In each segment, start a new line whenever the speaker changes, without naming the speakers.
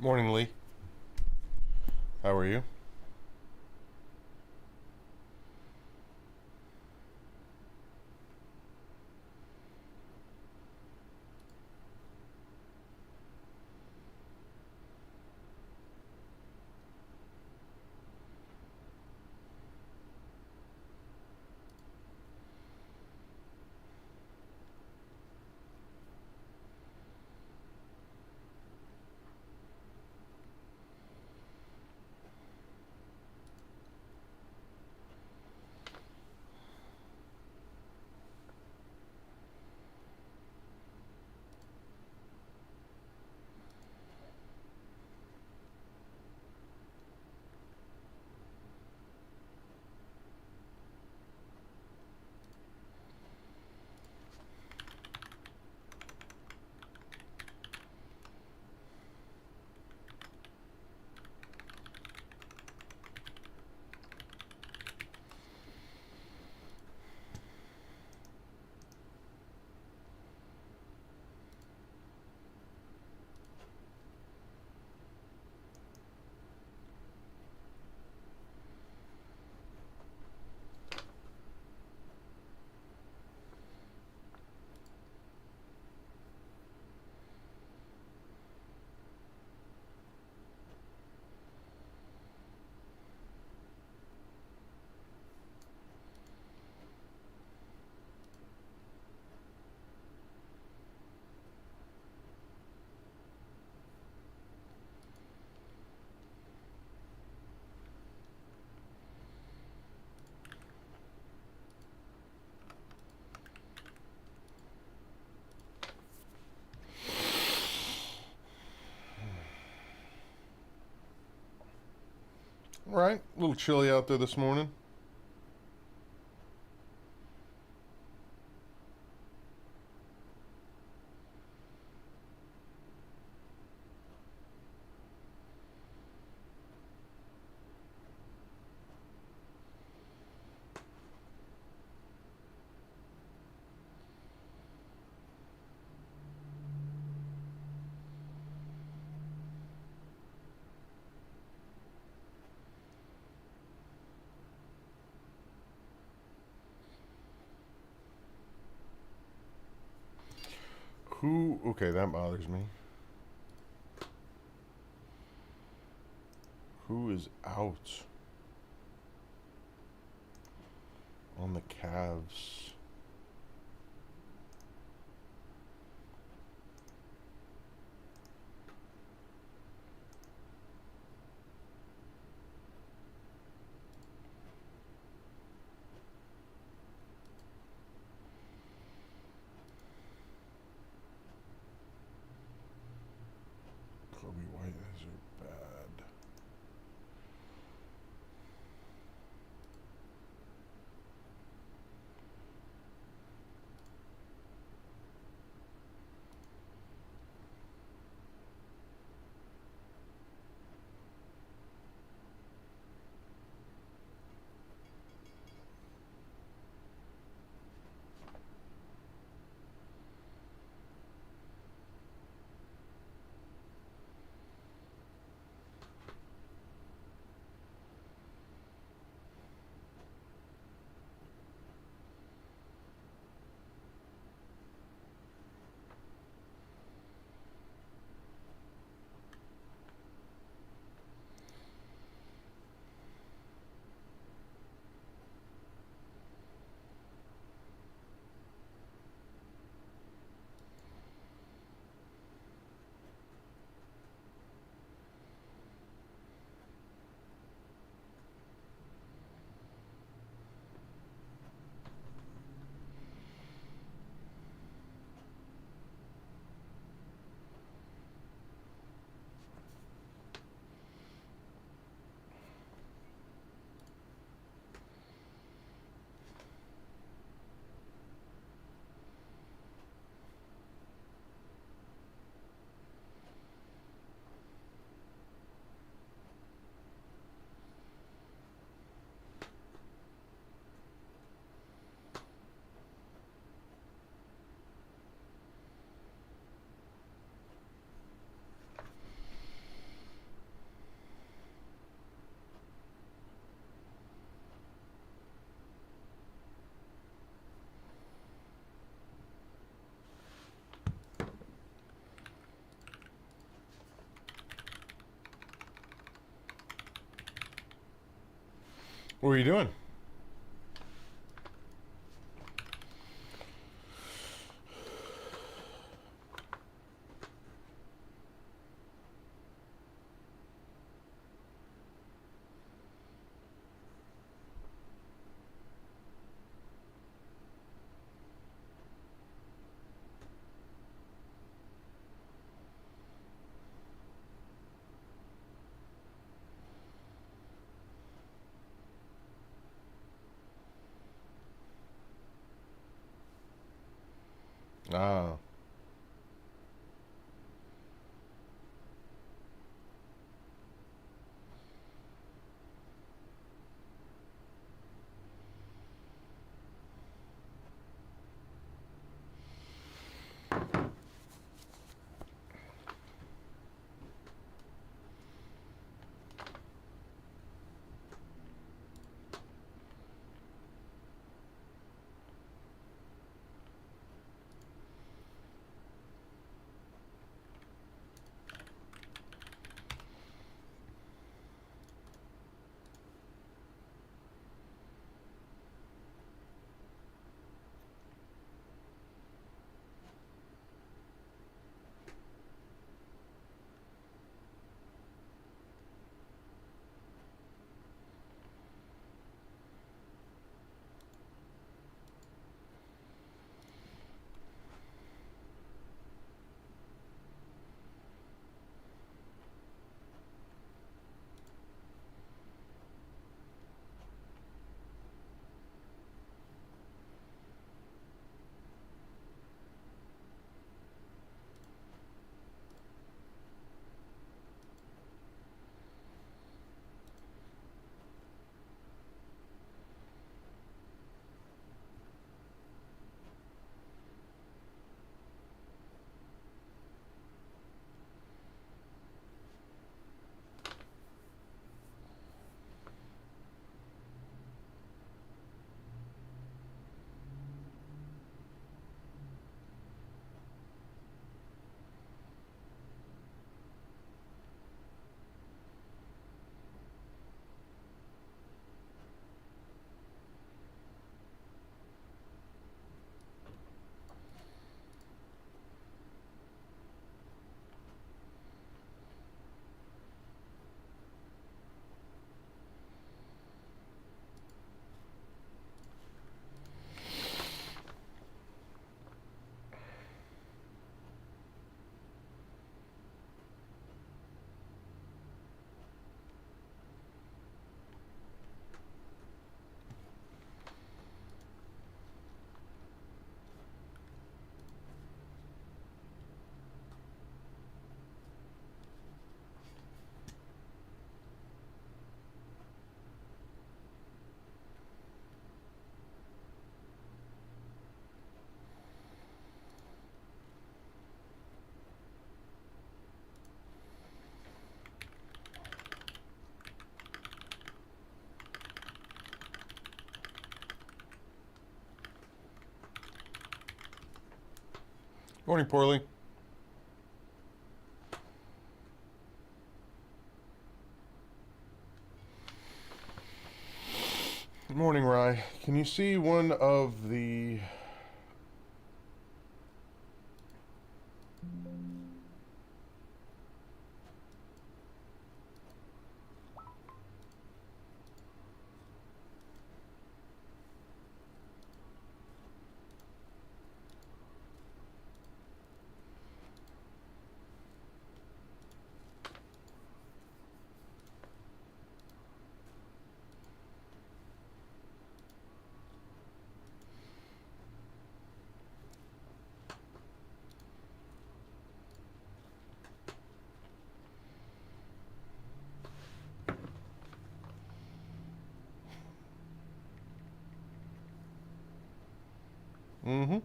Morning, Lee. How are you? All right, a little chilly out there this morning. Okay, that bothers me. Who is out on the Cavs? What are you doing? Ah. Morning, Poorly. Good morning, Rye. Can you see one of the... Mm-hmm.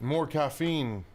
More caffeine.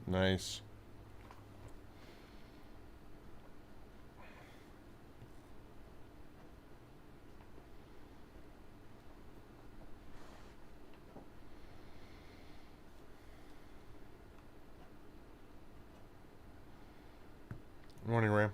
Nice. Morning, Ram.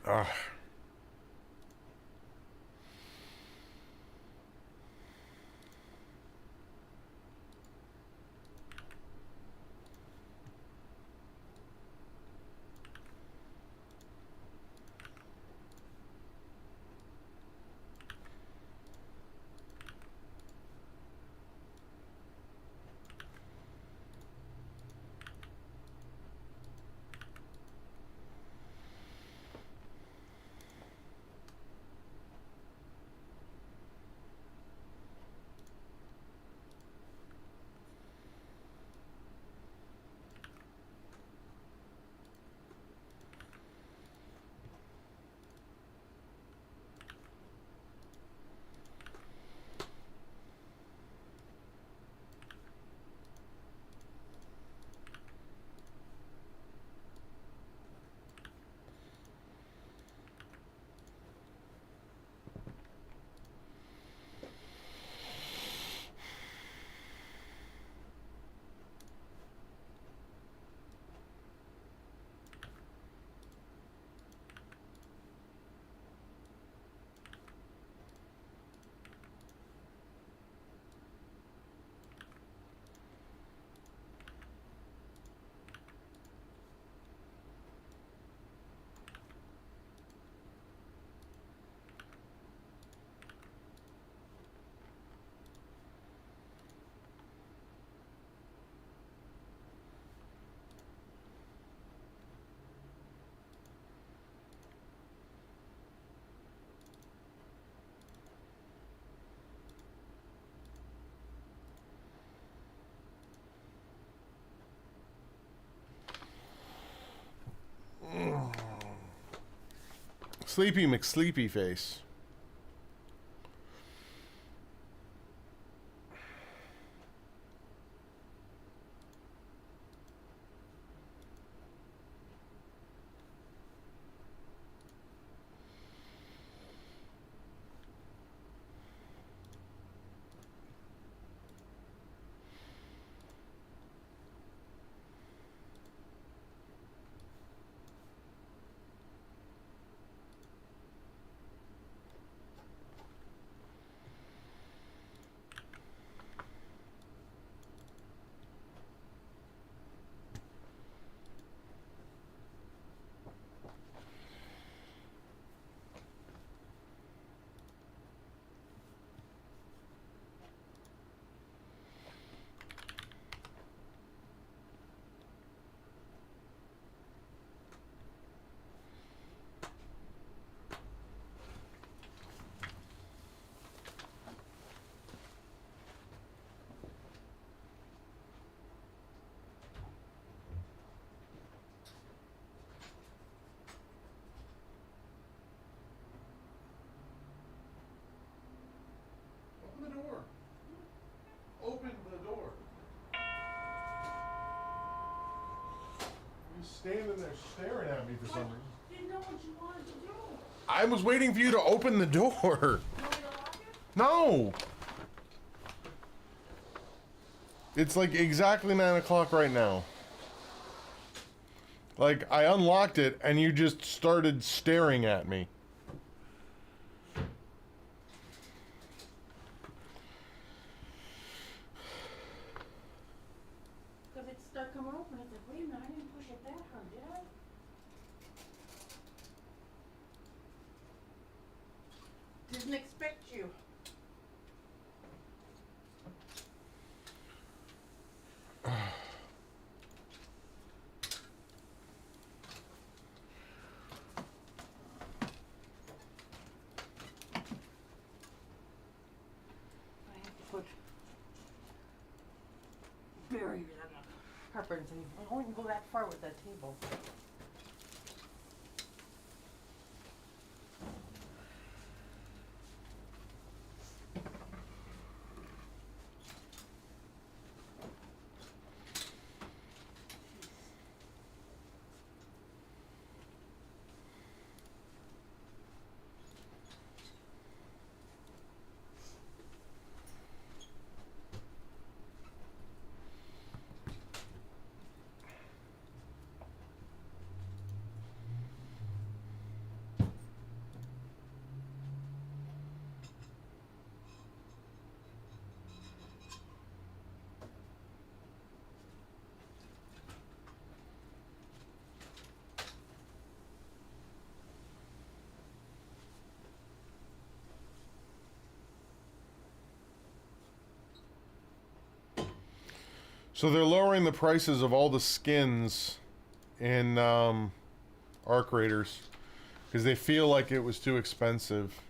Ah. Sleepy McSleepy face. Open the door. Open the door. You're standing there staring at me for some reason.
Didn't know what you wanted to do.
I was waiting for you to open the door.
You want me to lock it?
No. It's like exactly 9 o'clock right now. Like, I unlocked it and you just started staring at me.
Because it started coming open. I said, wait a minute, I didn't push it that hard, did I? Didn't expect you. I have to put barriers on the carpet and I wouldn't go that far with that table.
So they're lowering the prices of all the skins in Arc Raiders because they feel like it was too expensive.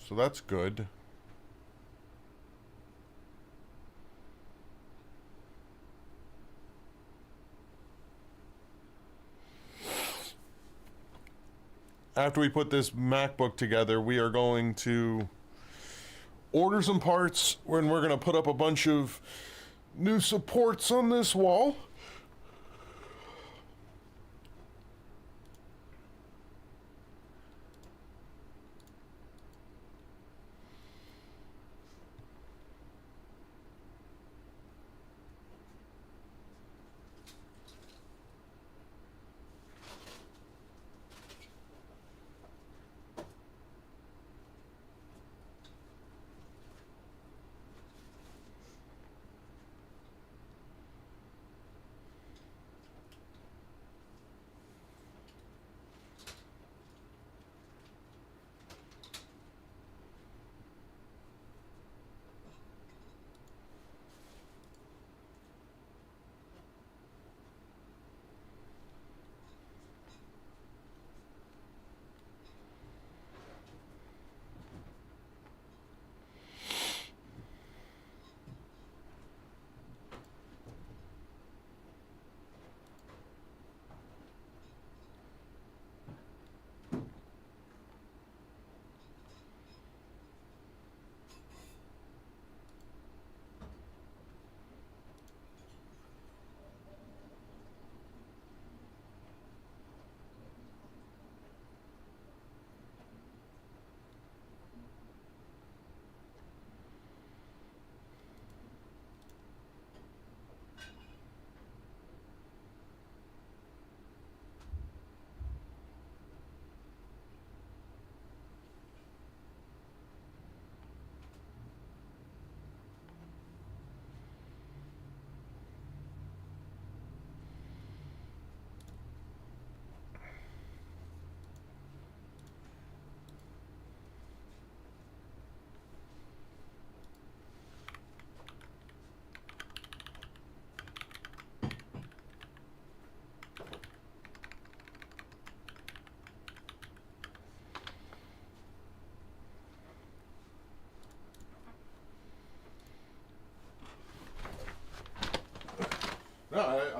So that's good. After we put this MacBook together, we are going to order some parts and we're going to put up a bunch of new supports on this wall.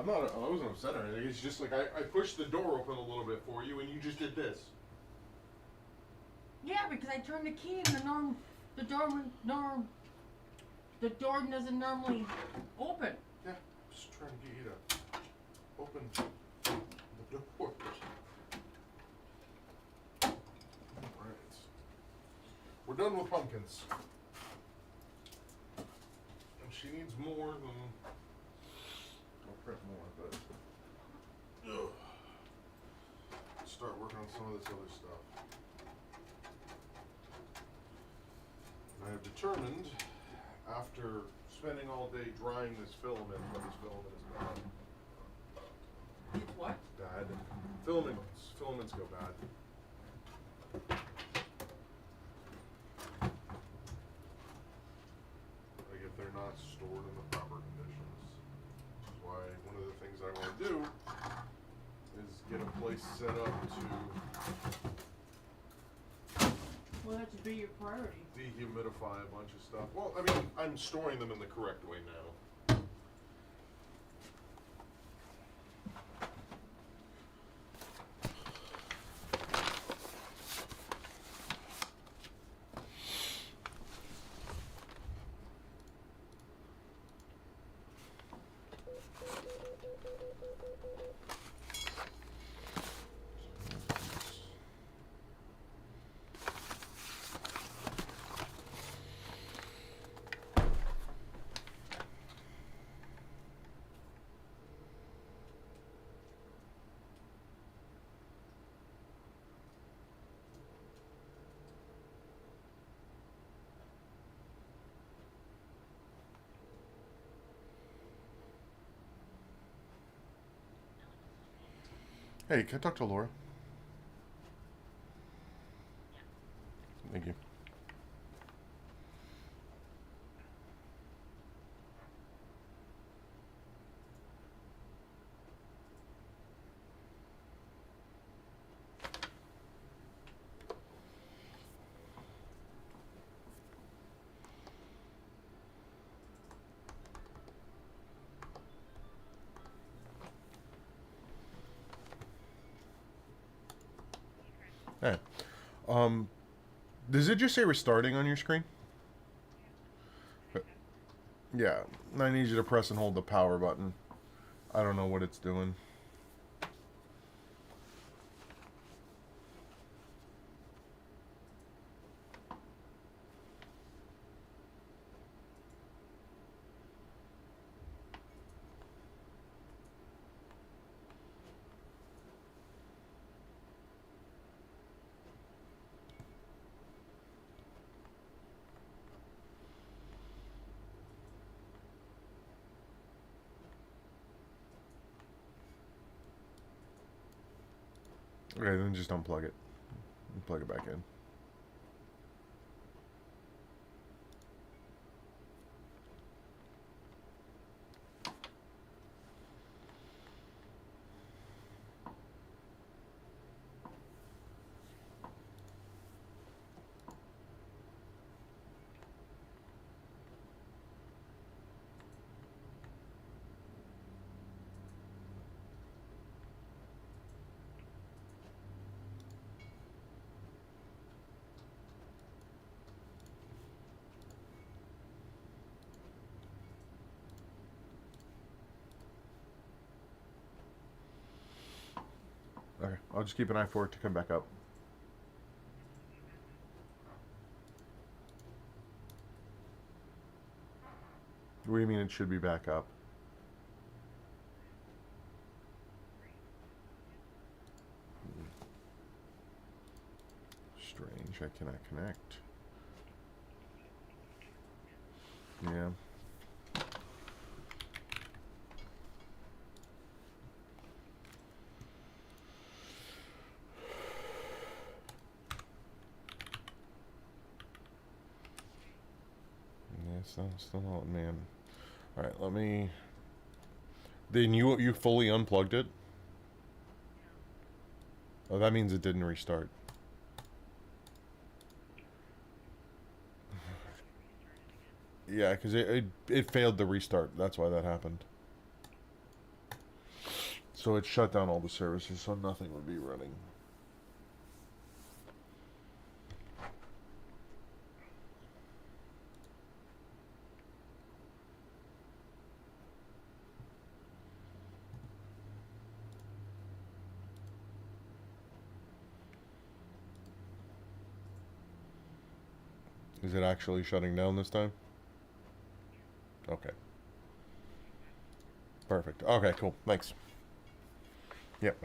I wasn't upset or anything. It's just like I pushed the door open a little bit for you, and you just did this.
Yeah, because I turned the key and the door doesn't normally open.
Yeah, just trying to get you to open the door. Alright. We're done with pumpkins. And she needs more than... I'll print more, but... Ugh. Start working on some of this other stuff. I have determined, after spending all day drying this filament, that this filament is bad.
It's what?
Bad. Filaments go bad. Like if they're not stored in the proper conditions. Which is why one of the things I want to do is get a place set up to
Well, that should be your priority.
dehumidify a bunch of stuff. Well, I mean, I'm storing them in the correct way now. Hey, can I talk to Laura? Thank you. Hey, does it just say restarting on your screen? Yeah, I need you to press and hold the power button. I don't know what it's doing. Okay, then just unplug it. And plug it back in. Okay, I'll just keep an eye for it to come back up. What do you mean it should be back up? Strange, I cannot connect. Yeah. Still not, man. All right, let me. Then you fully unplugged it? Oh, that means it didn't restart. Yeah, because it failed the restart. That's why that happened. So it shut down all the services, so nothing would be running. Is it actually shutting down this time? Okay. Perfect. Okay, cool. Thanks. Yep.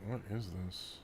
What is this?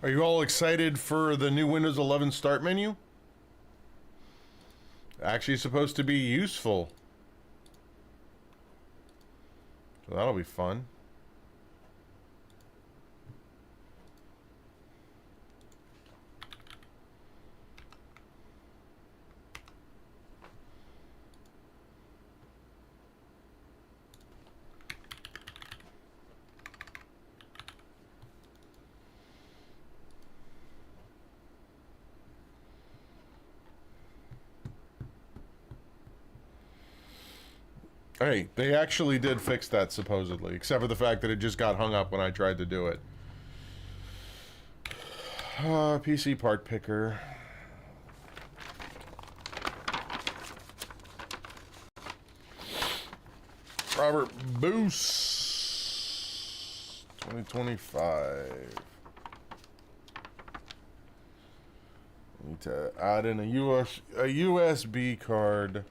Are you all excited for the new Windows 11 start menu? Actually supposed to be useful. So that'll be fun. Hey, they actually did fix that supposedly, except for the fact that it just got hung up when I tried to do it. PC part picker. Robert Boos 2025. Need to add in a USB card.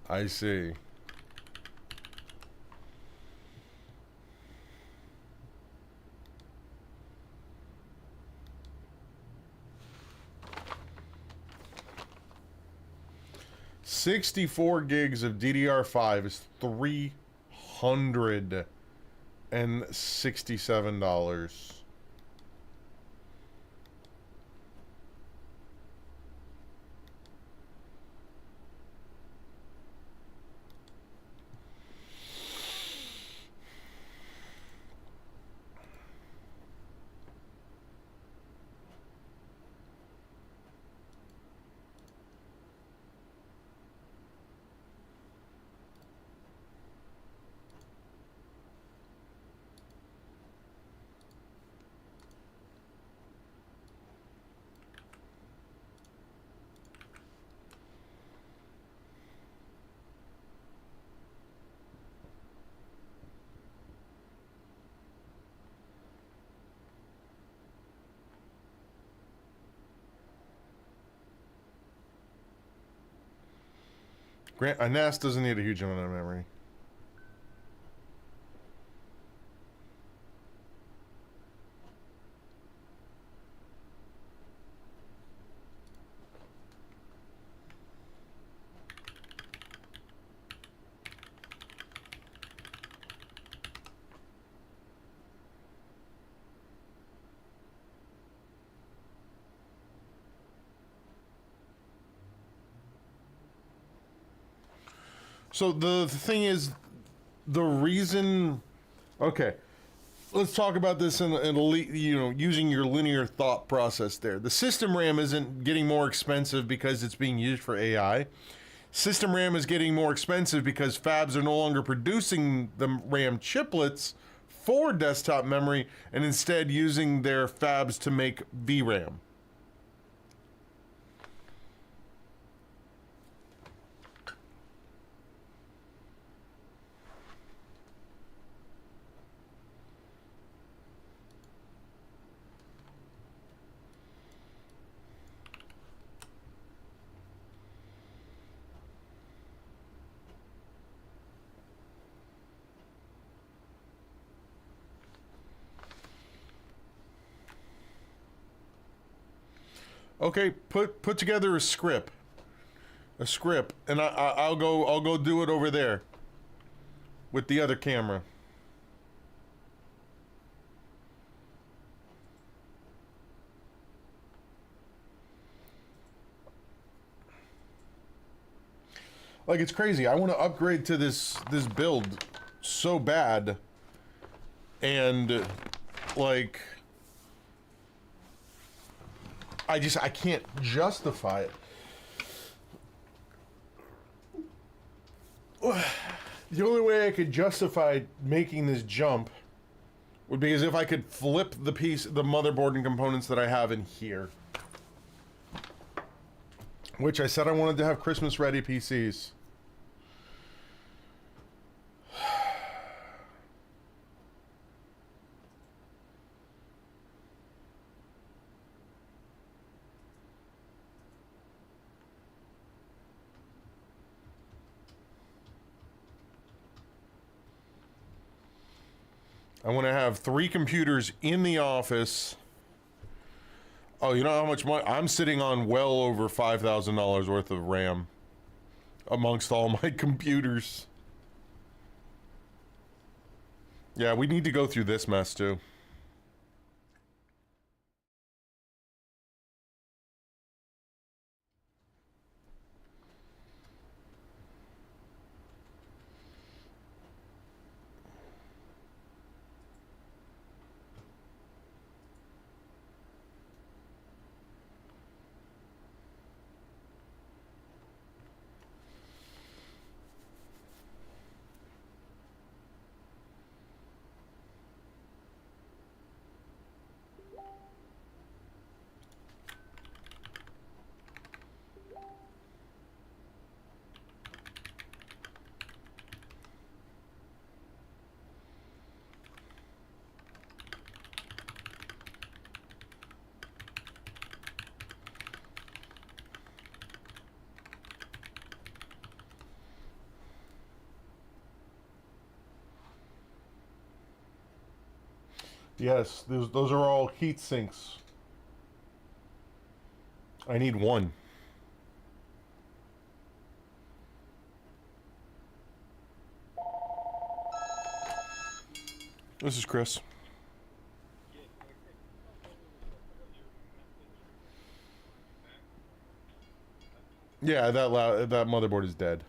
I see. $64 gigs of DDR5 is $367. A NAS doesn't need a huge amount of memory. So the thing is, the reason... Okay, let's talk about this in using your linear thought process there. The system RAM isn't getting more expensive because it's being used for AI. System RAM is getting more expensive because fabs are no longer producing the RAM chiplets for desktop memory and instead using their fabs to make VRAM. Okay, put together a script, and I'll go do it over there with the other camera. Like, it's crazy. I want to upgrade to this build so bad, and like, I can't justify it. The only way I could justify making this jump would be as if I could flip the motherboard and components that I have in here. Which I said I wanted to have Christmas ready PCs. I want to have 3 computers in the office. Oh, you know how much money? I'm sitting on well over $5,000 worth of RAM amongst all my computers. Yeah, we need to go through this mess too. Yes, those are all heat sinks. I need one. This is Chris. Yeah, that motherboard is dead.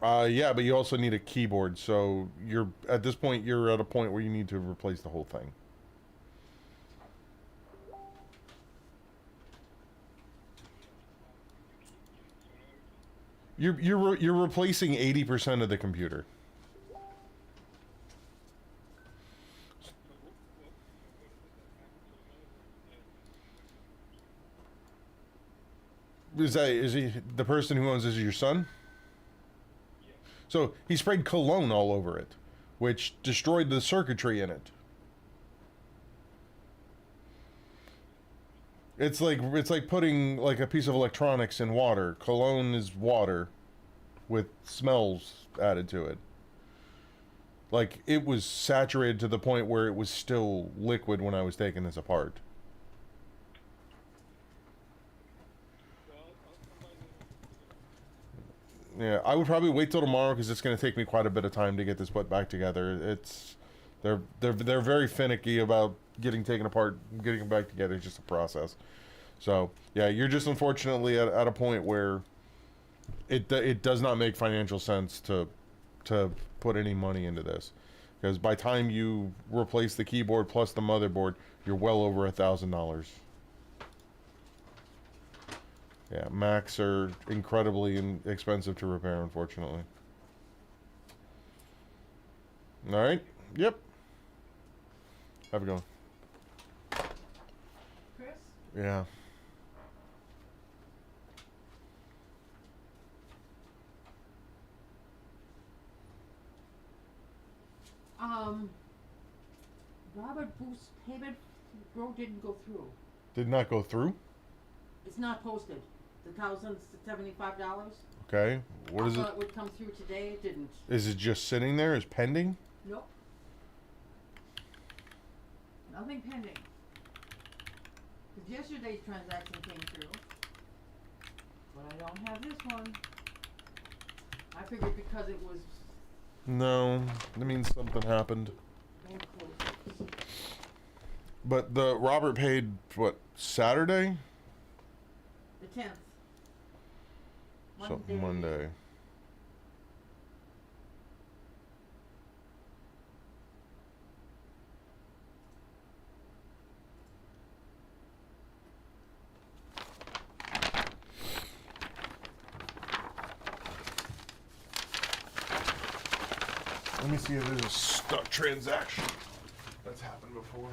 Yeah, but you also need a keyboard, so you're at this point you're at a point where you need to replace the whole thing. You're replacing 80% of the computer. Is he the person who owns this is your son? So he sprayed cologne all over it, which destroyed the circuitry in it. It's like putting like a piece of electronics in water. Cologne is water with smells added to it. Like it was saturated to the point where it was still liquid when I was taking this apart. Yeah, I would probably wait till tomorrow because it's going to take me quite a bit of time to get this put back together. They're very finicky about getting taken apart, getting them back together. It's just a process. So yeah, you're just unfortunately at a point where it does not make financial sense to put any money into this, because by the time you replace the keyboard plus the motherboard, you're well over $1,000. Yeah, Macs are incredibly expensive to repair, unfortunately. All right. Yep. Have a go.
Chris?
Yeah.
Robert Booth's payment road didn't go through.
Did not go through.
It's not posted. The $1,075.
Okay. What is
I
it?
thought it would come through today. It didn't.
Is it just sitting there? Is pending?
Nope. Nothing pending. Because yesterday's transaction came through. But I don't have this one. I figured because it was
No, that means something happened.
bank closed.
But the Robert paid what, Saturday?
The 10th.
So Monday. Let me see if there's a stuck transaction that's happened before.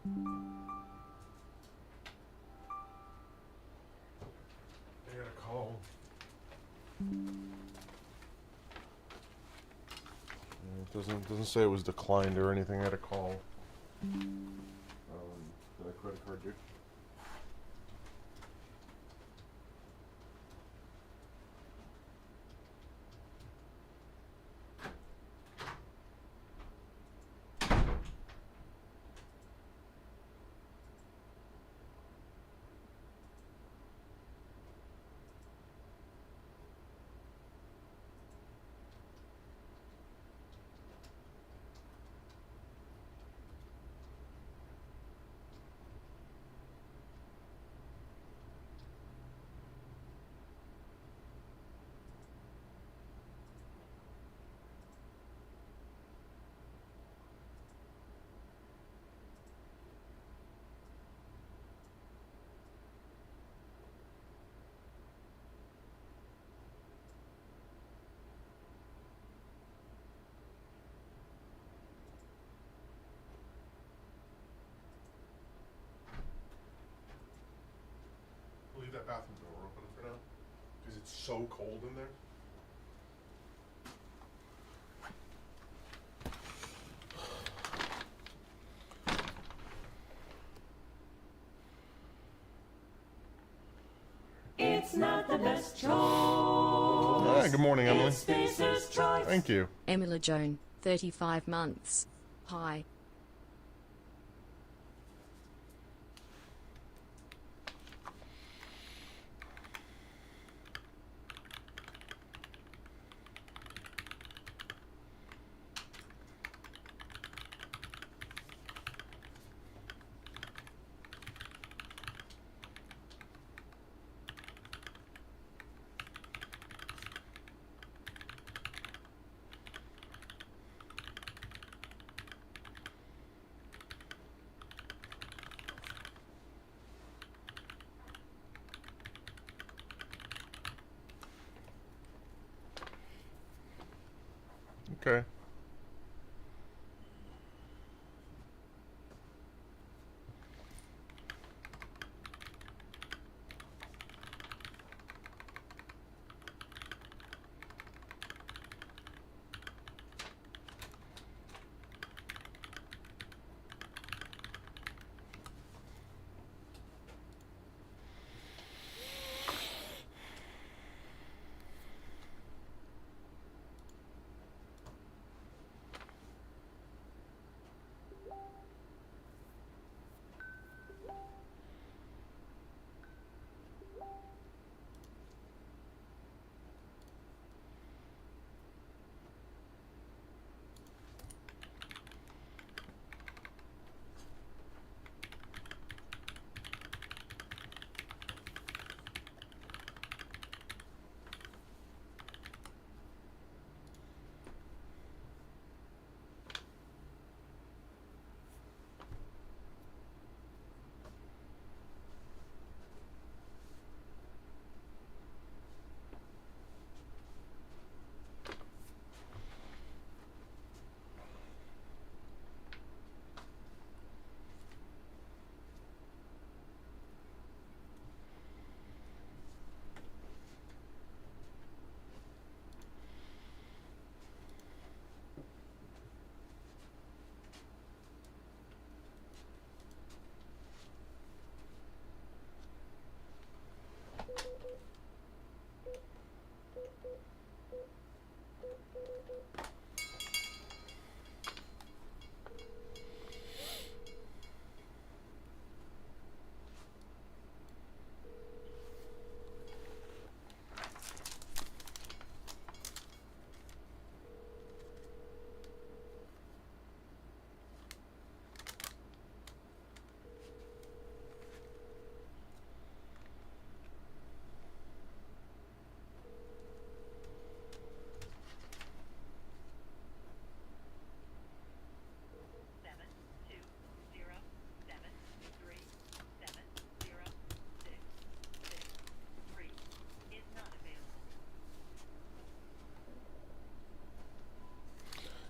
I got a call. It doesn't say it was declined or anything. I had a call. That a credit card due. it's so cold in there.
It's not the best choice.
Hi, good morning, Emily.
It's Spacer's choice.
Thank you.
Emily Joan, 35 months. Hi.
Okay.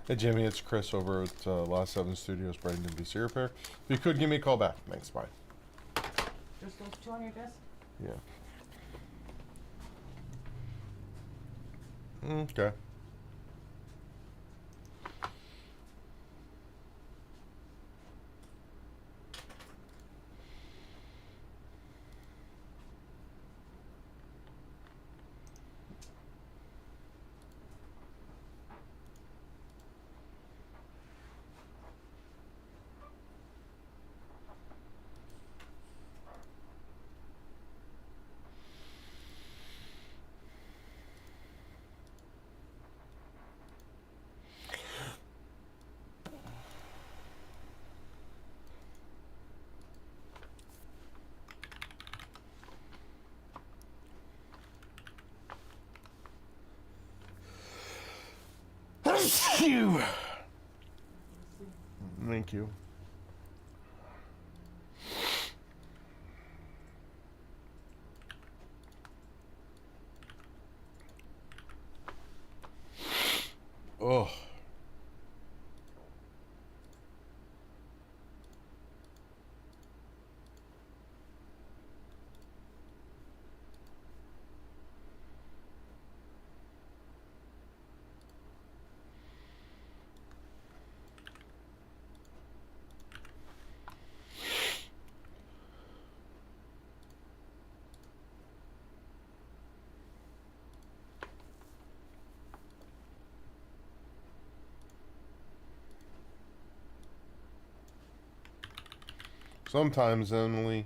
Hey Jimmy, it's Chris over at Last 7 Studios, Bradenton PC Repair. If you could give me a call back. Thanks, bye.
Just those two on your desk?
Yeah. Okay. Phew. Thank you. Oh. Sometimes, Emily.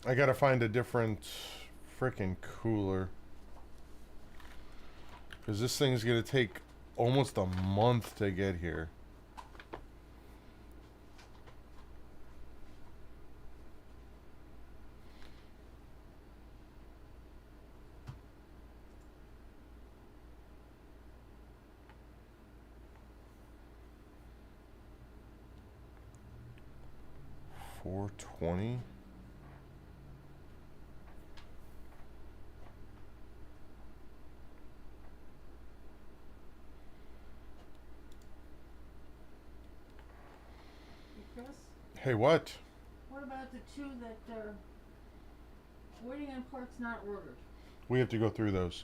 I gotta find a different freaking cooler. Because this thing's gonna take almost a month to get here. $420.
Chris,
Hey, what?
what about the two that are waiting on parts not ordered?
We have to go through those.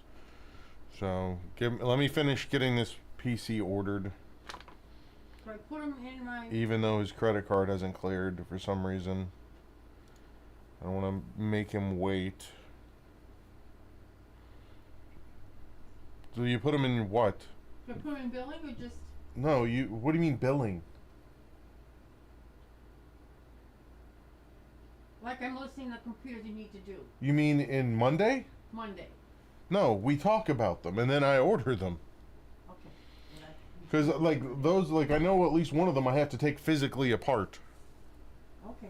So, let me finish getting this PC ordered.
So I put them in my...
Even though his credit card hasn't cleared for some reason. I don't want to make him wait. So you put him in what?
Do I put them in billing or just...
No, you. What do you mean billing?
Like I'm listing the computers you need to do.
You mean in Monday?
Monday.
No, we talk about them and then I order them.
Okay.
Because like those, like I know at least one of them I have to take physically apart.
Okay.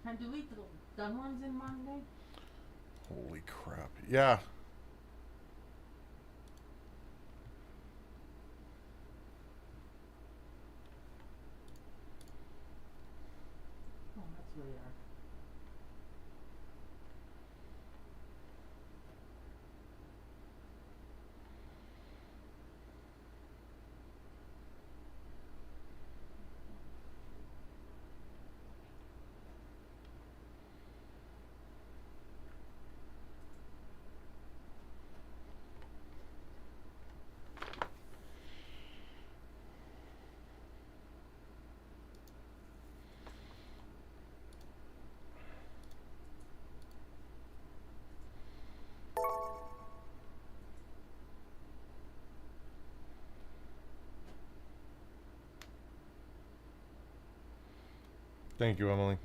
Can I delete the done ones in Monday?
Holy crap. Yeah.
Oh, that's really hard.
Thank you, Emily.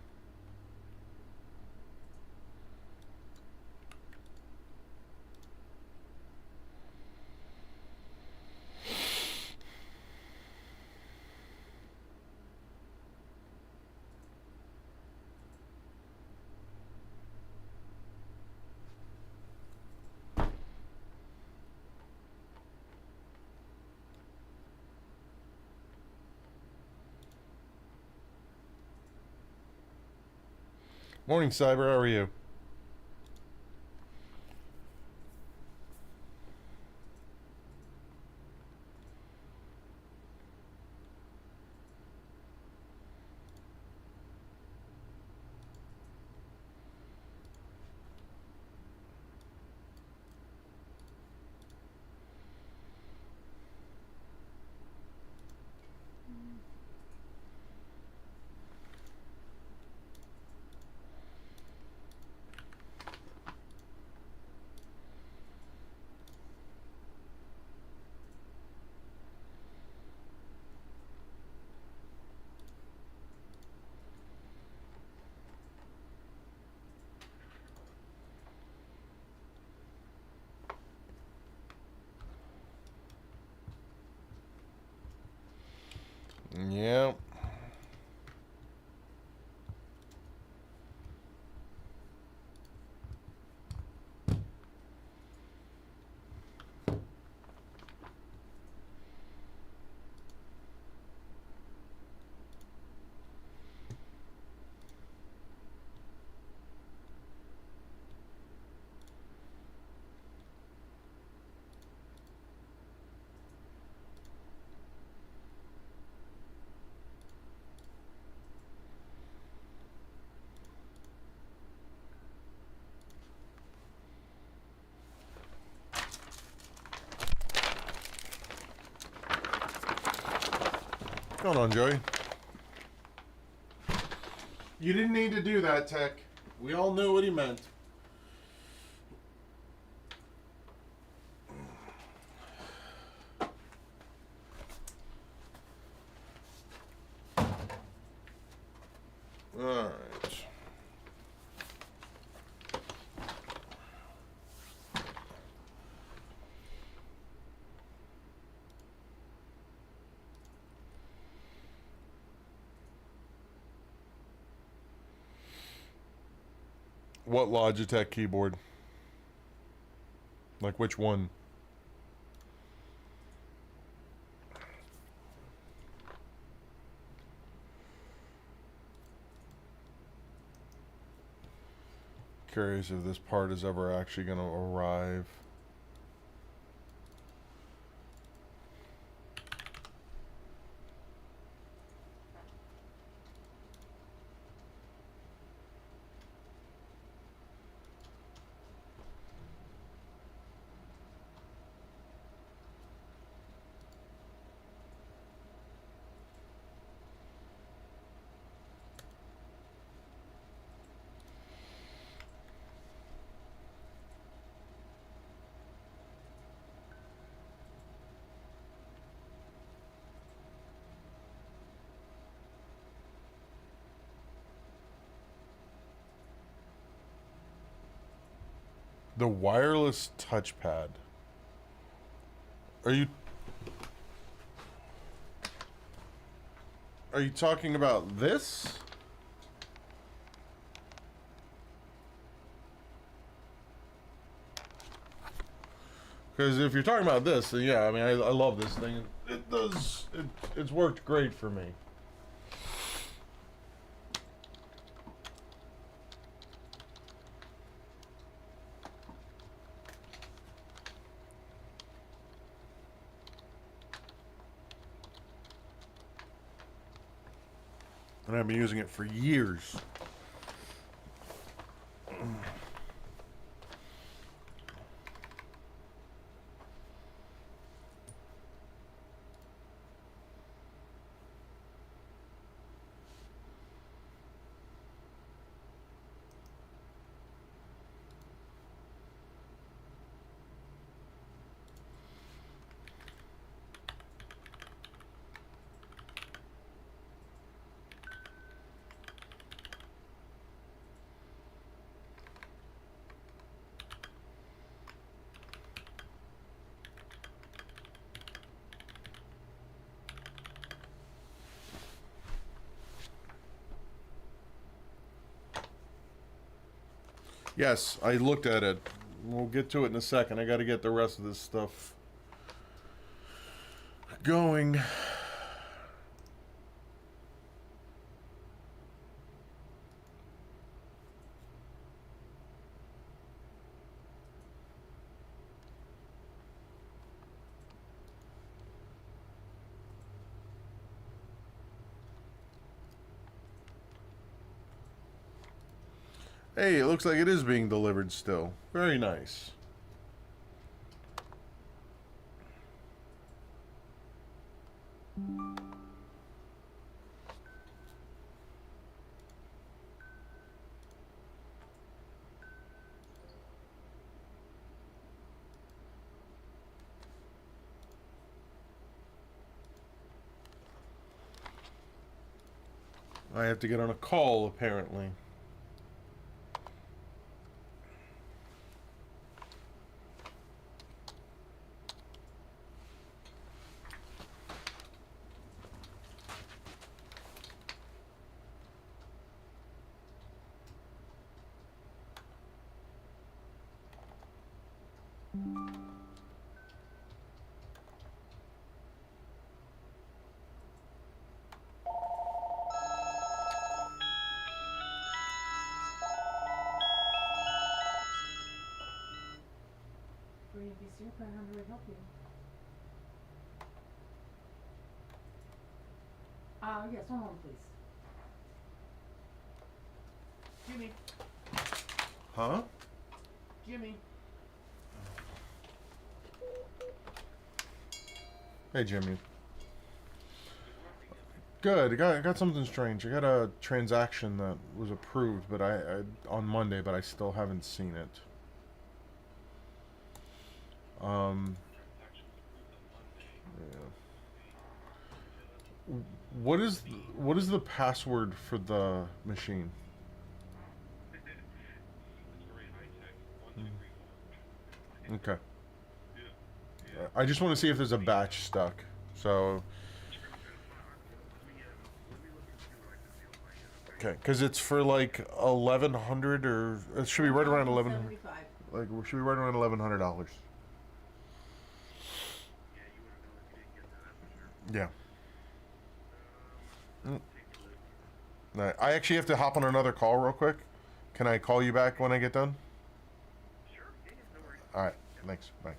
Morning, Cyber. How are you? Yeah. What's going on, Joey? You didn't need to do that, Tech. We all knew what he meant. Alright. What Logitech keyboard? Like which one? Curious if this part is ever actually going to arrive. The wireless touchpad. Are you talking about this? Because if you're talking about this, then yeah, I mean, I love this thing. It's worked great for me. And I've been using it for years. Yes, I looked at it. We'll get to it in a second. I got to get the rest of this stuff going. Hey, it looks like it is being delivered still. Very nice. I have to get on a call, apparently.
Bradenton PC Repair, how do I help you? Yes, one moment, please. Jimmy.
Huh?
Jimmy.
Hey, Jimmy. Good. I got something strange. I got a transaction that was approved, but I on Monday, but I still haven't seen it. Yeah. What is the password for the machine? Okay. I just want to see if there's a batch stuck. So. Okay, because it's for like 1,100 or it should be right around 1,100.
75.
Like it should be right around $1,100. Yeah. Right. I actually have to hop on another call real quick. Can I call you back when I get done?
Sure. Yeah, no worries.
All right. Thanks. Bye.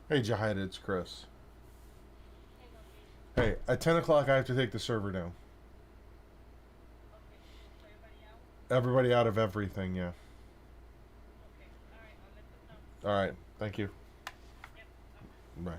Hey, Jahida, it's Chris. Hey, at 10 o'clock, I have to take the server down. Everybody out of everything, yeah. All right, thank you. Bye.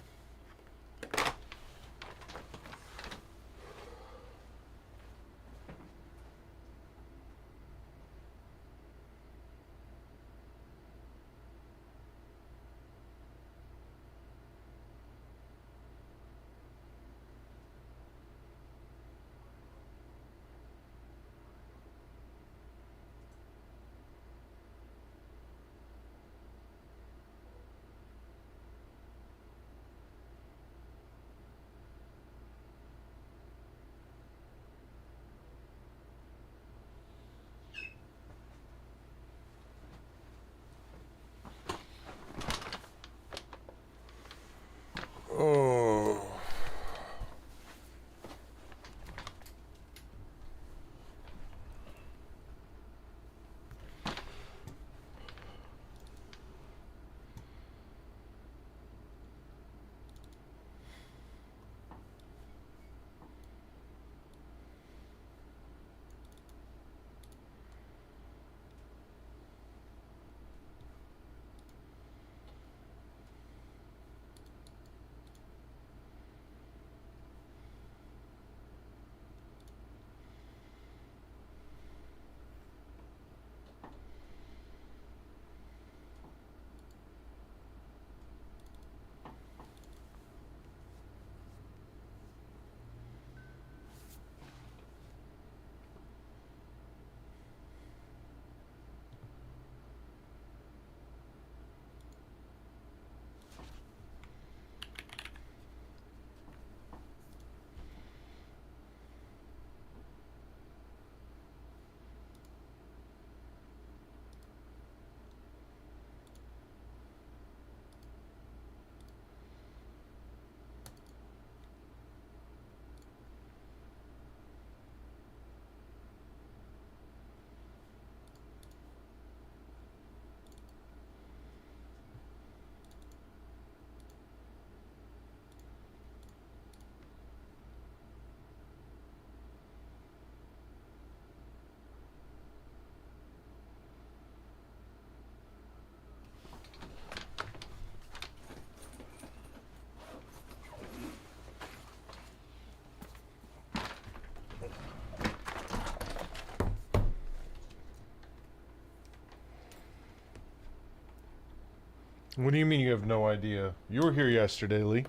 What do you mean you have no idea? You were here yesterday, Lee.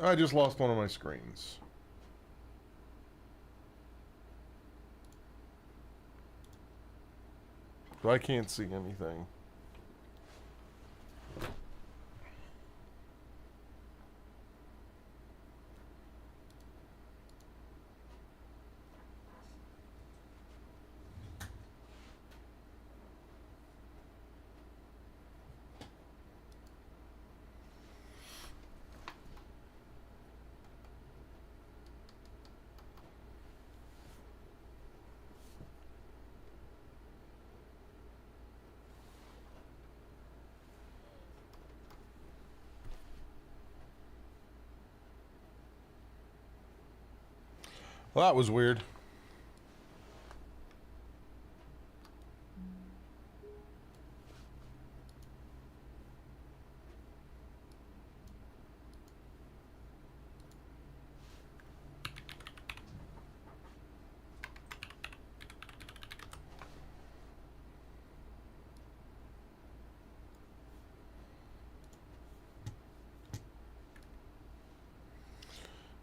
I just lost one of my screens. So I can't see anything. Well, that was weird.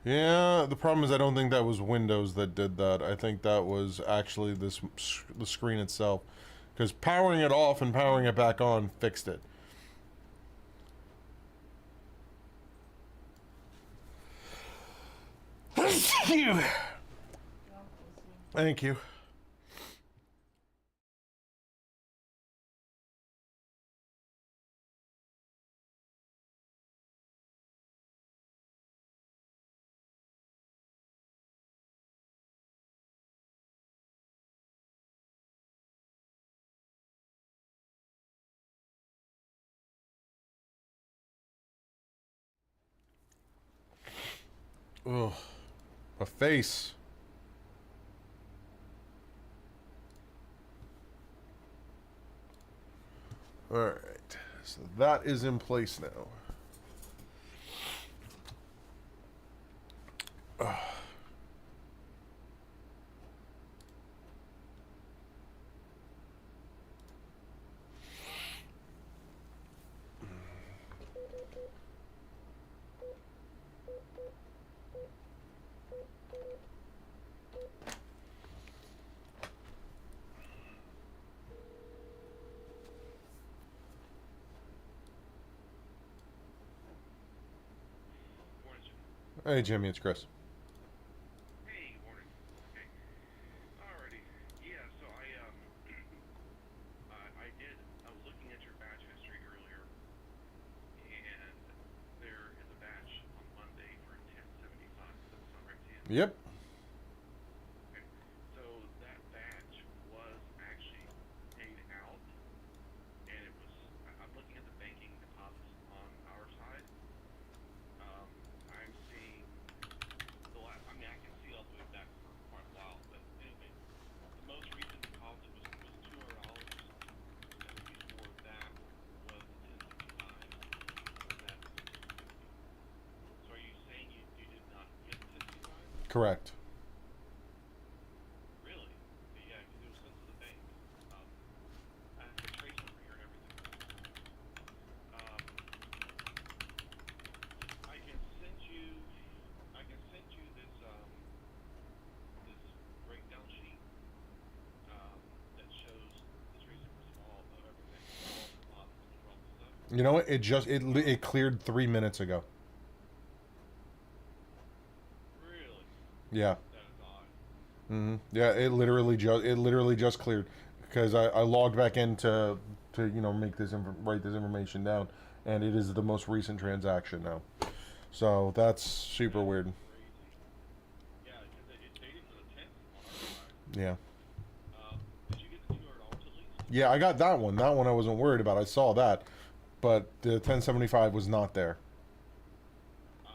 Yeah, the problem is I don't think that was Windows that did that. I think that was actually the screen itself. Because powering it off and powering it back on fixed it. Thank you. Ugh. A face. Alright. So that is in place now. Ugh. Hey Jimmy, it's Chris.
Hey, good morning. Okay. Alrighty. Yeah, so I was looking at your batch history earlier, and there is a batch on Monday for 1075. Does that sound right to you?
Yep.
Okay. So that batch was actually paid out, and it was, I'm looking at the banking deposits on our side. I'm seeing the last, I mean, I can see all the way back for quite a while, but anyway, the most recent deposit was $200, and before that was 1075, and that's 250. So are you saying you did not get 1075?
Correct.
Really? Yeah, because it was sent to the bank. I have the trace number here and everything. I can send you, this, this breakdown sheet, that shows the trace numbers of all of everything, all the deposits and all the stuff.
You know what? It cleared 3 minutes ago.
Really?
Yeah.
That is odd.
Yeah, it literally just cleared because I logged back in to make write this information down, and it is the most recent transaction now. So that's super weird.
Crazy. Yeah, because it's dated for the 10th on our side.
Yeah.
Did you get the $200 at least?
Yeah, I got that one. That one I wasn't worried about. I saw that, but the 1075 was not there.
I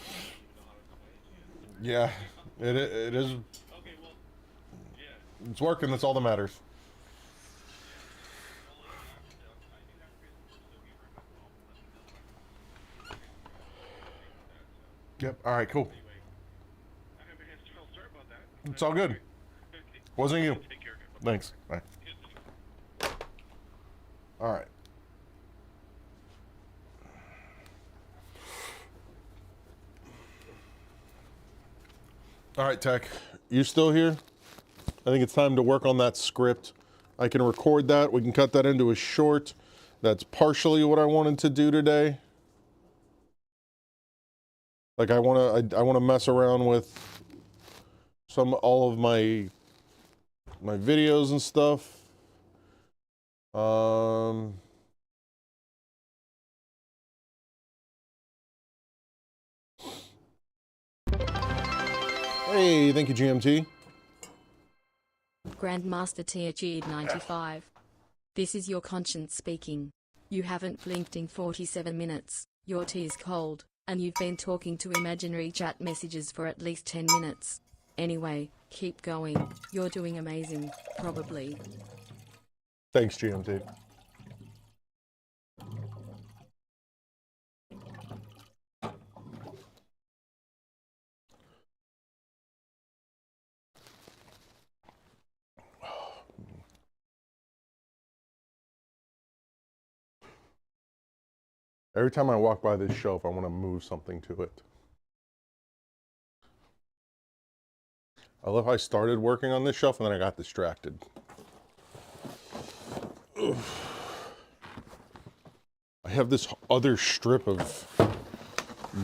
don't even know how to explain it to you.
Yeah, it is.
Okay, well, yeah.
It's working. That's all that matters. Yep. All right. Cool.
Sorry about that.
It's all good. Wasn't you.
Take care.
Thanks. Bye. All right. All right, Tech, you still here? I think it's time to work on that script. I can record that. We can cut that into a short. That's partially what I wanted to do today. Like I want to mess around with all of my videos and stuff. Hey, thank you, GMT.
Grandmaster THE 95. This is your conscience speaking. You haven't blinked in 47 minutes, your tea is cold, and you've been talking to imaginary chat messages for at least 10 minutes. Anyway, keep going. You're doing amazing, probably.
Thanks, GMT. Every time I walk by this shelf, I want to move something to it. I love how I started working on this shelf and then I got distracted. Ugh. I have this other strip of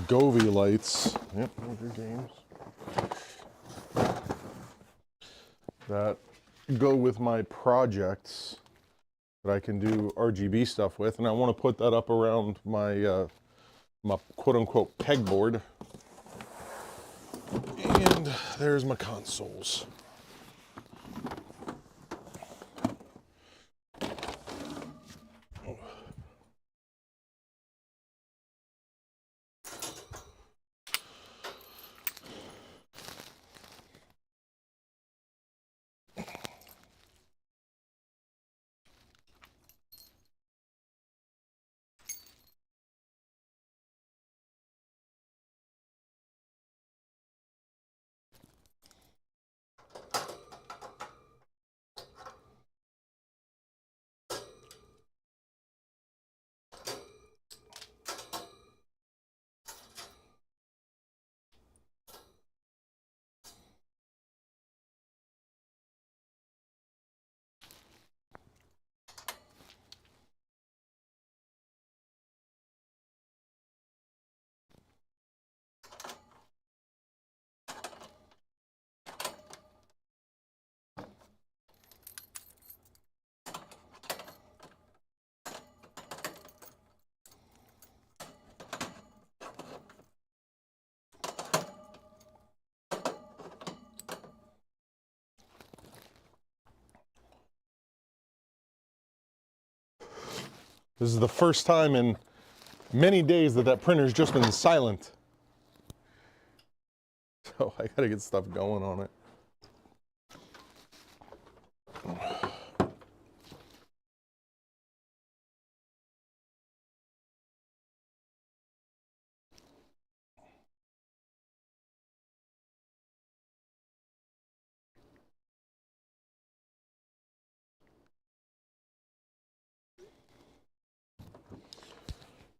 Govee lights. Yep, those are games. That go with my projects that I can do RGB stuff with, and I want to put that up around my my quote-unquote pegboard. And there's my consoles. This is the first time in many days that printer's just been silent. So I gotta get stuff going on it.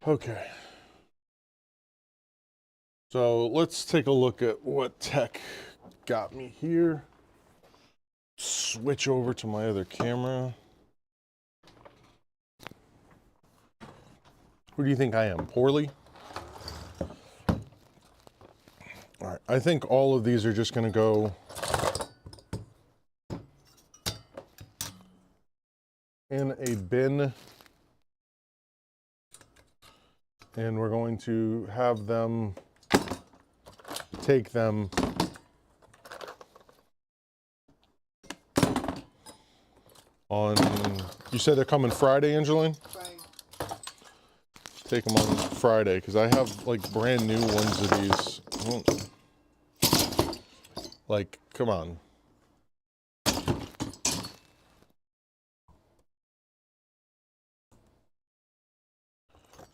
Okay. So let's take a look at what Tech got me here. Switch over to my other camera. Who do you think I am? Poorly? All right, I think all of these are just going to go in a bin, and we're going to have them take them on, you said they're coming Friday, Angeline?
Right.
Take them on Friday, because I have like brand new ones of these. Like, come on.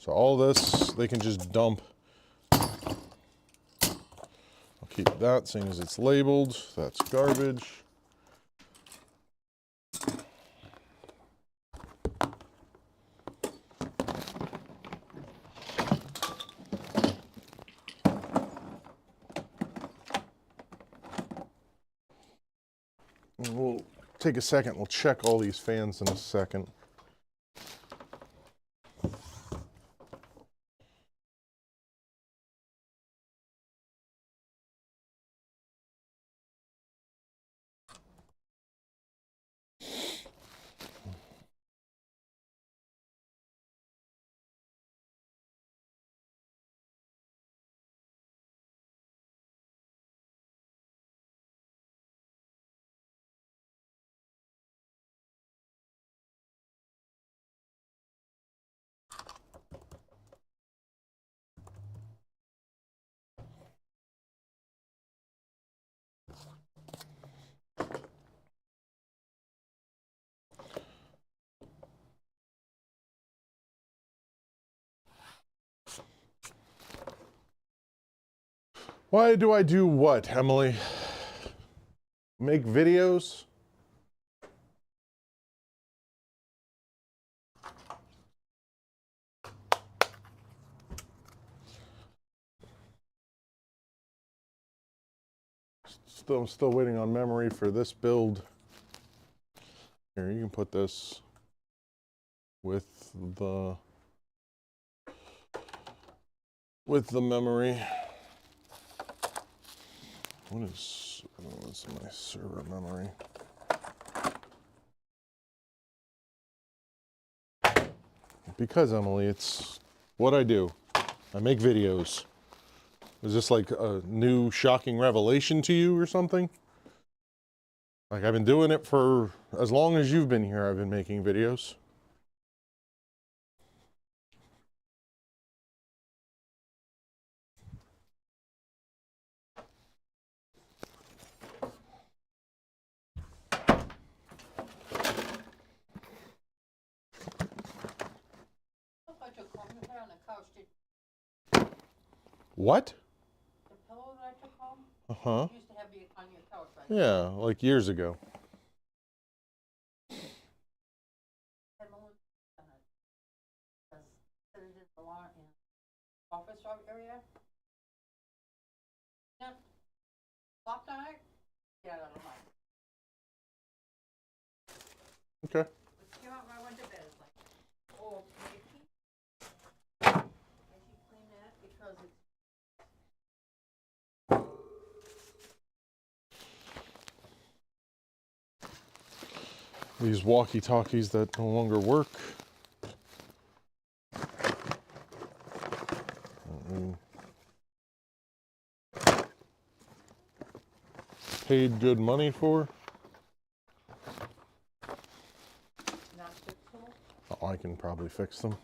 So all this, they can just dump. I'll keep that, seeing as it's labeled. That's garbage. We'll take a second. We'll check all these fans in a second. Why do I do what, Emily? Make videos? I'm still waiting on memory for this build. Here, you can put this with the memory. What's my server memory? Because, Emily, it's what I do. I make videos. Is this like a new shocking revelation to you or something? Like, I've been doing it for as long as you've been here. I've been making videos. What?
The pillow that I took home?
Uh-huh.
You used to have it on your couch, right?
Yeah, like years ago.
Had balloons on it. Because it didn't belong in office area. Yep. Flopped on it. Get out of the mind.
Okay.
It came out when I went to bed. It's like, oh, Mickey. And she cleaned that because it's
These walkie-talkies that no longer work. Paid good money for.
not fixable.
Oh, I can probably fix them.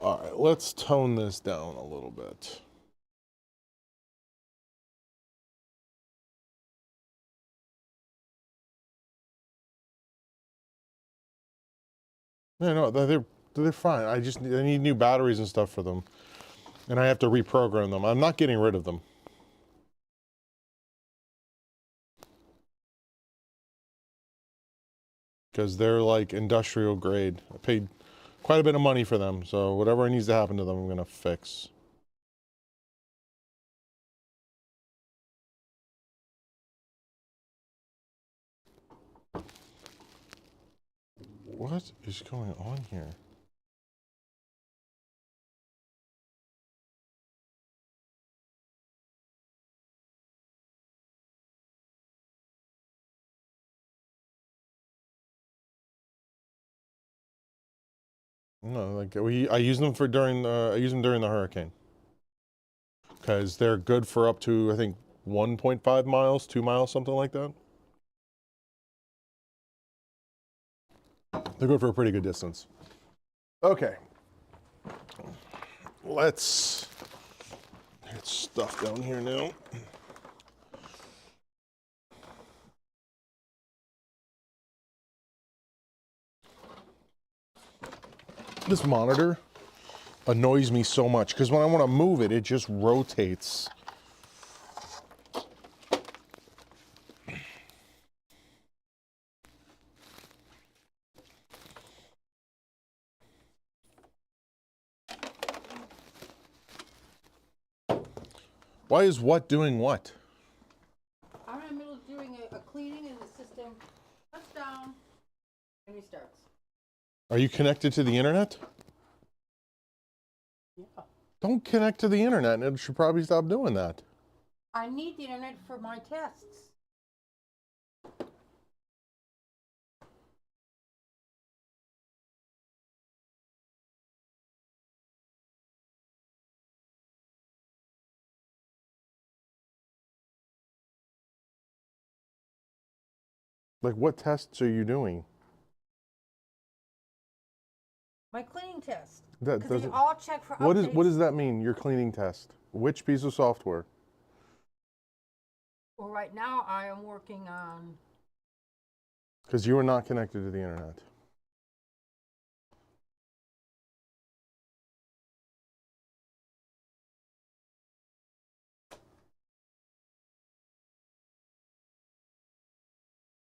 All right, let's tone this down a little bit. No, they're fine. I need new batteries and stuff for them, and I have to reprogram them. I'm not getting rid of them. Because they're like industrial grade. I paid quite a bit of money for them, so whatever needs to happen to them, I'm gonna fix. What is going on here? No, like I use them for I use them during the hurricane. Because they're good for up to, I think, 1.5 miles, 2 miles, something like that. They're good for a pretty good distance. Okay. Let's get stuff down here now. This monitor annoys me so much because when I want to move it, it just rotates. Why is what doing what?
I'm in the middle of doing a cleaning and the system shuts down and restarts.
Are you connected to the internet?
Yeah.
Don't connect to the internet, and it should probably stop doing that.
I need the internet for my tests.
Like, what tests are you doing?
My cleaning test.
That
Because they
doesn't.
all check for
What
updates.
does that mean? Your cleaning test? Which piece of software?
Well, right now I am working on.
Because you are not connected to the internet.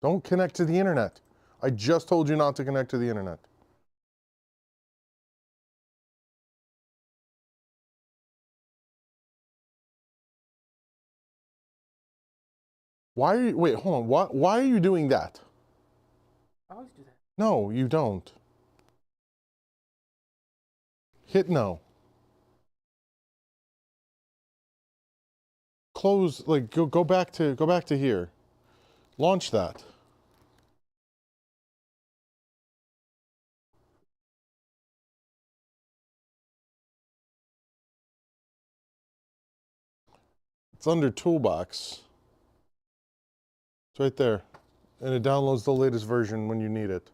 Don't connect to the internet. I just told you not to connect to the internet. Why are you, wait, hold on. Why are you doing that?
I always do that.
No, you don't. Hit no. Close, like, go back to here. Launch that. It's under Toolbox. It's right there. And it downloads the latest version when you need it.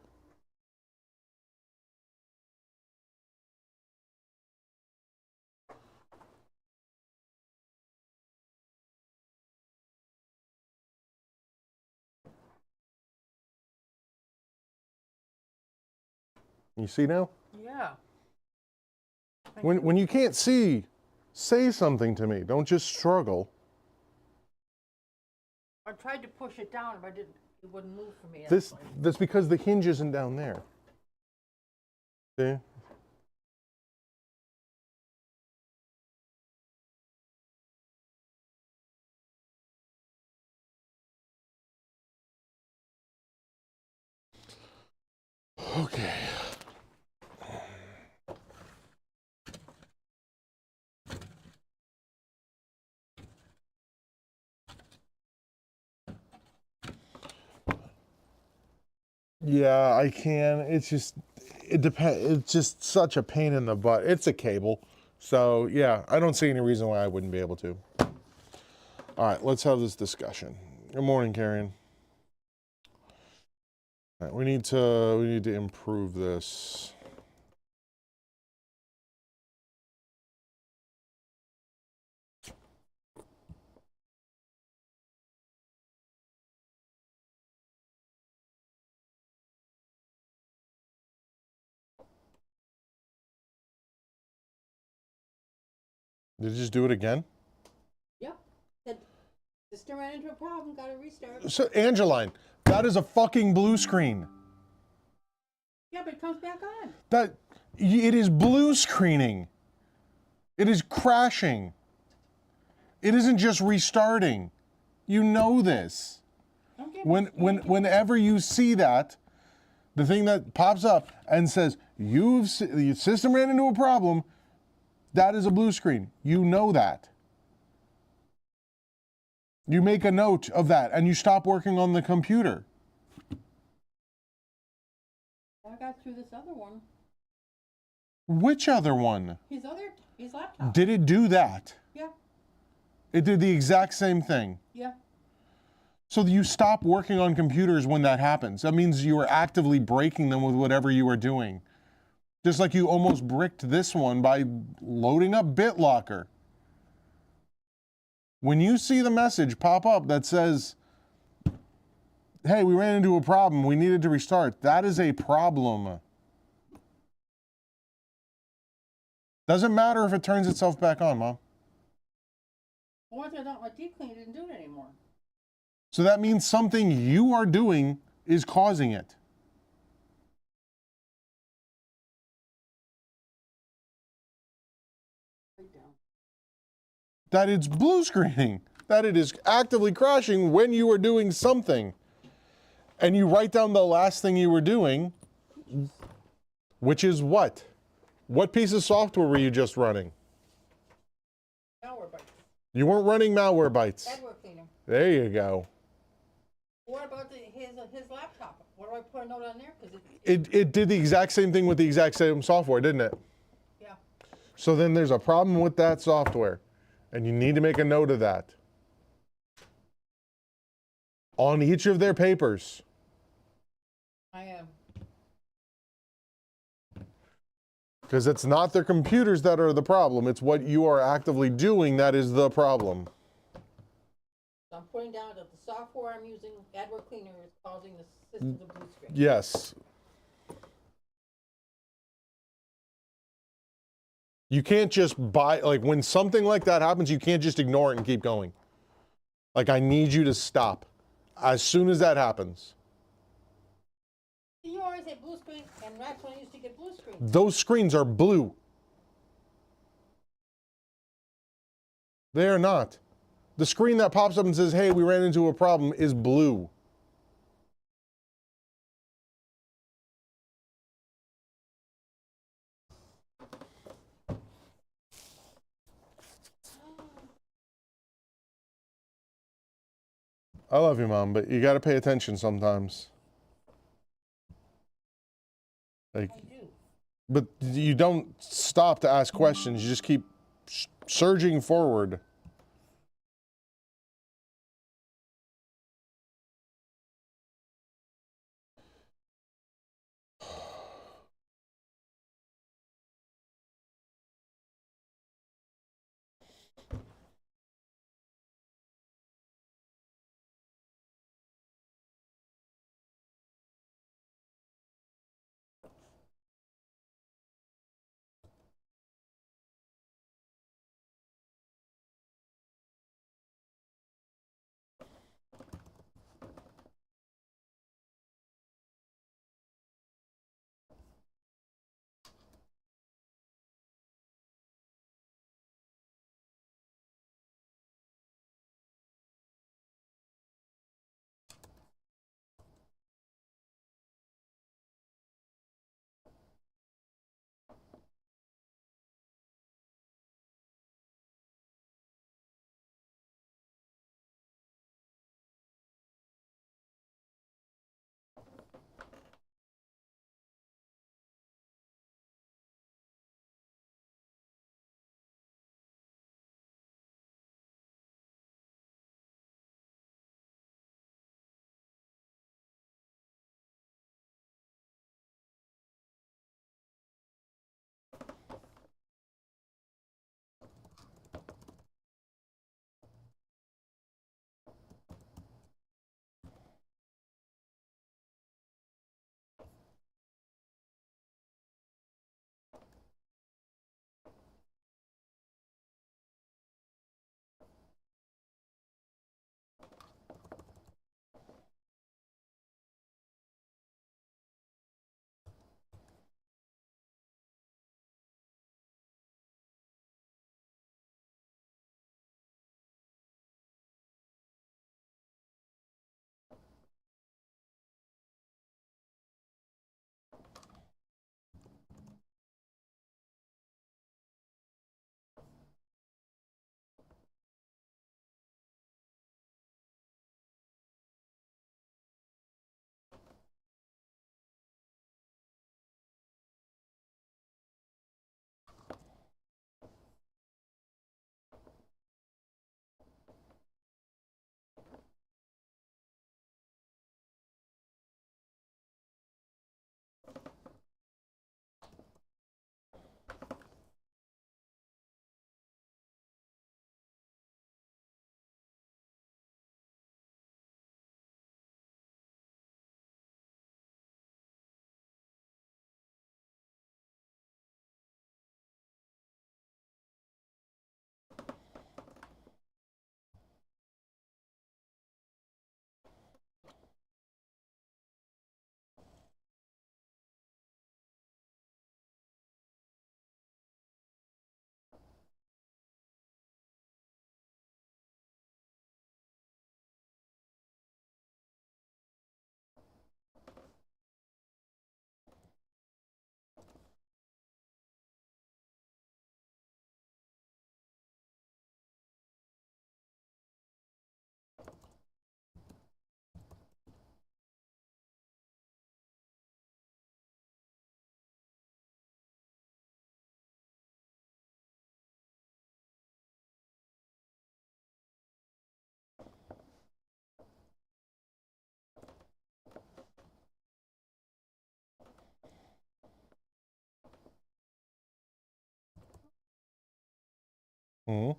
You see now?
Yeah.
When you can't see, say something to me. Don't just struggle.
I tried to push it down, but it wouldn't move for me.
That's because the hinge isn't down there. See? Okay. Yeah, I can. It's just, it depends. It's just such a pain in the butt. It's a cable. So, yeah, I don't see any reason why I wouldn't be able to. All right, let's have this discussion. Good morning, Karen. All right, we need to improve this. Did you just do it again?
Yep. The system ran into a problem, got to restart.
So, Angeline, that is a fucking blue screen.
Yeah, but it comes back on.
It is blue screening. It is crashing. It isn't just restarting. You know this.
Don't get me scared.
Whenever you see that, the thing that pops up and says, the system ran into a problem, that is a blue screen. You know that. You make a note of that and you stop working on the computer.
I got through this other one.
Which other one?
His laptop.
Did it do that?
Yeah.
It did the exact same thing.
Yeah.
So you stop working on computers when that happens. That means you are actively breaking them with whatever you are doing. Just like you almost bricked this one by loading up BitLocker. When you see the message pop up that says, hey, we ran into a problem, we needed to restart, that is a problem. Doesn't matter if it turns itself back on, Mom.
Once I don't let deep clean, it didn't do it anymore.
So that means something you are doing is causing it. that it's blue screening, that it is actively crashing when you are doing something. And you write down the last thing you were doing, which is what? What piece of software were you just running?
Malware bites.
You weren't running malware bytes.
Adware cleaner.
There you go.
What about his laptop? What do I put a note on there? Because
It did the exact same thing with the exact same software, didn't it?
yeah.
So then there's a problem with that software, and you need to make a note of that on each of their papers.
I am.
Because it's not their computers that are the problem, it's what you are actively doing that is the problem.
So I'm putting down that the software I'm using, Adware Cleaner, is causing the system to blue screen.
Yes. You can't just buy, like when something like that happens, you can't just ignore it and keep going. Like I need you to stop as soon as that happens.
You always say blue screen, and that's when I used to get blue screen.
Those screens are blue. They are not. The screen that pops up and says, hey, we ran into a problem is blue. I love you, Mom, but you got to pay attention sometimes. Like,
I do.
but you don't stop to ask questions. You just keep surging forward. Mhm.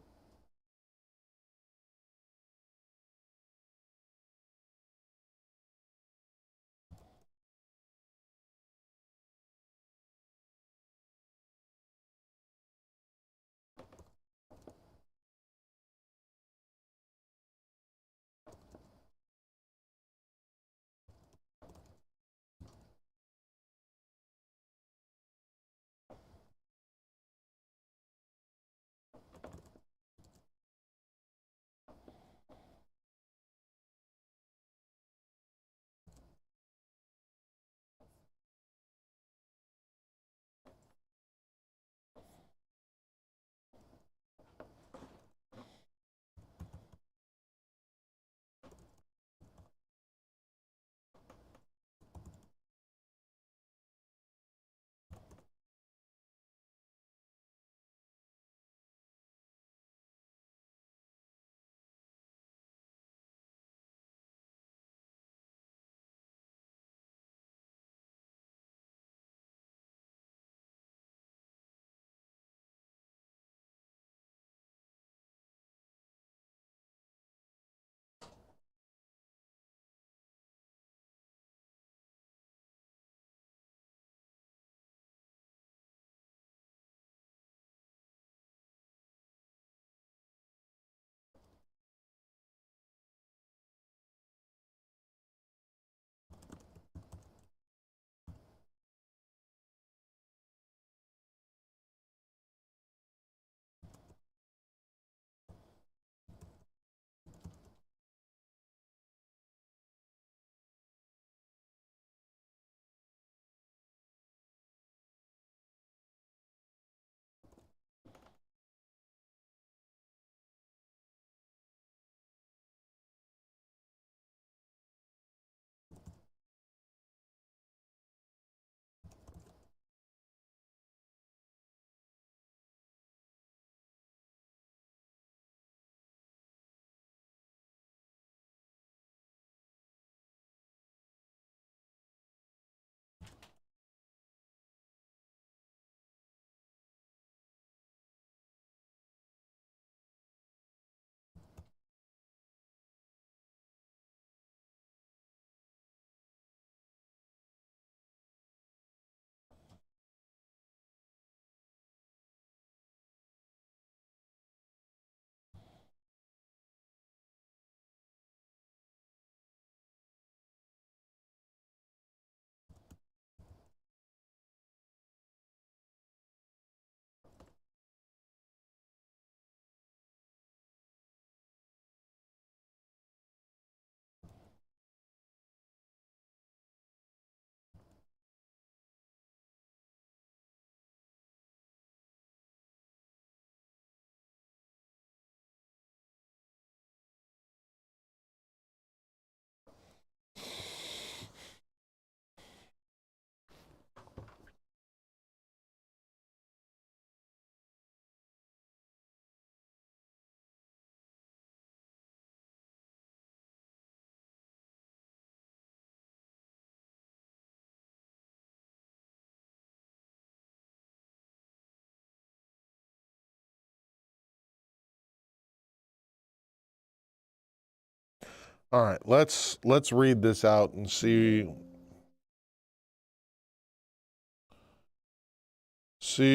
All right, let's read this out and see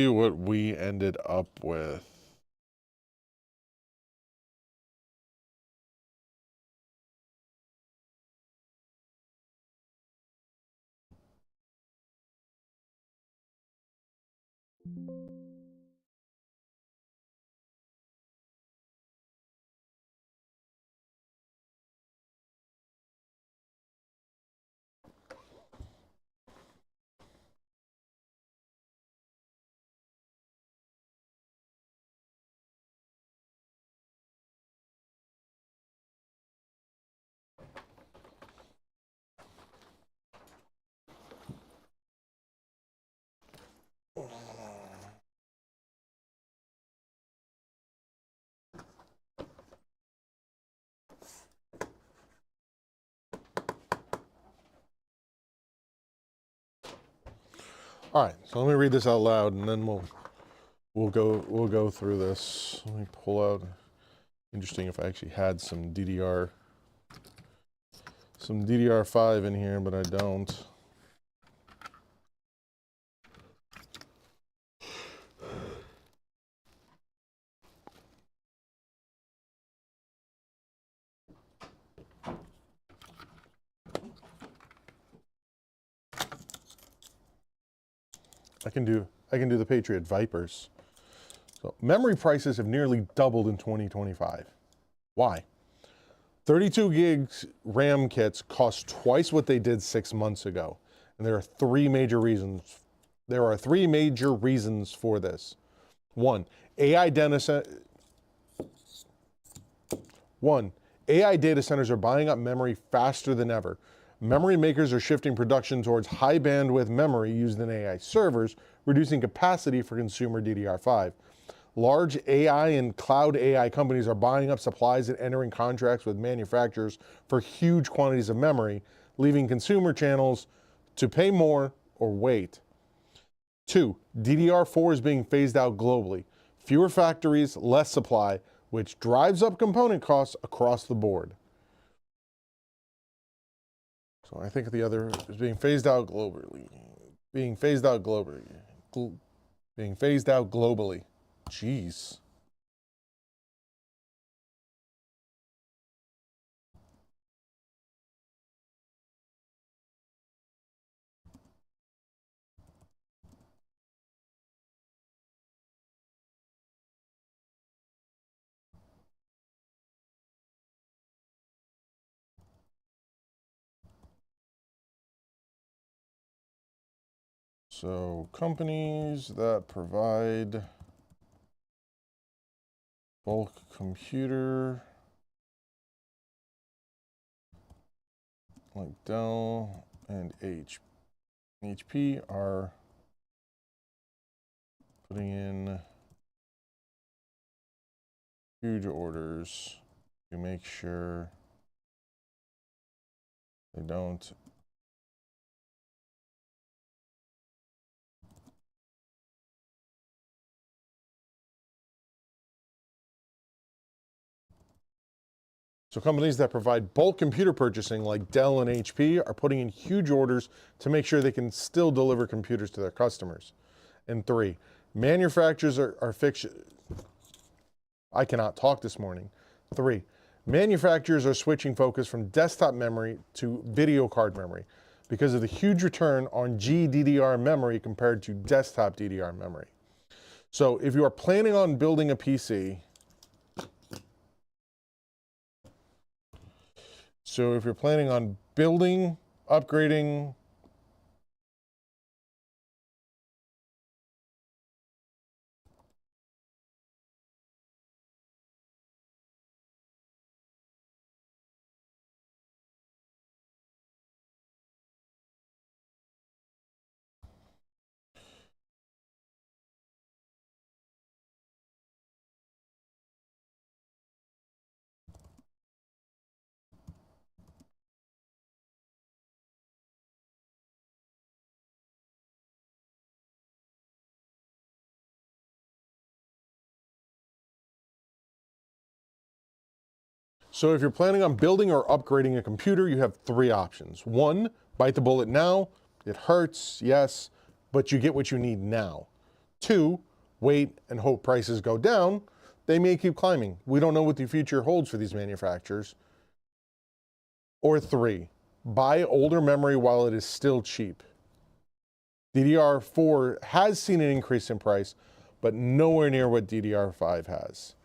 what we ended up with. All right, so let me read this out loud, and then we'll go through this. Let me pull out. Interesting if I actually had some DDR5 in here, but I don't. I can do the Patriot Vipers. So memory prices have nearly doubled in 2025. Why? 32 gigs RAM kits cost twice what they did 6 months ago. And there are three major reasons. There are three major reasons for this. One, AI data centers are buying up memory faster than ever. Memory makers are shifting production towards high bandwidth memory used in AI servers, reducing capacity for consumer DDR5. Large AI and cloud AI companies are buying up supplies and entering contracts with manufacturers for huge quantities of memory, leaving consumer channels to pay more or wait. 2, DDR4 is being phased out globally. Fewer factories, less supply, which drives up component costs across the board. So I think the other is being phased out globally. Being phased out globally. Being phased out globally. Jeez. So companies that provide bulk computer like Dell and HP are putting in huge orders to make sure they don't So companies that provide bulk computer purchasing like Dell and HP are putting in huge orders to make sure they can still deliver computers to their customers. And 3, manufacturers are I cannot talk this morning. 3, manufacturers are switching focus from desktop memory to video card memory because of the huge return on GDDR memory compared to desktop DDR memory. So if you are planning on building a PC, upgrading, So if you're planning on building or upgrading a computer, you have 3 options. 1, bite the bullet now. It hurts, yes, but you get what you need now. 2, wait and hope prices go down. They may keep climbing. We don't know what the future holds for these manufacturers. Or 3, buy older memory while it is still cheap. DDR4 has seen an increase in price, but nowhere near what DDR5 has.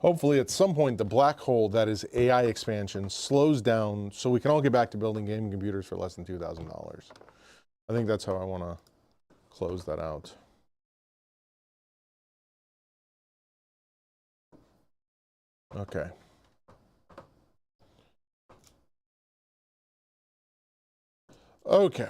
Hopefully at some point the black hole that is AI expansion slows down so we can all get back to building gaming computers for less than $2,000. I think that's how I want to close that out. Okay. Okay.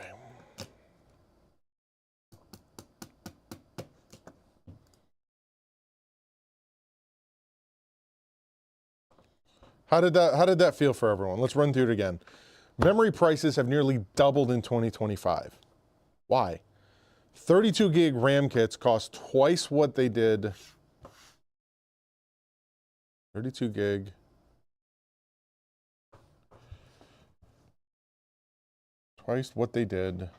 How did that feel for everyone? Let's run through it again. Memory prices have nearly doubled in 2025. Why? 32 gig RAM kits cost twice what they did. 32 gig. Twice what they did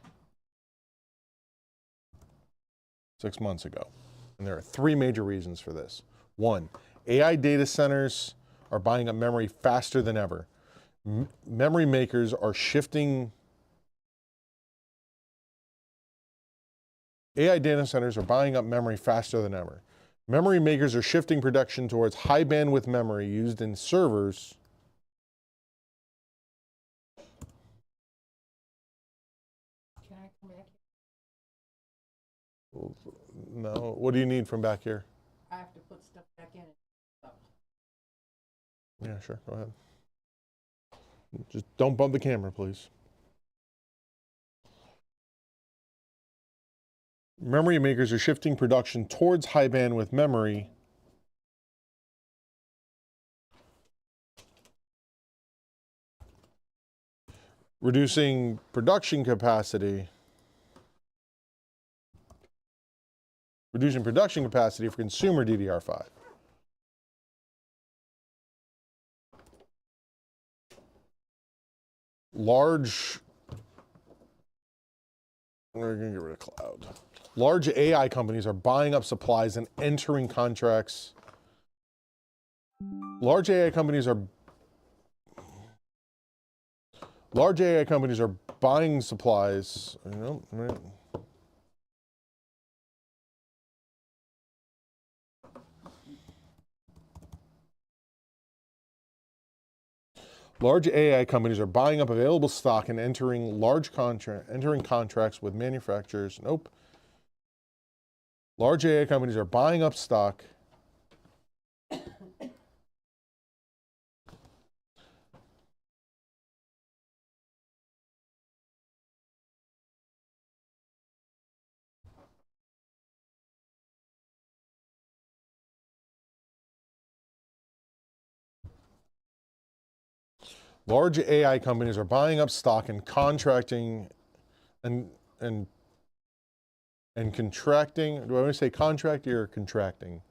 6 months ago. And there are three major reasons for this. One, AI data centers are buying up memory faster than ever. Memory makers are shifting. AI data centers are buying up memory faster than ever. Memory makers are shifting production towards high bandwidth memory used in servers.
Can I come back here?
No, what do you need from back here?
I have to put stuff back in.
Yeah, sure, go ahead. Just don't bump the camera, please. Memory makers are shifting production towards high bandwidth memory. Reducing production capacity. Reducing production capacity for consumer DDR5. We're gonna get rid of cloud. Large AI companies are buying up supplies and entering contracts. Large AI companies are buying supplies. Right. Large AI companies are buying up available stock and entering contracts with manufacturers. Nope. Large AI companies are buying up stock. Large AI companies are buying up stock and contracting and contracting. Do I want to say contracting or contracting?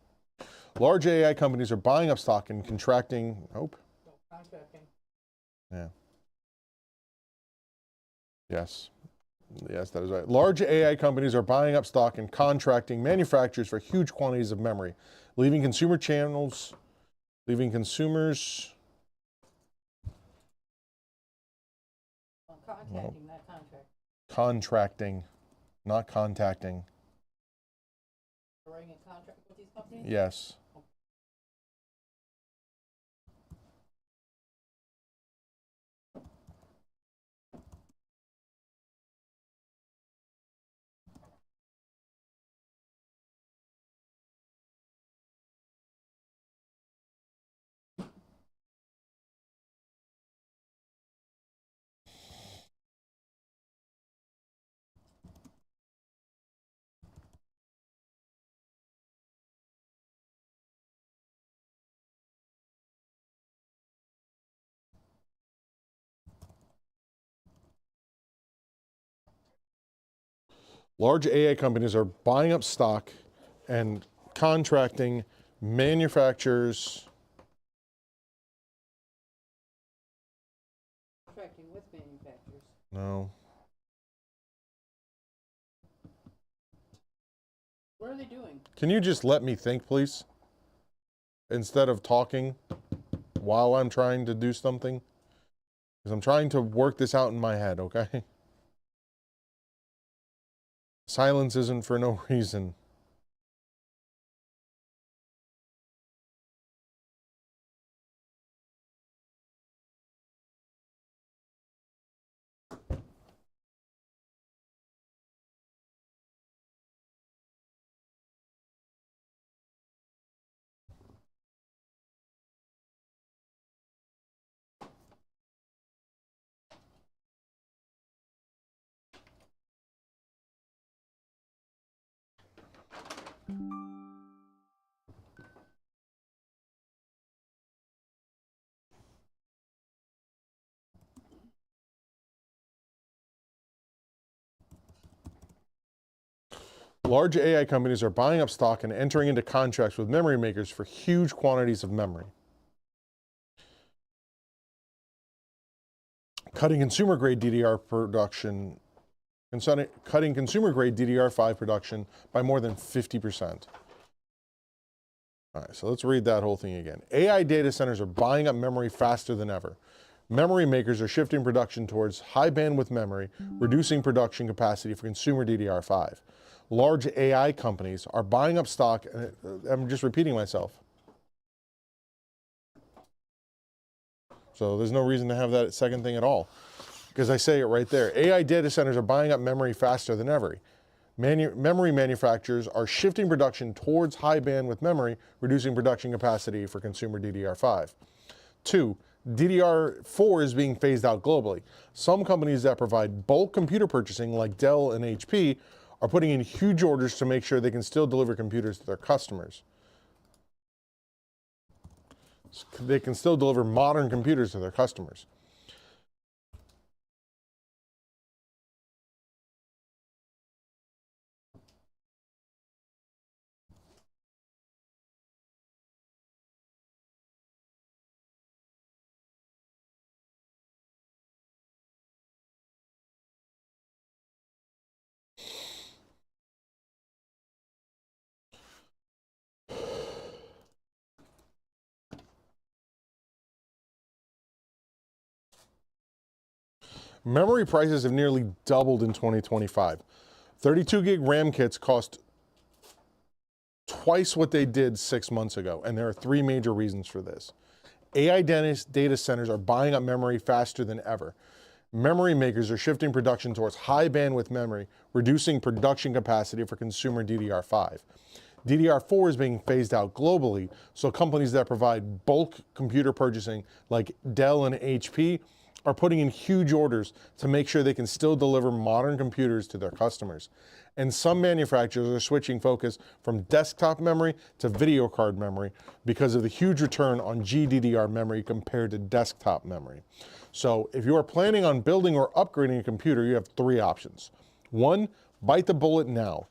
Large AI companies are buying up stock and contracting. Nope.
Contracting.
Yeah. Yes. Yes, that is right. Large AI companies are buying up stock and contracting manufacturers for huge quantities of memory, leaving consumers.
Contacting, not contract.
Contracting, not contacting.
We're writing a contract with these companies?
Yes. Large AI companies are buying up stock and contracting manufacturers.
Contracting with manufacturers.
No.
What are they doing?
Can you just let me think, please? Instead of talking while I'm trying to do something? Because I'm trying to work this out in my head, okay? Silence isn't for no reason. Large AI companies are buying up stock and entering into contracts with memory makers for huge quantities of memory. Cutting consumer-grade DDR production, cutting consumer-grade DDR5 production by more than 50%. All right, so let's read that whole thing again. AI data centers are buying up memory faster than ever. Memory makers are shifting production towards high bandwidth memory, reducing production capacity for consumer DDR5. Large AI companies are buying up stock, I'm just repeating myself. So there's no reason to have that second thing at all, because I say it right there. AI data centers are buying up memory faster than ever. Memory manufacturers are shifting production towards high bandwidth memory, reducing production capacity for consumer DDR5. 2, DDR4 is being phased out globally. Some companies that provide bulk computer purchasing, like Dell and HP, are putting in huge orders to make sure they can still deliver computers to their customers. They can still deliver modern computers to their customers. Memory prices have nearly doubled in 2025. 32 gig RAM kits cost twice what they did 6 months ago, and there are 3 major reasons for this. AI data centers are buying up memory faster than ever. Memory makers are shifting production towards high bandwidth memory, reducing production capacity for consumer DDR5. DDR4 is being phased out globally, so companies that provide bulk computer purchasing, like Dell and HP, are putting in huge orders to make sure they can still deliver modern computers to their customers. And some manufacturers are switching focus from desktop memory to video card memory because of the huge return on GDDR memory compared to desktop memory. So if you are planning on building or upgrading a computer, you have 3 options. 1, bite the bullet now.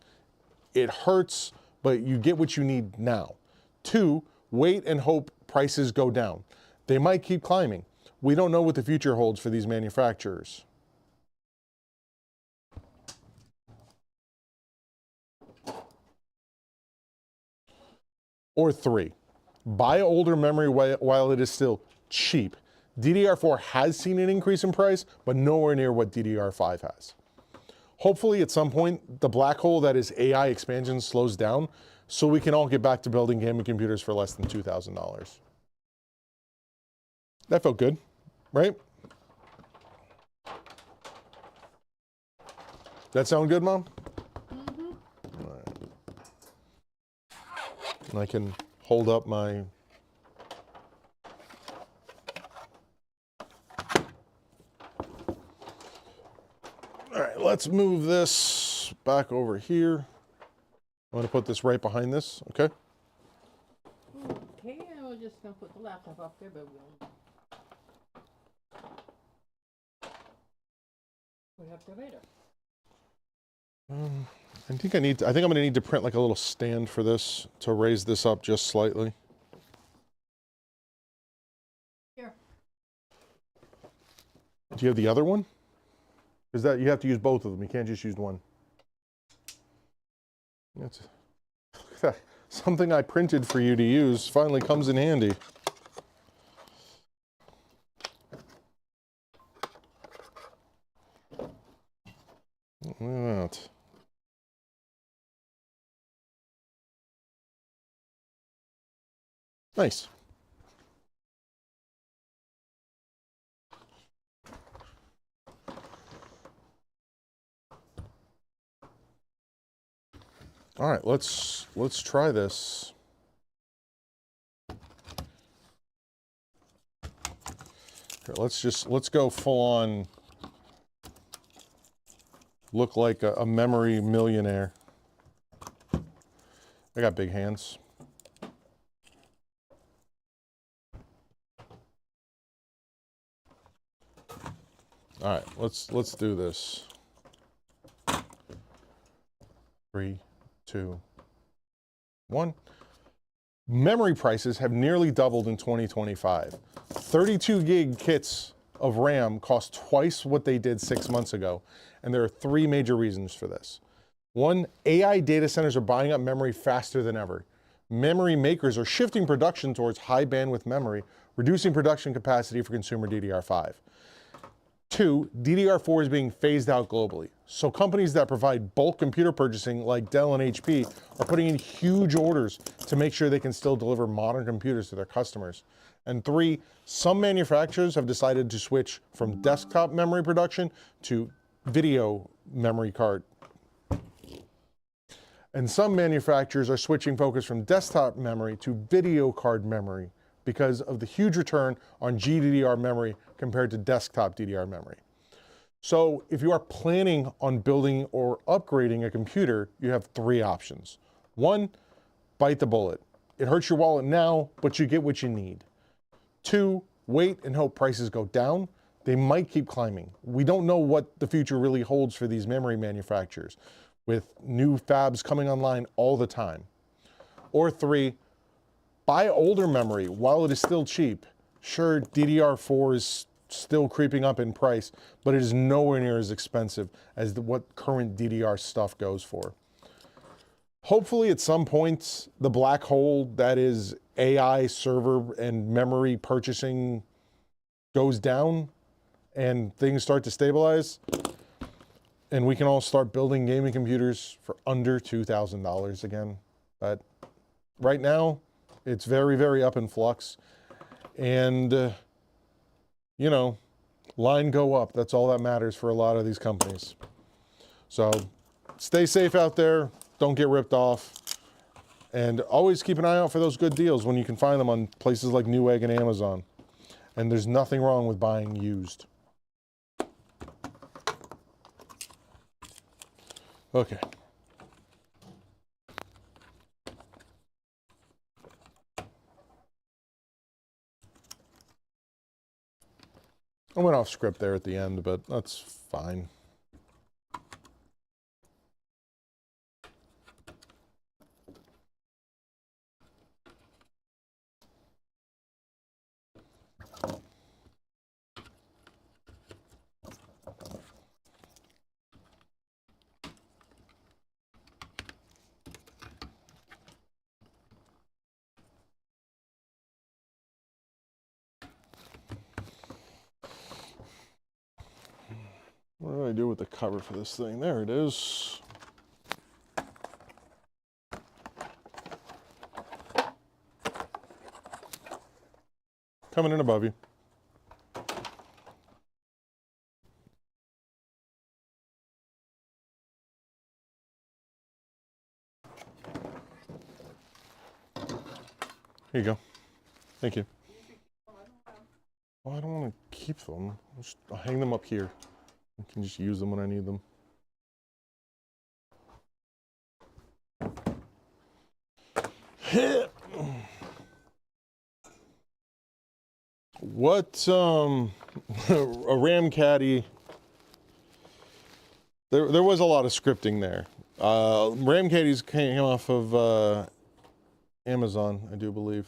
It hurts, but you get what you need now. 2, wait and hope prices go down. They might keep climbing. We don't know what the future holds for these manufacturers. Or 3, buy older memory while it is still cheap. DDR4 has seen an increase in price, but nowhere near what DDR5 has. Hopefully at some point, the black hole that is AI expansion slows down so we can all get back to building gaming computers for less than $2,000. That felt good, right? That sound good, Mom?
Mm-hmm.
All right. And I can hold up my... All right, let's move this back over here. I'm going to put this right behind this, okay?
Okay, and we're just gonna put the laptop up there, but we'll have to later.
I think I'm going to need to print like a little stand for this to raise this up just slightly.
Here.
Do you have the other one? Is that you have to use both of them? You can't just use one. That's something I printed for you to use finally comes in handy. Look at that. Nice. All right, let's try this. Here, let's go full on look like a memory millionaire. I got big hands. All right, let's do this. 3, 2, 1. Memory prices have nearly doubled in 2025. 32 gig kits of RAM cost twice what they did 6 months ago, and there are 3 major reasons for this. 1, AI data centers are buying up memory faster than ever. Memory makers are shifting production towards high bandwidth memory, reducing production capacity for consumer DDR5. 2, DDR4 is being phased out globally. So companies that provide bulk computer purchasing like Dell and HP are putting in huge orders to make sure they can still deliver modern computers to their customers. And 3, some manufacturers have decided to switch from desktop memory production to video memory card. And some manufacturers are switching focus from desktop memory to video card memory because of the huge return on GDDR memory compared to desktop DDR memory. So if you are planning on building or upgrading a computer, you have 3 options. 1, bite the bullet. It hurts your wallet now, but you get what you need. 2, wait and hope prices go down. They might keep climbing. We don't know what the future really holds for these memory manufacturers, with new fabs coming online all the time. Or 3, buy older memory while it is still cheap. Sure, DDR4 is still creeping up in price, but it is nowhere near as expensive as what current DDR stuff goes for. Hopefully at some point, the black hole that is AI server and memory purchasing goes down and things start to stabilize, and we can all start building gaming computers for under $2,000 again. But right now, it's very, very up in flux. And, you know, line go up. That's all that matters for a lot of these companies. So stay safe out there. Don't get ripped off. And always keep an eye out for those good deals when you can find them on places like Newegg and Amazon. And there's nothing wrong with buying used. Okay. I went off script there at the end, but that's fine. What do I do with the cover for this thing? There it is. Coming in above you. Here you go. Thank you. Oh, I don't want to keep them. I'll hang them up here. I can just use them when I need them. What, a RAM caddy. There was a lot of scripting there. RAM caddies came off of Amazon, I do believe.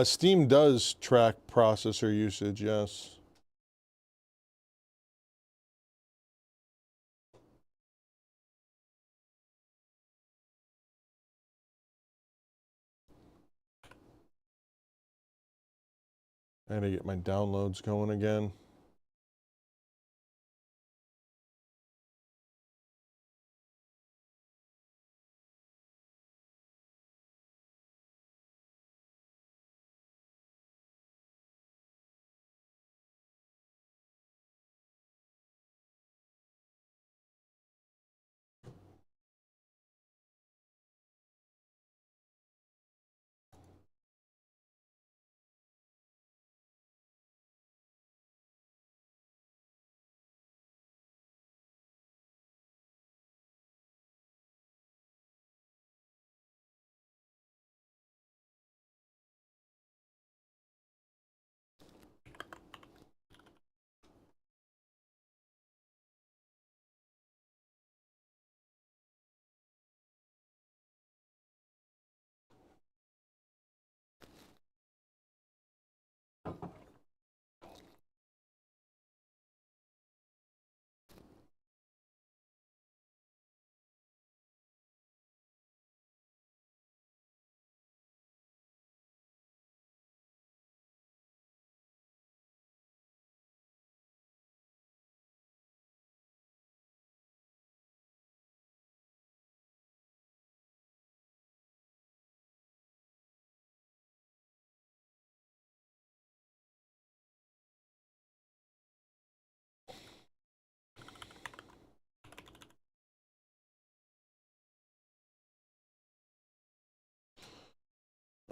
Steam does track processor usage, yes. I gotta get my downloads going again.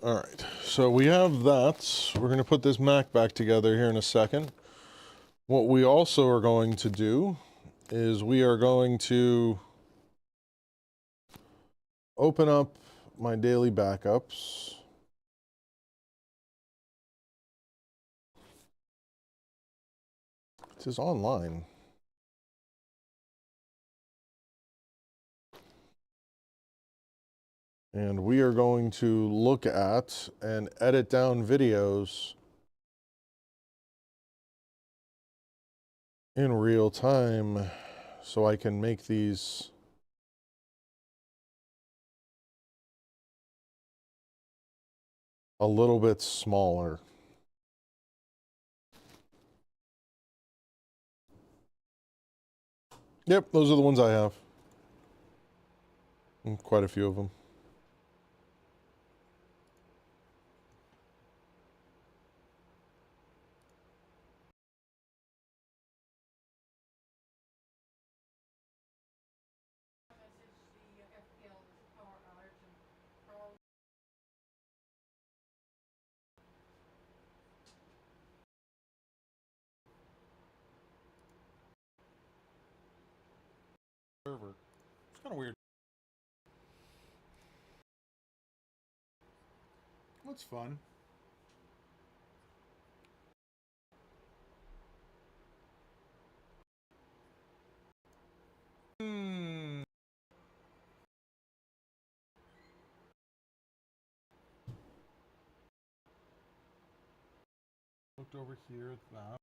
All right, so we have that. We're going to put this Mac back together here in a second. What we also are going to do is we are going to open up my daily backups. This is online. And we are going to look at and edit down videos in real time so I can make these a little bit smaller. Yep, those are the ones I have. And quite a few of them. Server. It's kind of weird. That's fun. Looked over here at that.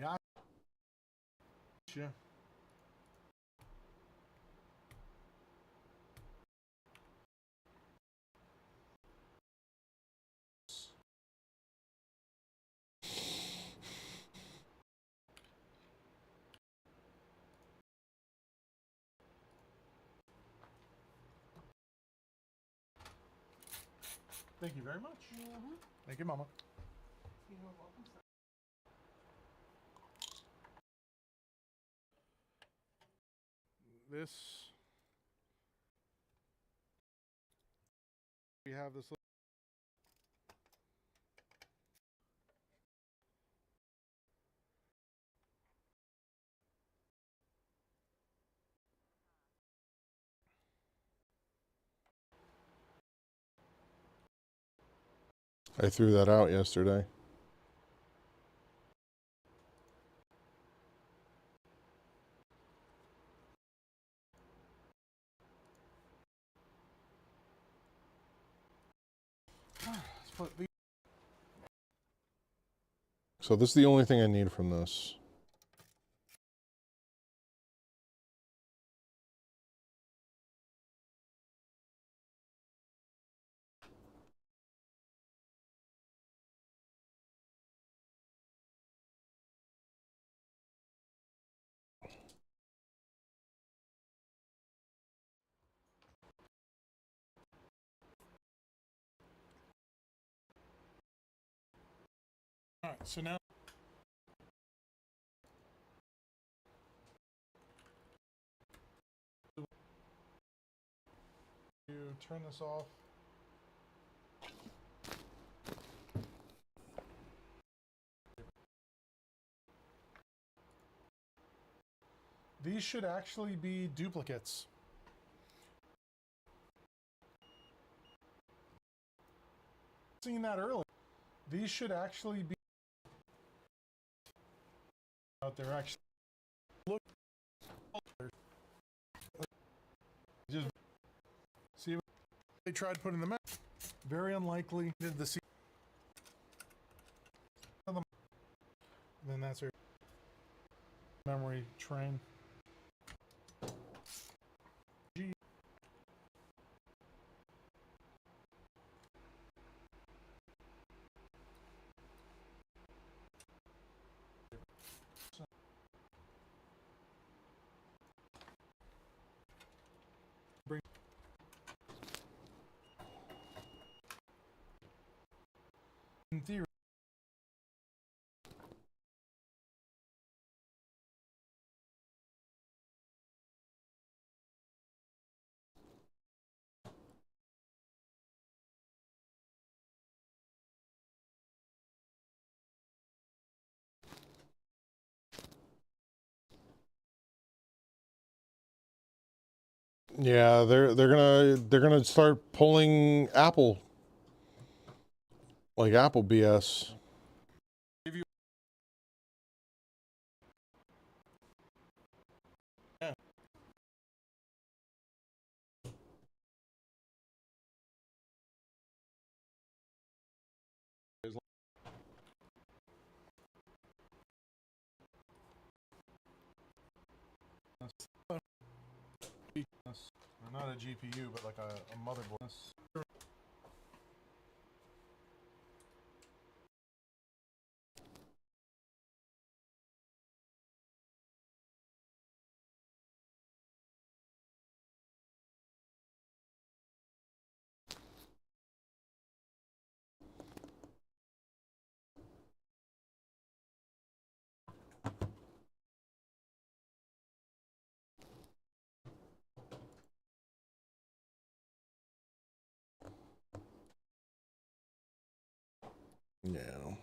Gotcha. Thank you very much. Thank you, Mama. This, we have this. I threw that out yesterday. put the. So this is the only thing I need from this. All right, so now you turn this off. These should actually be duplicates. Seen that earlier. These should actually be out there. Actually, look. Just see what they tried putting them out. Very unlikely. Did the then that's our memory train. In theory. Yeah, they're gonna start pulling Apple, like Apple BS. Not a GPU, but like a motherboard. Yeah.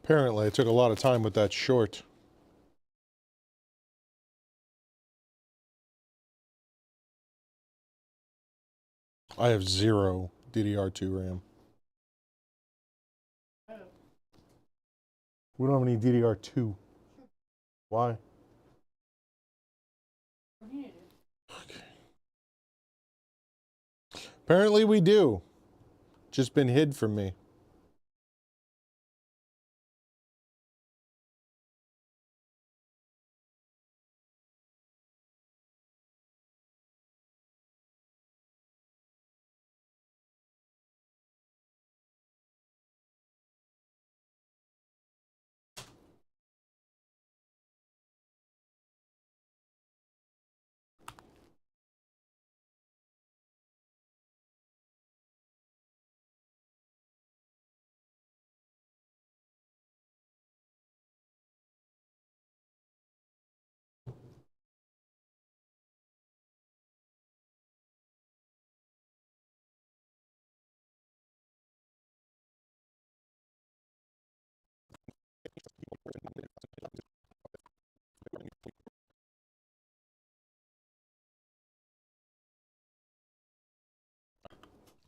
Apparently, I took a lot of time with that short. I have 0 DDR2 RAM. We don't have any DDR2. Why? Apparently we do. Just been hid from me.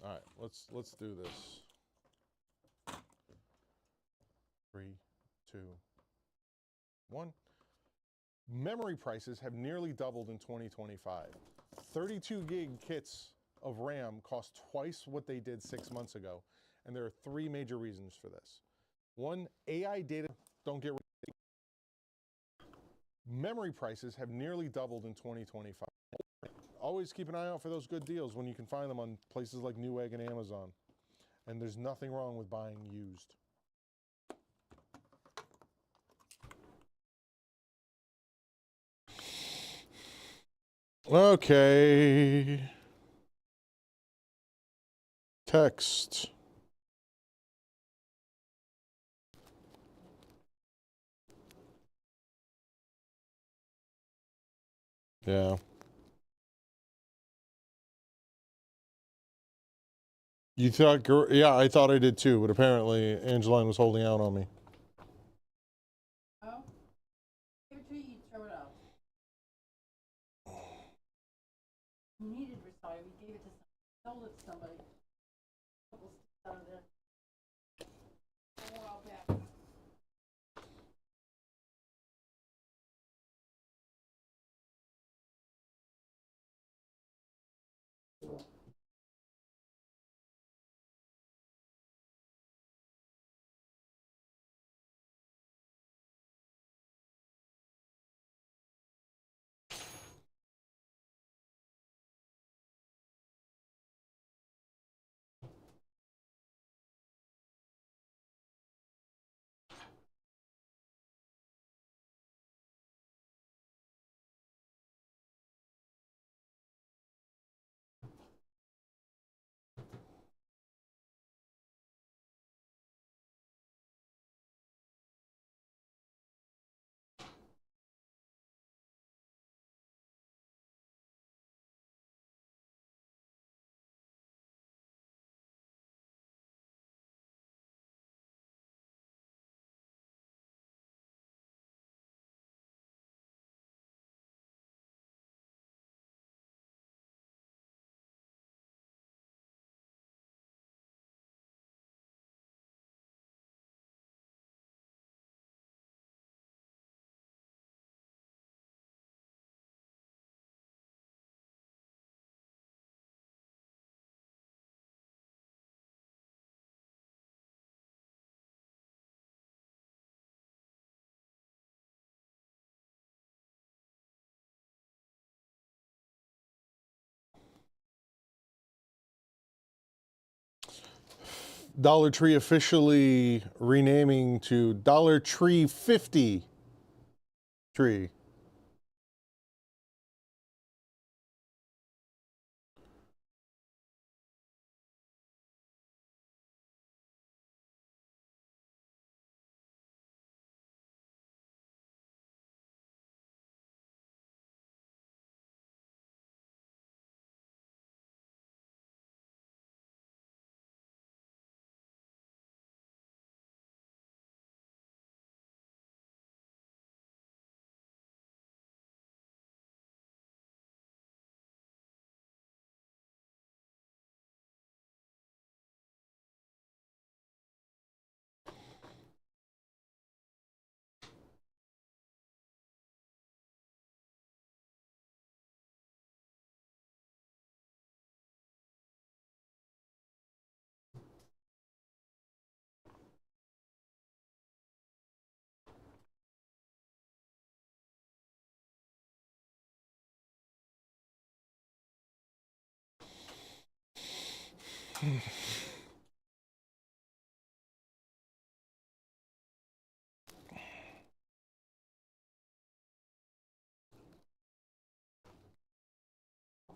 All right, let's do this. 3, 2, 1. Memory prices have nearly doubled in 2025. 32 gig kits of RAM cost twice what they did 6 months ago, and there are 3 major reasons for this. 1, AI data don't get. Memory prices have nearly doubled in 2025. Always keep an eye out for those good deals when you can find them on places like Newegg and Amazon. And there's nothing wrong with buying used. Okay. Text. Yeah. You thought, yeah, I thought I did too, but apparently Angeline was holding out on me.
Oh? Give it to you, you throw it out. You needed recycle, we gave it to somebody, sold it to somebody. Couple sticks out of there. A while back.
Dollar Tree officially renaming to Dollar Tree 50 Tree.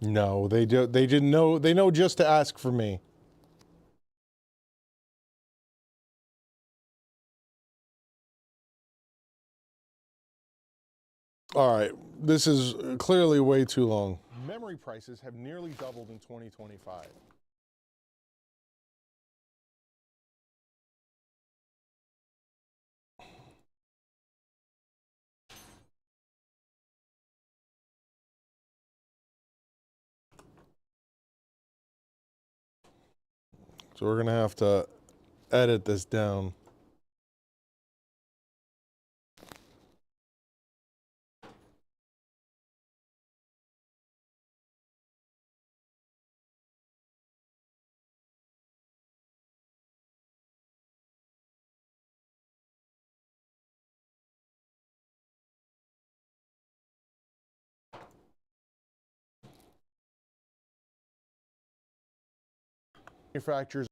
No, they didn't know. They know just to ask for me. All right, this is clearly way too long. Memory prices have nearly doubled in 2025. So we're gonna have to edit this down. Manufacturers.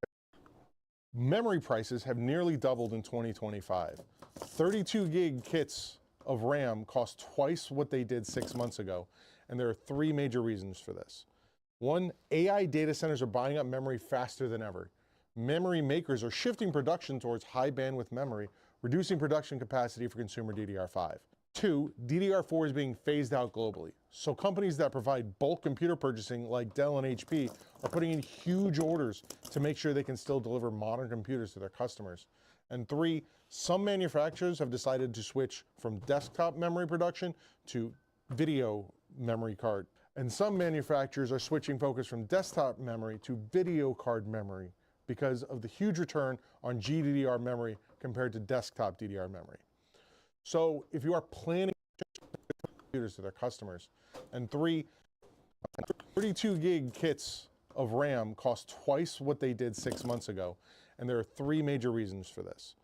Memory prices have nearly doubled in 2025. 32 gig kits of RAM cost twice what they did 6 months ago, and there are 3 major reasons for this. One, AI data centers are buying up memory faster than ever. Memory makers are shifting production towards high bandwidth memory, reducing production capacity for consumer DDR5. 2, DDR4 is being phased out globally. So companies that provide bulk computer purchasing like Dell and HP are putting in huge orders to make sure they can still deliver modern computers to their customers. And 3, some manufacturers have decided to switch from desktop memory production to video memory card. And some manufacturers are switching focus from desktop memory to video card memory because of the huge return on GDDR memory compared to desktop DDR memory. So if you are planning computers to their customers, and 3, 32 gig kits of RAM cost twice what they did 6 months ago, and there are 3 major reasons for this.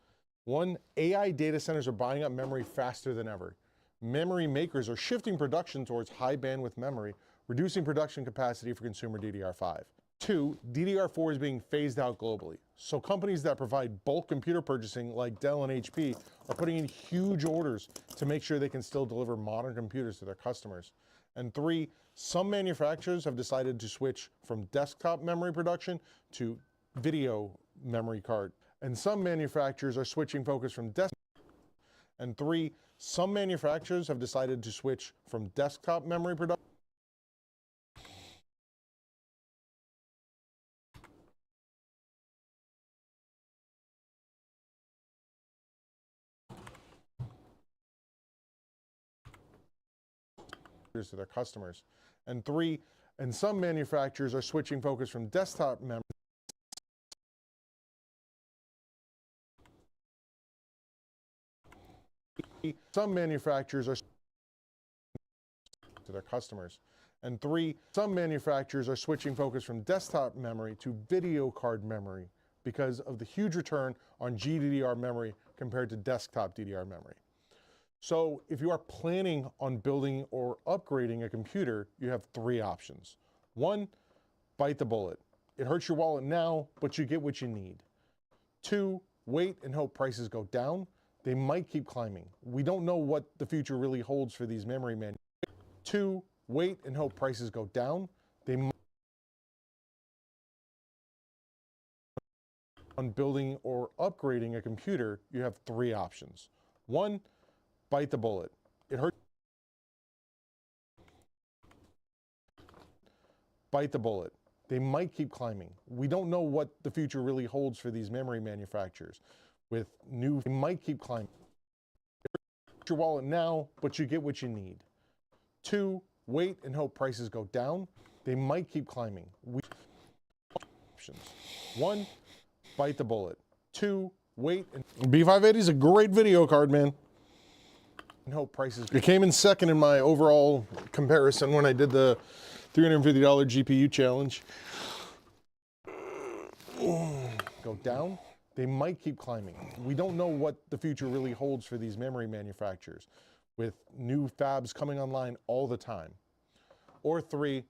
One, AI data centers are buying up memory faster than ever. Memory makers are shifting production towards high bandwidth memory, reducing production capacity for consumer DDR5. 2, DDR4 is being phased out globally. So companies that provide bulk computer purchasing like Dell and HP are putting in huge orders to make sure they can still deliver modern computers to their customers. And 3, some manufacturers have decided to switch from desktop memory production to video memory card. And some manufacturers are switching focus from desktop. And 3, some manufacturers have decided to switch from desktop memory production to their customers. And 3, and some manufacturers are switching focus from desktop memory some manufacturers are to their customers. And 3, some manufacturers are switching focus from desktop memory to video card memory because of the huge return on GDDR memory compared to desktop DDR memory. So if you are planning on building or upgrading a computer, you have 3 options. 1, bite the bullet. It hurts your wallet now, but you get what you need. 2, wait and hope prices go down. They might keep climbing. We don't know what the future really holds for these memory manufacturers. 2, wait and hope prices go down. They might on building or upgrading a computer, you have 3 options. 1, bite the bullet. It hurts. Bite the bullet. They might keep climbing. We don't know what the future really holds for these memory manufacturers. With new, they might keep climbing. Your wallet now, but you get what you need. 2, wait and hope prices go down. They might keep climbing. Options. 1, bite the bullet. 2, wait and B580 is a great video card, man. And hope prices. It came in second in my overall comparison when I did the $350 GPU challenge. Go down. They might keep climbing. We don't know what the future really holds for these memory manufacturers with new fabs coming online all the time. Or 3,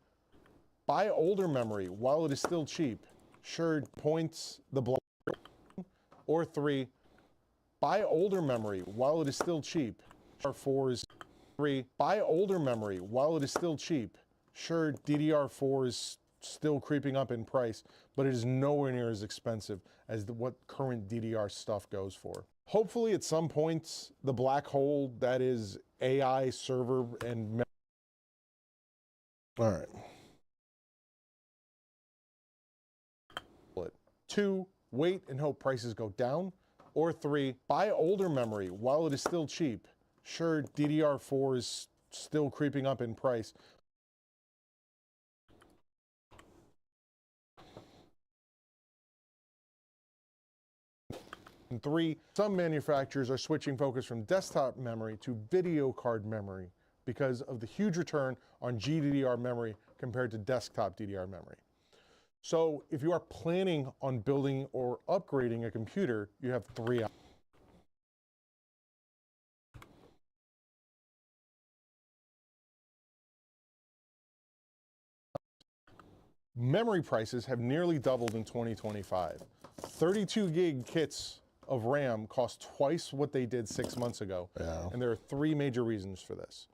buy older memory while it is still cheap. Sure, points the block. Or 3, buy older memory while it is still cheap. DDR4 is 3, buy older memory while it is still cheap. Sure, DDR4 is still creeping up in price, but it is nowhere near as expensive as what current DDR stuff goes for. Hopefully at some point, the black hole that is AI server and all right. 2, wait and hope prices go down. Or 3, buy older memory while it is still cheap. Sure, DDR4 is still creeping up in price. And 3, some manufacturers are switching focus from desktop memory to video card memory because of the huge return on GDDR memory compared to desktop DDR memory. So if you are planning on building or upgrading a computer, you have 3 options. Memory prices have nearly doubled in 2025. 32 gig kits of RAM cost twice what they did 6 months ago. Yeah. And there are 3 major reasons for this.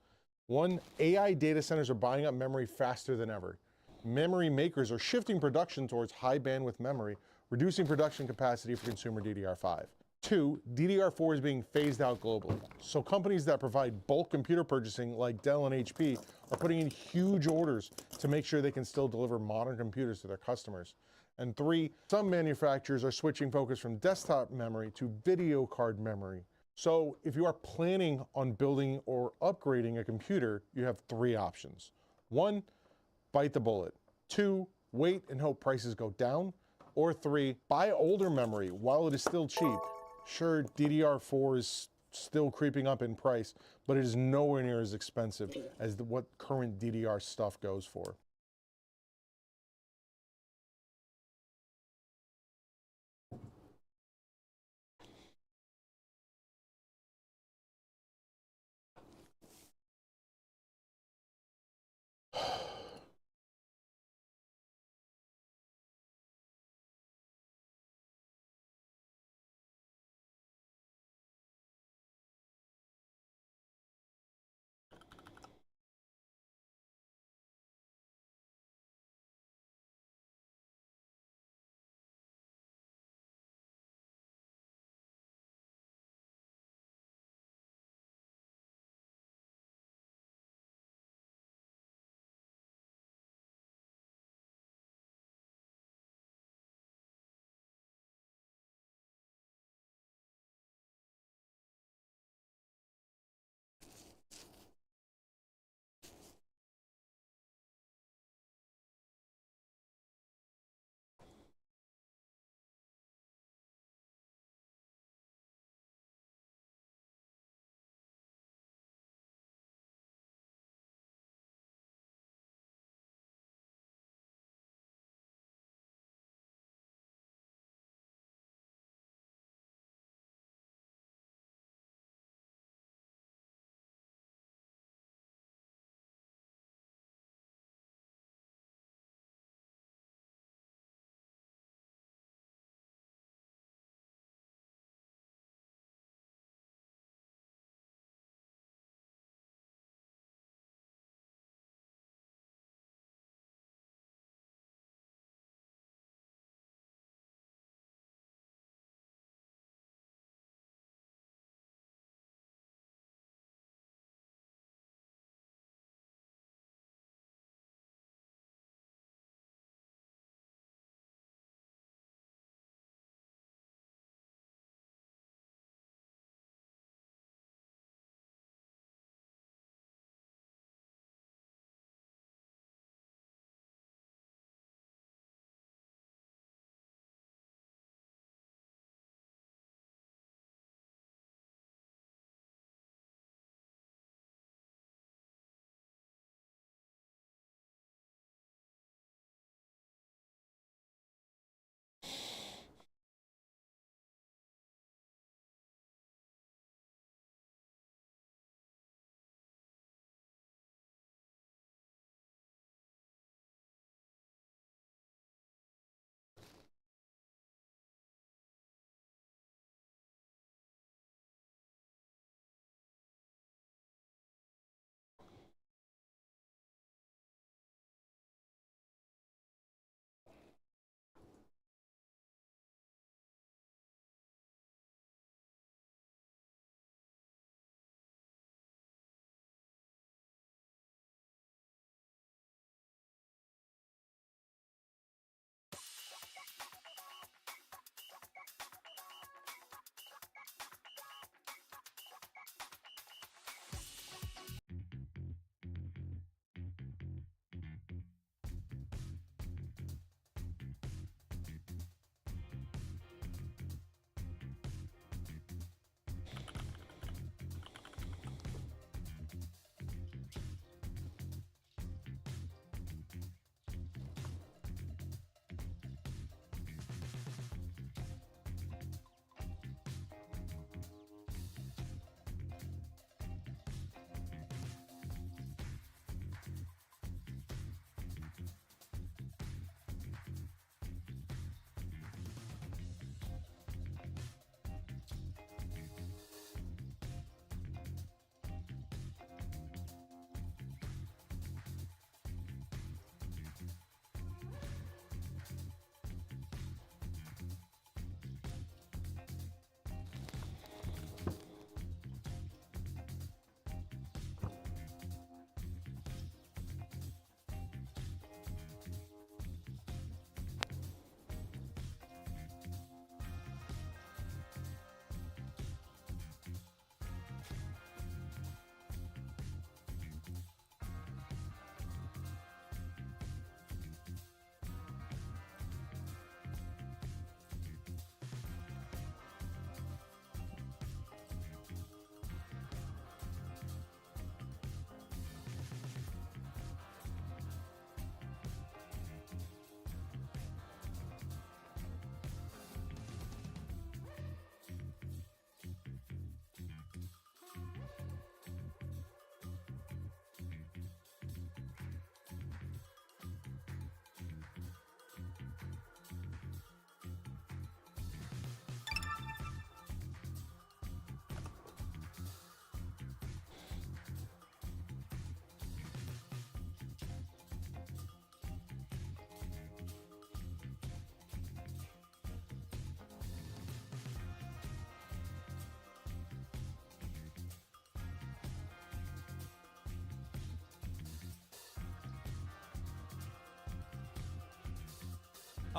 1, AI data centers are buying up memory faster than ever. Memory makers are shifting production towards high bandwidth memory, reducing production capacity for consumer DDR5. 2, DDR4 is being phased out globally. So companies that provide bulk computer purchasing like Dell and HP are putting in huge orders to make sure they can still deliver modern computers to their customers. And 3, some manufacturers are switching focus from desktop memory to video card memory. So if you are planning on building or upgrading a computer, you have 3 options. 1, bite the bullet. 2, wait and hope prices go down. Or 3, buy older memory while it is still cheap. Sure, DDR4 is still creeping up in price, but it is nowhere near as expensive as what current DDR stuff goes for.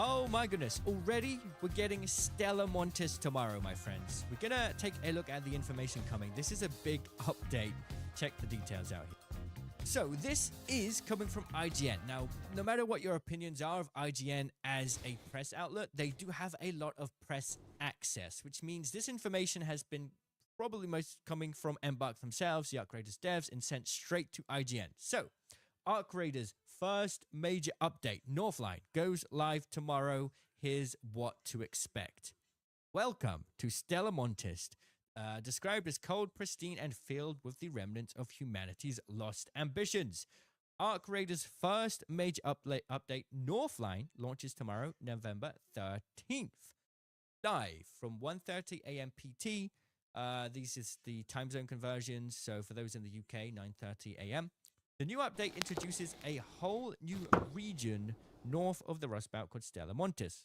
Oh my goodness, already we're getting Stella Montes tomorrow, my friends. We're gonna take a look at the information coming. This is a big update. Check the details out here. So this is coming from IGN. Now, no matter what your opinions are of IGN as a press outlet, they do have a lot of press access, which means this information has been probably most coming from Embark themselves, the Arc Raiders devs, and sent straight to IGN. So, Arc Raiders' first major update, Northline, goes live tomorrow. Here's what to expect. Welcome to Stella Montes, described as cold, pristine, and filled with the remnants of humanity's lost ambitions. Arc Raiders' first major update, Northline, launches tomorrow, November 13th. Live from 1:30 a.m. PT. This is the time zone conversions, so for those in the UK, 9:30 a.m. The new update introduces a whole new region north of the Rust Belt called Stella Montes.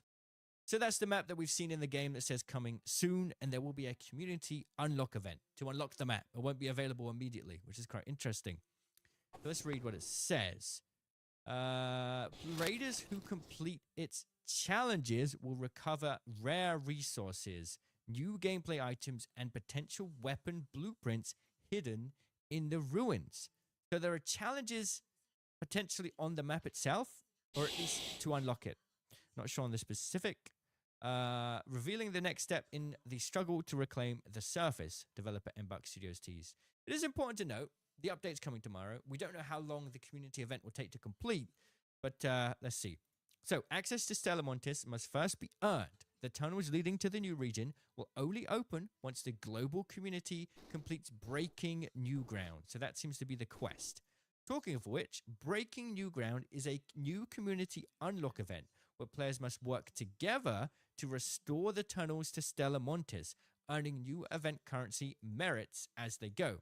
So that's the map that we've seen in the game that says coming soon, and there will be a community unlock event to unlock the map. It won't be available immediately, which is quite interesting. So let's read what it says. Raiders who complete its challenges will recover rare resources, new gameplay items, and potential weapon blueprints hidden in the ruins. So there are challenges potentially on the map itself, or at least to unlock it. Not sure on the specific. Revealing the next step in the struggle to reclaim the surface, developer Embark Studios tease. It is important to note, the update's coming tomorrow. We don't know how long the community event will take to complete, but let's see. So, access to Stella Montes must first be earned. The tunnels leading to the new region will only open once the global community completes Breaking New Ground. So that seems to be the quest. Talking of which, Breaking New Ground is a new community unlock event where players must work together to restore the tunnels to Stella Montes, earning new event currency merits as they go.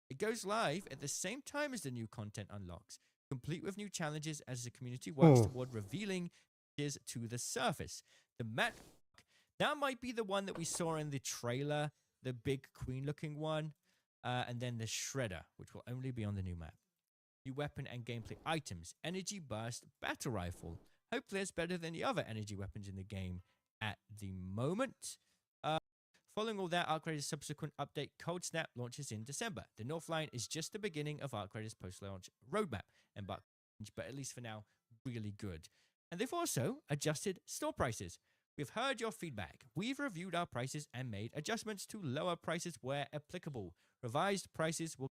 It goes live at the same time as the new content unlocks, complete with new challenges as the community works toward revealing is to the surface. The map, that might be the one that we saw in the trailer, the big queen-looking one, and then the Shredder, which will only be on the new map. New weapon and gameplay items, Energy Burst Battle Rifle. Hopefully it's better than the other energy weapons in the game at the moment. Following all that, Arc Raiders' subsequent update, Cold Snap, launches in December. The Northline is just the beginning of Arc Raiders' post-launch roadmap, but at least for now, really good. And they've also adjusted store prices. We've heard your feedback. We've reviewed our prices and made adjustments to lower prices where applicable. Revised prices will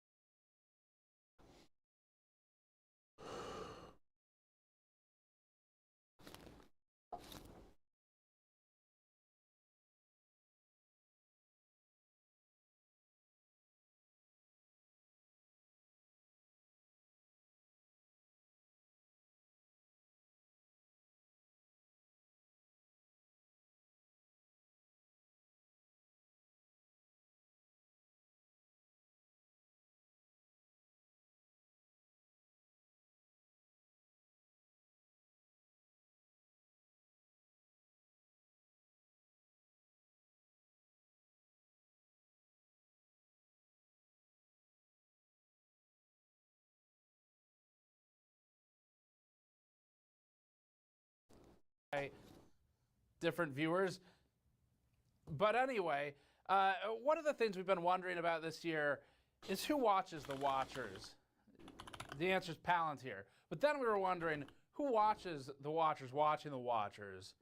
different viewers. But anyway, one of the things we've been wondering about this year is who watches the watchers? The answer is Palantir. But then we were wondering who watches the watchers watching the watchers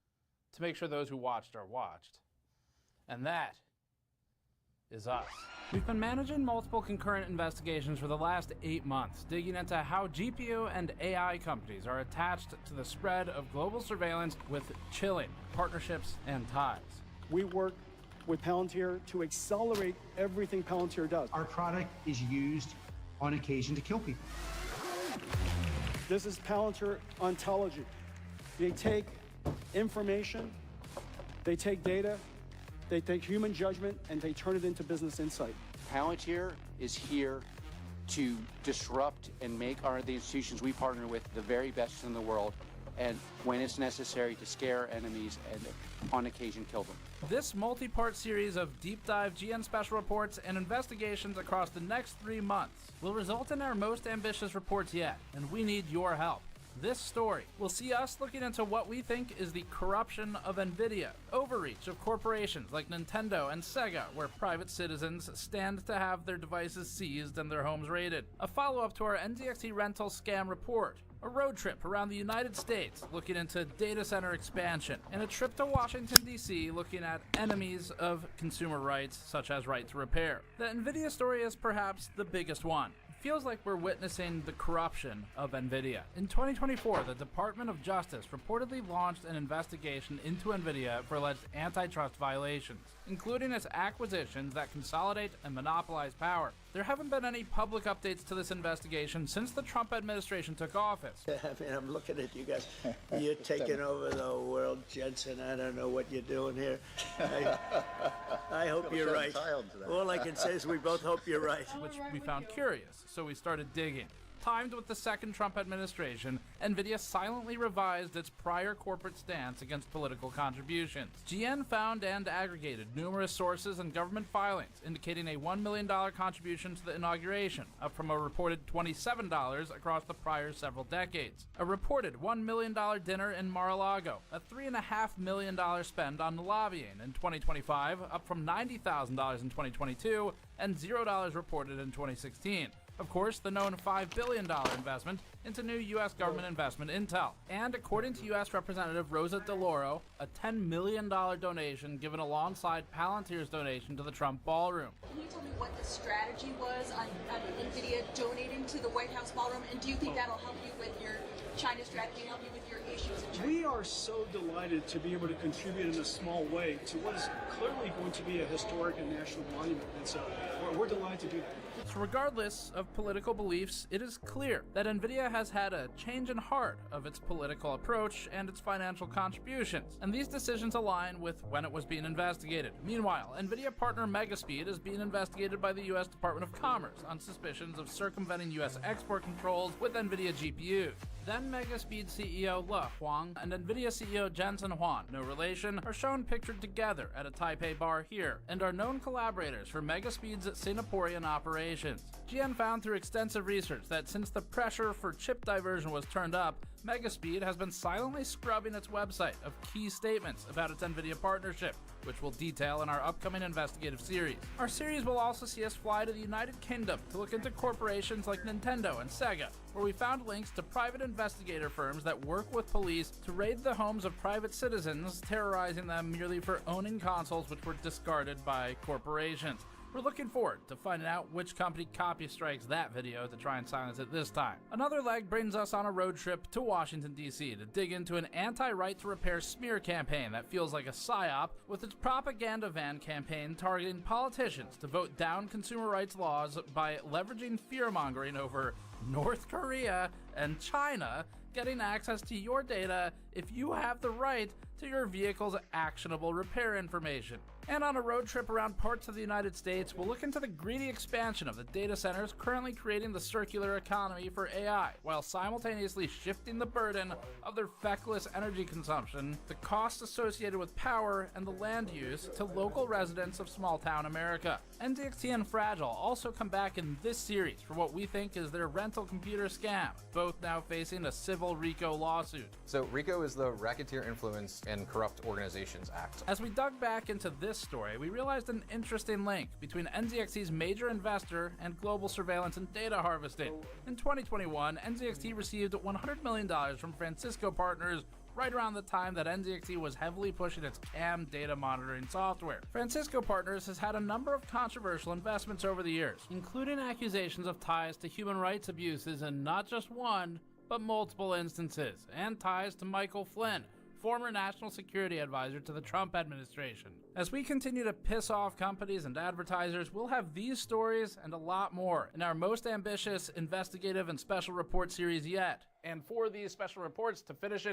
to make sure those who watched are watched. And that is us. We've been managing multiple concurrent investigations for the last 8 months, digging into how GPU and AI companies are attached to the spread of global surveillance with chilling partnerships and ties.
We work with Palantir to accelerate everything Palantir does.
Our product is used on occasion to kill people.
This is Palantir ontology. They take information, they take data, they take human judgment, and they turn it into business insight.
Palantir is here to disrupt and make the institutions we partner with the very best in the world, and when it's necessary, to scare enemies and on occasion kill them.
This multi-part series of deep dive GN special reports and investigations across the next 3 months will result in our most ambitious reports yet, and we need your help. this story. We'll see us looking into what we think is the corruption of NVIDIA, overreach of corporations like Nintendo and Sega, where private citizens stand to have their devices seized and their homes raided, a follow-up to our NZXT rental scam report, a road trip around the United States looking into data center expansion, and a trip to Washington, D.C. looking at enemies of consumer rights such as right to repair. The NVIDIA story is perhaps the biggest one. Feels like we're witnessing the corruption of NVIDIA. In 2024, the Department of Justice reportedly launched an investigation into NVIDIA for alleged antitrust violations, including its acquisitions that consolidate and monopolize power. There haven't been any public updates to this investigation since the Trump administration took office.
I mean, I'm looking at you guys. You're taking over the world, Jensen. I don't know what you're doing here. I hope you're right. All I can say is we both hope you're right.
Which we found curious, so we started digging. Timed with the second Trump administration, NVIDIA silently revised its prior corporate stance against political contributions. GN found and aggregated numerous sources and government filings indicating a $1 million contribution to the inauguration, up from a reported $27 across the prior several decades. A reported $1 million dinner in Mar-a-Lago, a $3.5 million spend on lobbying in 2025, up from $90,000 in 2022, and $0 reported in 2016. Of course, the known $5 billion investment into new U.S. government investment Intel. And according to U.S. Representative Rosa DeLauro, a $10 million donation given alongside Palantir's donation to the Trump ballroom.
Can you tell me what the strategy was on NVIDIA donating to the White House ballroom? And do you think that'll help you with your China strategy, help you with your issues in China?
We are so delighted to be able to contribute in a small way to what is clearly going to be a historic and national monument. And so we're delighted to do that.
So regardless of political beliefs, it is clear that NVIDIA has had a change in heart of its political approach and its financial contributions, and these decisions align with when it was being investigated. Meanwhile, NVIDIA partner Megaspeed is being investigated by the U.S. Department of Commerce on suspicions of circumventing U.S. export controls with NVIDIA GPUs. Then Megaspeed CEO Le Huang and NVIDIA CEO Jensen Huang, no relation, are shown pictured together at a Taipei bar here, and are known collaborators for Megaspeed's Singaporean operations. GN found through extensive research that since the pressure for chip diversion was turned up, Megaspeed has been silently scrubbing its website of key statements about its NVIDIA partnership, which we'll detail in our upcoming investigative series. Our series will also see us fly to the United Kingdom to look into corporations like Nintendo and Sega, where we found links to private investigator firms that work with police to raid the homes of private citizens, terrorizing them merely for owning consoles which were discarded by corporations. We're looking forward to finding out which company copy strikes that video to try and silence it this time. Another leg brings us on a road trip to Washington, D.C. to dig into an anti-right to repair smear campaign that feels like a psyop, with its propaganda van campaign targeting politicians to vote down consumer rights laws by leveraging fear-mongering over North Korea and China getting access to your data if you have the right to your vehicle's actionable repair information. And on a road trip around parts of the United States, we'll look into the greedy expansion of the data centers currently creating the circular economy for AI, while simultaneously shifting the burden of their feckless energy consumption, the costs associated with power, and the land use to local residents of small-town America. NZXT and Fragile also come back in this series for what we think is their rental computer scam, both now facing a civil RICO lawsuit.
So RICO is the Racketeer Influenced and Corrupt Organizations Act.
As we dug back into this story, we realized an interesting link between NZXT's major investor and global surveillance and data harvesting. In 2021, NZXT received $100 million from Francisco Partners right around the time that NZXT was heavily pushing its CAM data monitoring software. Francisco Partners has had a number of controversial investments over the years, including accusations of ties to human rights abuses in not just one, but multiple instances, and ties to Michael Flynn, former national security advisor to the Trump administration. As we continue to piss off companies and advertisers, we'll have these stories and a lot more in our most ambitious investigative and special report series yet. And for these special reports, to finish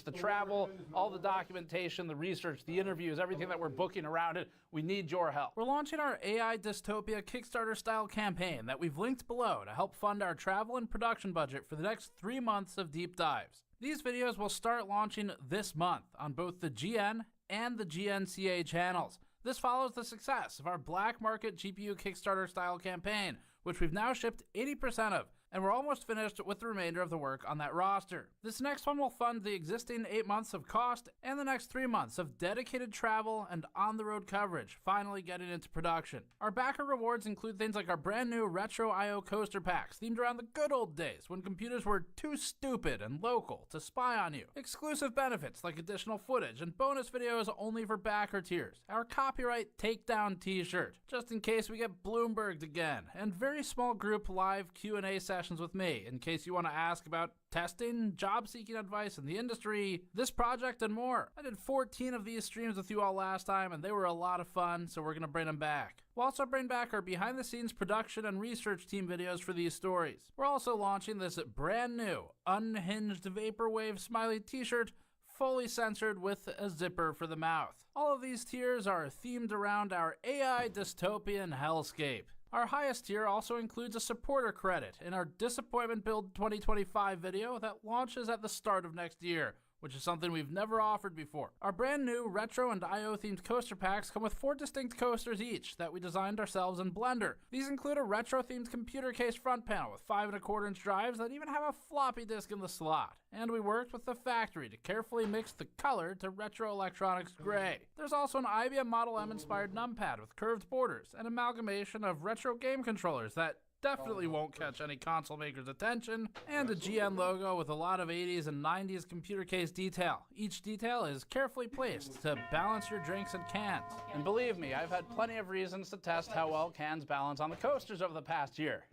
the travel, all the documentation, the research, the interviews, everything that we're booking around it, we need your help. We're launching our AI dystopia Kickstarter-style campaign that we've linked below to help fund our travel and production budget for the next 3 months of deep dives. These videos will start launching this month on both the GN and the GNCA channels. This follows the success of our black market GPU Kickstarter style campaign, which we've now shipped 80% of and we're almost finished with the remainder of the work on that roster. This next one will fund the existing 8 months of cost and the next 3 months of dedicated travel and on-the-road coverage, finally getting into production. Our backer rewards include things like our brand new Retro IO coaster packs themed around the good old days when computers were too stupid and local to spy on you, exclusive benefits like additional footage and bonus videos only for backer tiers, our copyright takedown t-shirt, just in case we get Bloomberged again, and very small group live Q&A sessions with me in case you want to ask about testing, job-seeking advice in the industry, this project, and more. I did 14 of these streams with you all last time, and they were a lot of fun, so we're going to bring them back. We'll also bring back our behind-the-scenes production and research team videos for these stories. We're also launching this brand new, unhinged Vaporwave smiley t-shirt, fully censored with a zipper for the mouth. All of these tiers are themed around our AI dystopian hellscape. Our highest tier also includes a supporter credit in our Disappointment Build 2025 video that launches at the start of next year, which is something we've never offered before. Our brand new retro and IO themed coaster packs come with 4 distinct coasters each that we designed ourselves in Blender. These include a retro themed computer case front panel with 5¼ inch drives that even have a floppy disk in the slot. And we worked with the factory to carefully mix the color to retro electronics gray. There's also an IBM Model M inspired numpad with curved borders, an amalgamation of retro game controllers that definitely won't catch any console maker's attention, and a GN logo with a lot of 80s and 90s computer case detail. Each detail is carefully placed to balance your drinks and cans. And believe me, I've had plenty of reasons to test how well cans balance on the coasters over the past year.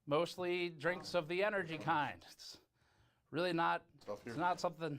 Mostly drinks of the energy kind. It's really not, it's not something,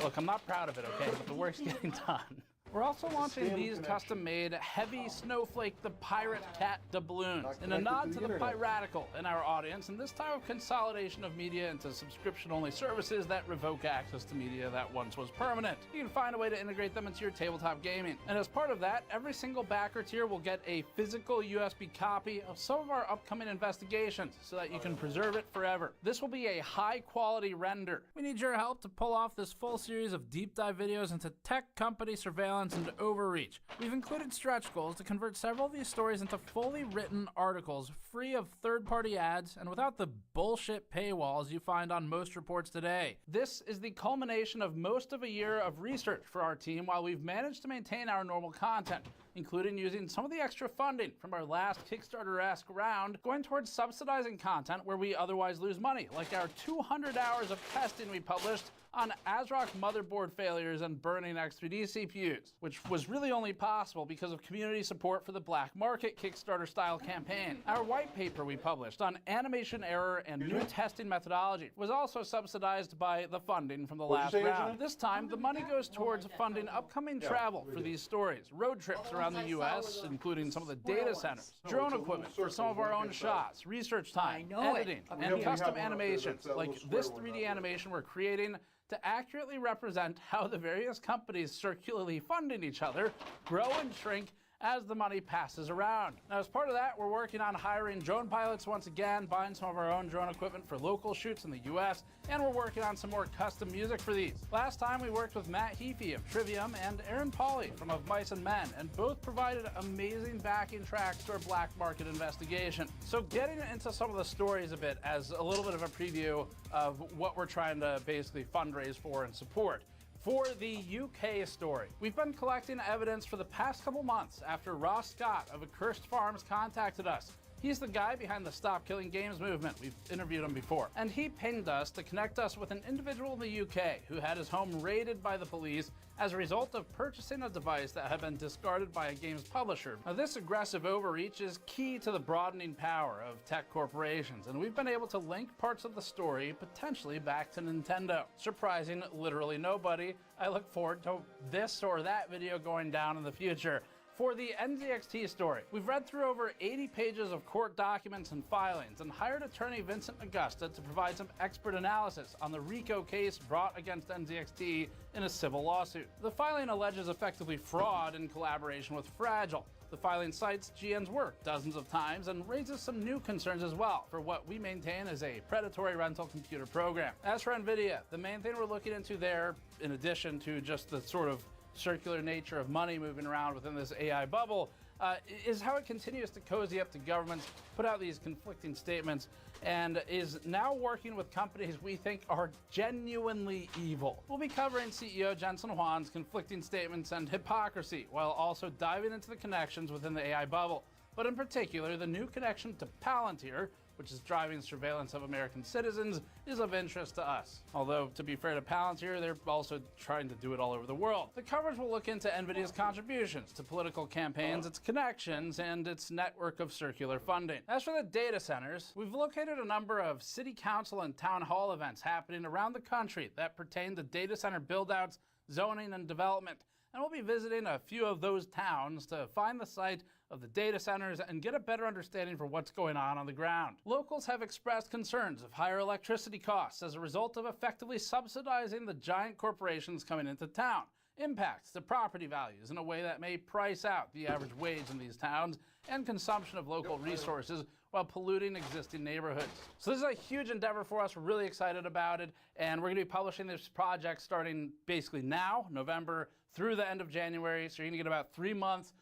look, I'm not proud of it, okay, but the work's getting done. We're also launching these custom-made Heavy Snowflake the Pirate Cat doubloons in a nod to the piratical in our audience and this type of consolidation of media into subscription-only services that revoke access to media that once was permanent. You can find a way to integrate them into your tabletop gaming. And as part of that, every single backer tier will get a physical USB copy of some of our upcoming investigations so that you can preserve it forever. This will be a high-quality render. We need your help to pull off this full series of deep dive videos into tech company surveillance and overreach. We've included stretch goals to convert several of these stories into fully written articles, free of third-party ads and without the bullshit paywalls you find on most reports today. This is the culmination of most of a year of research for our team while we've managed to maintain our normal content, including using some of the extra funding from our last Kickstarter-esque round going towards subsidizing content where we otherwise lose money, like our 200 hours of testing we published on ASRock motherboard failures and burning X3D CPUs, which was really only possible because of community support for the Black Market Kickstarter-style campaign. Our white paper we published on animation error and new testing methodology was also subsidized by the funding from the last round. This time, the money goes towards funding upcoming travel for these stories, road trips around the US, including some of the data centers, drone equipment for some of our own shots, research time, editing, and custom animations, like this 3D animation we're creating to accurately represent how the various companies circularly funding each other grow and shrink as the money passes around. Now, as part of that, we're working on hiring drone pilots once again, buying some of our own drone equipment for local shoots in the US, and we're working on some more custom music for these. Last time, we worked with Matt Heafy of Trivium and Aaron Pauly from Of Mice and Men, and both provided amazing backing tracks to our Black Market investigation. So getting into some of the stories a bit as a little bit of a preview of what we're trying to basically fundraise for and support. For the UK story, we've been collecting evidence for the past couple months after Ross Scott of Accursed Farms contacted us. He's the guy behind the Stop Killing Games movement. We've interviewed him before. And he pinged us to connect us with an individual in the UK who had his home raided by the police as a result of purchasing a device that had been discarded by a games publisher. Now, this aggressive overreach is key to the broadening power of tech corporations, and we've been able to link parts of the story potentially back to Nintendo. Surprising literally nobody. I look forward to this or that video going down in the future. For the NZXT story, we've read through over 80 pages of court documents and filings and hired attorney Vincent Augusta to provide some expert analysis on the RICO case brought against NZXT in a civil lawsuit. The filing alleges effectively fraud in collaboration with Fragile. The filing cites GN's work dozens of times and raises some new concerns as well for what we maintain as a predatory rental computer program. As for NVIDIA, the main thing we're looking into there, in addition to just the sort of circular nature of money moving around within this AI bubble, is how it continues to cozy up to governments, put out these conflicting statements, and is now working with companies we think are genuinely evil. We'll be covering CEO Jensen Huang's conflicting statements and hypocrisy, while also diving into the connections within the AI bubble. But in particular, the new connection to Palantir, which is driving surveillance of American citizens, is of interest to us. Although, to be fair to Palantir, they're also trying to do it all over the world. The coverage will look into NVIDIA's contributions to political campaigns, its connections, and its network of circular funding. As for the data centers, we've located a number of city council and town hall events happening around the country that pertain to data center build-outs, zoning, and development. And we'll be visiting a few of those towns to find the site of the data centers and get a better understanding for what's going on the ground. Locals have expressed concerns of higher electricity costs as a result of effectively subsidizing the giant corporations coming into town. Impacts to property values in a way that may price out the average wage in these towns and consumption of local resources while polluting existing neighborhoods. So this is a huge endeavor for us. We're really excited about it, and we're gonna be publishing this project starting basically now, November, through the end of January. So you're gonna get about 3 months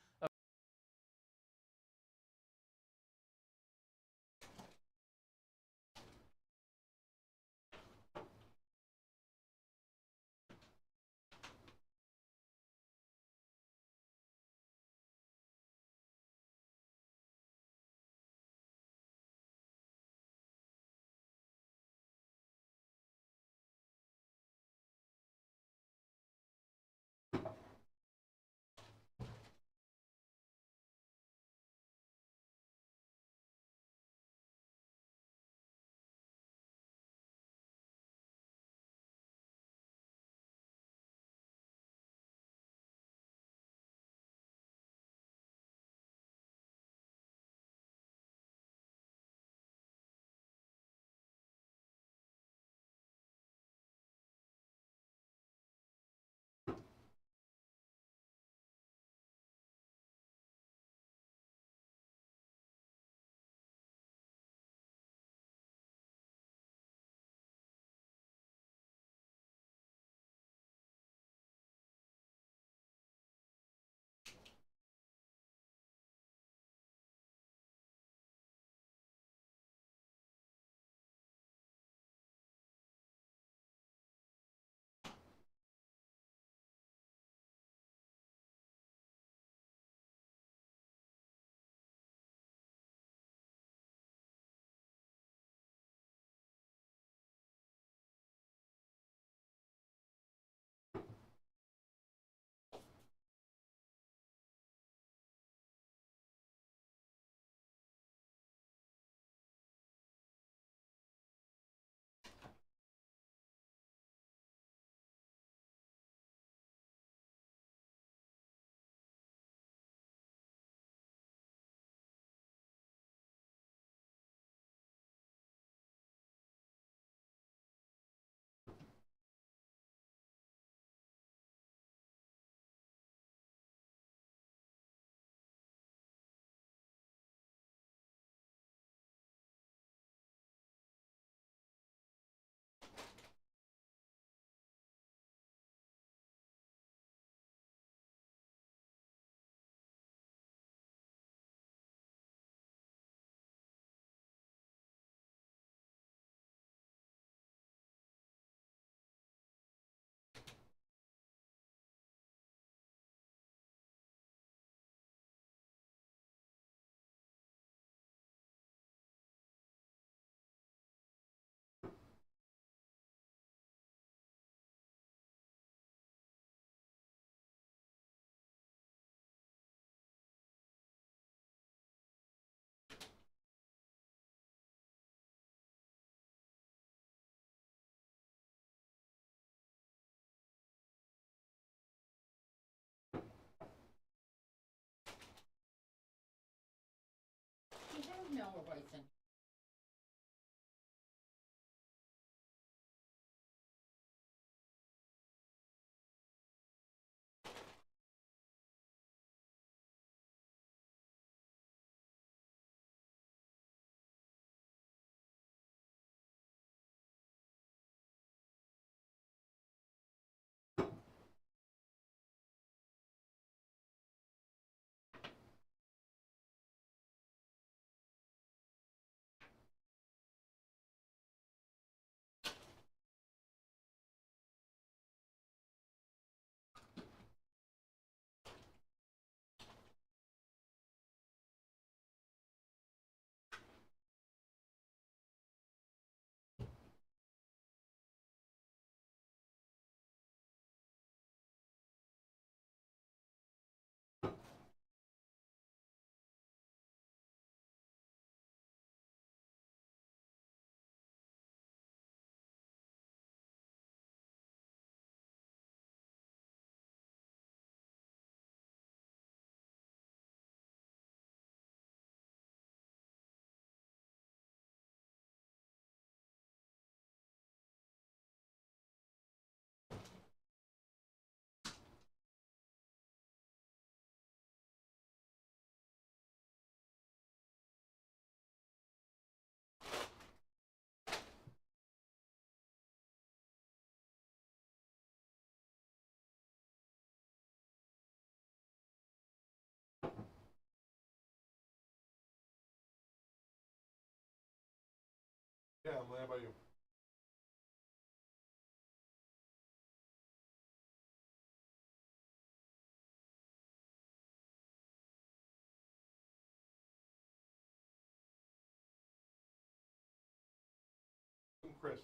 How about you? Chris.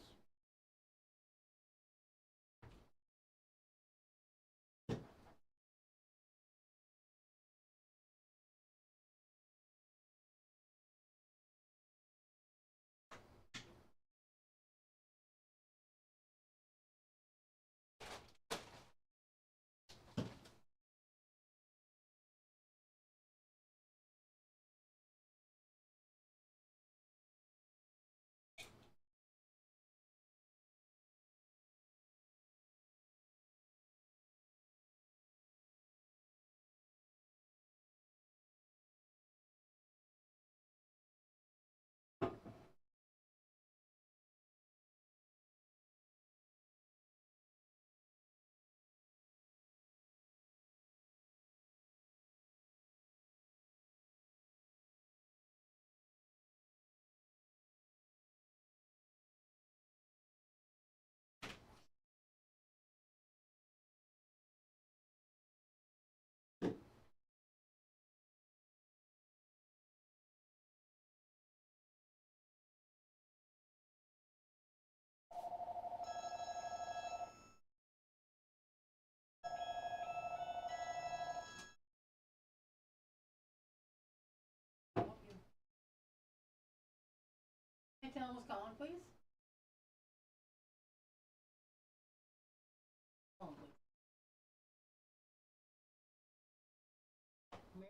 Can I tell him what's calling, please?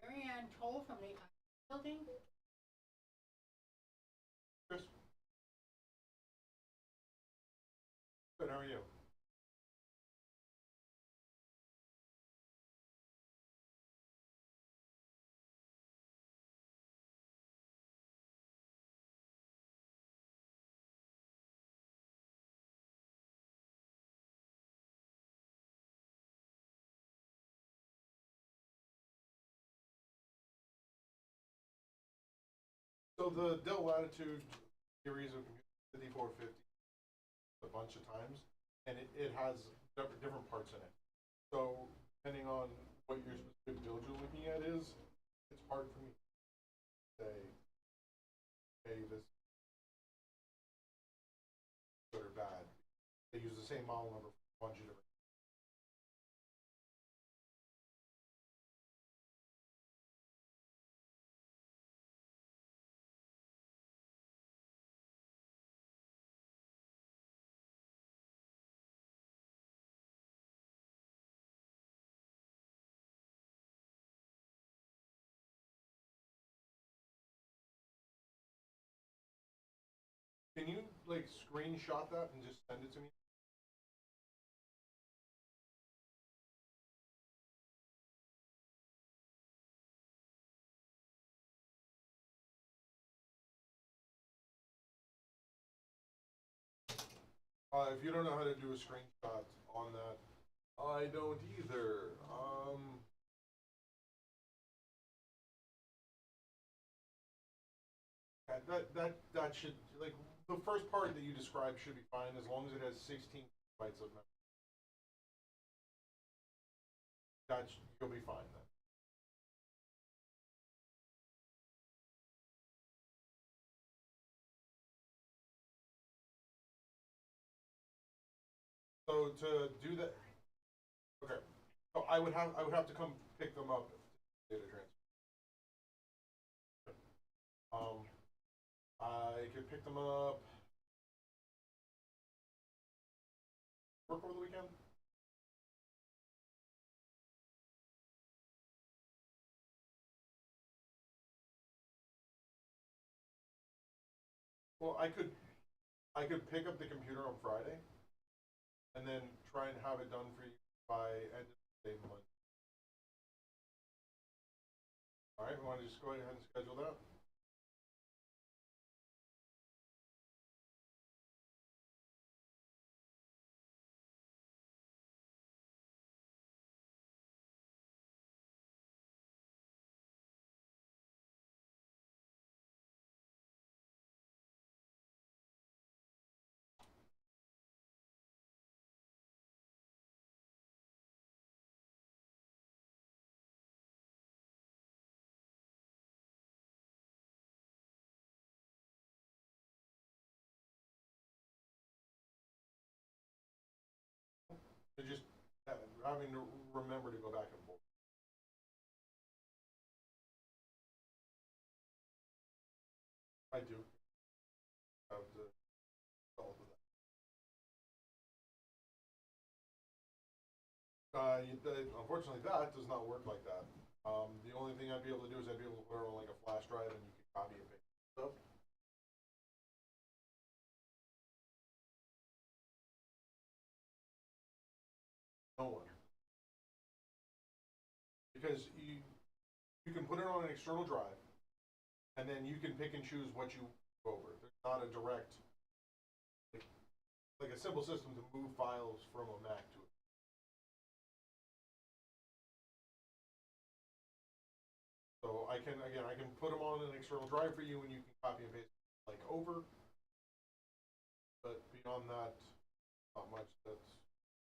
Marianne Toll from the building.
Chris. Good. How are you? So the Dell Latitude series of 5450 a bunch of times, and it has different parts in it. So depending on what your specific build you're looking at is, it's hard for me to say, hey, this is good or bad. They use the same model number for a bunch of different. Can you like screenshot that and just send it to me? If you don't know how to do a screenshot on that, I don't either. That should, like, the first part that you described should be fine as long as it has 16 bytes of memory. You'll be fine then. So to do that, okay. So I would have to come pick them up. Data transfer. I could pick them up. Work over the weekend. Well, I could pick up the computer on Friday, and then try and have it done for you by end of the day Monday. All right, we want to just go ahead and schedule that. just having to remember to go back and forth. I do. Have to solve that. Unfortunately, that does not work like that. The only thing I'd be able to do is I'd be able to put it on like a flash drive and you can copy and paste stuff. No one. Because you can put it on an external drive, and then you can pick and choose what you go over. There's not a direct, like a simple system to move files from a Mac to it. So I can put them on an external drive for you, and you can copy and paste like over. But beyond that, not much that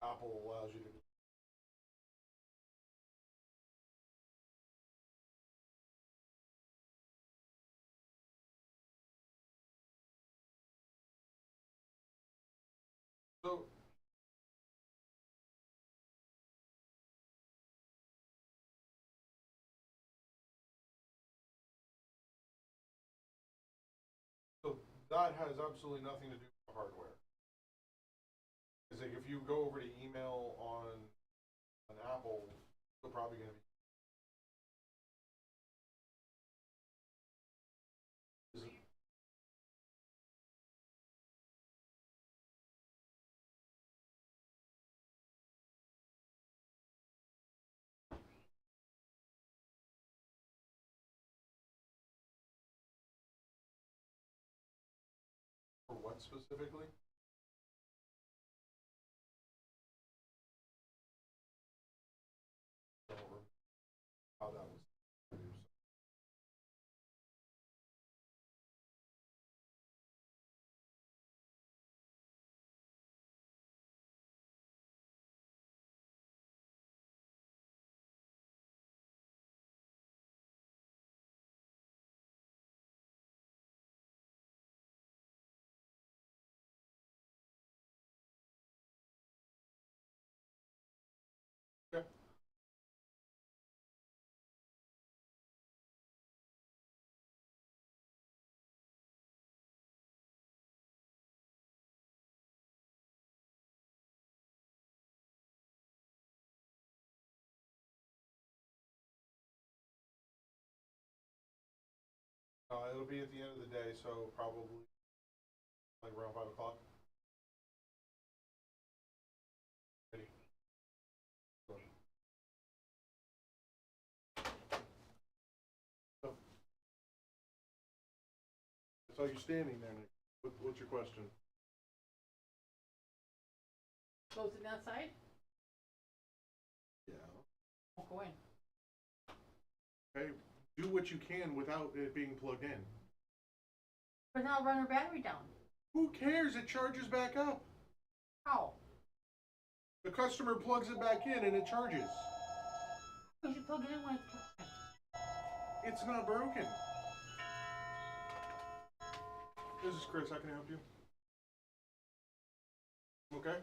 Apple allows you to do. So that has absolutely nothing to do with the hardware. It's like if you go over to email on an Apple, they're probably going to be. For what specifically? Don't remember how that was produced. Yeah. It'll be at the end of the day, so probably like around 5 o'clock. Ready. Go. So, I saw you standing there, Nick. What's your question?
Close it outside?
Yeah.
Won't go in.
Okay. Do what you can without it being plugged in.
But now I'll run her battery down.
Who cares? It charges back up.
How?
The customer plugs it back in and it charges.
You should plug it in when it's plugged in.
It's not broken. This is Chris. How can I help you? Okay.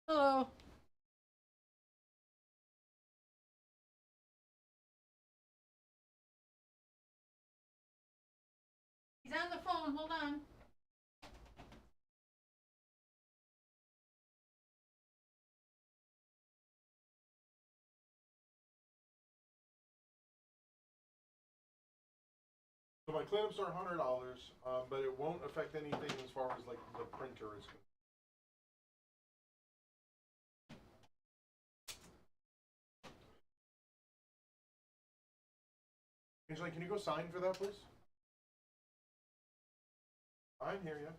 Hello. He's on the phone. Hold on.
So my cleanups are $100, but it won't affect anything as far as like the printer is concerned. Angela, can you go sign for that, please? I'm here, yeah.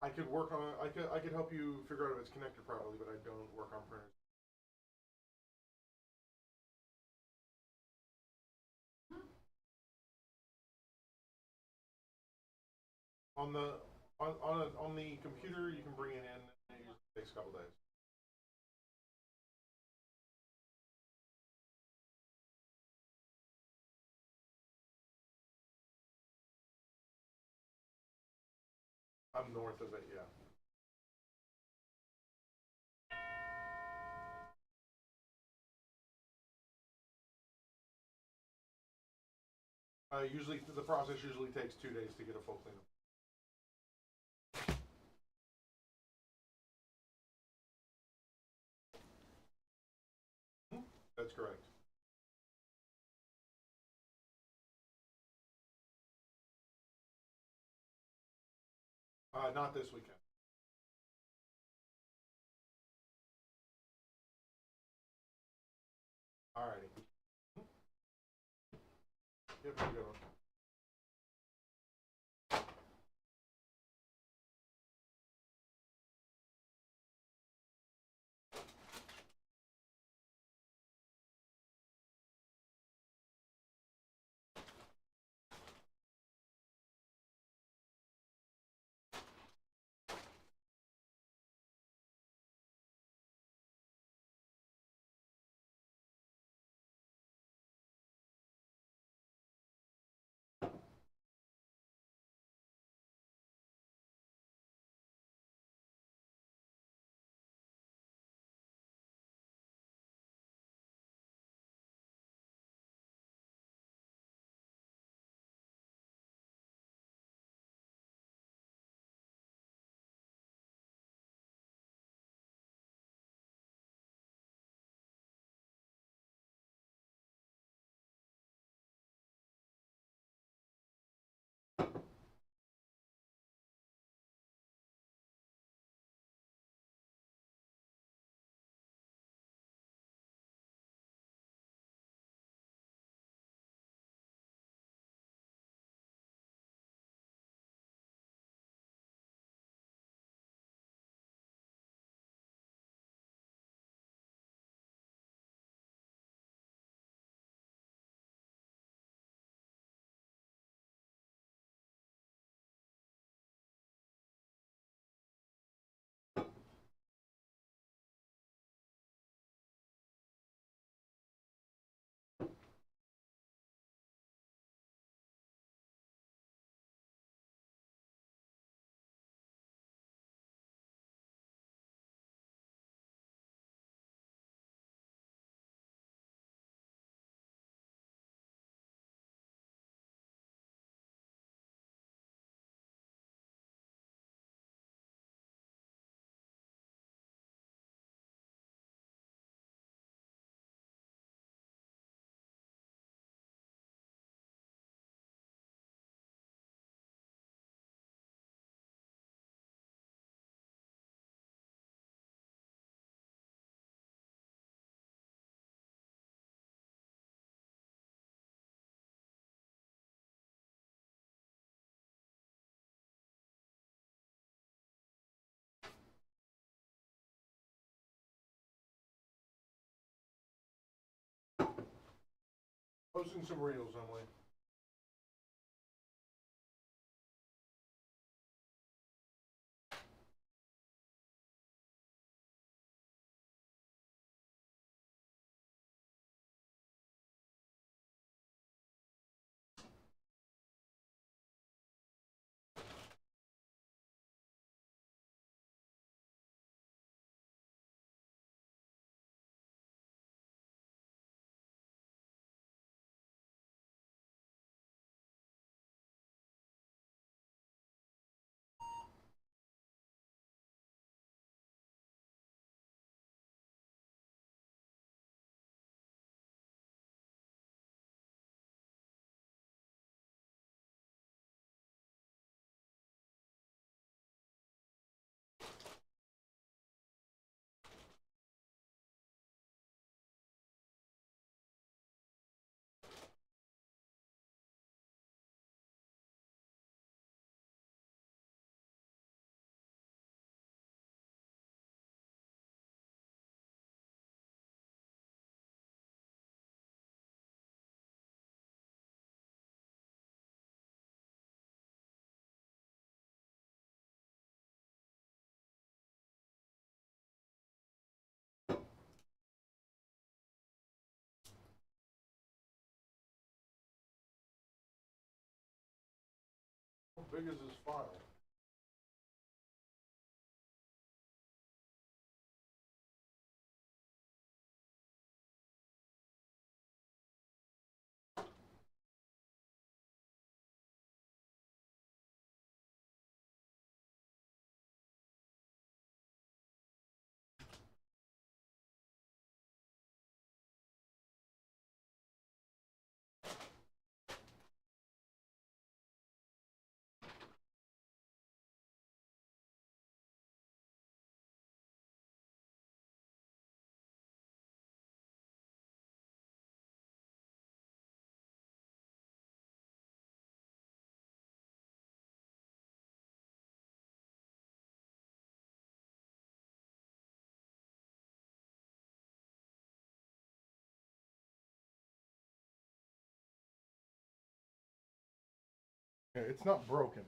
I could work on I could help you figure out if it's connected properly, but I don't work on printers. On the computer, you can bring it in. It usually takes a couple days. I'm north of it, yeah. Usually, the process usually takes 2 days to get a full cleanup. That's correct. Not this weekend. Alrighty. Yep, have a good one. Posting some reels, Emily. How big is this file? Okay, it's not broken.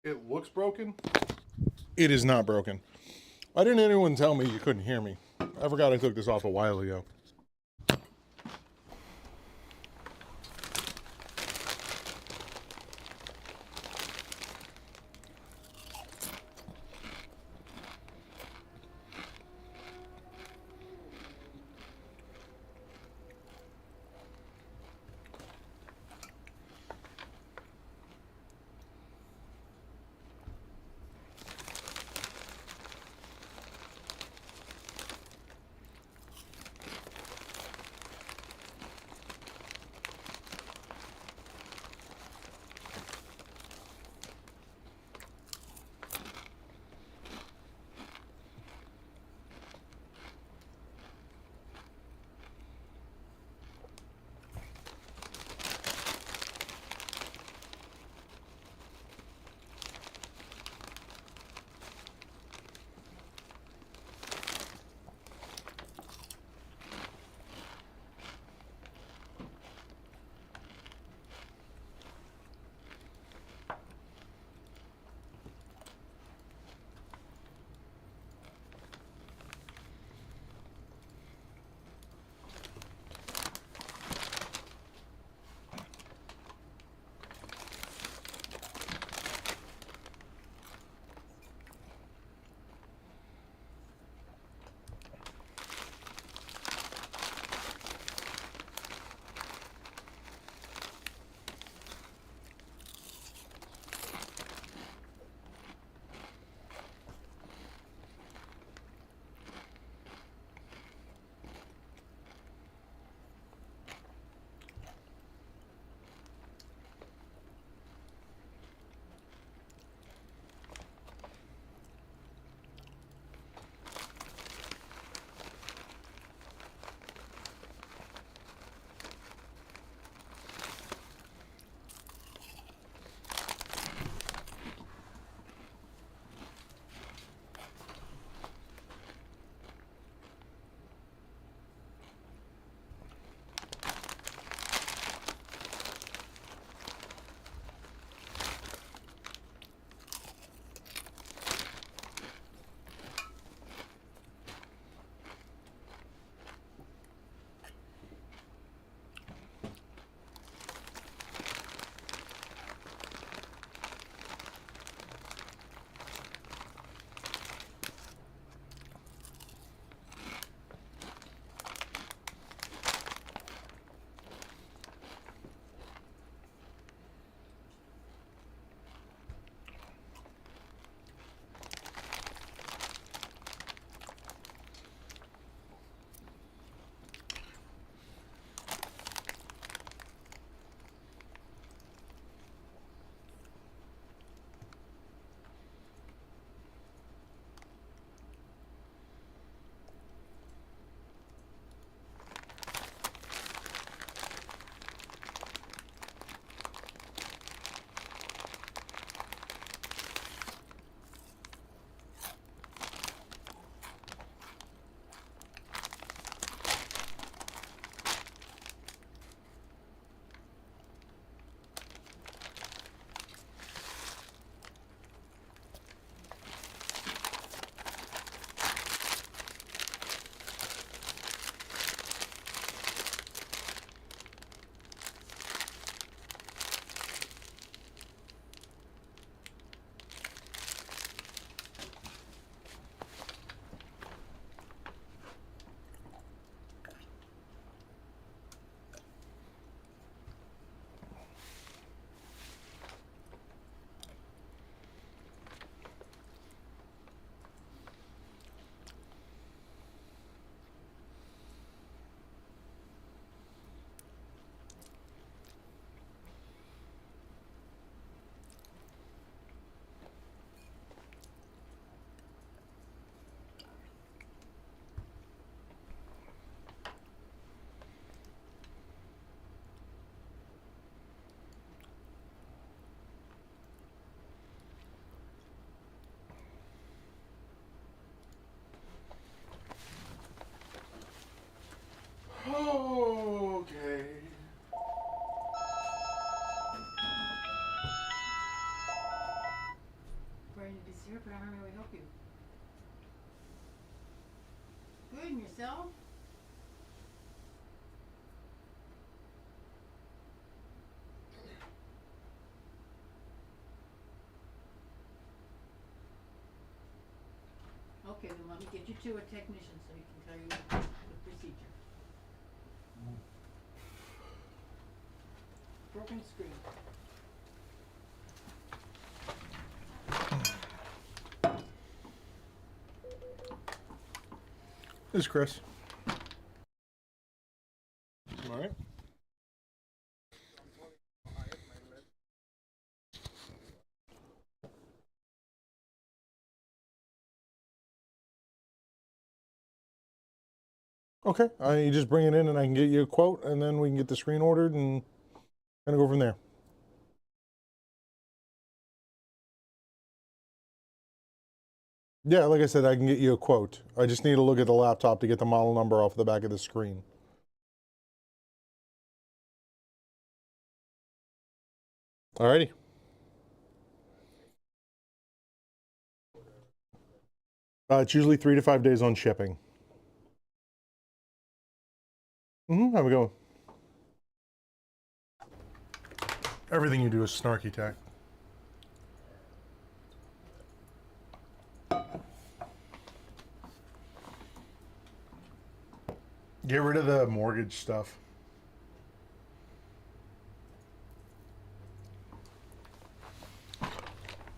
It looks broken. It is not broken. Why didn't anyone tell me you couldn't hear me? I forgot I took this off a while ago.
myself. Okay, then let me get you to a technician so he can tell you the procedure. Broken screen.
This is Chris. All right. Okay, you just bring it in and I can get you a quote and then we can get the screen ordered and kind of go from there. Yeah, like I said, I can get you a quote. I just need to look at the laptop to get the model number off the back of the screen. Alrighty. It's usually 3 to 5 days on shipping. Have a go. Everything you do is snarky tech. Get rid of the mortgage stuff.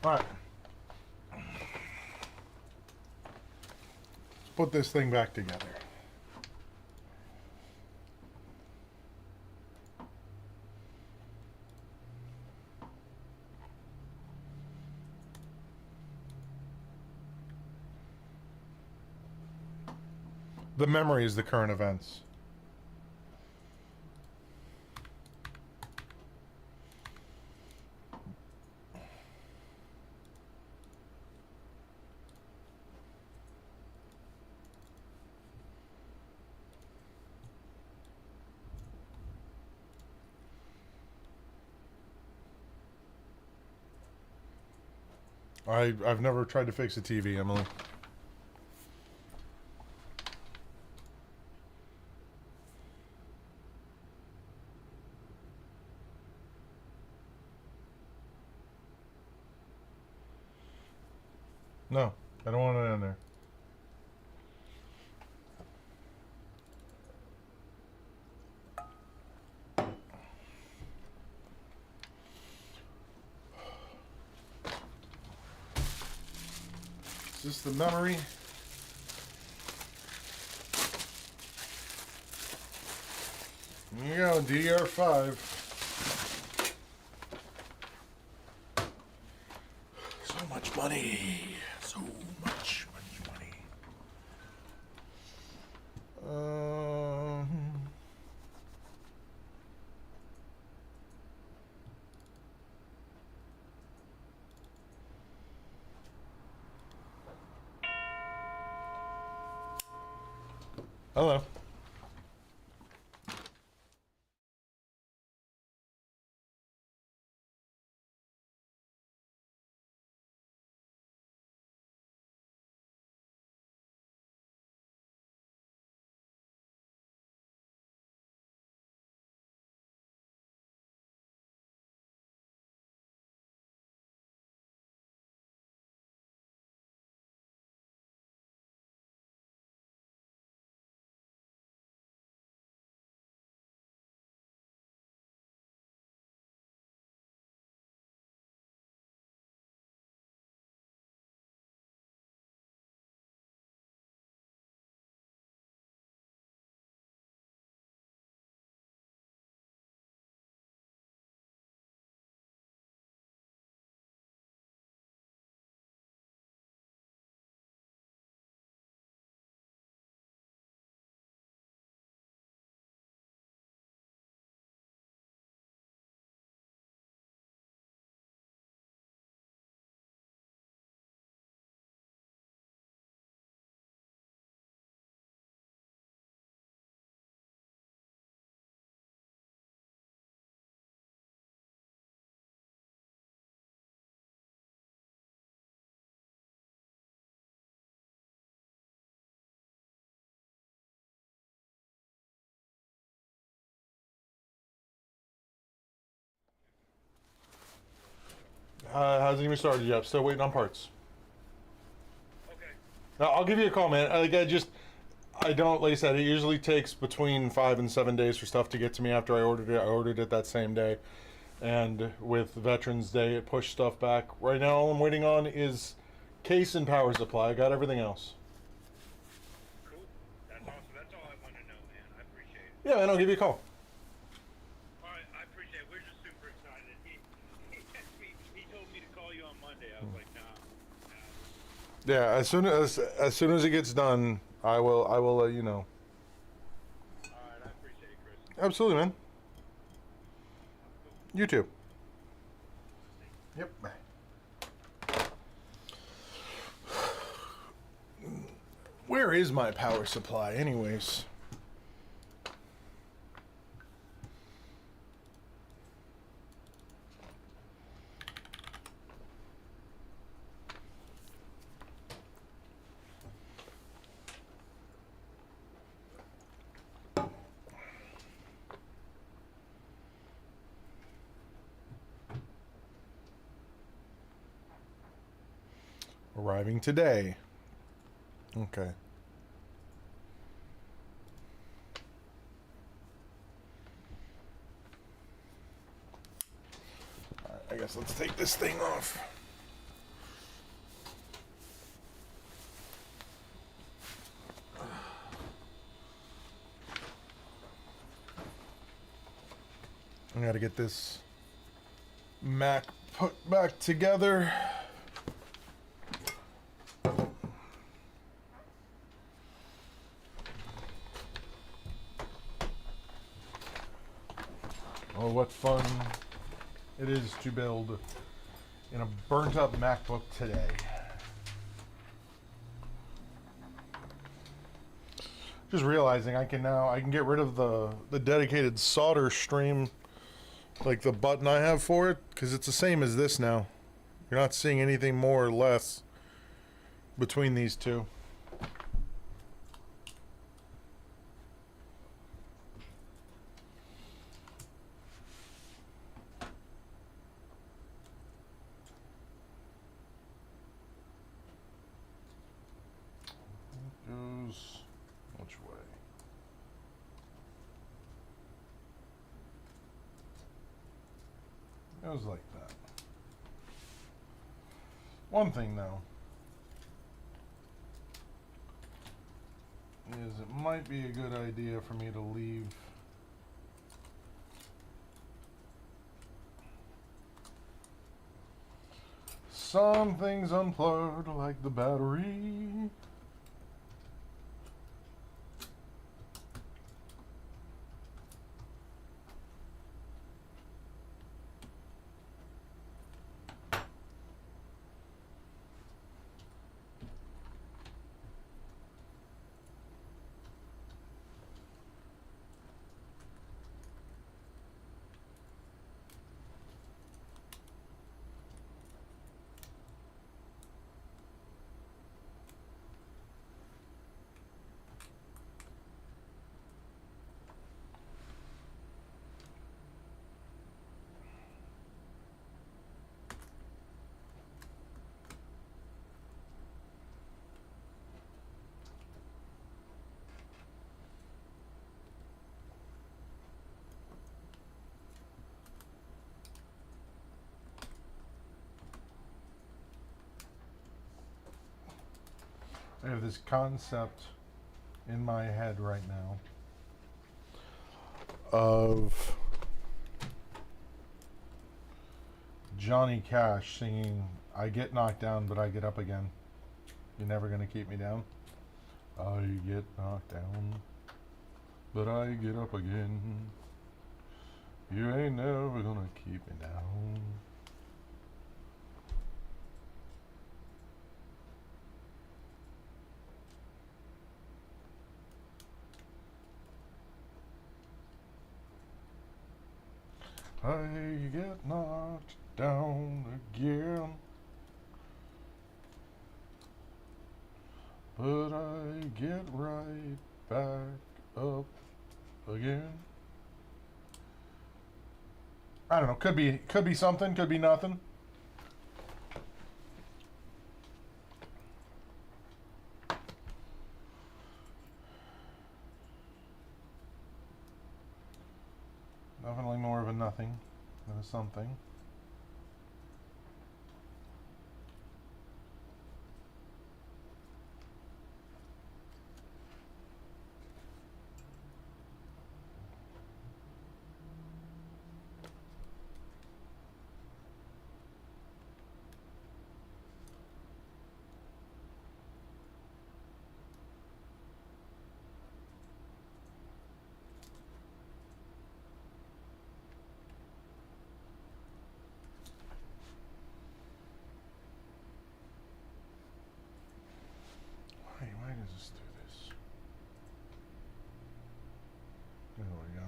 All right. Let's put this thing back together. The memory is the current events. I've never tried to fix a TV, Emily. No, I don't want it in there. Is this the memory? Here you go, DDR5. So much money. So much money. Hello. Hasn't even started yet. Still waiting on parts. Okay. I'll give you a call, man. I don't, like I said, it usually takes between 5 and 7 days for stuff to get to me after I ordered it. I ordered it that same day. And with Veterans Day, it pushed stuff back. Right now, all I'm waiting on is case and power supply. I got everything else.
Cool. That's awesome. That's all I want to know, man. I appreciate it.
Yeah, man, I'll give you a call.
All right, I appreciate it. We're just super excited. He told me to call you on Monday. I was like, nah.
Yeah, as soon as it gets done, I will let you know.
All right, I appreciate it, Chris.
Absolutely, man. You too. Yep. Where is my power supply, anyways? Arriving today. Okay. All right, I guess let's take this thing off. I gotta get this Mac put back together. Oh, what fun it is to build in a burnt up MacBook today. Just realizing I can get rid of the dedicated solder stream, like the button I have for it, because it's the same as this now. You're not seeing anything more or less between these two. Goes which way? Goes like that. One thing though is it might be a good idea for me to leave some things unplugged, like the battery. I have this concept in my head right now of Johnny Cash singing, "I get knocked down, but I get up again. You're never gonna keep me down. I get knocked down, but I get up again. You ain't never gonna keep me down." I get knocked down again, but I get right back up again. I don't know, could be something, could be nothing. something. Why does this do this? There we go.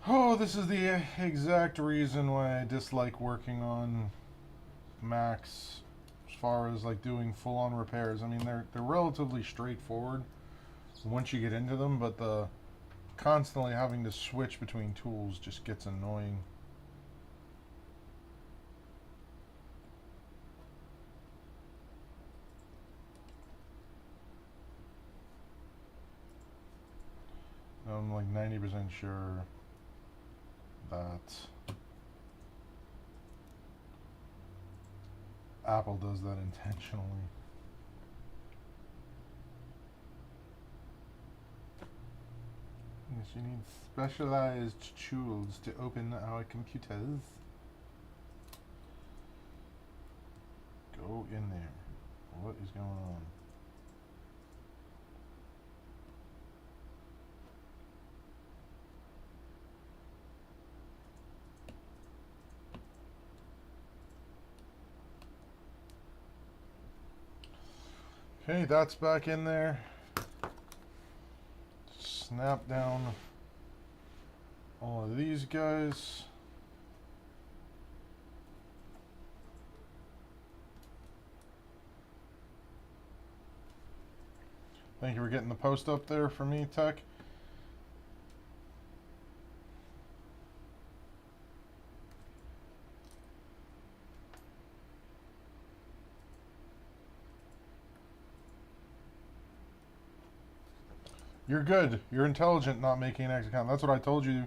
Oh, this is the exact reason why I dislike working on Macs as far as like doing full-on repairs. I mean, they're relatively straightforward once you get into them, but the constantly having to switch between tools just gets annoying. I'm like 90% sure that Apple does that intentionally. Yes, you need specialized tools to open our computers. Go in there. What is going on? Okay, that's back in there. Snap down all of these guys. Thank you for getting the post up there for me, Tech. You're good. You're intelligent not making an X account. That's what I told you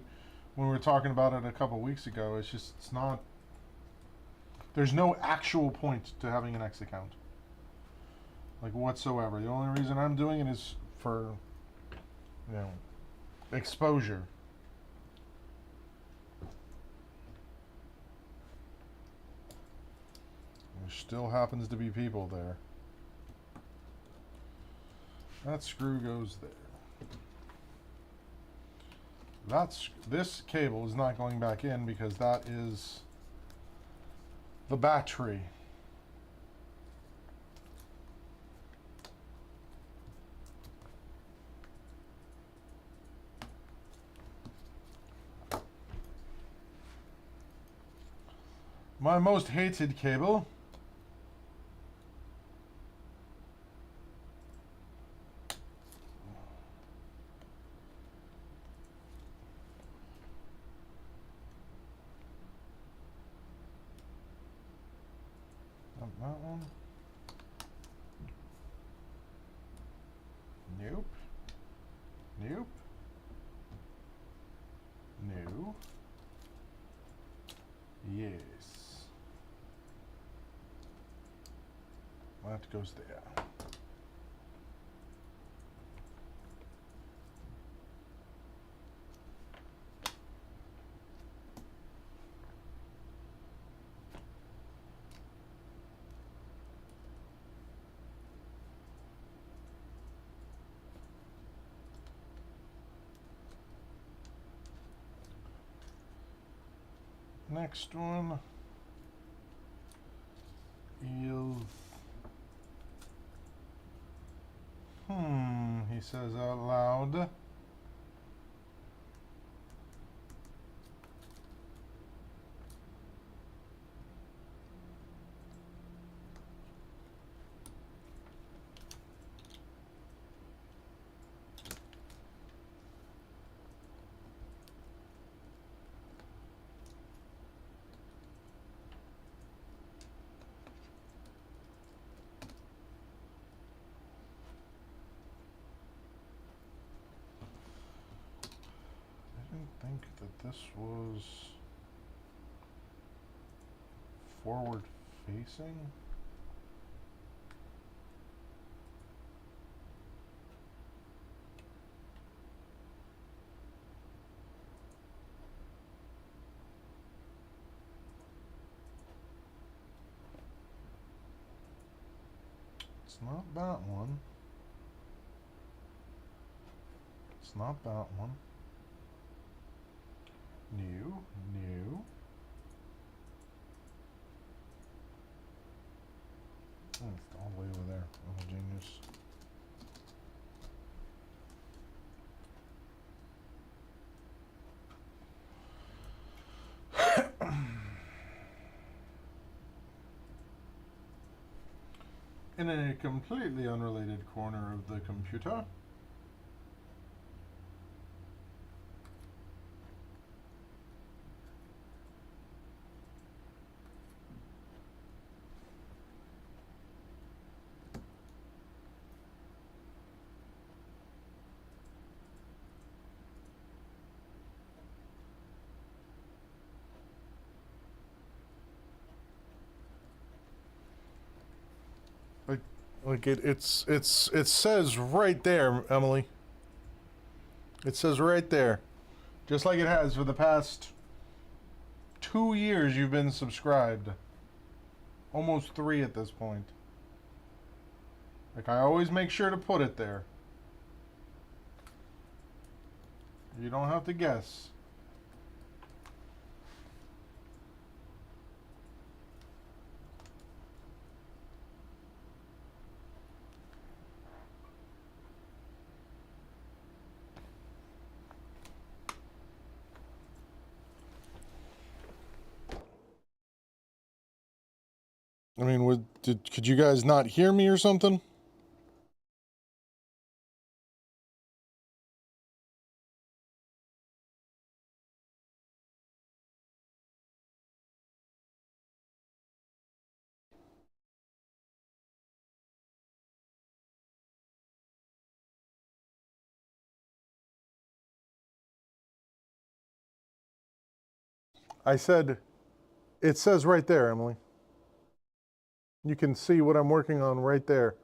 when we were talking about it a couple weeks ago. It's just, it's not, there's no actual point to having an X account. Like whatsoever. The only reason I'm doing it is for, you know, exposure. There still happens to be people there. That screw goes there. This cable is not going back in because that is the battery. My most hated cable. That one. Nope. Nope. No. Yes. That goes there. Next one is, he says out loud. I didn't think that this was forward facing. It's not that one. It's not that one. New, new. Oh, it's all the way over there. Oh, genius. In a completely unrelated corner of the computer, like it says right there, Emily. It says right there, just like it has for the past 2 years you've been subscribed. Almost 3 at this point. Like, I always make sure to put it there. You don't have to guess. I mean, could you guys not hear me or something? I said, it says right there, Emily. You can see what I'm working on right there.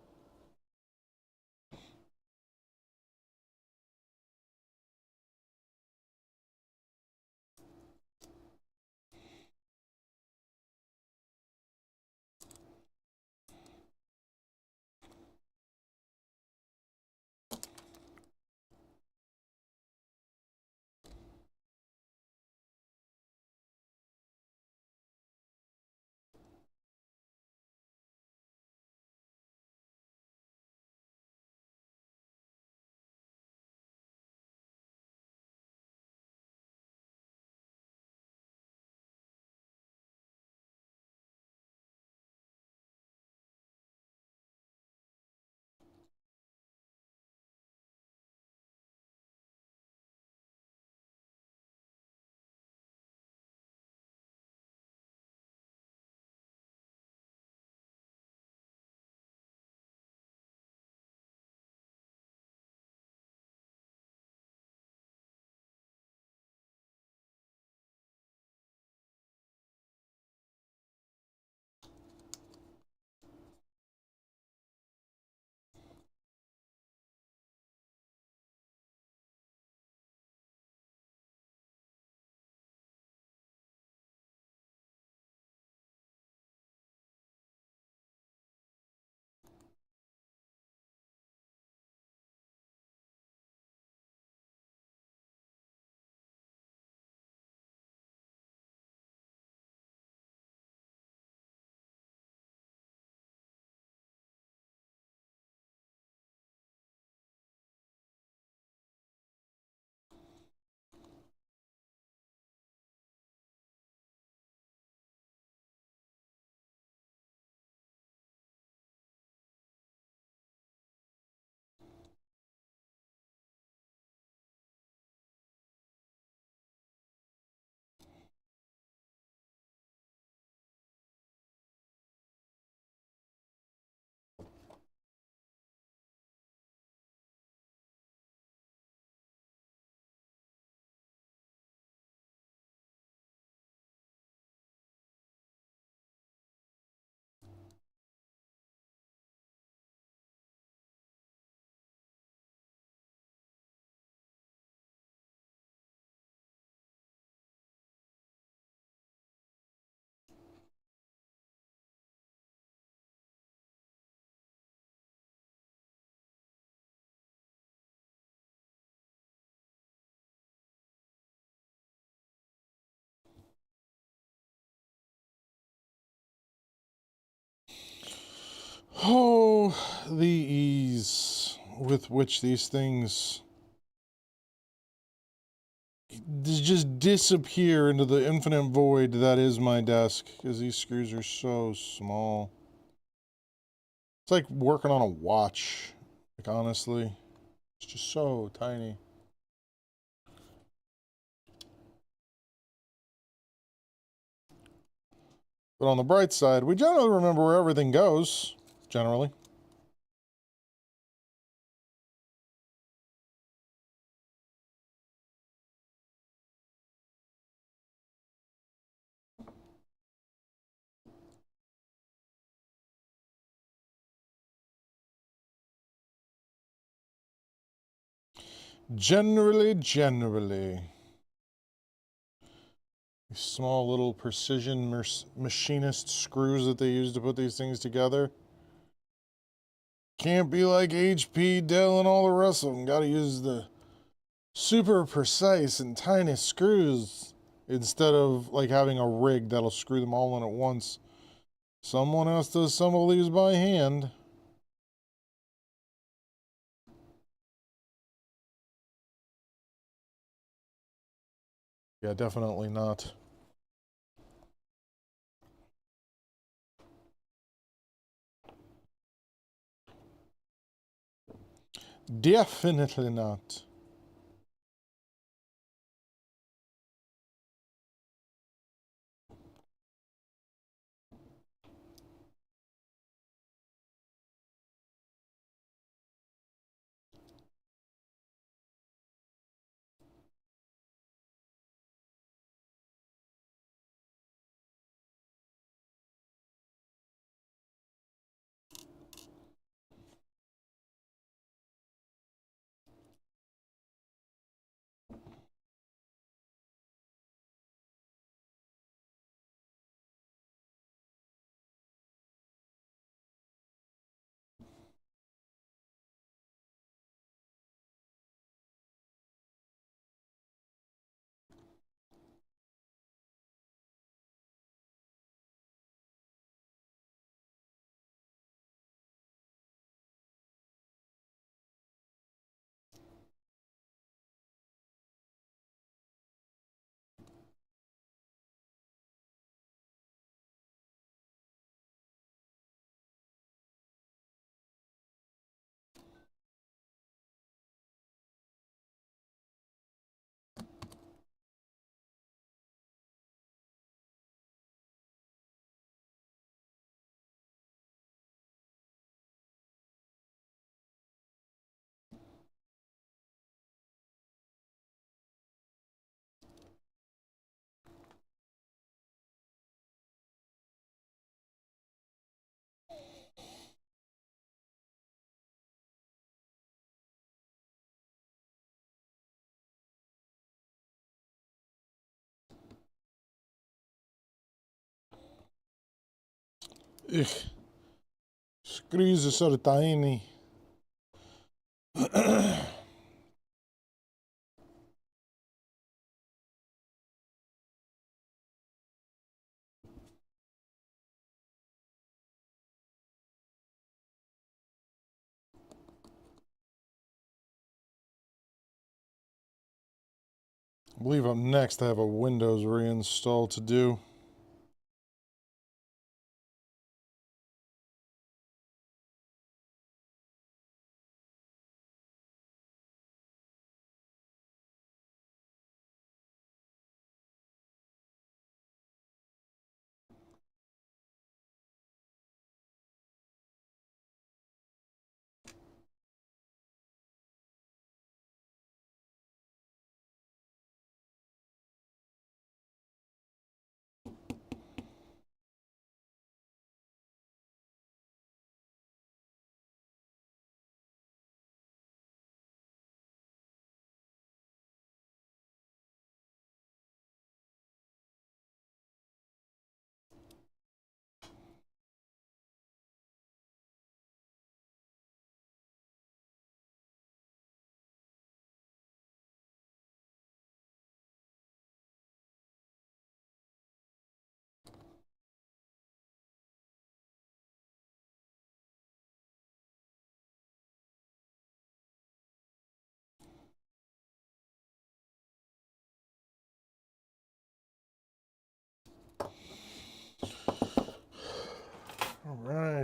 the ease with which these things just disappear into the infinite void that is my desk, because these screws are so small. It's like working on a watch, like honestly. It's just so tiny. But on the bright side, we generally remember where everything goes, generally. Generally. These small little precision machinist screws that they use to put these things together. Can't be like HP, Dell, and all the rest of them. Gotta use the super precise and tiny screws instead of like having a rig that'll screw them all in at once. Someone has to assemble these by hand. Yeah, definitely not. Definitely not. Ugh. Screws are so tiny. I believe up next I have a Windows reinstall to do.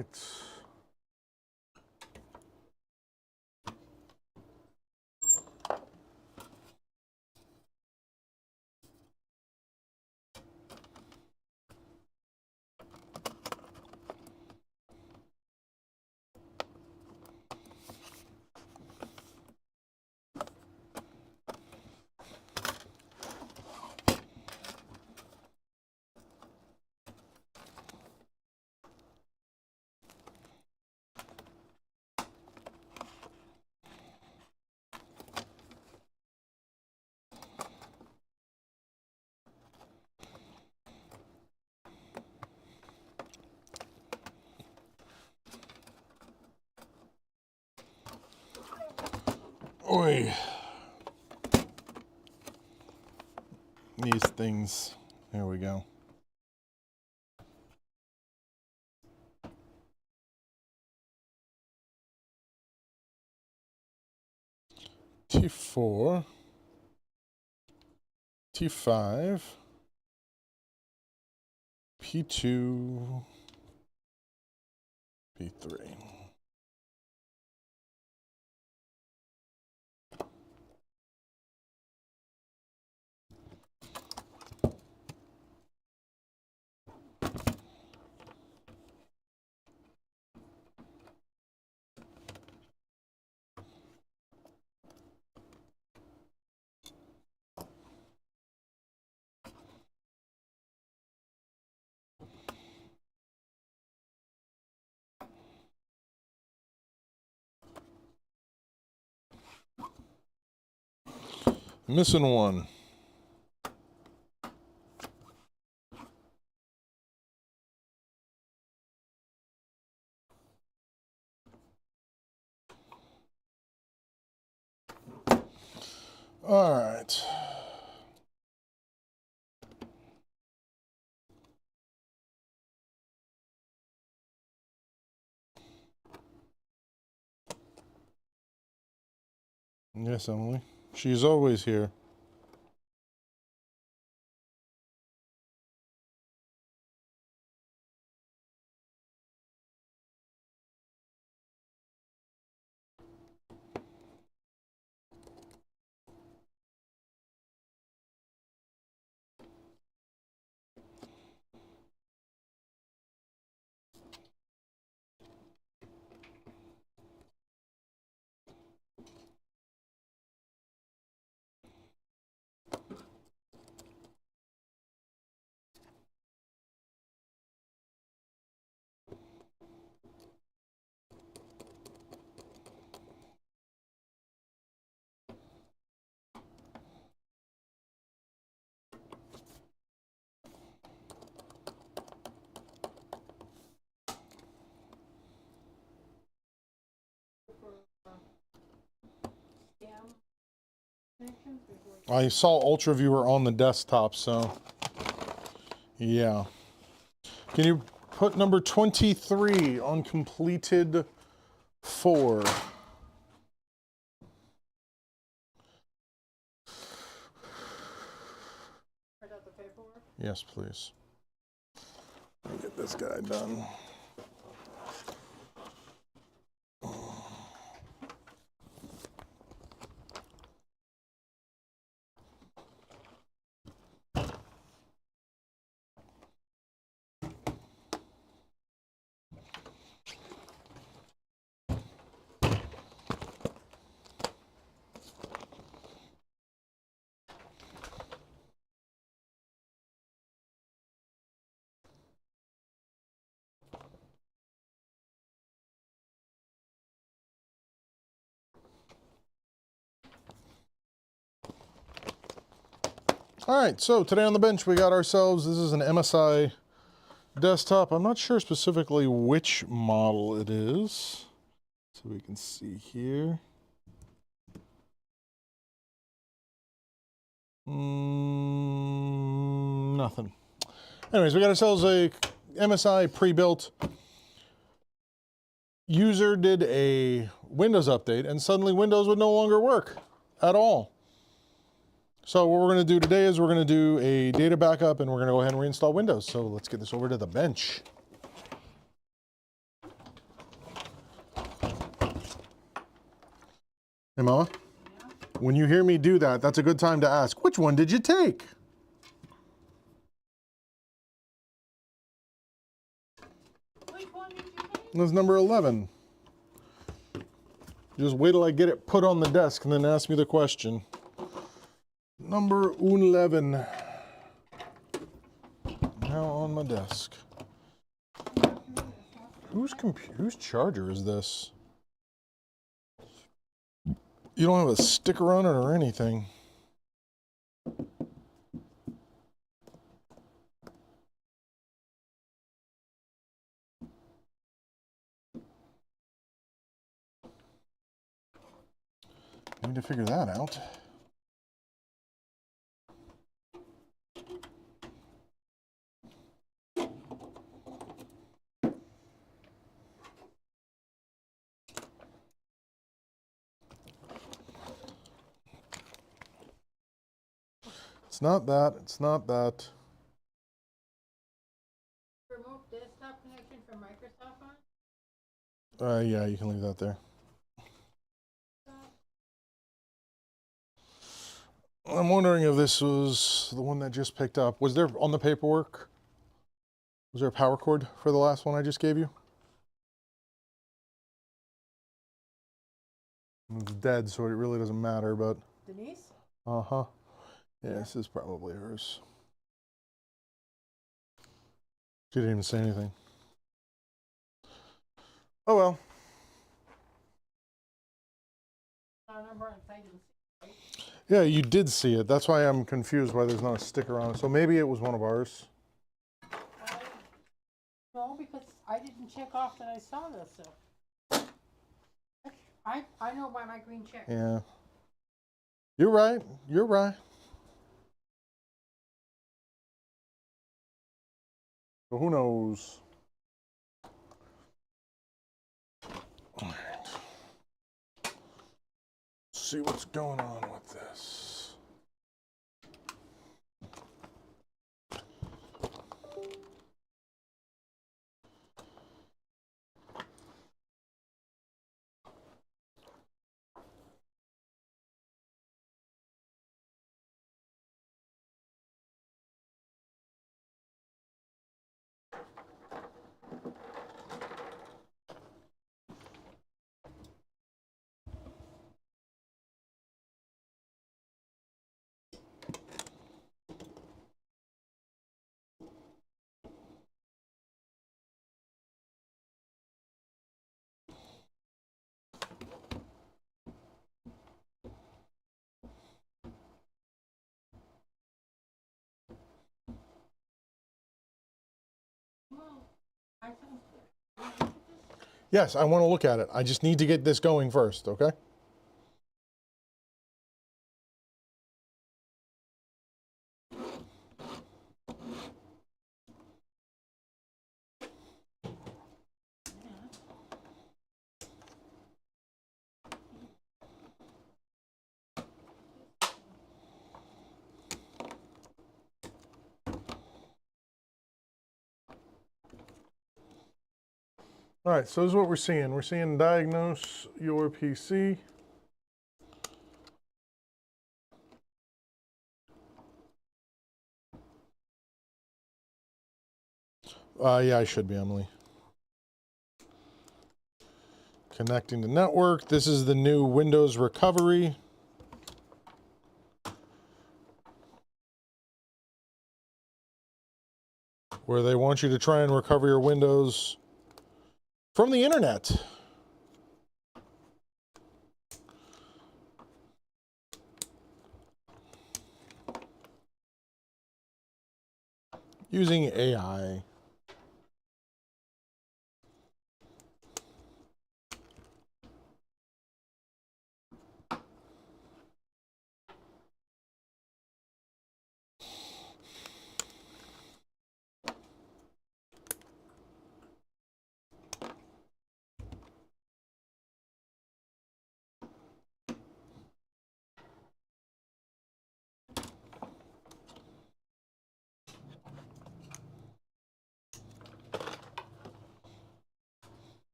right. Oi. These things. Here we go. T4. T5. P2. P3. Missing one. All right. Yes, Emily. She's always here. I saw UltraViewer on the desktop, so yeah. Can you put number 23 on completed 4? Yes, please. Let me get this guy done. All right, so today on the bench we got ourselves, this is an MSI desktop. I'm not sure specifically which model it is. So we can see here. Nothing. Anyways, we got ourselves a MSI pre-built. User did a Windows update and suddenly Windows would no longer work at all. So what we're going to do today is we're going to do a data backup and we're going to go ahead and reinstall Windows. So let's get this over to the bench. Hey, Mama. When you hear me do that, that's a good time to ask, which one did you take?
Which one did you take?
It was number 11. Just wait till I get it put on the desk and then ask me the question. Number 11. Now on my desk. Whose charger is this? You don't have a sticker on it or anything. Need to figure that out. It's not that. It's not that.
Remote desktop connection from Microsoft on?
Yeah, you can leave that there. I'm wondering if this was the one that just picked up. Was there on the paperwork? Was there a power cord for the last one I just gave you? It's dead, so it really doesn't matter, but...
Denise?
Uh-huh. Yeah, this is probably hers. She didn't even say anything. Oh well.
Number on site and right?
Yeah, you did see it. That's why I'm confused why there's not a sticker on it. So maybe it was one of ours.
No, because I didn't check off that I saw this, so. I know by my green check.
Yeah. You're right. You're right. So who knows? All right. Let's see what's going on with this. Yes, I want to look at it. I just need to get this going first, okay? All right, so this is what we're seeing. We're seeing diagnose your PC. Yeah, I should be, Emily. Connecting to network. This is the new Windows recovery. Where they want you to try and recover your Windows from the internet. Using AI.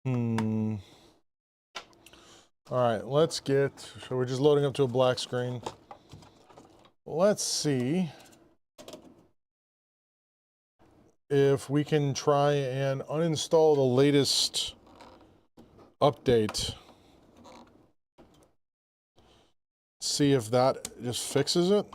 All right, let's get, so we're just loading up to a black screen. Let's see if we can try and uninstall the latest update. See if that just fixes it.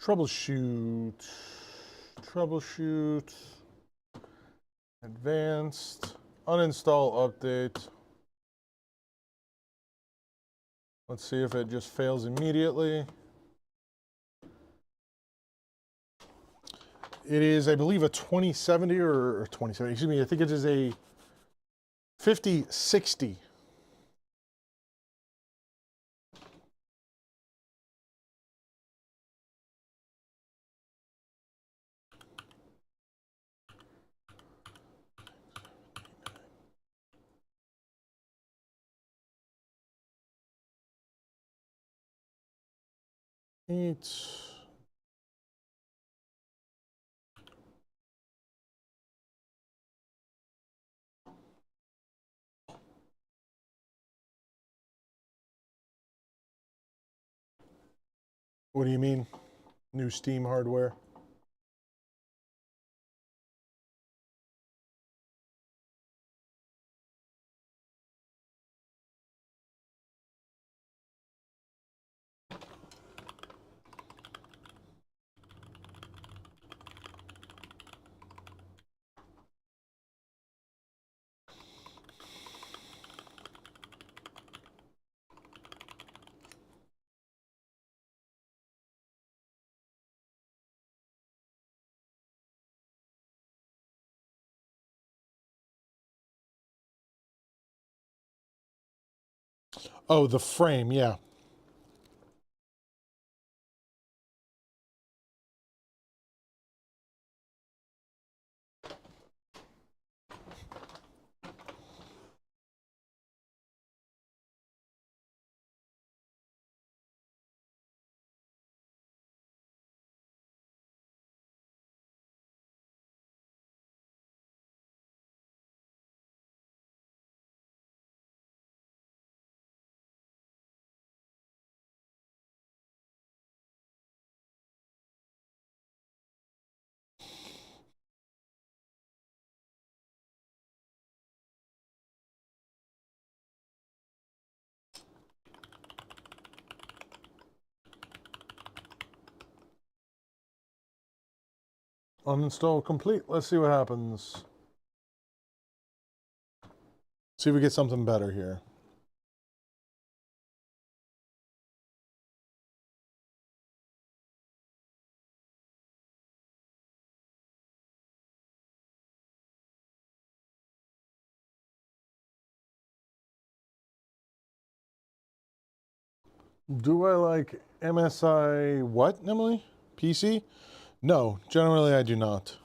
Troubleshoot, advanced, uninstall update. Let's see if it just fails immediately. It is, I believe, a 2070 or 2070, excuse me, I think it is a 5060. What do you mean? New Steam hardware? Oh, the frame, yeah. Uninstall complete. Let's see what happens. See if we get something better here. Do I like MSI what, Emily? PC? No, generally I do not.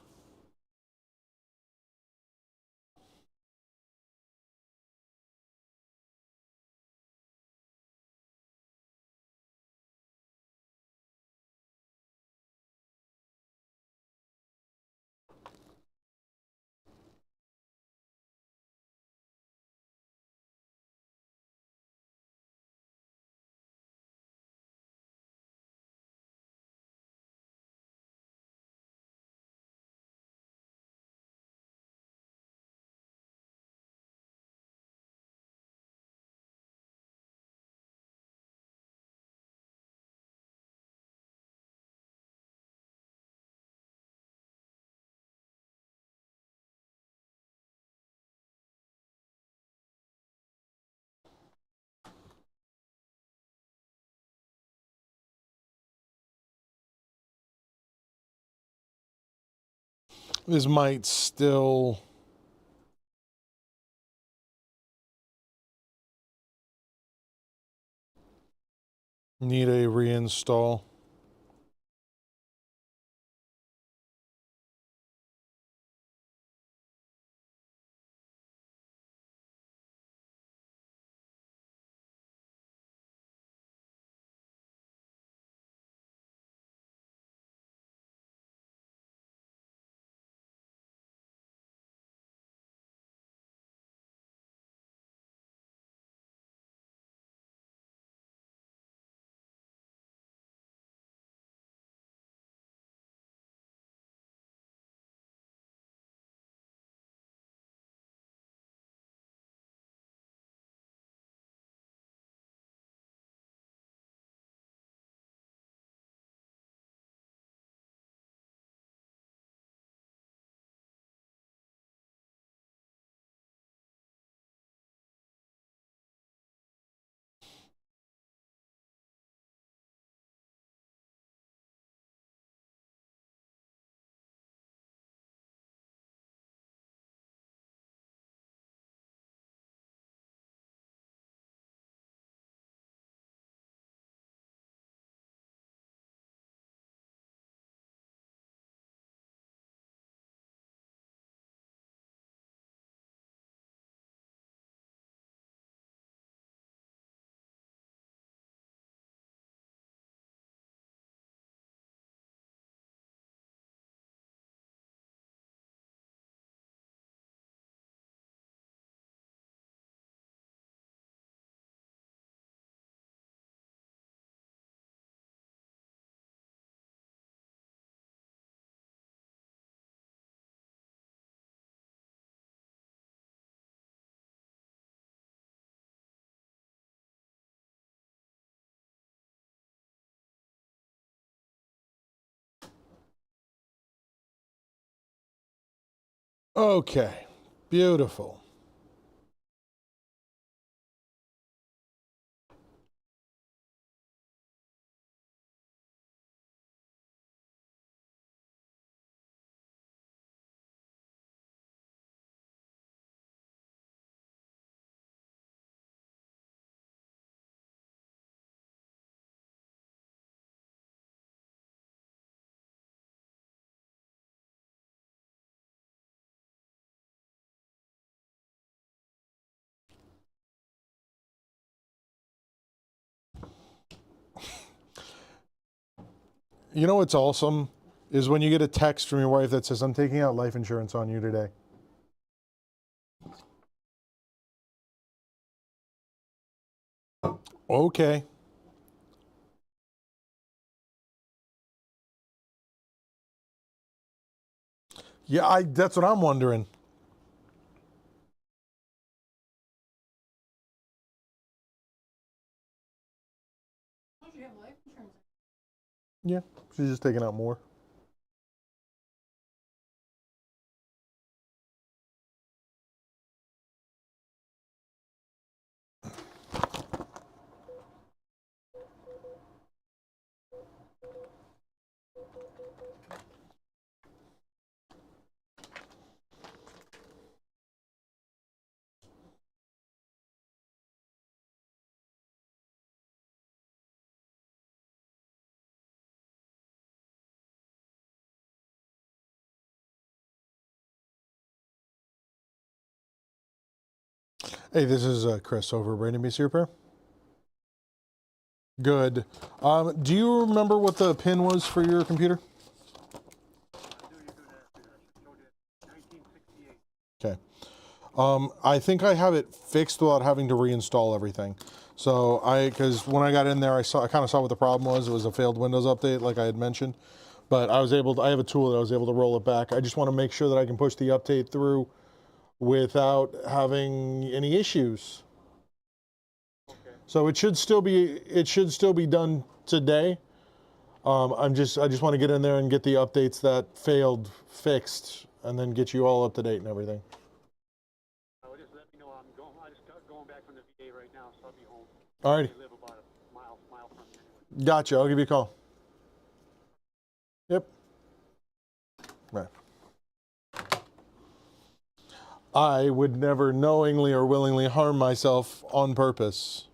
This might still... need a reinstall. Okay, beautiful. You know what's awesome is when you get a text from your wife that says, "I'm taking out life insurance on you today." Okay. Yeah, that's what I'm wondering.
Don't you have life insurance?
Yeah, she's just taking out more. Hey, this is Chris over at Bradenton PC Repair. Good. Do you remember what the pin was for your computer? Okay. I think I have it fixed without having to reinstall everything. So because when I got in there, I kind of saw what the problem was. It was a failed Windows update, like I had mentioned. But I have a tool that I was able to roll it back. I just want to make sure that I can push the update through without having any issues. Okay. So it should still be done today. I just want to get in there and get the updates that failed fixed, and then get you all up to date and everything.
Just let me know. I just got going back from the VA right now, so I'll be home.
All right.
I live about a mile from you anyway.
Gotcha. I'll give you a call. Yep. Right. I would never knowingly or willingly harm myself on purpose.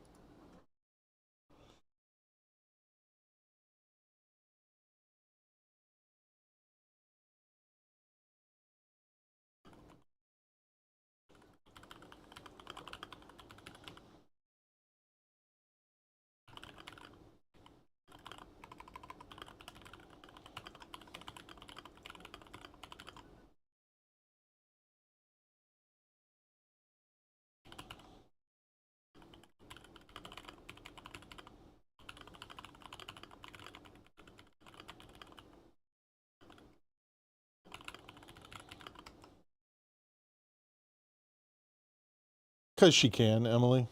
Because she can, Emily.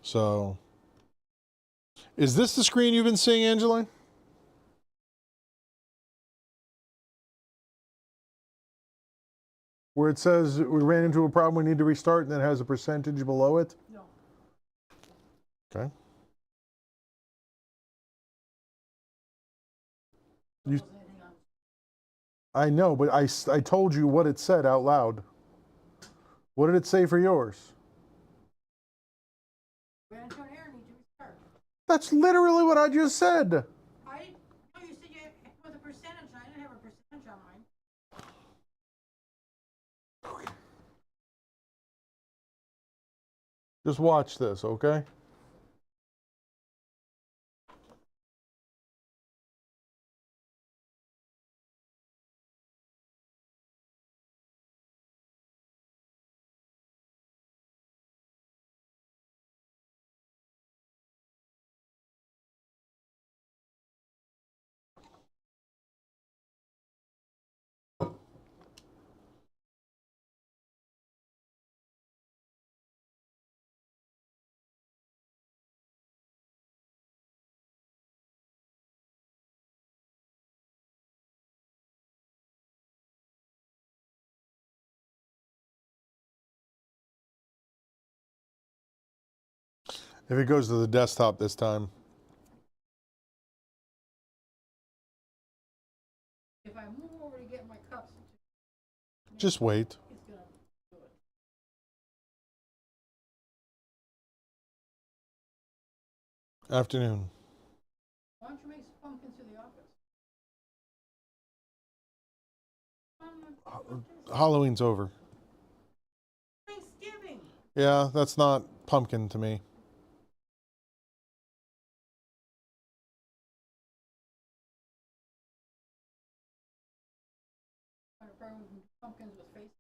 So, is this the screen you've been seeing, Angeline? Where it says we ran into a problem, we need to restart, and then has a percentage below it?
No.
Okay. You, I know, but I told you what it said out loud. What did it say for yours? That's literally what I just said.
No, you said you with a percentage. I didn't have a percentage on mine.
Just watch this, okay? If it goes to the desktop this time.
If I move over to get my cups,
Just wait.
it's gonna do it.
Afternoon.
Why don't you make some pumpkins for the office?
Halloween's over.
Thanksgiving.
Yeah, that's not pumpkin to me.
Pumpkins with face.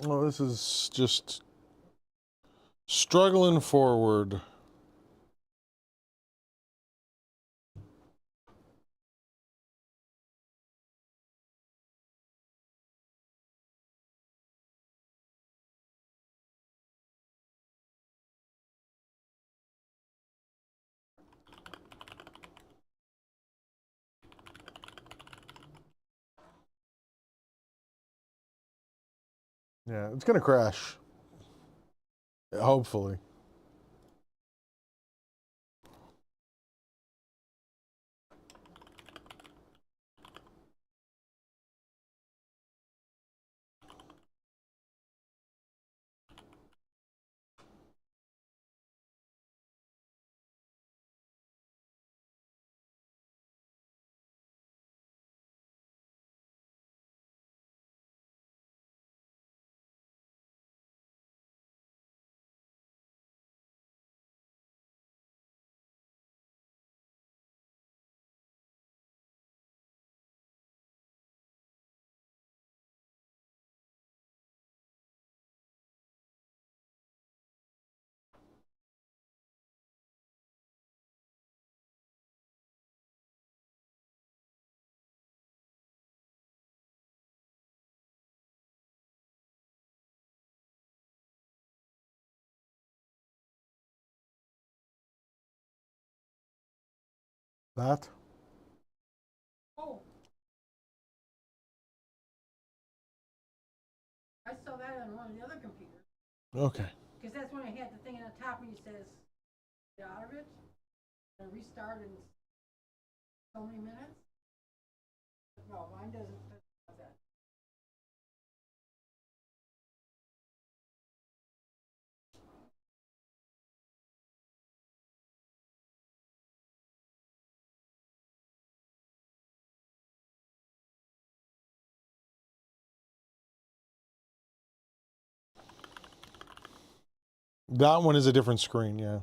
Well, this is just struggling forward. Yeah, it's gonna crash. Hopefully. That?
Oh. I saw that on one of the other computers.
Okay.
Because that's when I had the thing on the top where you says, get out of it, and restart in so many minutes. No, mine doesn't have that.
That one is a different screen, yeah.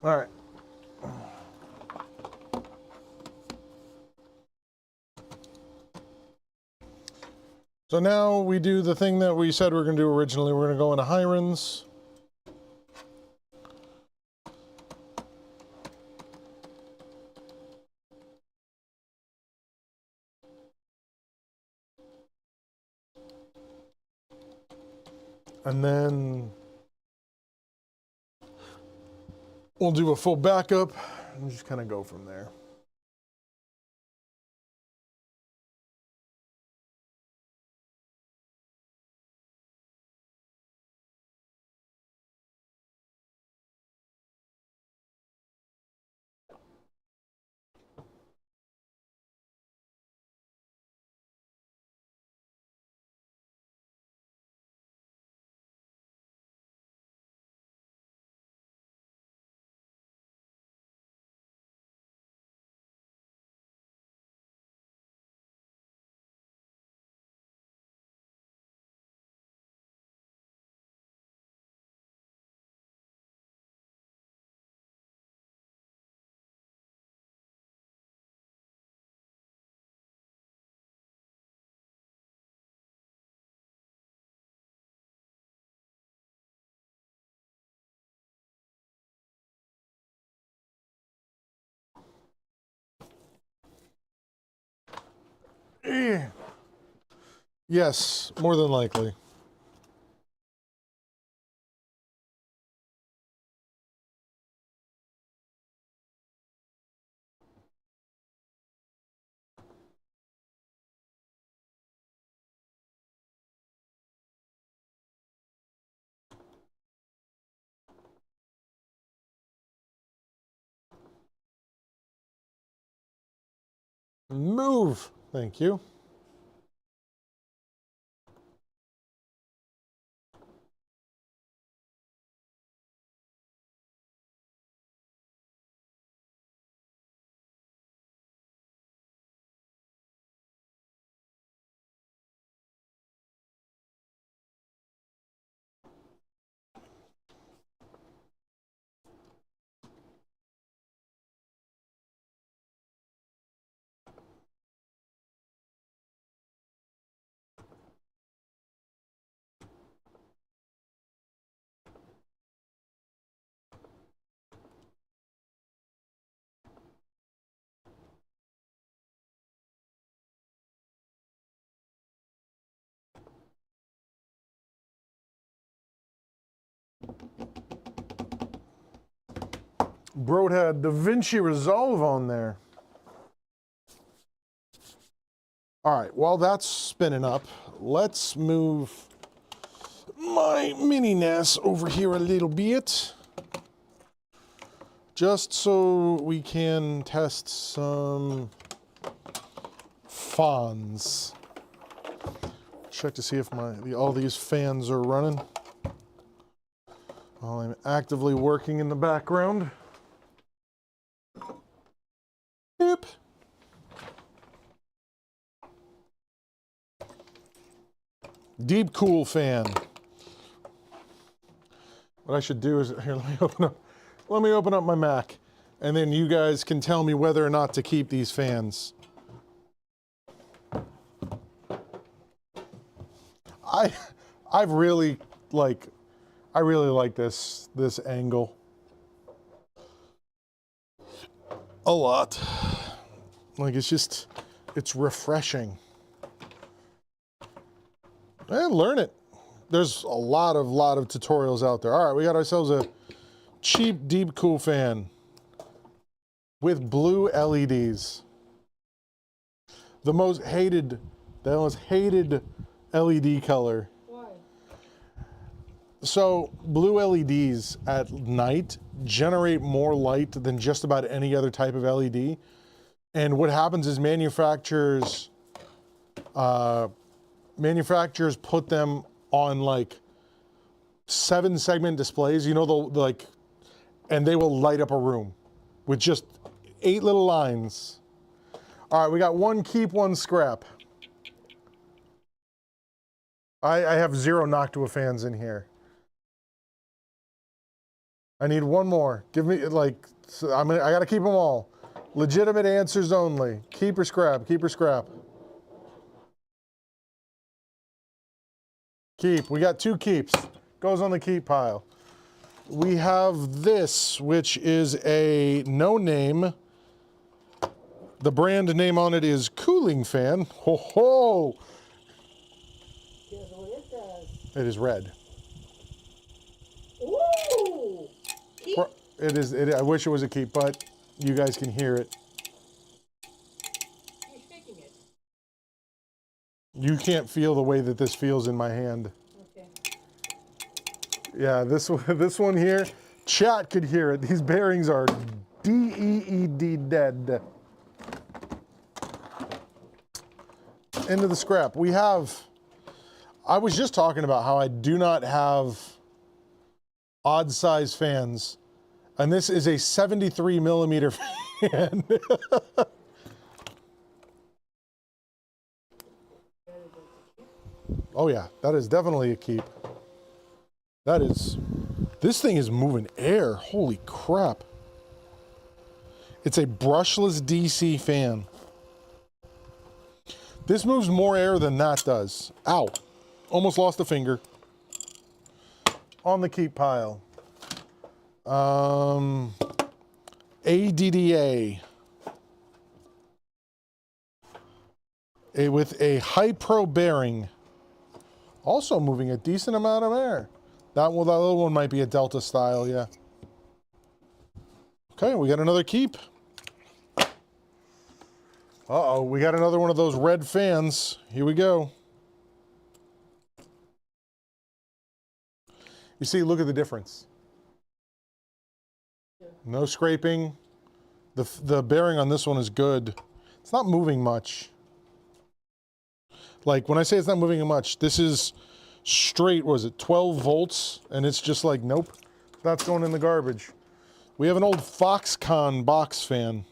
All right. So now we do the thing that we said we were going to do originally. We're going to go into Hirons. And then we'll do a full backup and just kind of go from there. Yes, more than likely. Move. Thank you. Broad had DaVinci Resolve on there. All right, while that's spinning up, let's move my mini NAS over here a little bit, just so we can test some fans. Check to see if all these fans are running while I'm actively working in the background. Yep. Deep cool fan. What I should do is, here, let me open up my Mac, and then you guys can tell me whether or not to keep these fans. I really like this angle a lot. Like, it's refreshing. And learn it. There's a lot of tutorials out there. All right, we got ourselves a cheap deep cool fan with blue LEDs. The most hated LED color. Why? So blue LEDs at night generate more light than just about any other type of LED. And what happens is manufacturers put them on like 7-segment displays, you know, and they will light up a room with just 8 little lines. All right, we got one keep, one scrap. I have 0 Noctua fans in here. I need one more. Give me, like, I gotta keep them all. Legitimate answers only. Keep or scrap, keep or scrap. Keep. We got 2 keeps. Goes on the keep pile. We have this, which is a no name. The brand name on it is Cooling Fan. Ho ho!
Guess what it does?
It is red.
Ooh! Keep?
It is. I wish it was a keep, but you guys can hear it.
You're shaking it.
You can't feel the way that this feels in my hand.
Okay.
Yeah, this one here, chat could hear it. These bearings are DEED dead. Into the scrap. I was just talking about how I do not have odd size fans, and this is a 73 millimeter fan. Oh yeah, that is definitely a keep. This thing is moving air. Holy crap. It's a brushless DC fan. This moves more air than that does. Ow. Almost lost a finger. On the keep pile. ADDA. With a Hypro bearing. Also moving a decent amount of air. That little one might be a Delta style, yeah. Okay, we got another keep. Uh-oh, we got another one of those red fans. Here we go. You see, look at the difference. No scraping. The bearing on this one is good. It's not moving much. Like, when I say it's not moving much, this is straight, what was it, 12 volts? And it's just like, nope, that's going in the garbage. We have an old Foxconn box fan.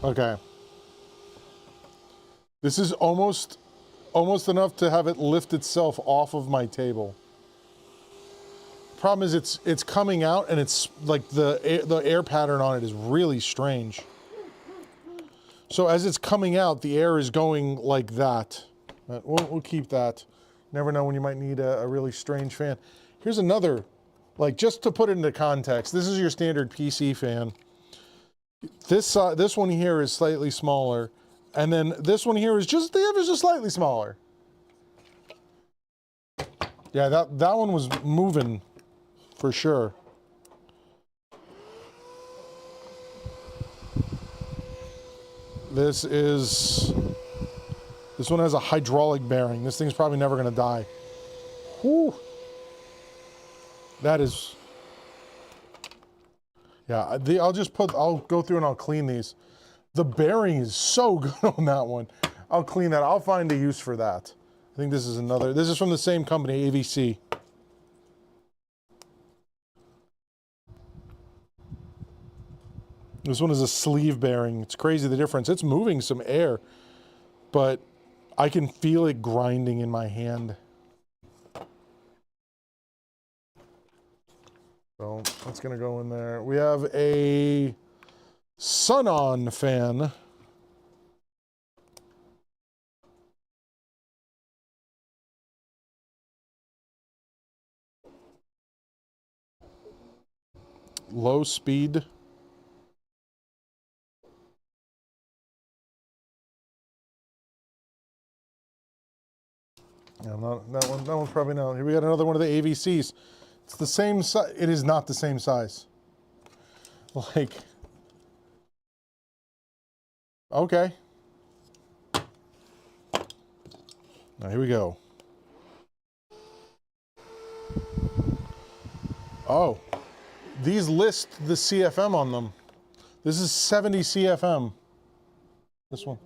Okay. This is almost enough to have it lift itself off of my table. Problem is it's coming out, and it's like the air pattern on it is really strange. So as it's coming out, the air is going like that. We'll keep that. Never know when you might need a really strange fan. Here's another, like, just to put it into context, this is your standard PC fan. This one here is slightly smaller, and then this one here is just slightly smaller. Yeah, that one was moving for sure. This one has a hydraulic bearing. This thing's probably never going to die. Whew. That is... Yeah, I'll go through and I'll clean these. The bearing is so good on that one. I'll clean that. I'll find a use for that. I think this is from the same company, AVC. This one is a sleeve bearing. It's crazy the difference. It's moving some air, but I can feel it grinding in my hand. So that's gonna go in there. We have a Sun-On fan. Low speed. Yeah, that one's probably not. Here we got another one of the AVCs. It's the same size. It is not the same size. Like, okay. Now here we go. Oh, these list the CFM on them. This is 70 CFM. This one.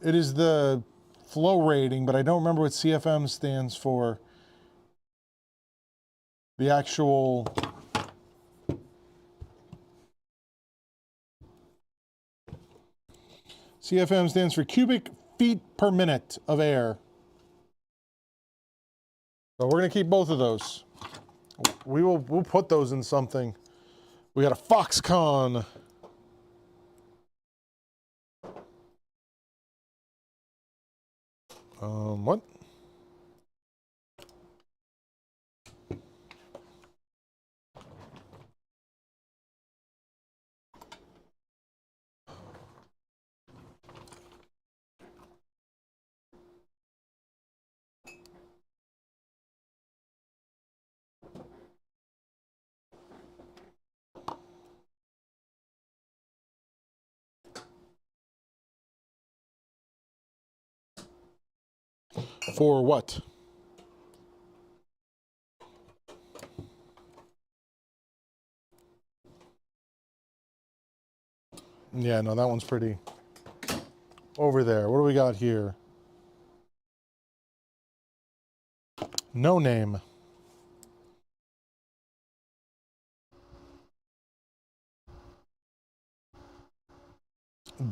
It is the flow rating, but I don't remember what CFM stands for. The actual... CFM stands for cubic feet per minute of air. So we're gonna keep both of those. We'll put those in something. We got a Foxconn. What? For what? Yeah, no, that one's pretty over there. What do we got here? No name.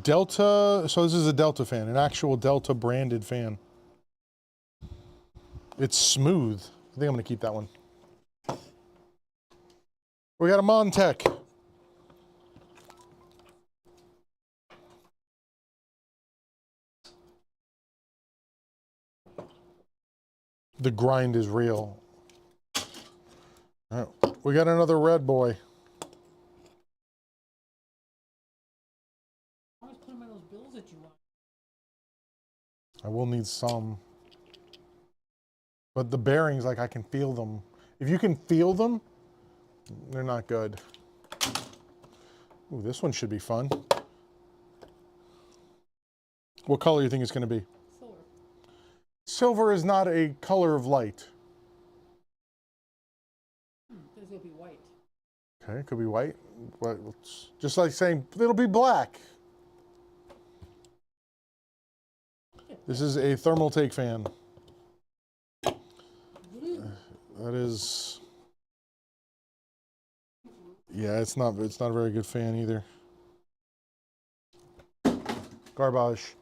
Delta, so this is a Delta fan, an actual Delta branded fan. It's smooth. I think I'm gonna keep that one. We got a Montech. The grind is real. All right, we got another red boy.
Always put them in those bills that you want.
I will need some. But the bearings, like I can feel them. If you can feel them, they're not good. Ooh, this one should be fun. What color do you think it's going to be?
Silver.
Silver is not a color of light.
This will be white.
Okay, it could be white. Well, it's just like saying it'll be black. This is a thermal take fan. That is, yeah, it's not a very good fan either. Garbage.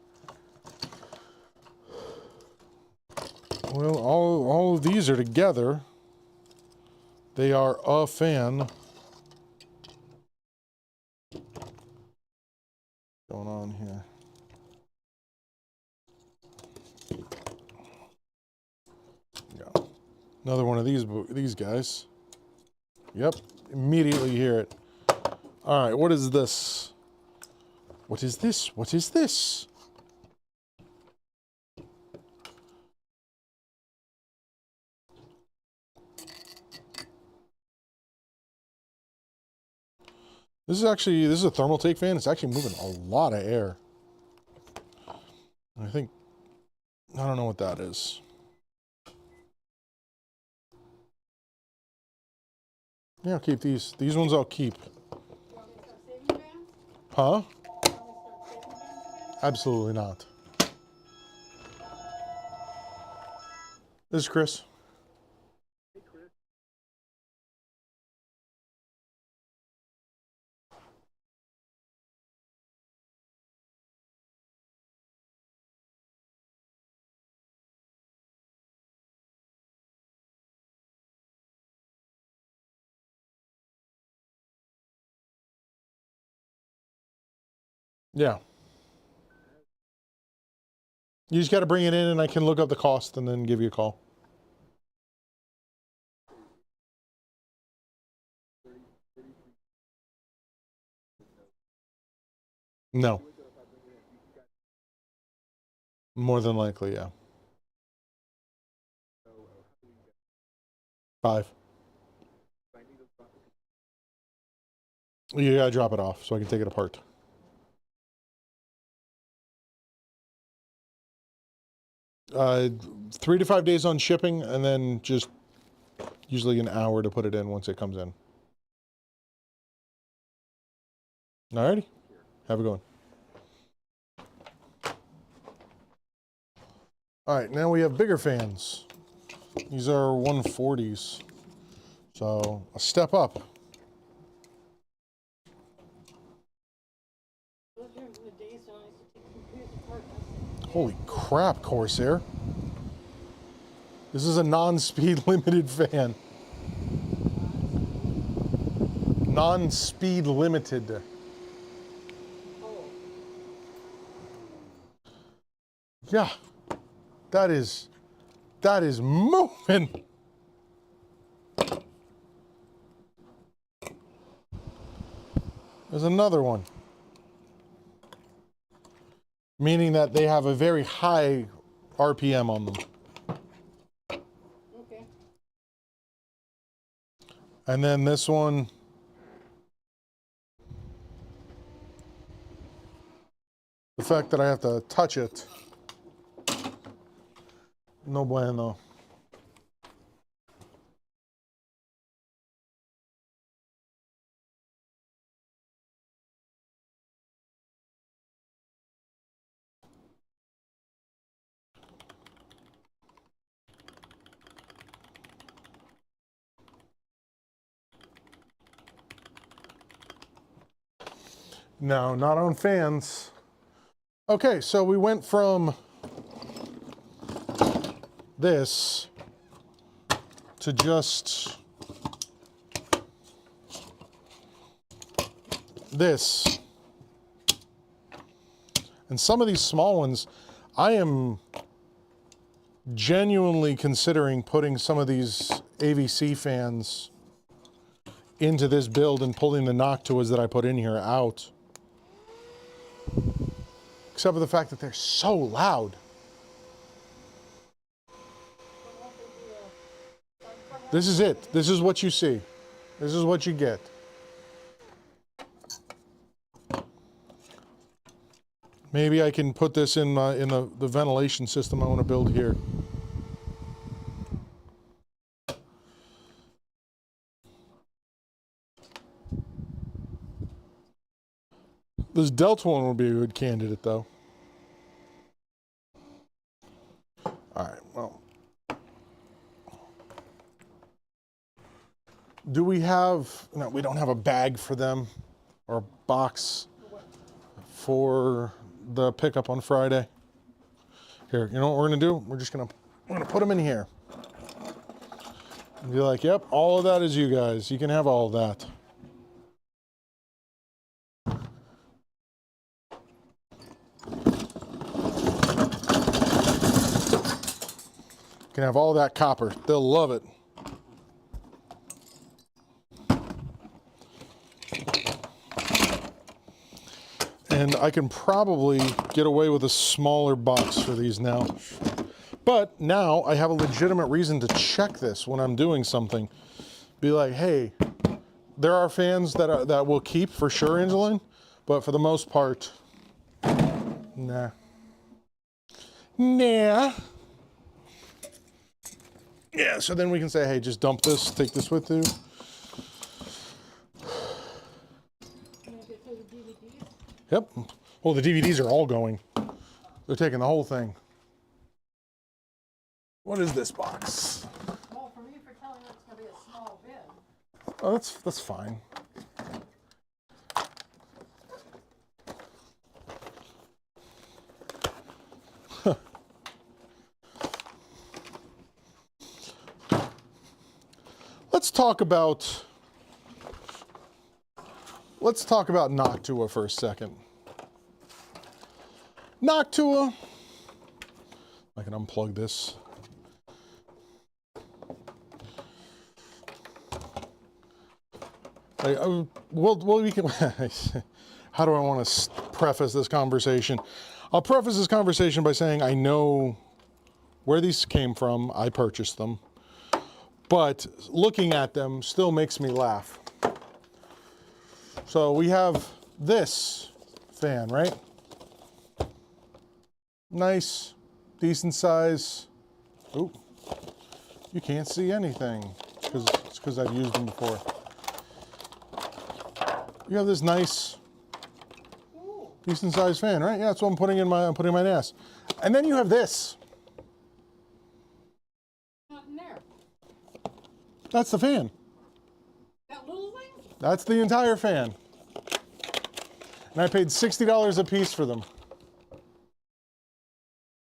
Well, all of these are together. They are a fan. What's going on here? Yeah. Another one of these guys. Yep, immediately hear it. All right, what is this? What is this? What is this? This is a thermal take fan. It's actually moving a lot of air. I don't know what that is. Yeah, I'll keep these. These ones I'll keep. Huh? Absolutely not. This is Chris. Yeah. You just got to bring it in and I can look up the cost and then give you a call. No. More than likely, yeah. 5. You gotta drop it off so I can take it apart. Uh, 3 to 5 days on shipping, and then just usually an hour to put it in once it comes in. Alrighty. Have a good one. Alright, now we have bigger fans. These are 140s. So, a step up. Holy crap, Corsair. This is a non-speed limited fan. Non-speed limited. Yeah. That is moving. There's another one. Meaning that they have a very high RPM on them.
Okay.
And then this one. The fact that I have to touch it. No bueno. No, not on fans. Okay, so we went from this to just this. And some of these small ones, I am genuinely considering putting some of these AVC fans into this build and pulling the Noctuas that I put in here out. Except for the fact that they're so loud. This is it. This is what you see. This is what you get. Maybe I can put this in the ventilation system I want to build here. This Delta one would be a good candidate, though. All right, well. Do we have... No, we don't have a bag for them or a box for the pickup on Friday. Here, you know what we're going to do? We're going to put them in here. And be like, yep, all of that is you guys. You can have all of that. Can have all that copper. They'll love it. And I can probably get away with a smaller box for these now. But now I have a legitimate reason to check this when I'm doing something. Be like, hey, there are fans that will keep for sure, Angeline, but for the most part, nah. Nah. Yeah, so then we can say, hey, just dump this, take this with you. Yep. Well, the DVDs are all going. They're taking the whole thing. What is this box?
Well, for me, for telling them it's going to be a small bin.
Oh, that's fine. Huh. Let's talk about Noctua for a second. Noctua. I can unplug this. Well, we can. How do I want to preface this conversation? I'll preface this conversation by saying I know where these came from. I purchased them, but looking at them still makes me laugh. So we have this fan, right? Nice, decent size. Ooh, you can't see anything because I've used them before. You have this nice, decent sized fan, right? Yeah, that's what I'm putting in my NAS. And then you have this.
Nothing there.
That's the fan.
That little thing?
That's the entire fan. And I paid $60 a piece for them.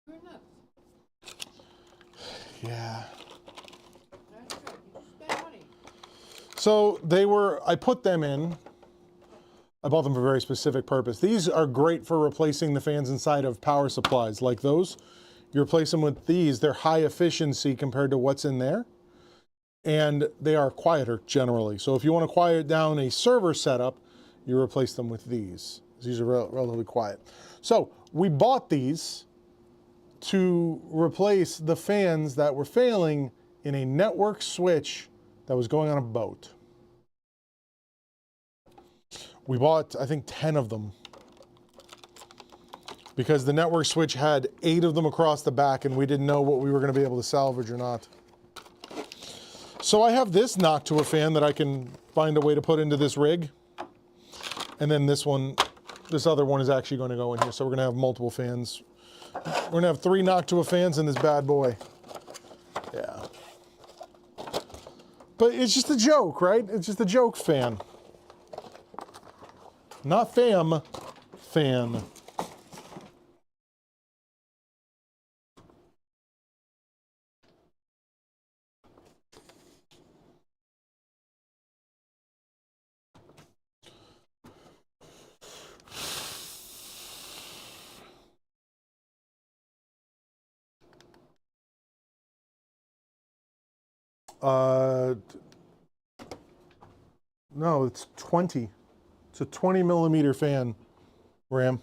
You're nuts.
Yeah.
That's good. You spend money.
So I put them in. I bought them for a very specific purpose. These are great for replacing the fans inside of power supplies like those. You replace them with these. They're high efficiency compared to what's in there. And they are quieter generally. So if you want to quiet down a server setup, you replace them with these. These are relatively quiet. So we bought these to replace the fans that were failing in a network switch that was going on a boat. We bought, I think, 10 of them because the network switch had 8 of them across the back and we didn't know what we were going to be able to salvage or not. So I have this Noctua fan that I can find a way to put into this rig. And then this other one is actually going to go in here. So we're going to have multiple fans. We're going to have 3 Noctua fans in this bad boy. Yeah. But it's just a joke, right? It's just a joke fan. Not fam, fan. No, it's 20. It's a 20 millimeter fan, Ram.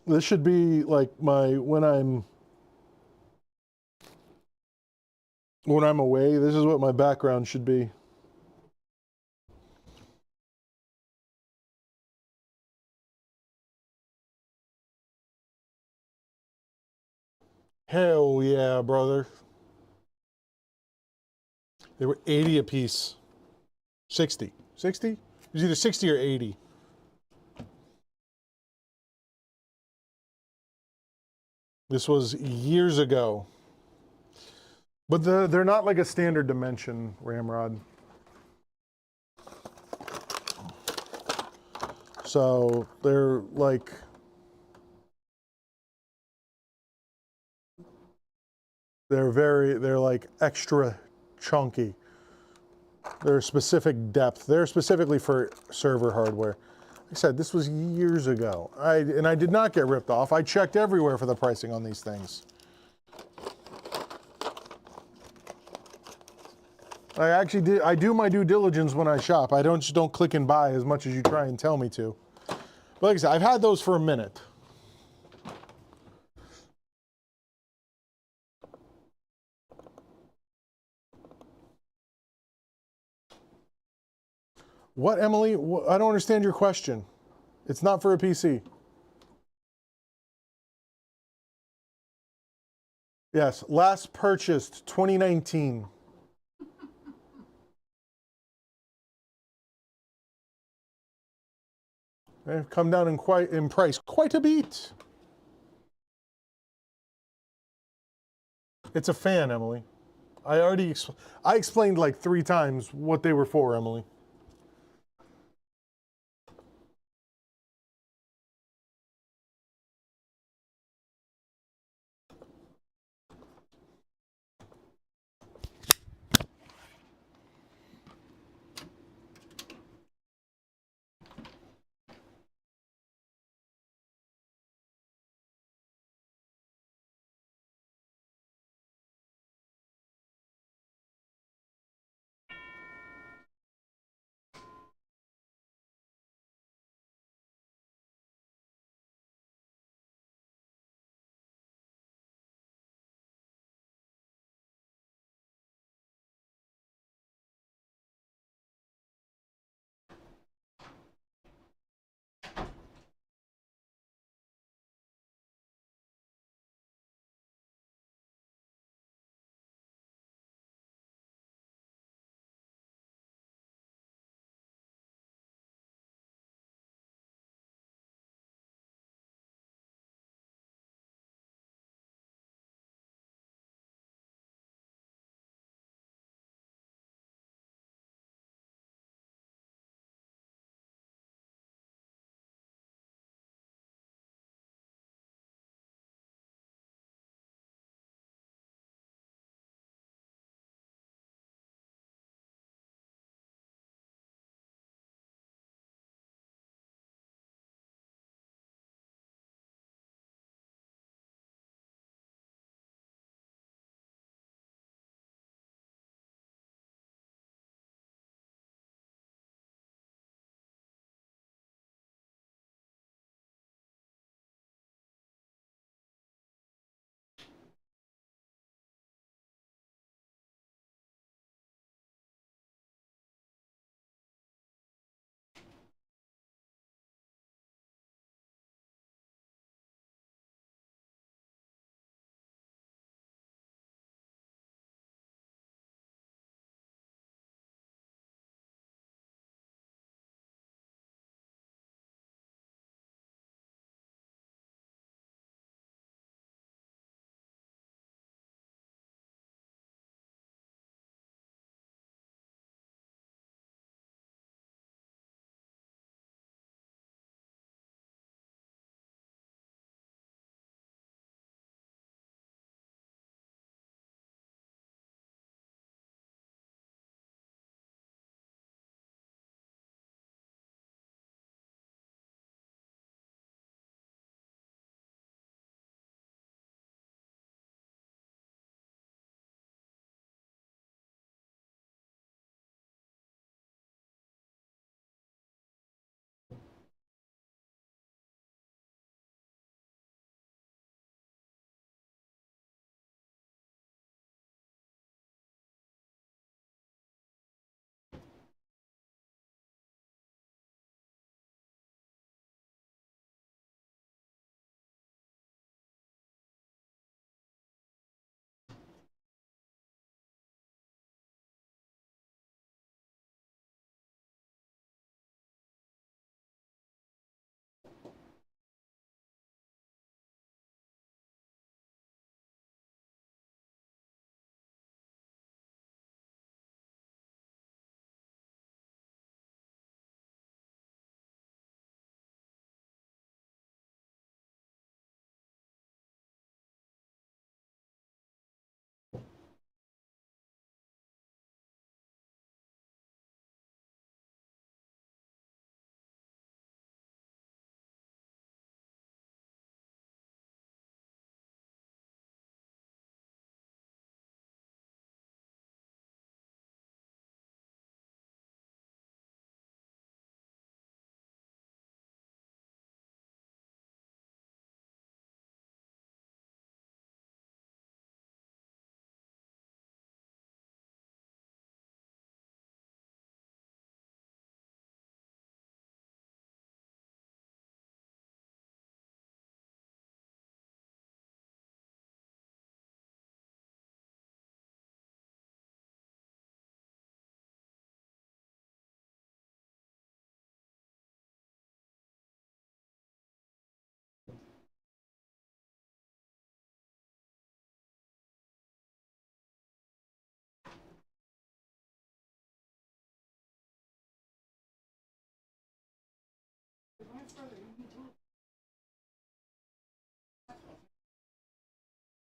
This should be like when I'm away, this is what my background should be. Hell yeah, brother. They were 80 a piece. 60. 60? It was either 60 or 80. This was years ago. But they're not like a standard dimension ramrod. So they're like... They're like extra chunky. They're a specific depth. They're specifically for server hardware. Like I said, this was years ago. And I did not get ripped off. I checked everywhere for the pricing on these things. I actually did. I do my due diligence when I shop. I don't click and buy as much as you try and tell me to. But like I said, I've had those for a minute. What, Emily? I don't understand your question. It's not for a PC. Yes, last purchased 2019. They've come down in price quite a bit. It's a fan, Emily. I explained like 3 times what they were for, Emily.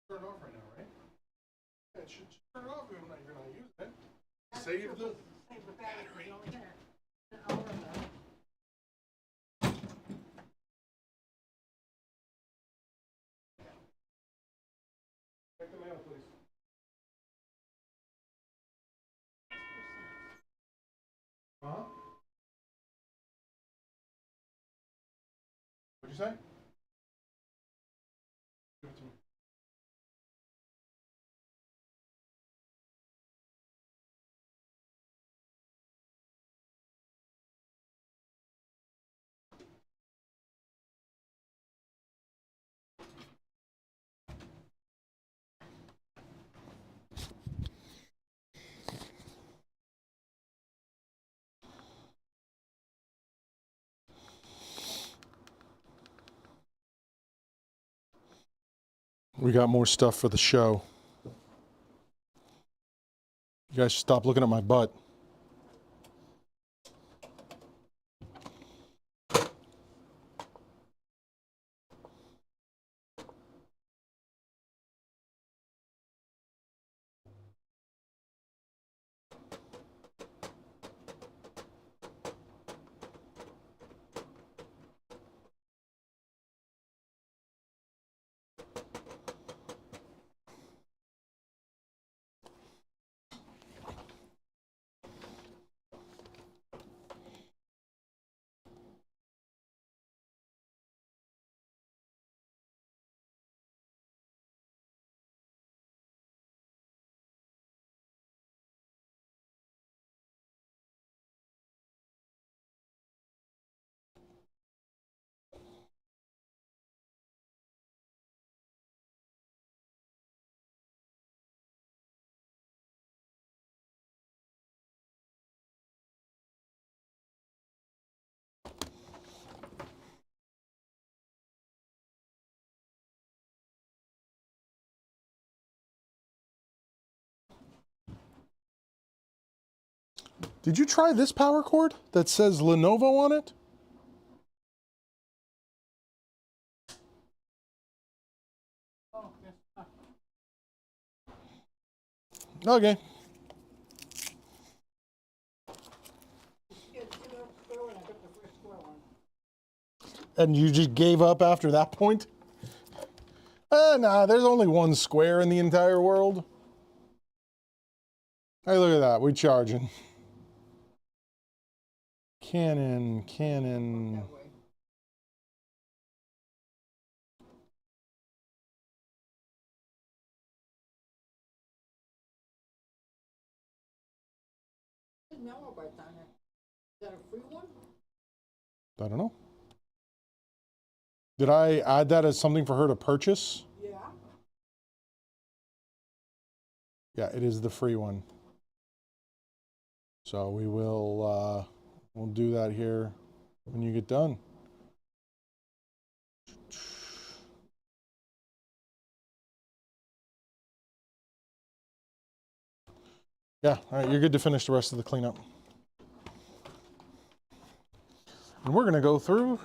Turn it off right now, right? Yeah, it should turn it off if you're not using it. Save the battery. Check the mail, please. Huh? What'd you say? Give it to me. We got more stuff for the show. You guys should stop looking at my butt. Did you try this power cord that says Lenovo on it? Okay. And you just gave up after that point? Nah, there's only one square in the entire world. Hey, look at that. We're charging. Canon.
Is that a free one?
I don't know. Did I add that as something for her to purchase?
Yeah.
Yeah, it is the free one. So we will we'll do that here when you get done. Yeah, all right, you're good to finish the rest of the cleanup. And we're going to go through.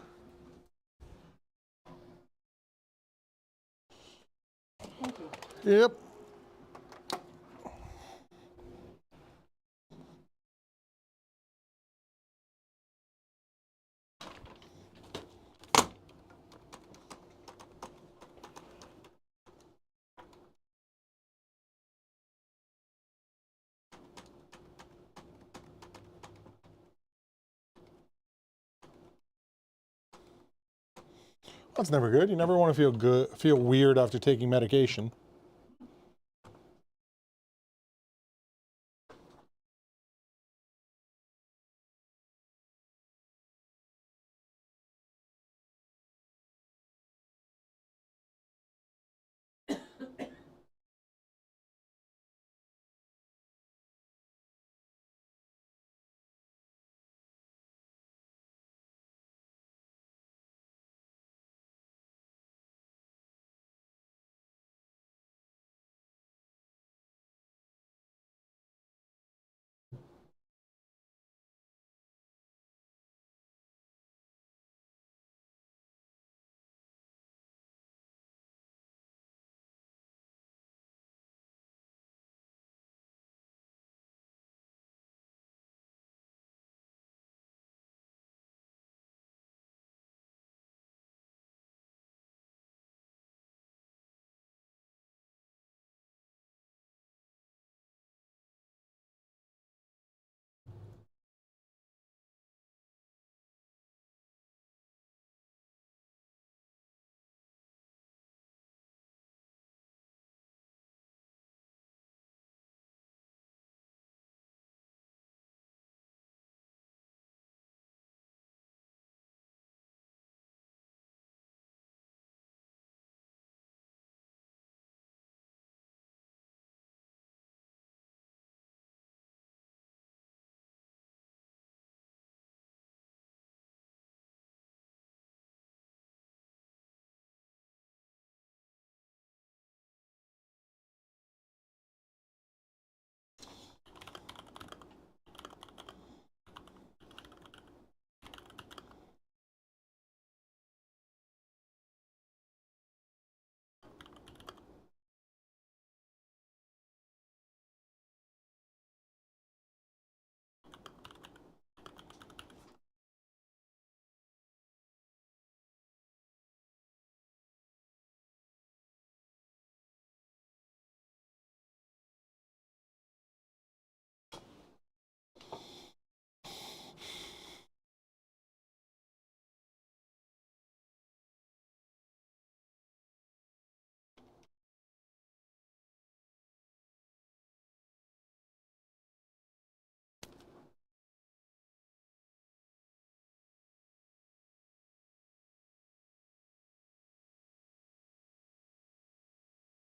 Yep. That's never good. You never want to feel weird after taking medication.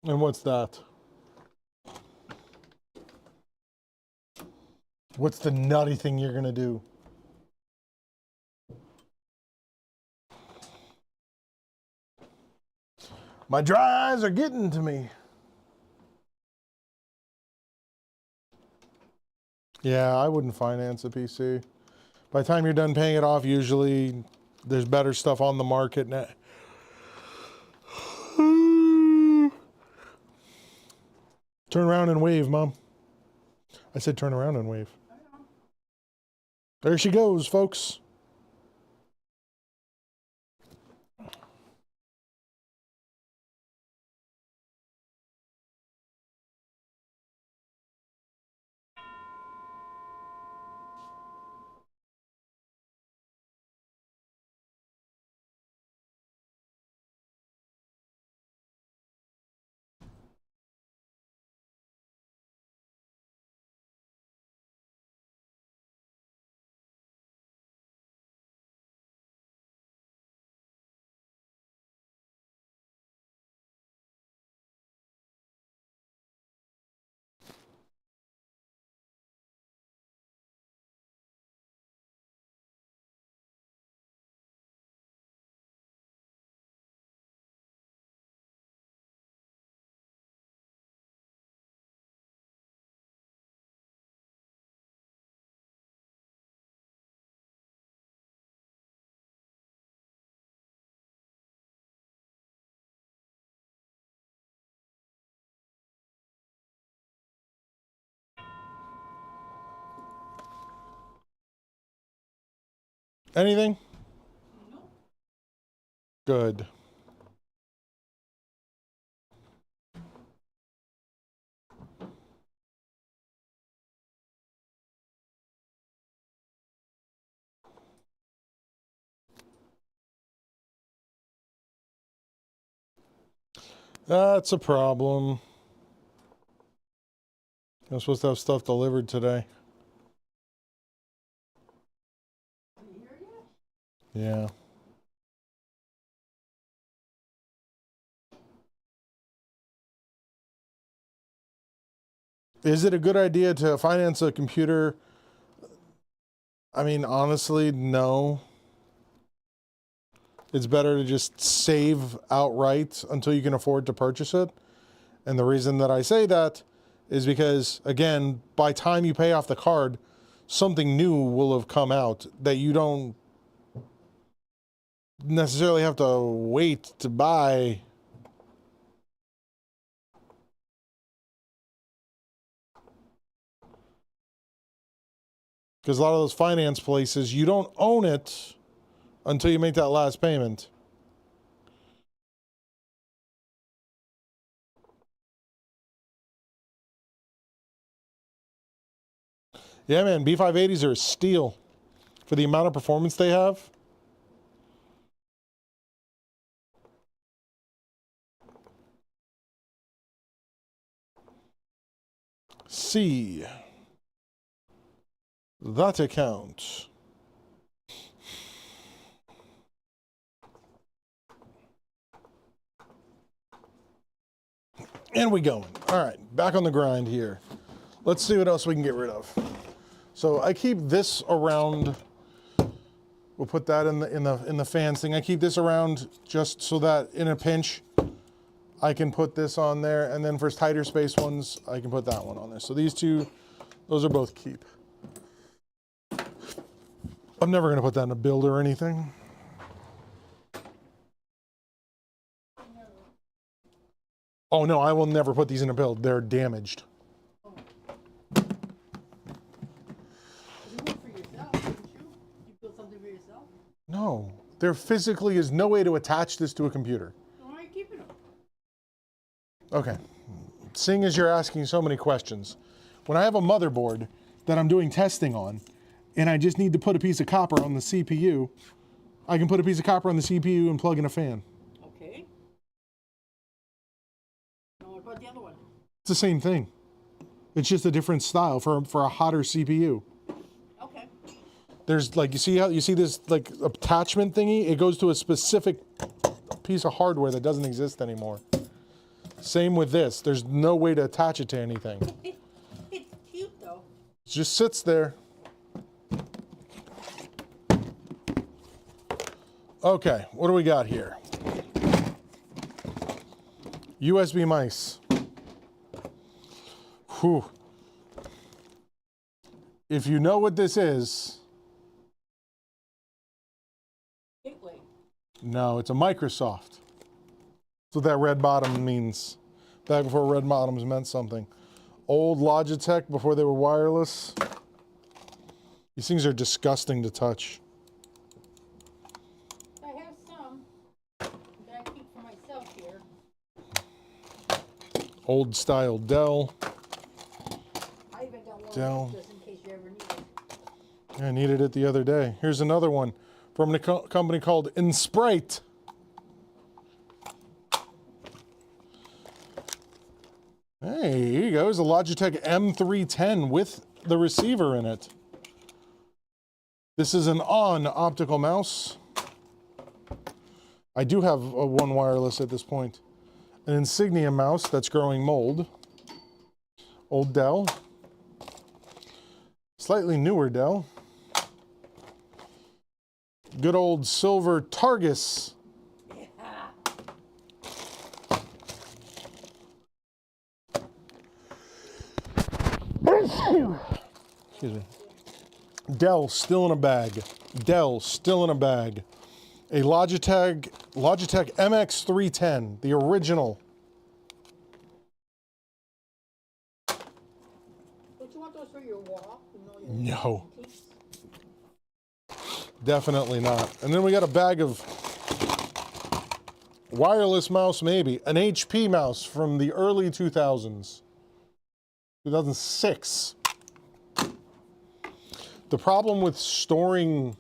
And what's that? What's the nutty thing you're gonna do? My dry eyes are getting to me. Yeah, I wouldn't finance a PC. By the time you're done paying it off, usually there's better stuff on the market now. Turn around and wave, Mom. I said turn around and wave. There she goes, folks. Anything? No. Good. That's a problem. I'm supposed to have stuff delivered today. Yeah. Is it a good idea to finance a computer? I mean, honestly, no. It's better to just save outright until you can afford to purchase it. And the reason that I say that is because, again, by the time you pay off the card, something new will have come out that you don't necessarily have to wait to buy. Because a lot of those finance places, you don't own it until you make that last payment. Yeah, man, B580s are a steal for the amount of performance they have. See that account. And we going. All right, back on the grind here. Let's see what else we can get rid of. So I keep this around. We'll put that in the fans thing. I keep this around just so that in a pinch, I can put this on there, and then for tighter space ones, I can put that one on there. So these two, those are both keep. I'm never going to put that in a build or anything. Oh no, I will never put these in a build. They're damaged.
You work for yourself, don't you? You build something for yourself?
No, there physically is no way to attach this to a computer.
Why are you keeping them?
Okay, seeing as you're asking so many questions, when I have a motherboard that I'm doing testing on, and I just need to put a piece of copper on the CPU, I can put a piece of copper on the CPU and plug in a fan.
Okay. Now what about the other one?
It's the same thing. It's just a different style for a hotter CPU.
Okay.
There's like, you see this like attachment thingy? It goes to a specific piece of hardware that doesn't exist anymore. Same with this. There's no way to attach it to anything.
It's cute though.
It just sits there. Okay, what do we got here? USB mice. Whew. If you know what this is,
Gateway.
no, it's a Microsoft. That's what that red bottom means. Back before red bottoms meant something. Old Logitech before they were wireless. These things are disgusting to touch.
I have some that I keep for myself here.
Old style Dell.
I even got one
Dell.
just in case you ever need it.
I needed it the other day. Here's another one from a company called InSprite. Hey, here you go. It's a Logitech M310 with the receiver in it. This is an ON optical mouse. I do have a one wireless at this point. An Insignia mouse that's growing mold. Old Dell. Slightly newer Dell. Good old silver Targus. Excuse me. Dell still in a bag. Dell still in a bag. A Logitech MX310, the original.
Don't you want those for your wall? You know, your
No. Definitely not. And then we got a bag of wireless mouse, maybe. An HP mouse from the early 2000s. 2006. The problem with storing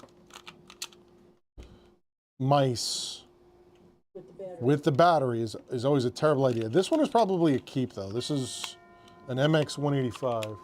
mice with the battery is always a terrible idea. This one is probably a keep though. This is an MX185.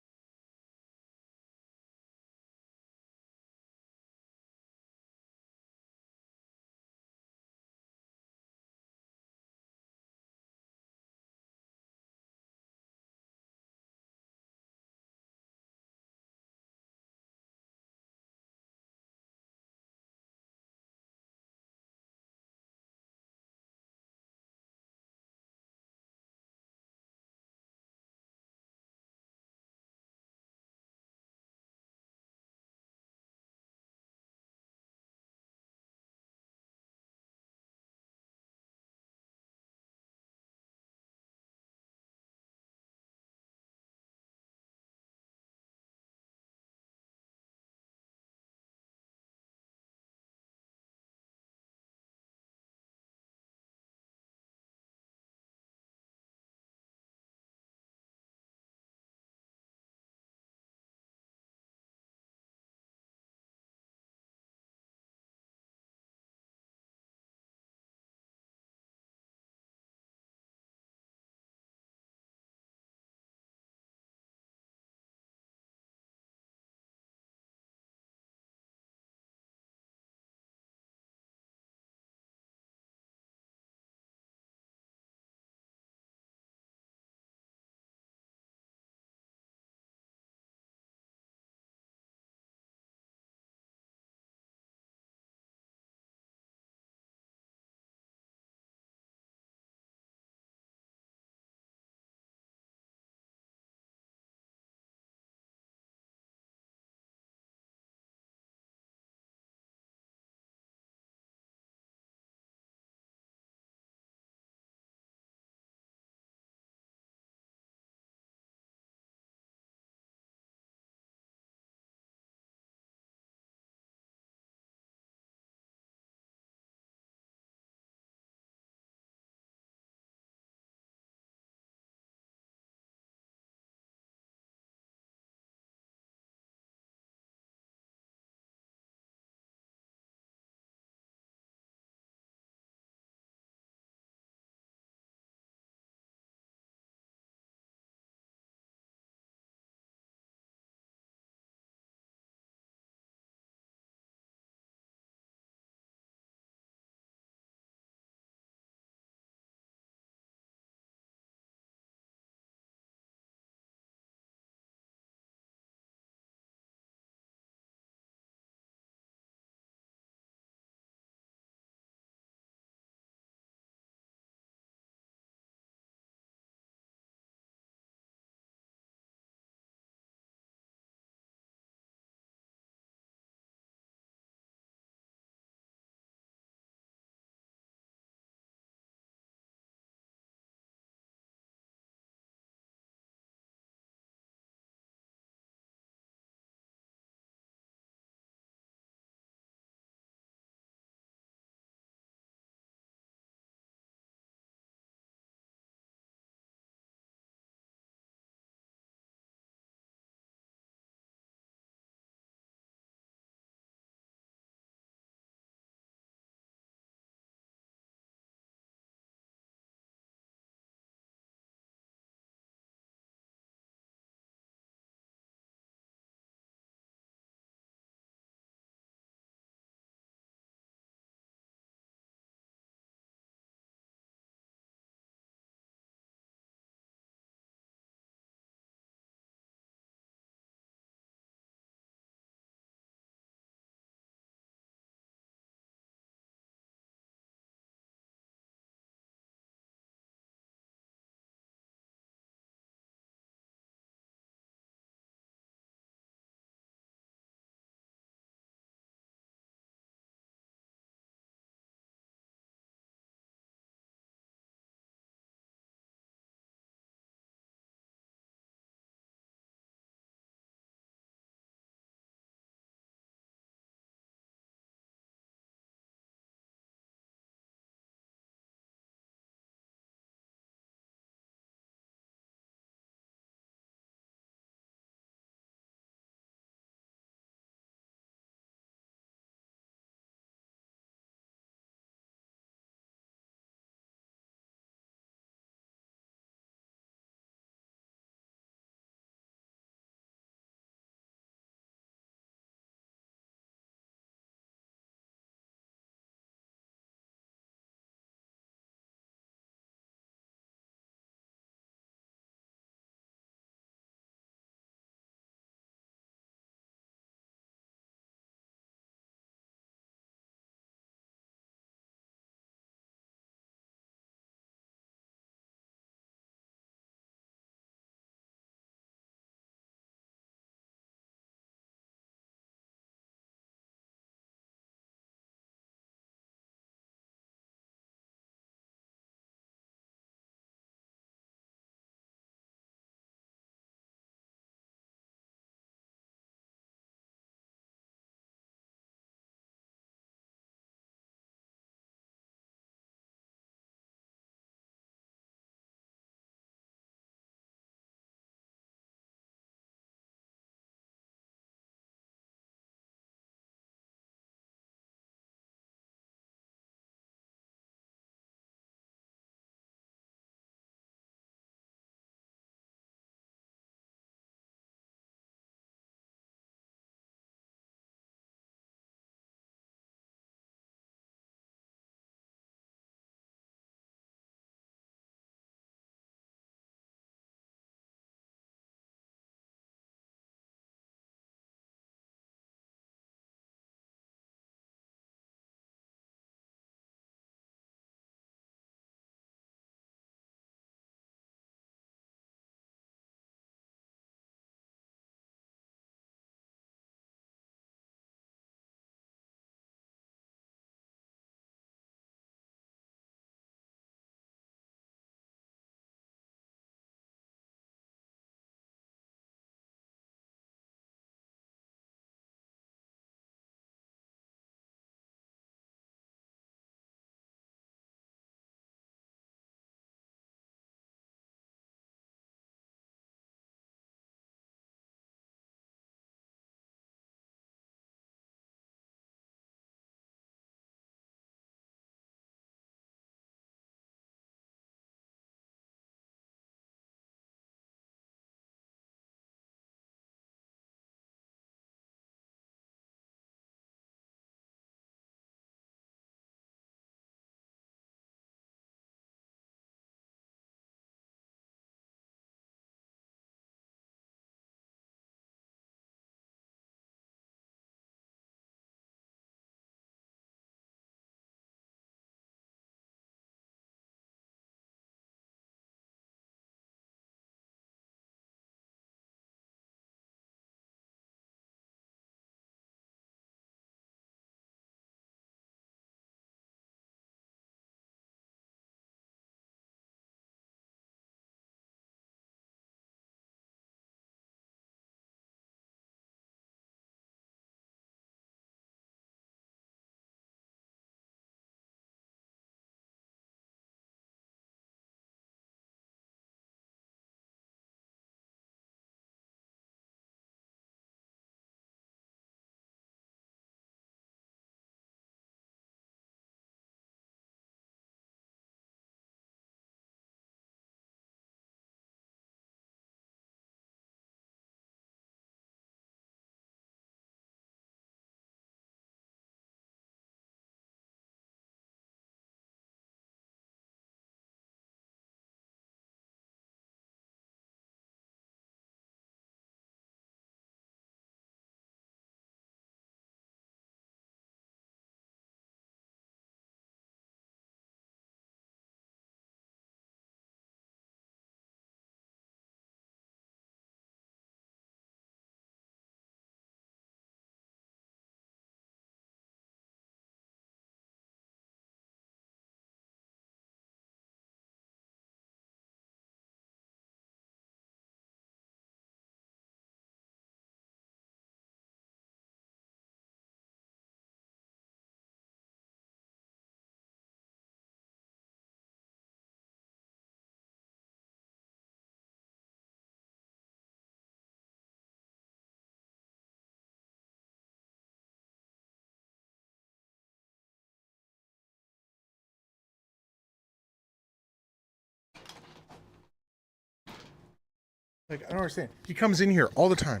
Like, I don't understand. He comes in here all the time.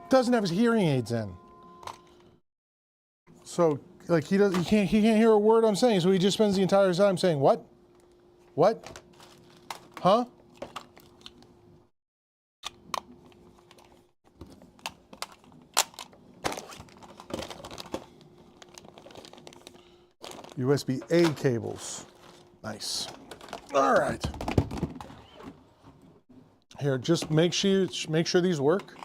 Doesn't have his hearing aids in. So, like, he can't hear a word I'm saying, so he just spends the entire time saying, what? What? Huh? USB-A cables. Nice. All right. Here, just make sure these work,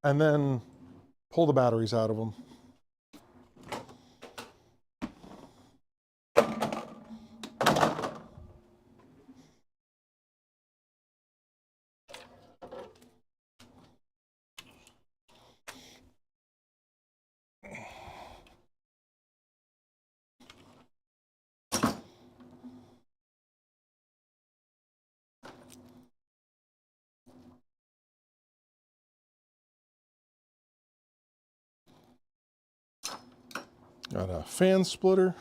and then pull the batteries out of them. Got a fan splitter.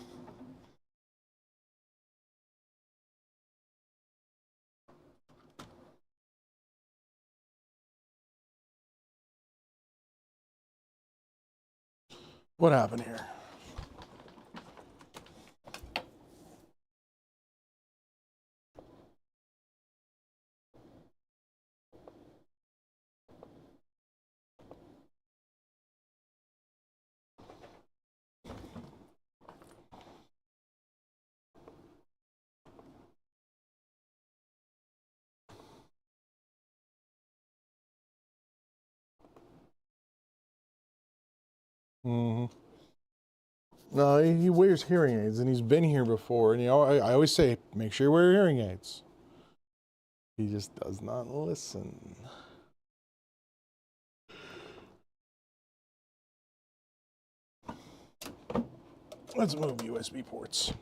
What happened here? Mm-hmm. No, he wears hearing aids, and he's been here before. And I always say, make sure you wear your hearing aids. He just does not listen. Let's move USB ports.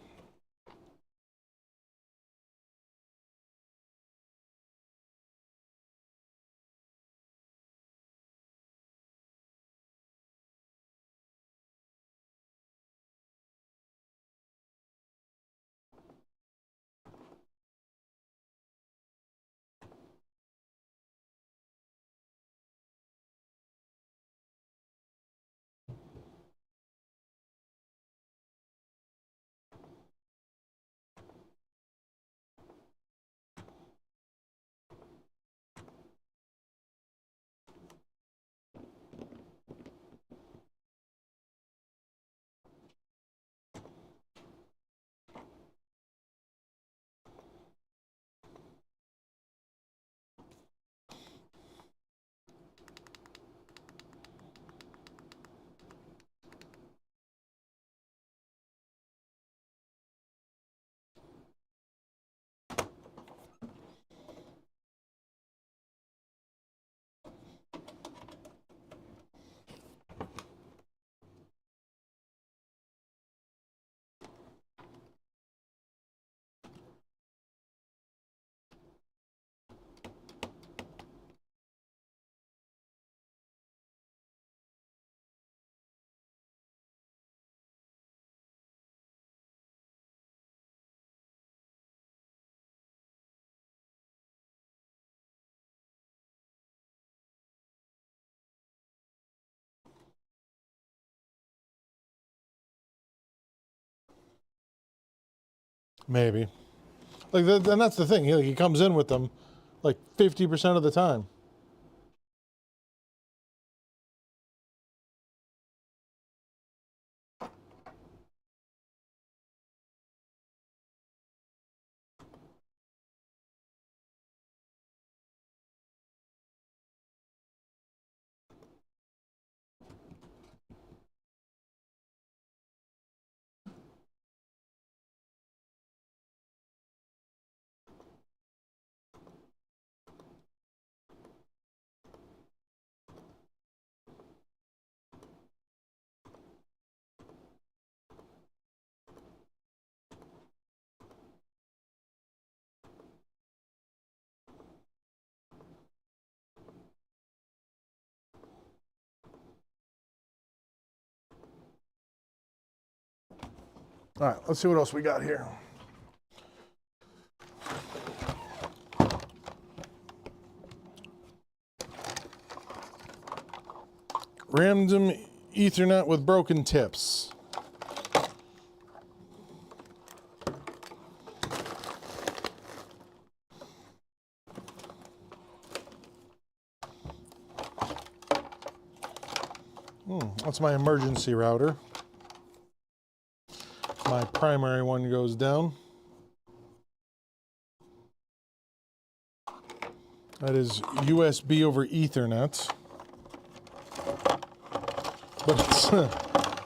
Maybe. Like, and that's the thing. He comes in with them like 50% of the time. All right, let's see what else we got here. Random Ethernet with broken tips. That's my emergency router. My primary one goes down. That is USB over Ethernet.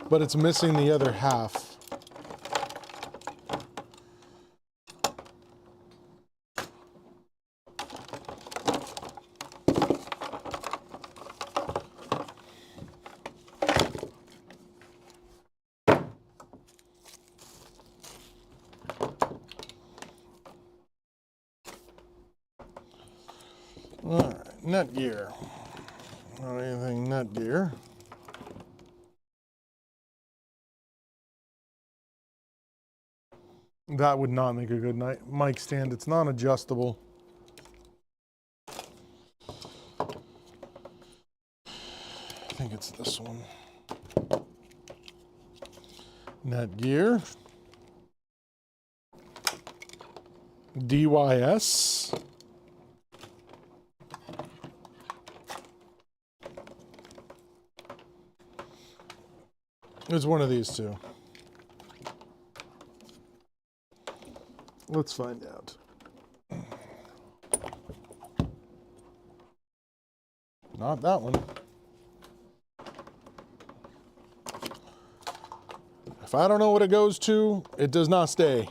But it's missing the other half. Alright, Netgear. Not anything Netgear. That would not make a good mic stand. It's non-adjustable. I think it's this one. Netgear. DYS. It's one of these two. Let's find out. Not that one. If I don't know what it goes to, it does not stay.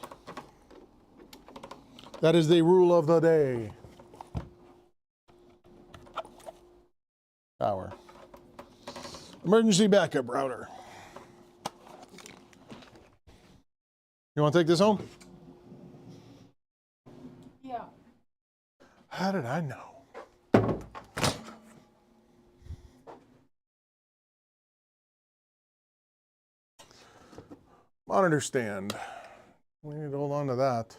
That is the rule of the day. Power. Emergency backup router. You want to take this home?
Yeah.
How did I know? Monitor stand. We need to hold on to that.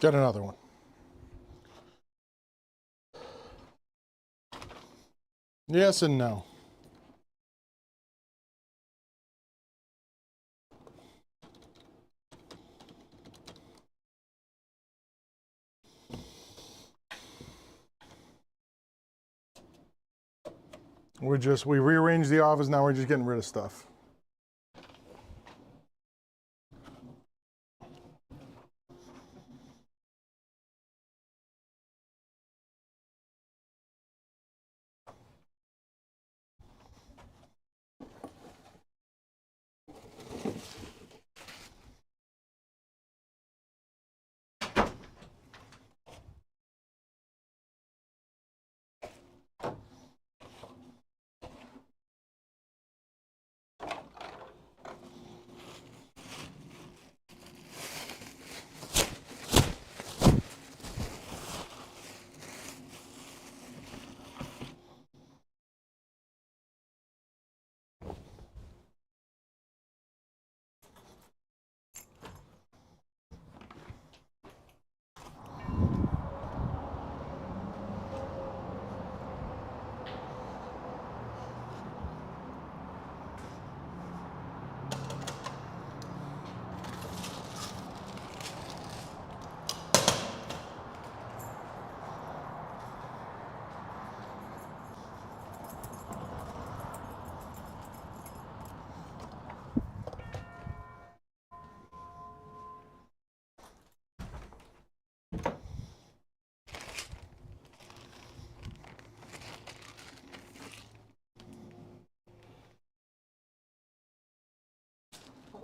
Get another one. Yes and no. We rearranged the office, now we're just getting rid of stuff.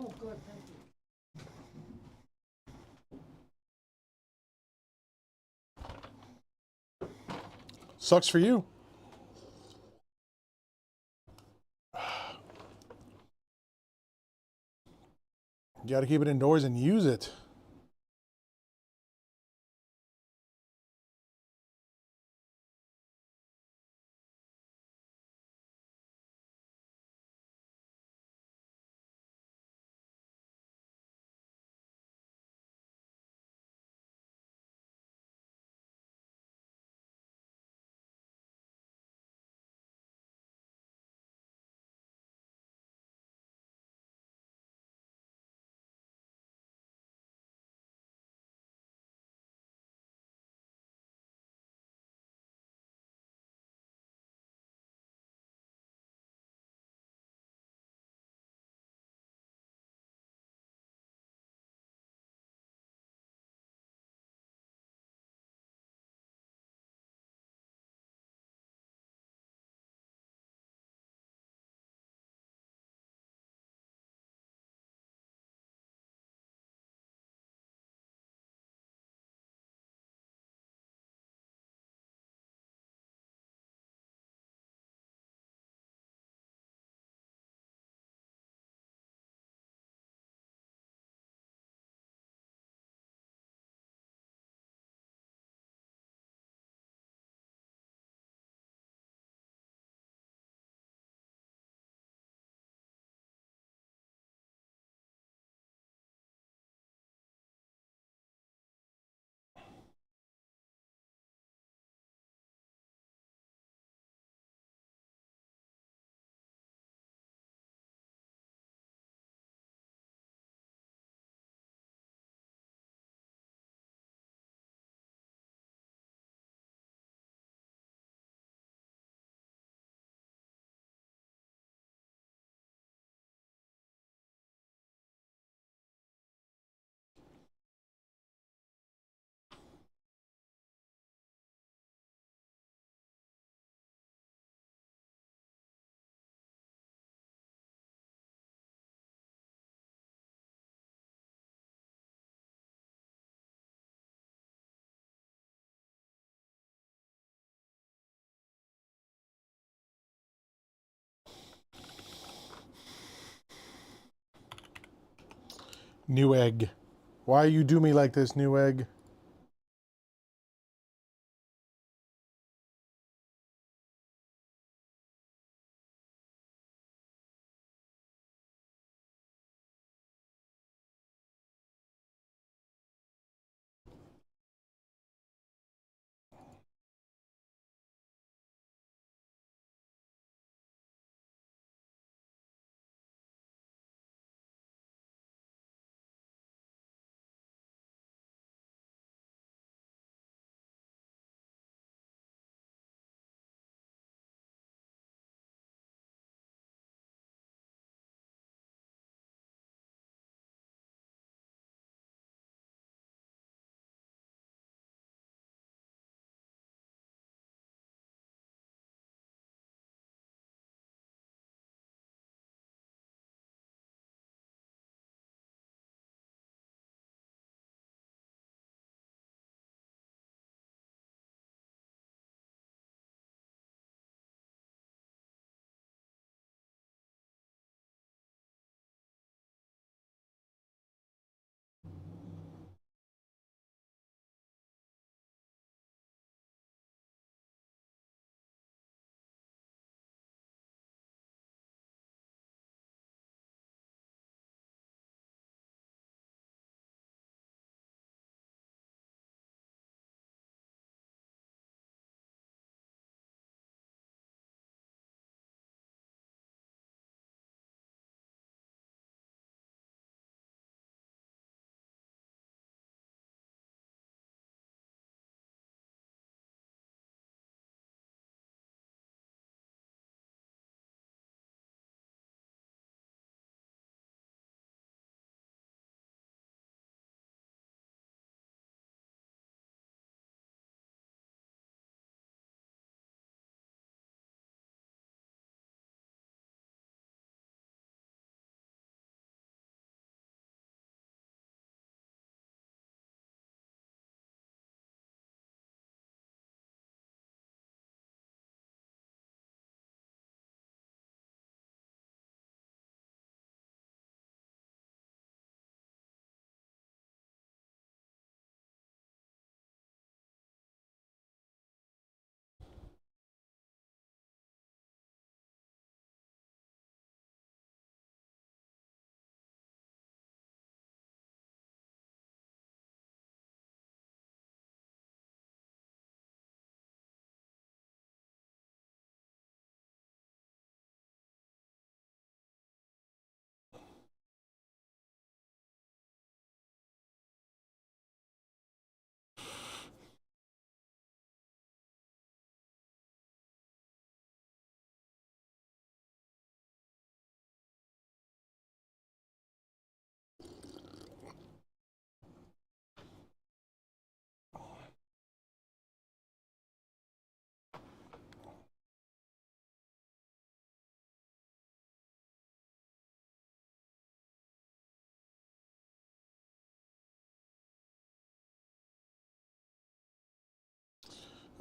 Oh, good, thank you.
Sucks for you. You gotta keep it indoors and use it. New egg. Why you do me like this, new egg?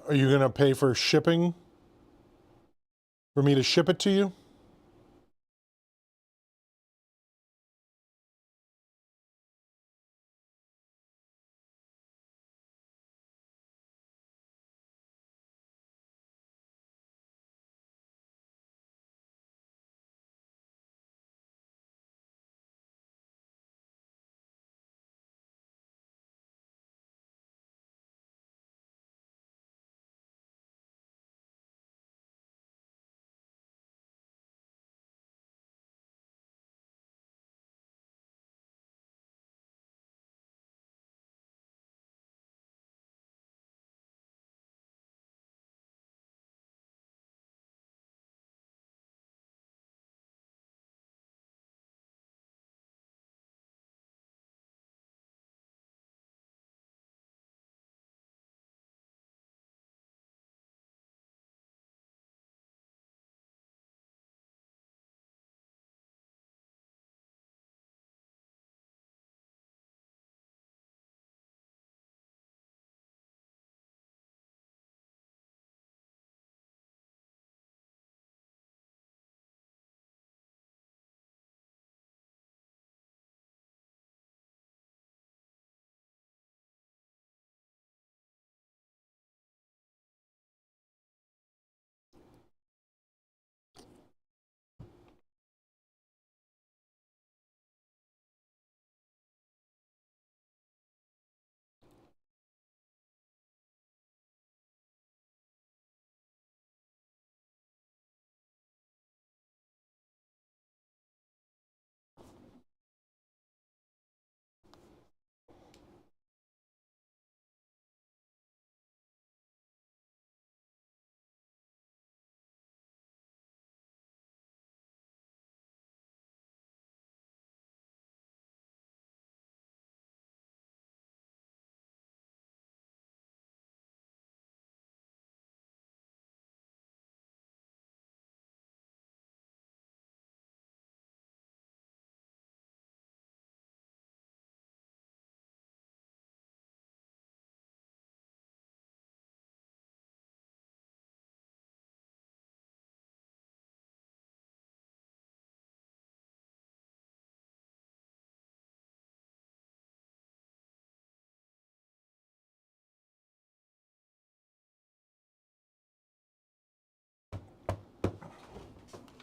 Are you going to pay for shipping? For me to ship it to you?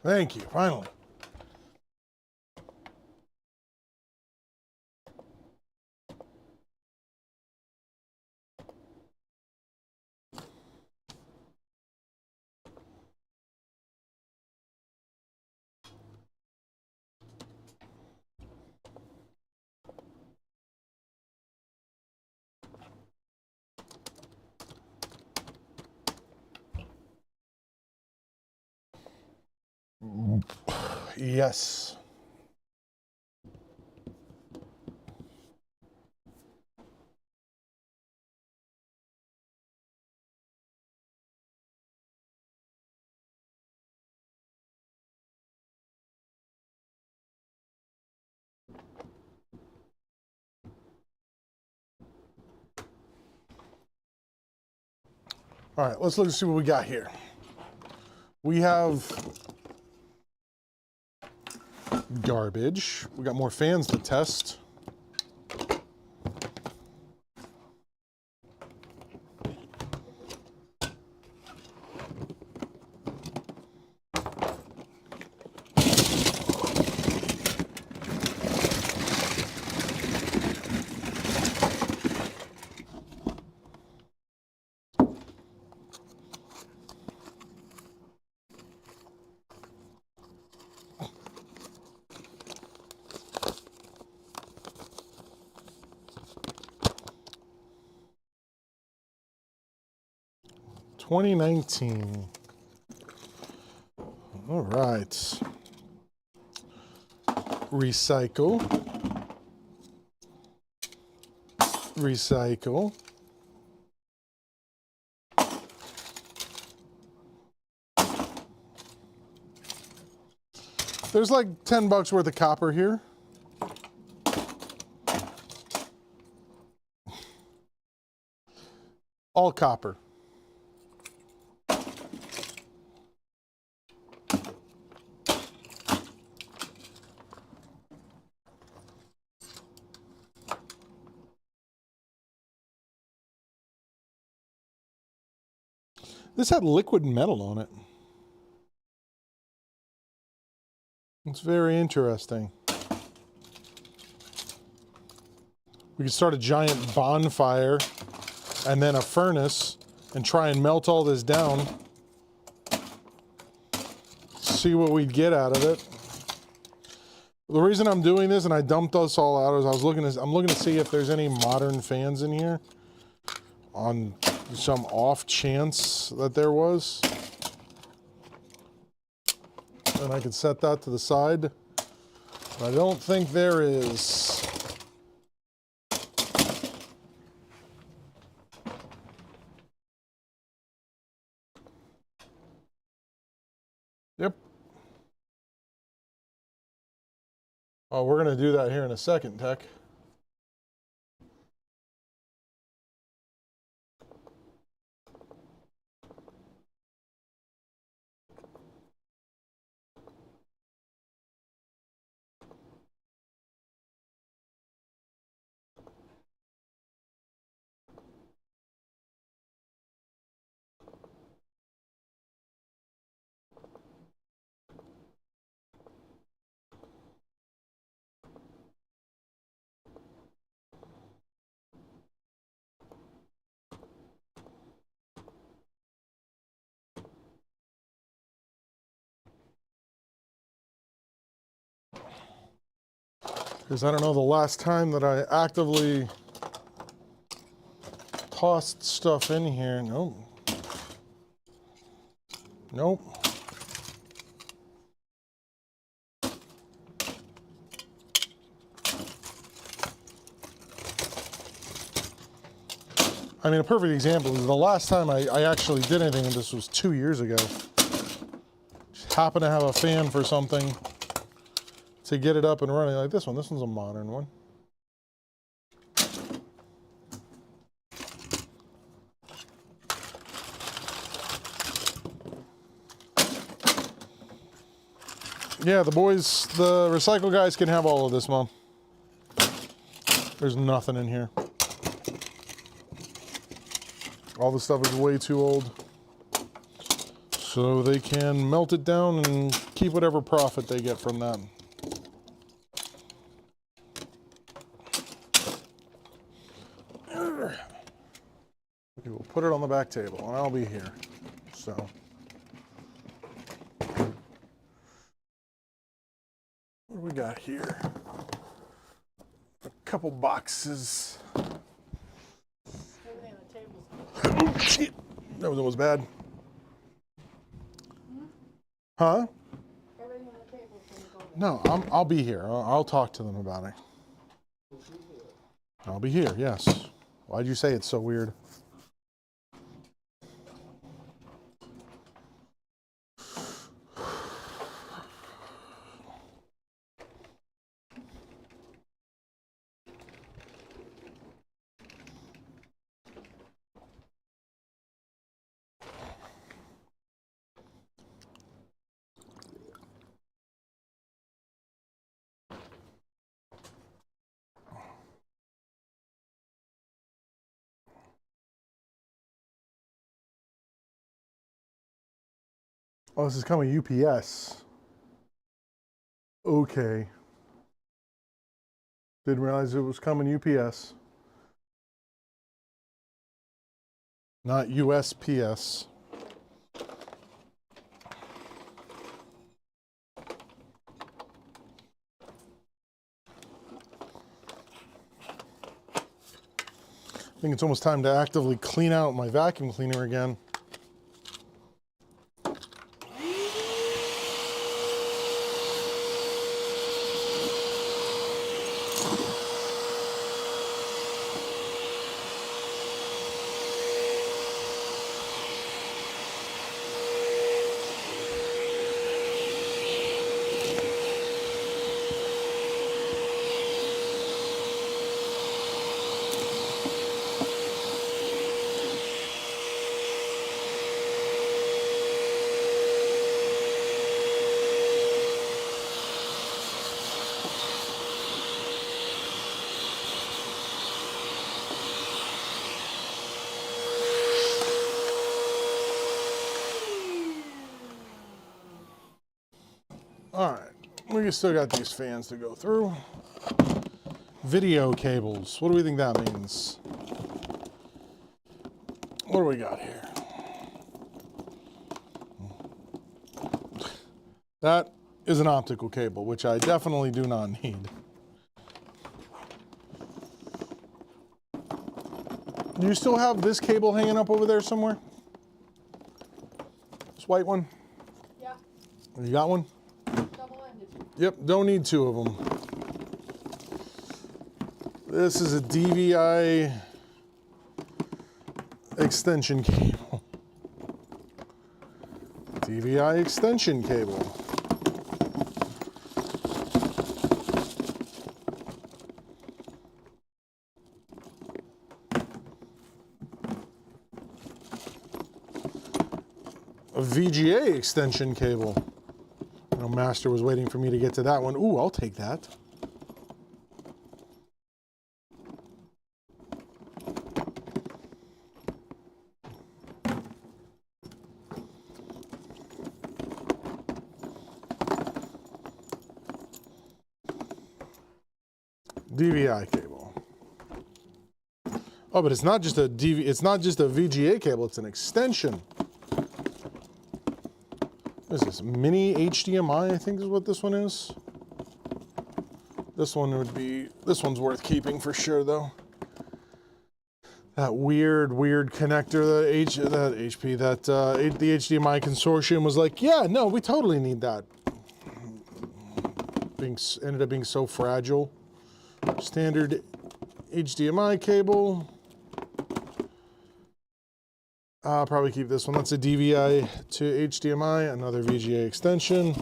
Thank you, finally. Yes. All right, let's look and see what we got here. We have garbage. We got more fans to test. $20.19. All right. Recycle. Recycle. There's like $10 worth of copper here. All copper. This had liquid metal on it. It's very interesting. We could start a giant bonfire and then a furnace and try and melt all this down. See what we'd get out of it. The reason I'm doing this, and I dumped this all out, is I'm looking to see if there's any modern fans in here on some off chance that there was. And I could set that to the side. But I don't think there is. Yep. Oh, we're going to do that here in a second, Tech. Because I don't know the last time that I actively tossed stuff in here. Nope. Nope. I mean, a perfect example is the last time I actually did anything, and this was 2 years ago. Just happened to have a fan for something to get it up and running like this one. This one's a modern one. Yeah, the boys, the recycle guys can have all of this, Mom. There's nothing in here. All the stuff is way too old. So they can melt it down and keep whatever profit they get from that. Okay, we'll put it on the back table and I'll be here. So. What do we got here? A couple boxes.
Everything on the table's
Oh, shit. That was bad. Huh?
everything on the table's gonna go.
No, I'll be here. I'll talk to them about it. I'll be here, yes. Why'd you say it's so weird? Oh, this is coming UPS. Okay. Didn't realize it was coming UPS. Not USPS. I think it's almost time to actively clean out my vacuum cleaner again. All right, we still got these fans to go through. Video cables. What do we think that means? What do we got here? That is an optical cable, which I definitely do not need. Do you still have this cable hanging up over there somewhere? This white one?
Yeah.
You got one?
Double-ended.
Yep, don't need two of them. This is a DVI extension cable. DVI extension cable. A VGA extension cable. I know Master was waiting for me to get to that one. Ooh, I'll take that. DVI cable. Oh, but it's not just a it's not just a VGA cable, it's an extension. What is this? Mini HDMI, I think is what this one is. This one would be, this one's worth keeping for sure though. That weird connector, the HDMI consortium was like, yeah, no, we totally need that. Ended up being so fragile. Standard HDMI cable. I'll probably keep this one. That's a DVI to HDMI, another VGA extension.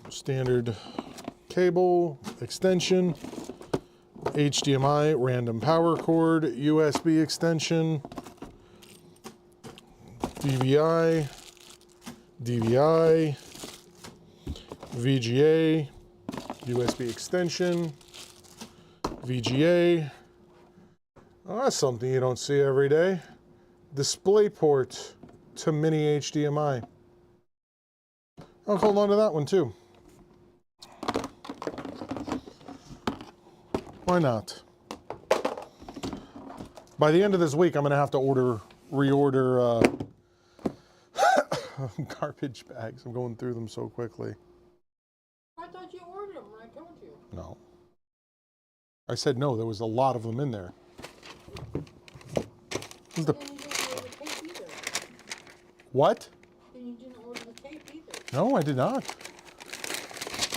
Standard cable, extension, HDMI, random power cord, USB extension, DVI, VGA, USB extension, VGA. Oh, that's something you don't see every day. Display port to mini HDMI. I'll hold on to that one too. Why not? By the end of this week, I'm gonna have to reorder garbage bags. I'm going through them so quickly.
I thought you ordered them when I told you.
No. I said no, there was a lot of them in there. What?
Then you didn't order the tape either.
No, I did not.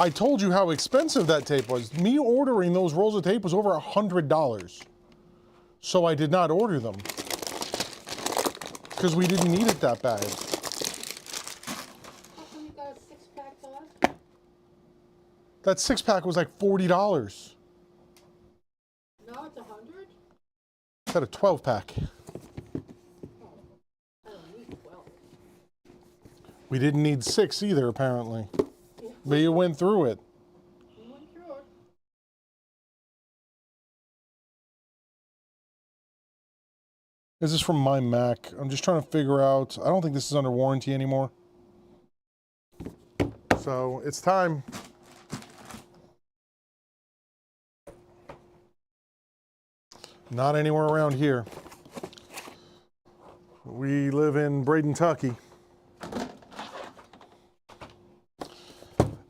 I told you how expensive that tape was. Me ordering those rolls of tape was over $100. So I did not order them. Because we didn't need it that bad.
How come you got a 6-pack to us?
That 6-pack was like $40.
Now it's 100?
I had a 12-pack. We didn't need 6 either, apparently.
Yeah.
But you went through it.
You went through it.
This is from my Mac. I'm just trying to figure out. I don't think this is under warranty anymore. So it's time. Not anywhere around here. We live in Bradenton, Kentucky.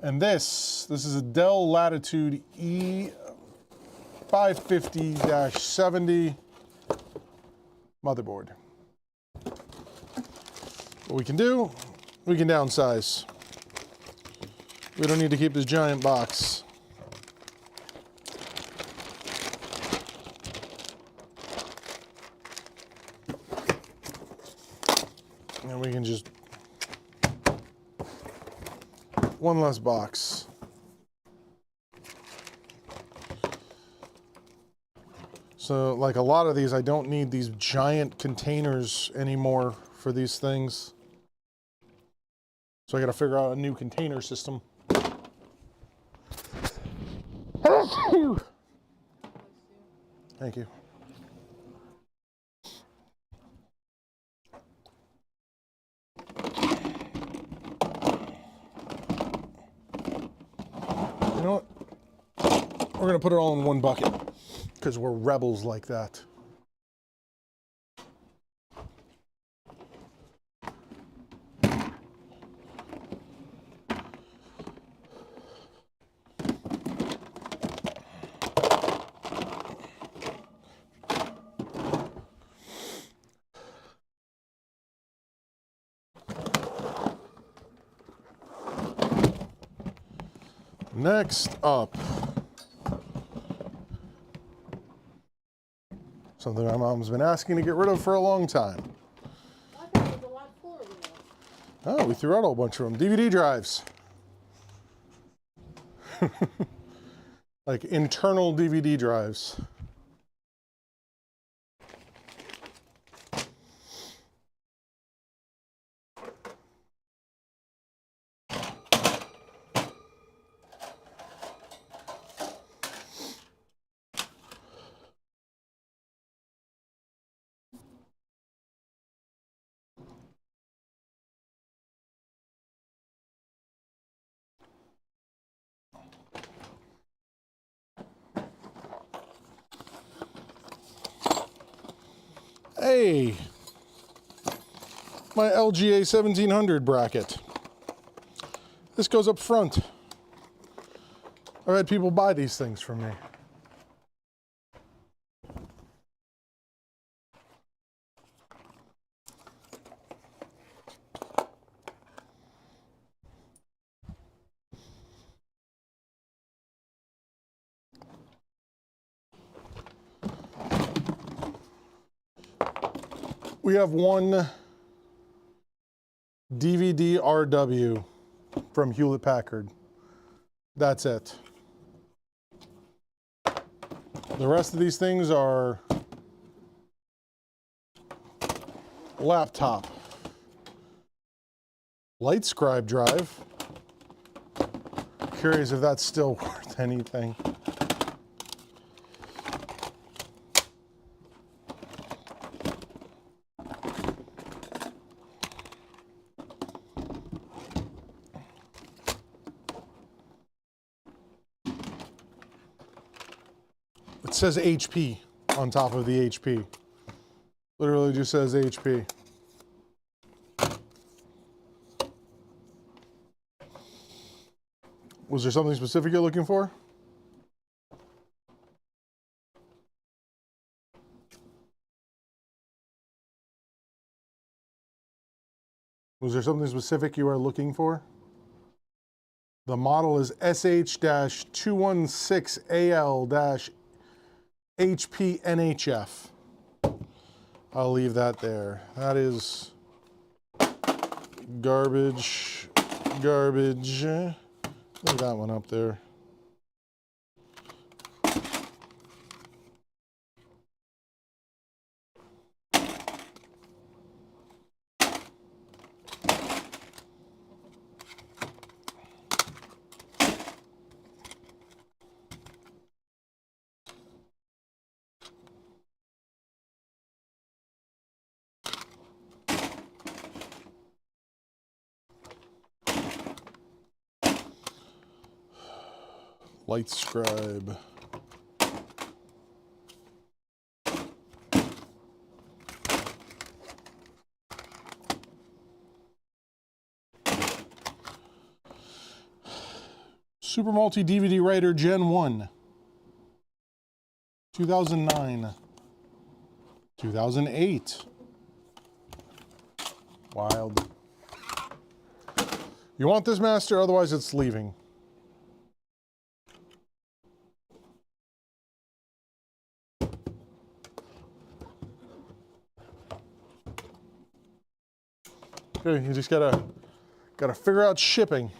And this is a Dell Latitude E550-70 motherboard. What we can do, we can downsize. We don't need to keep this giant box. And we can just one less box. So like a lot of these, I don't need these giant containers anymore for these things. So I got to figure out a new container system. Thank you. know what? We're gonna put it all in one bucket because we're rebels like that. Next up, something my mom's been asking to get rid of for a long time.
I thought it was a lot fuller than that.
Oh, we threw out a whole bunch of them. DVD drives. Like internal DVD drives. Hey, my LGA 1700 bracket. This goes up front. I've had people buy these things from me. We have one DVD RW from Hewlett Packard. That's it. The rest of these things are laptop, LightScribe drive. Curious if that's still worth anything. It says HP on top of the HP. Literally just says HP. Was there something specific you're looking for? Was there something specific you are looking for? The model is SH-216AL-HP NHF. I'll leave that there. That is garbage, garbage. Leave that one up there. LightScribe. Super Multi DVD Writer Gen 1. 2009. 2008. Wild. You want this, Master? Otherwise it's leaving. Okay, you just gotta figure out shipping.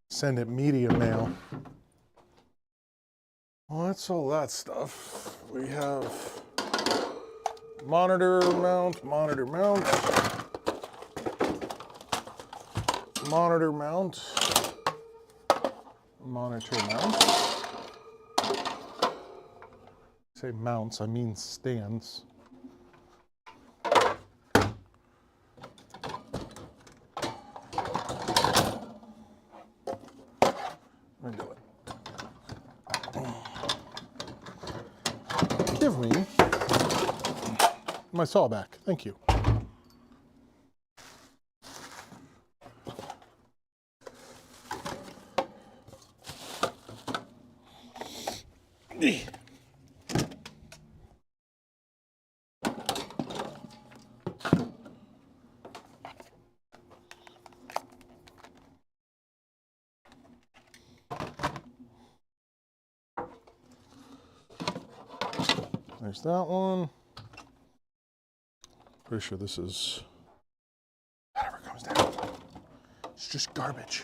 Send it medium mail. Well, that's all that stuff. We have monitor mount, monitor mount, monitor mount, monitor mount, say mounts, I mean stands. Let me do it. Give me my saw back. Thank you. There's that one. Pretty sure this is whatever comes down. It's just garbage.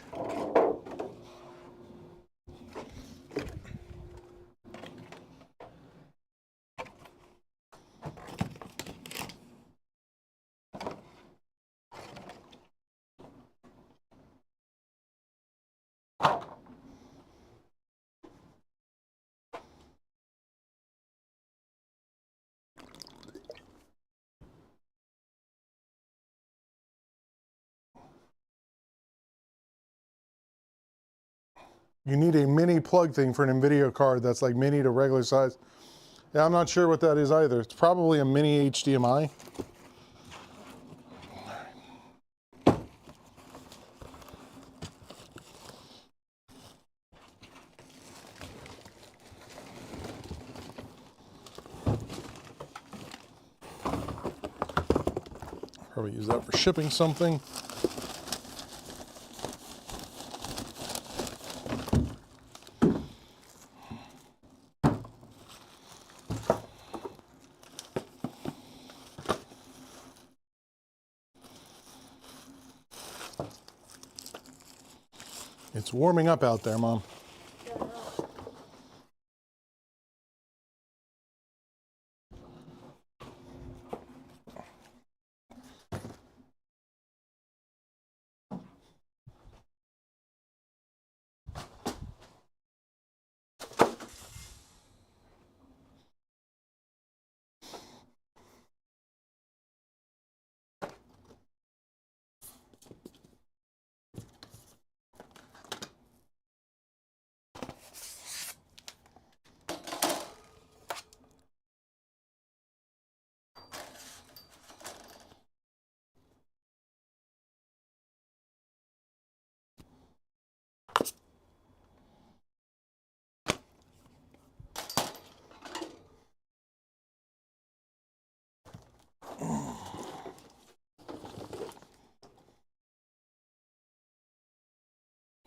You need a mini plug thing for an NVIDIA card that's like mini to regular size. Yeah, I'm not sure what that is either. It's probably a mini HDMI. Probably use that for shipping something. It's warming up out there, Mom.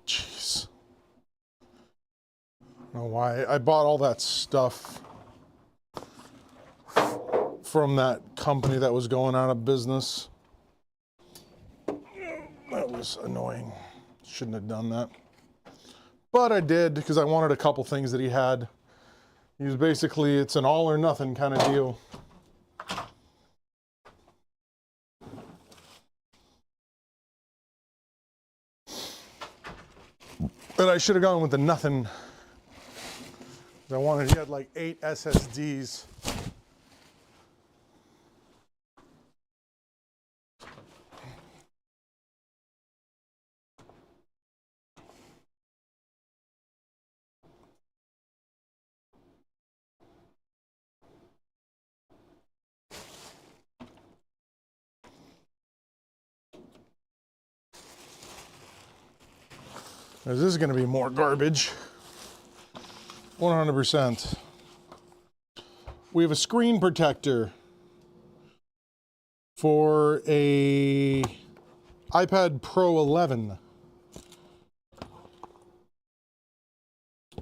Jeez. I don't know why I bought all that stuff from that company that was going out of business. That was annoying. Shouldn't have done that. But I did because I wanted a couple things that he had. He was basically, it's an all or nothing kind of deal. But I should have gone with the nothing. I wanted, he had like 8 SSDs. This is going to be more garbage. 100%. We have a screen protector for a iPad Pro 11.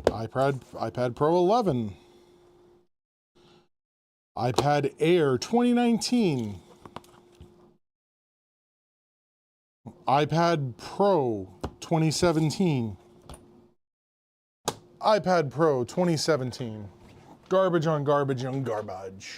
iPad Pro 11. iPad Air 2019. iPad Pro 2017. iPad Pro 2017. Garbage on garbage on garbage.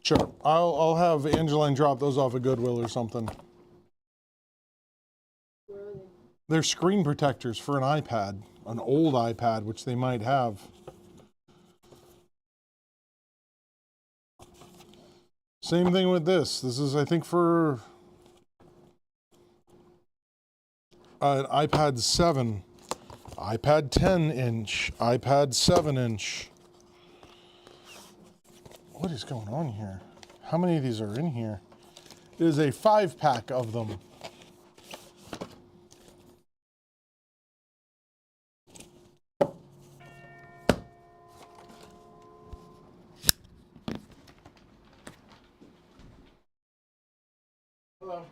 Sure. I'll have Angeline drop those off at Goodwill or something. They're screen protectors for an iPad, an old iPad, which they might have. Same thing with this. This is, I think, for an iPad 7, iPad 10-inch, iPad 7-inch. What is going on here? How many of these are in here? There's a 5-pack of them. Hello.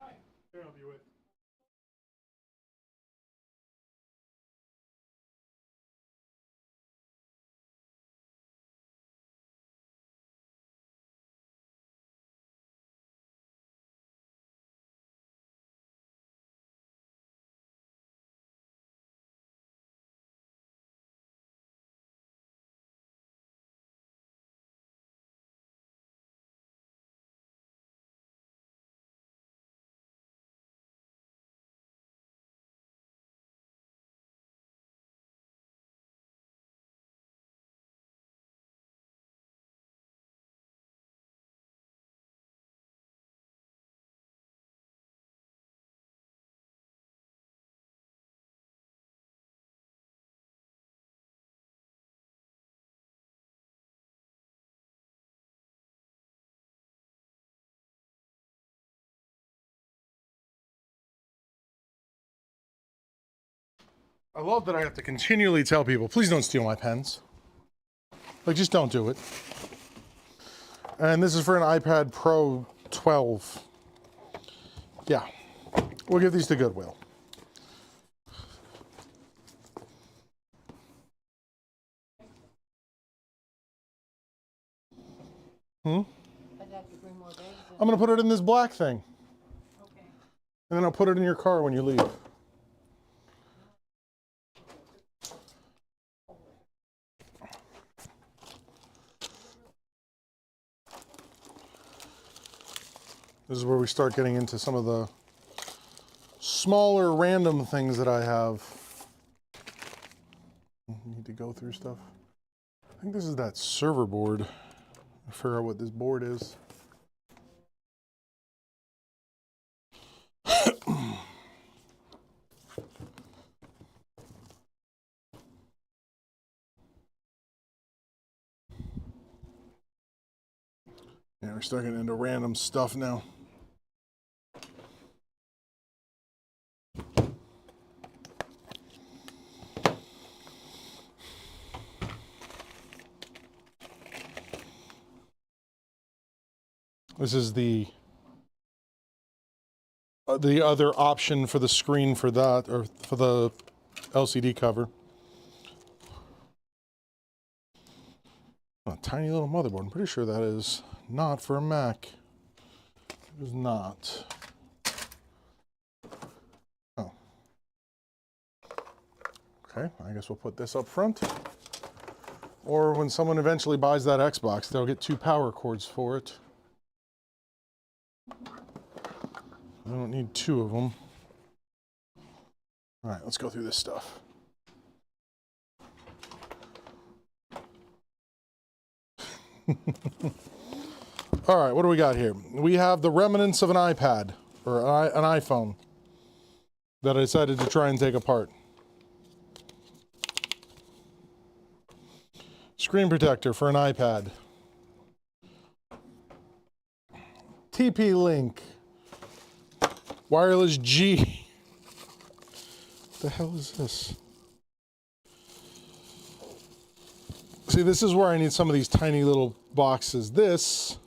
Hi. Can I help you with? I love that I have to continually tell people, please don't steal my pens. Like, just don't do it. And this is for an iPad Pro 12. Yeah, we'll give these to Goodwill. I'm gonna put it in this black thing. Okay. And then I'll put it in your car when you leave. This is where we start getting into some of the smaller random things that I have. Need to go through stuff. I think this is that server board. I figure out what this board is. Yeah, we're starting into random stuff now. This is the other option for the screen for that, or for the LCD cover. A tiny little motherboard. I'm pretty sure that is not for a Mac. It is not. Oh. Okay, I guess we'll put this up front. Or when someone eventually buys that Xbox, they'll get 2 power cords for it. I don't need 2 of them. All right, let's go through this stuff. All right, what do we got here? We have the remnants of an iPad, or an iPhone, that I decided to try and take apart. Screen protector for an iPad. TP-Link. Wireless G. What the hell is this? See, this is where I need some of these tiny little boxes. This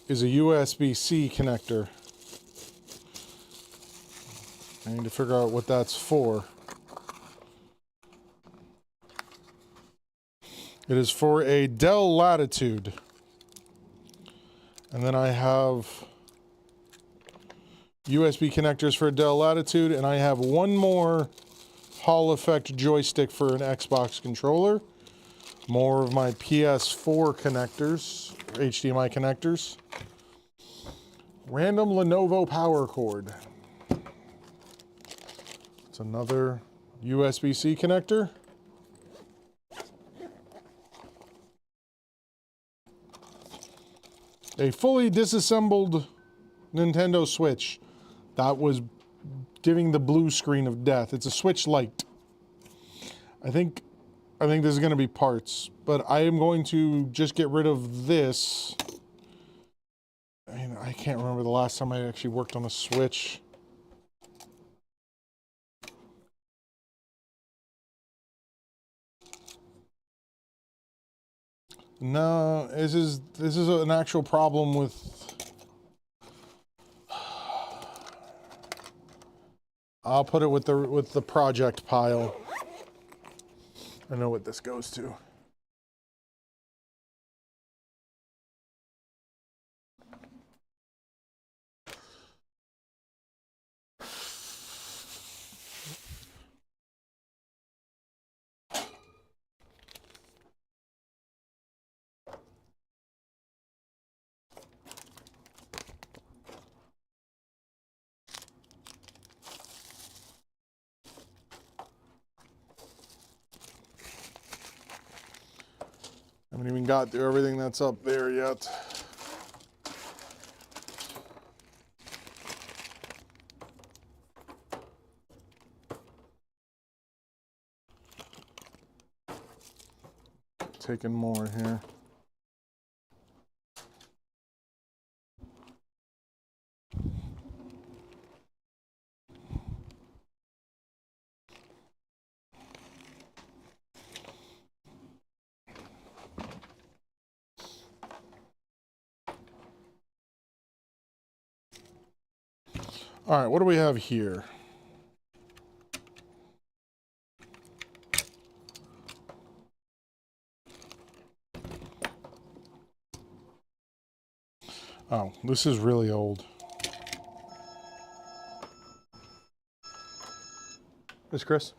is a USB-C connector. I need to figure out what that's for. It is for a Dell Latitude. And then I have USB connectors for a Dell Latitude, and I have one more Hall effect joystick for an Xbox controller. More of my PS4 connectors, HDMI connectors. Random Lenovo power cord. It's another USB-C connector. A fully disassembled Nintendo Switch that was giving the blue screen of death. It's a Switch Lite. I think this is going to be parts, but I am going to just get rid of this. I mean, I can't remember the last time I actually worked on a Switch. No, this is an actual problem with. I'll put it with the project pile. I know what this goes to. I haven't even got through everything that's up there yet. Taking more here. All right, what do we have here? Oh, this is really old. Miss Chris?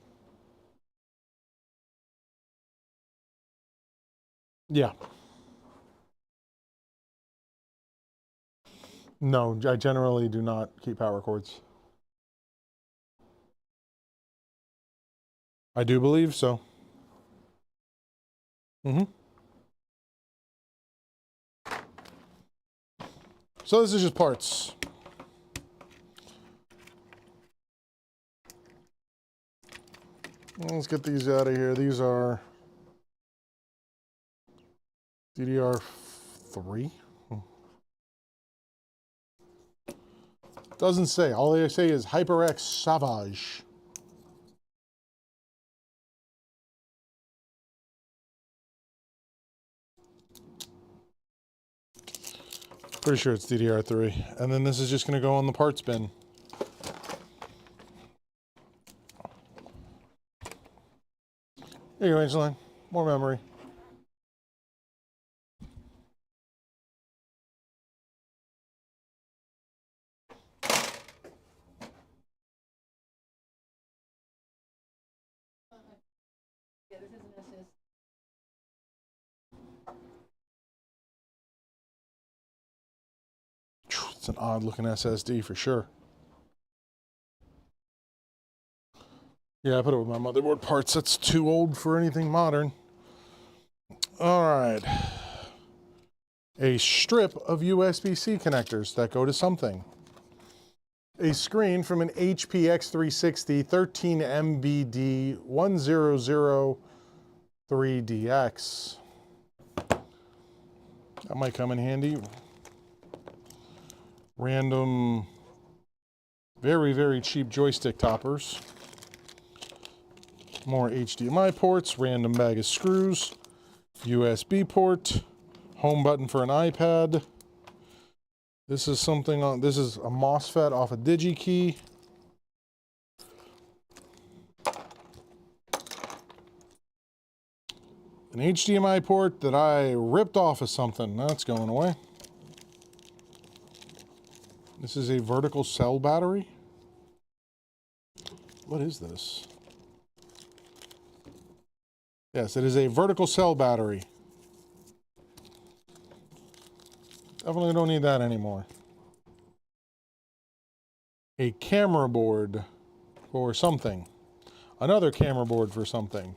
Yeah. No, I generally do not keep power cords. I do believe so. Mm-hmm. So this is just parts. Let's get these out of here. These are DDR3. Doesn't say. All they say is HyperX Savage. Pretty sure it's DDR3. And then this is just going to go on the parts bin. Here you go, Angeline. More memory.
Yeah, this is an SS.
It's an odd looking SSD for sure. Yeah, I put it with my motherboard parts. That's too old for anything modern. All right. A strip of USB-C connectors that go to something. A screen from an HP X360 13MBD 1003DX. That might come in handy. Random, very, very cheap joystick toppers. More HDMI ports, random bag of screws, USB port, home button for an iPad. This is something on, this is a MOSFET off a DigiKey. An HDMI port that I ripped off of something. That's going away. This is a vertical cell battery. What is this? Yes, it is a vertical cell battery. Definitely don't need that anymore. A camera board for something. Another camera board for something.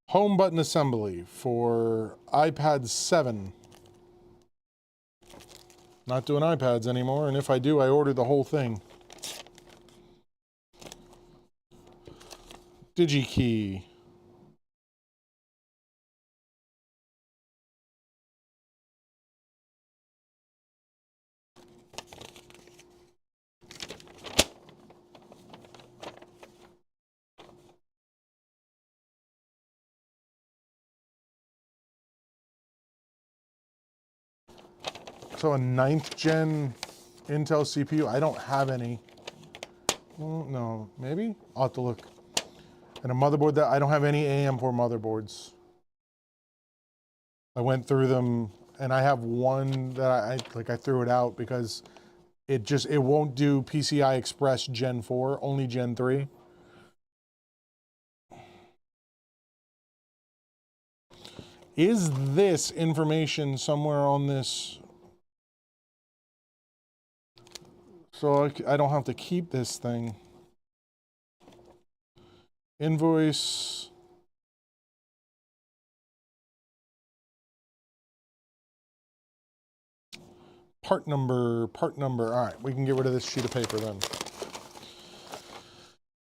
Home button assembly for iPad 7. Not doing iPads anymore, and if I do, I ordered the whole thing. DigiKey. So a 9th gen Intel CPU. I don't have any. Well, no, maybe? I'll have to look. And a motherboard that I don't have any AM4 motherboards. I went through them and I have one that I threw it out because it won't do PCI Express Gen 4, only Gen 3. Is this information somewhere on this? So I don't have to keep this thing. Invoice. Part number. All right, we can get rid of this sheet of paper then.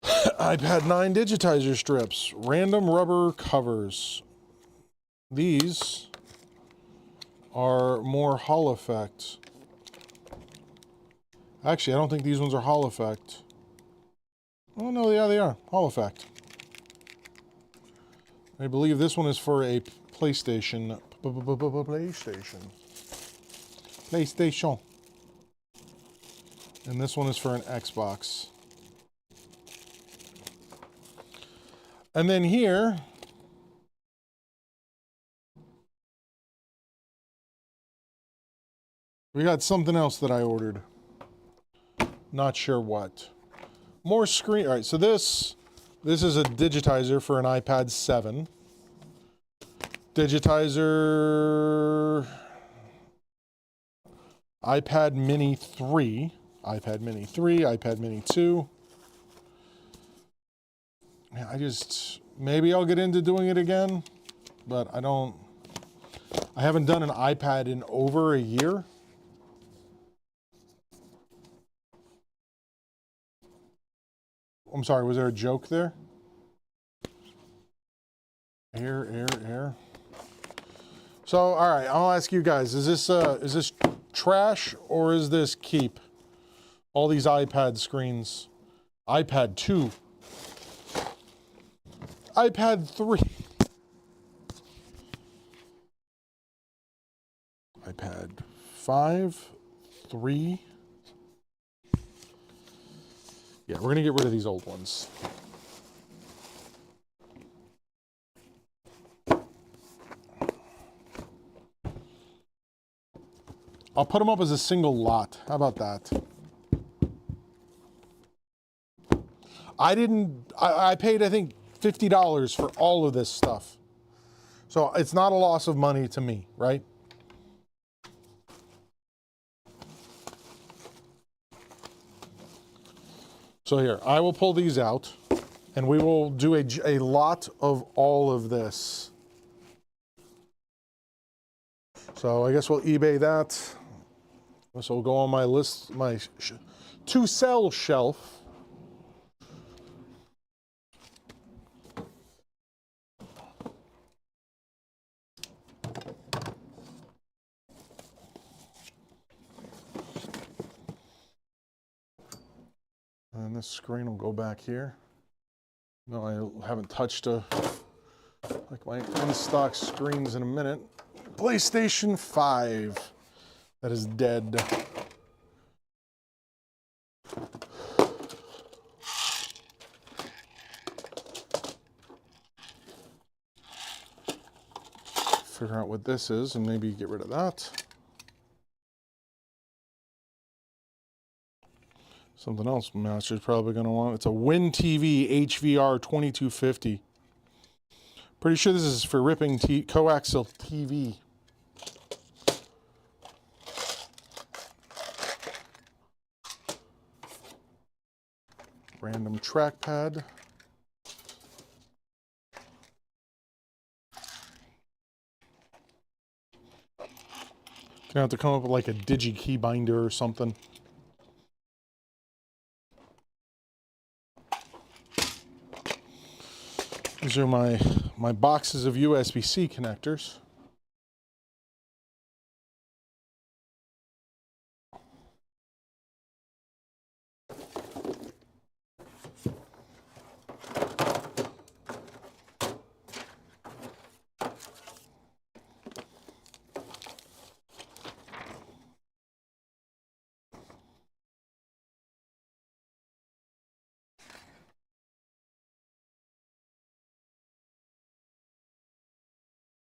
iPad 9 digitizer strips, random rubber covers. These are more Hall effect. Actually, I don't think these ones are Hall effect. Oh no, yeah, they are Hall effect. I believe this one is for a PlayStation. PlayStation. And this one is for an Xbox. And then here, we got something else that I ordered. Not sure what. More screen. All right, so this is a digitizer for an iPad 7. Digitizer iPad Mini 3, iPad Mini 3, iPad Mini 2. Maybe I'll get into doing it again, but I haven't done an iPad in over a year. I'm sorry, was there a joke there? Air. So, all right, I'll ask you guys, is this trash or is this keep? All these iPad screens. iPad 2. iPad 3. iPad 5, 3. Yeah, we're gonna get rid of these old ones. I'll put them up as a single lot. How about that? I paid, I think, $50 for all of this stuff. So it's not a loss of money to me, right? So here, I will pull these out and we will do a lot of all of this. So I guess we'll eBay that. This will go on my list, my to sell shelf. And this screen will go back here. No, I haven't touched like my in-stock screens in a minute. PlayStation 5. That is dead. Figure out what this is and maybe get rid of that. Something else Master's probably going to want. It's a Win TV HVR 2250. Pretty sure this is for ripping coaxial TV. Random trackpad. Gonna have to come up with like a digi key binder or something. These are my boxes of USB-C connectors.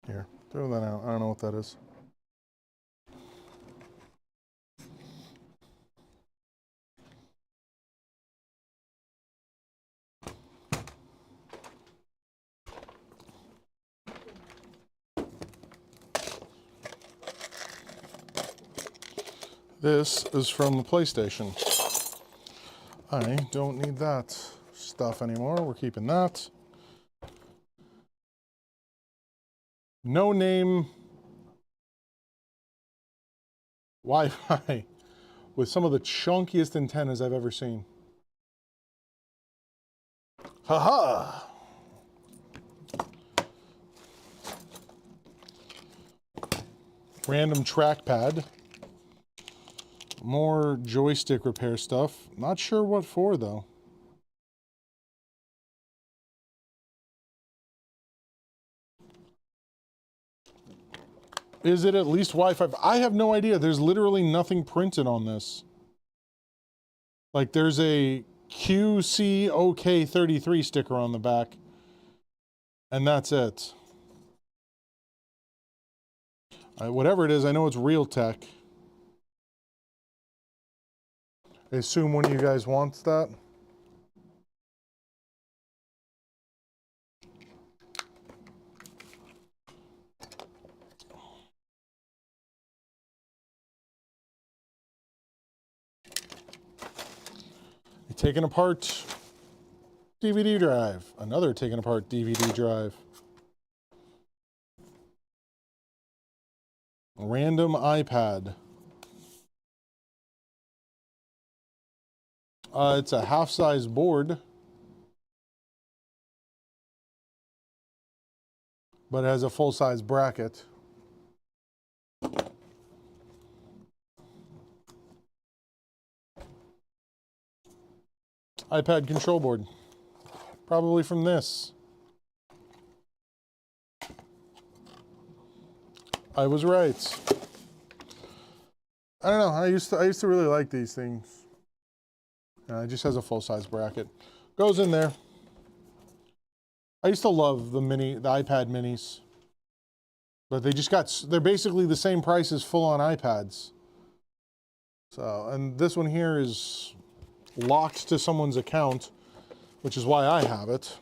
Here, throw that out. I don't know what that is. This is from the PlayStation. I don't need that stuff anymore. We're keeping that. No name Wi-Fi with some of the chunkiest antennas I've ever seen. Haha! Random trackpad. More joystick repair stuff. Not sure what for though. Is it at least Wi-Fi? I have no idea. There's literally nothing printed on this. Like there's a QCOK33 sticker on the back. And that's it. Whatever it is, I know it's Realtek. I assume one of you guys wants that. Taking apart DVD drive. Another taking apart DVD drive. Random iPad. It's a half-size board, but it has a full-size bracket. iPad control board. Probably from this. I was right. I don't know. I used to really like these things. It just has a full-size bracket. Goes in there. I used to love the iPad minis. But they're basically the same price as full-on iPads. So, and this one here is locked to someone's account, which is why I have it.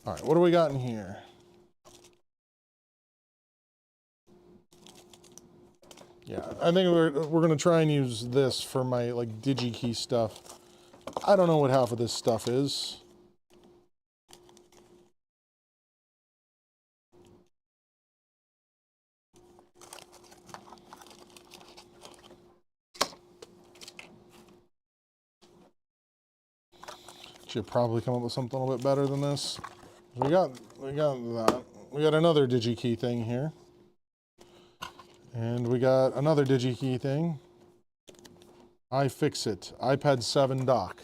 All right, what do we got in here? Yeah, I think we're going to try and use this for my like DigiKey stuff. I don't know what half of this stuff is. Should probably come up with something a little bit better than this. We got that. We got another DigiKey thing here. And we got another DigiKey thing. iFixit, iPad 7 dock.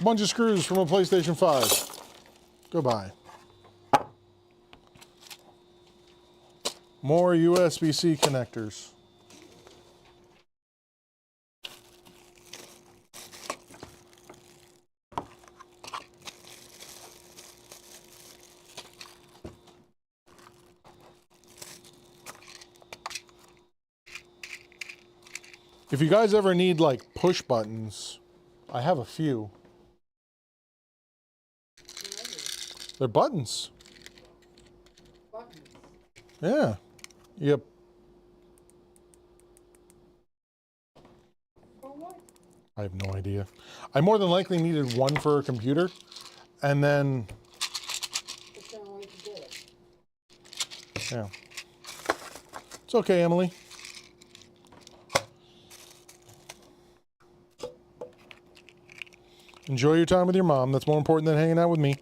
Bunch of screws from a PlayStation 5. Goodbye. More USB-C connectors. If you guys ever need like push buttons, I have a few. They're buttons.
Buttons.
Yeah. Yep.
For what?
I have no idea. I more than likely needed one for a computer, and then
That's the only way to do it.
yeah. It's okay, Emily. Enjoy your time with your mom. That's more important than hanging out with me.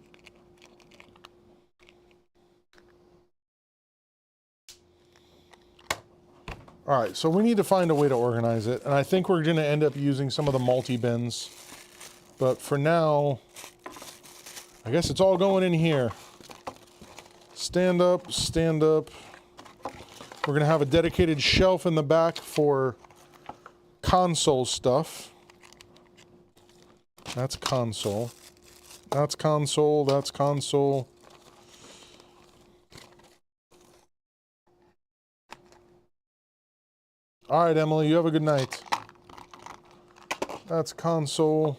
All right, so we need to find a way to organize it, and I think we're going to end up using some of the multi-bins. But for now, I guess it's all going in here. Stand up, stand up. We're going to have a dedicated shelf in the back for console stuff. That's console. That's console. That's console. All right, Emily, you have a good night. That's console.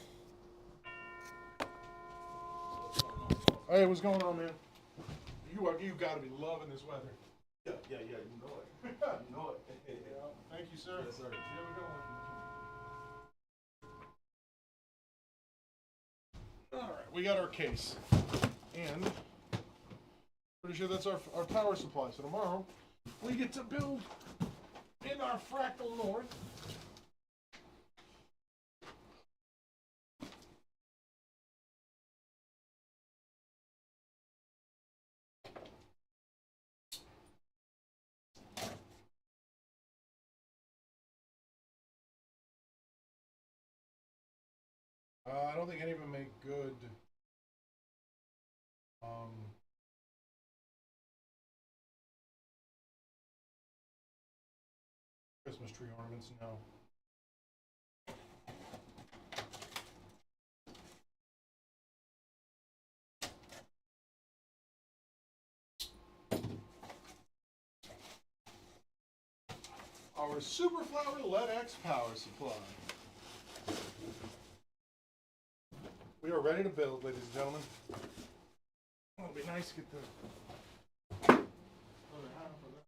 Hey, what's going on, man? You got to be loving this weather.
Yeah, you know it. You know it.
Yeah, thank you, sir.
Yes, sir.
You have a good one. All right, we got our case. And pretty sure that's our power supply. So tomorrow, we get to build in our fractal north. I don't think any of them make good Christmas tree ornaments, no. Our Super Flower LED-X power supply. We are ready to build, ladies and gentlemen. It'll be nice to get the other half of that.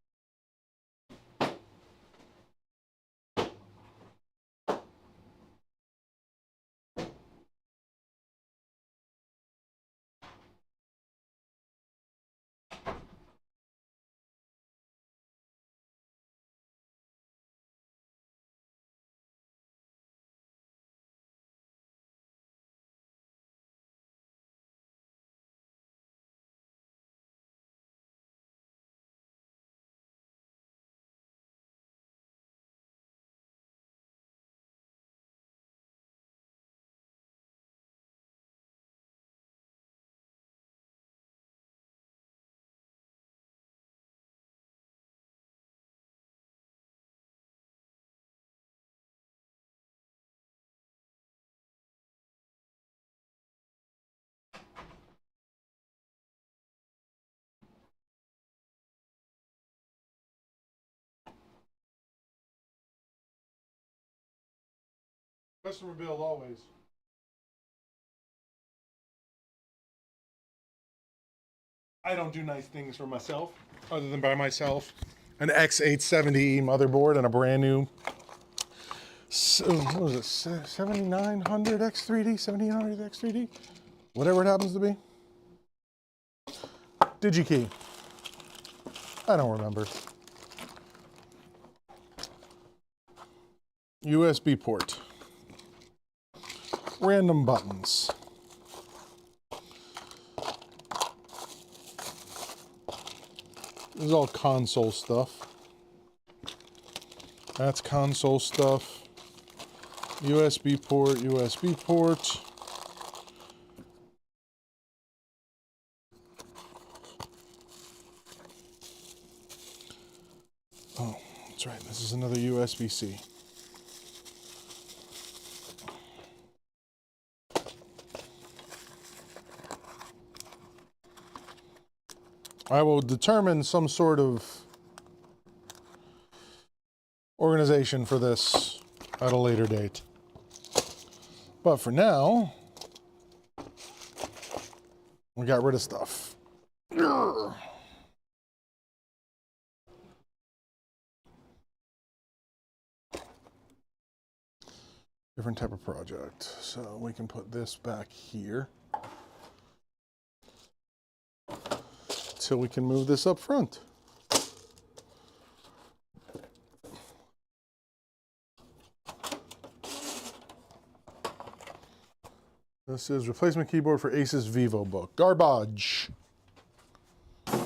Customer bill always. I don't do nice things for myself, other than buy myself an X870 motherboard and a brand new, what was it, 7900 X3D, 7800 X3D? Whatever it happens to be. DigiKey. I don't remember. USB port. Random buttons. This is all console stuff. That's console stuff. USB port, USB port. Oh, that's right. This is another USB-C. I will determine some sort of organization for this at a later date. But for now, we got rid of stuff. Urgh. Different type of project. So we can put this back here till we can move this up front. This is replacement keyboard for Asus VivoBook. Garbage. Put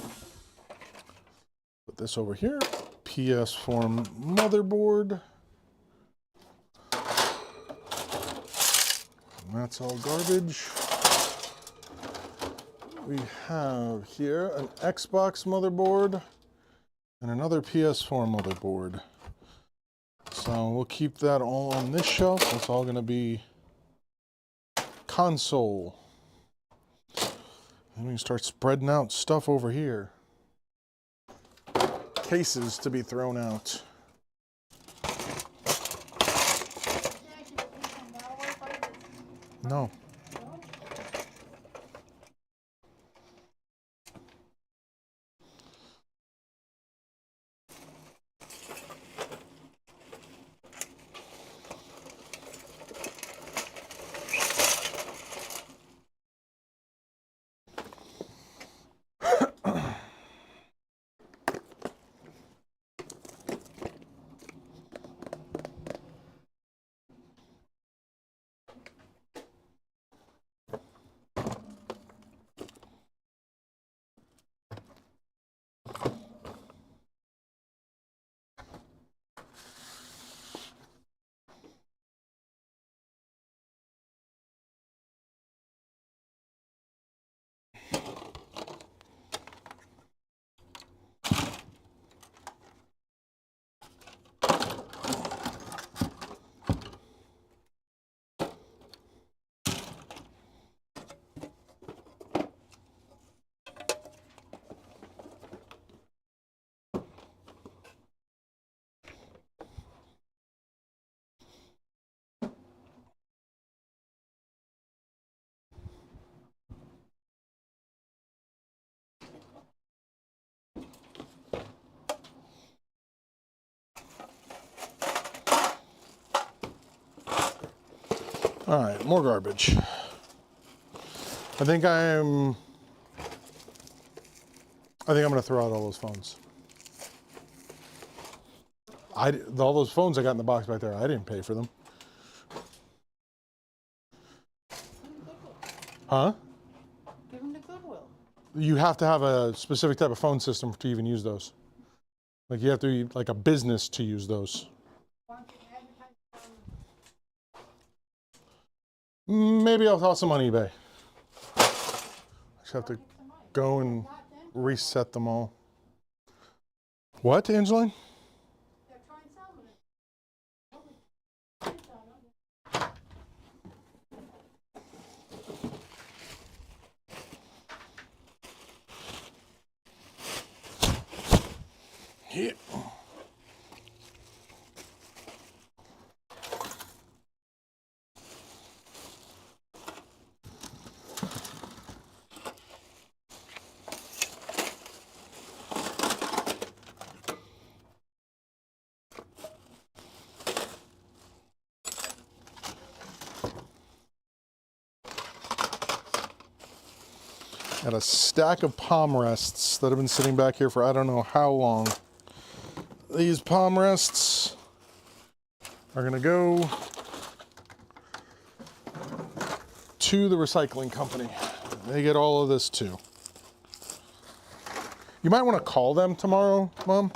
this over here. PS4 motherboard. And that's all garbage. We have here an Xbox motherboard and another PS4 motherboard. So we'll keep that all on this shelf. That's all going to be console. And we can start spreading out stuff over here. Cases to be thrown out. No. All right, more garbage. I think I'm gonna throw out all those phones. All those phones I got in the box back there, I didn't pay for them. Huh?
Give them to Goodwill.
You have to have a specific type of phone system to even use those. Like you have to be like a business to use those. Maybe I'll toss them on eBay. I just have to go and reset them all. What, Angeline? Yeah. Got a stack of palm rests that have been sitting back here for I don't know how long. These palm rests are gonna go to the recycling company. They get all of this too. You might want to call them tomorrow, Mom,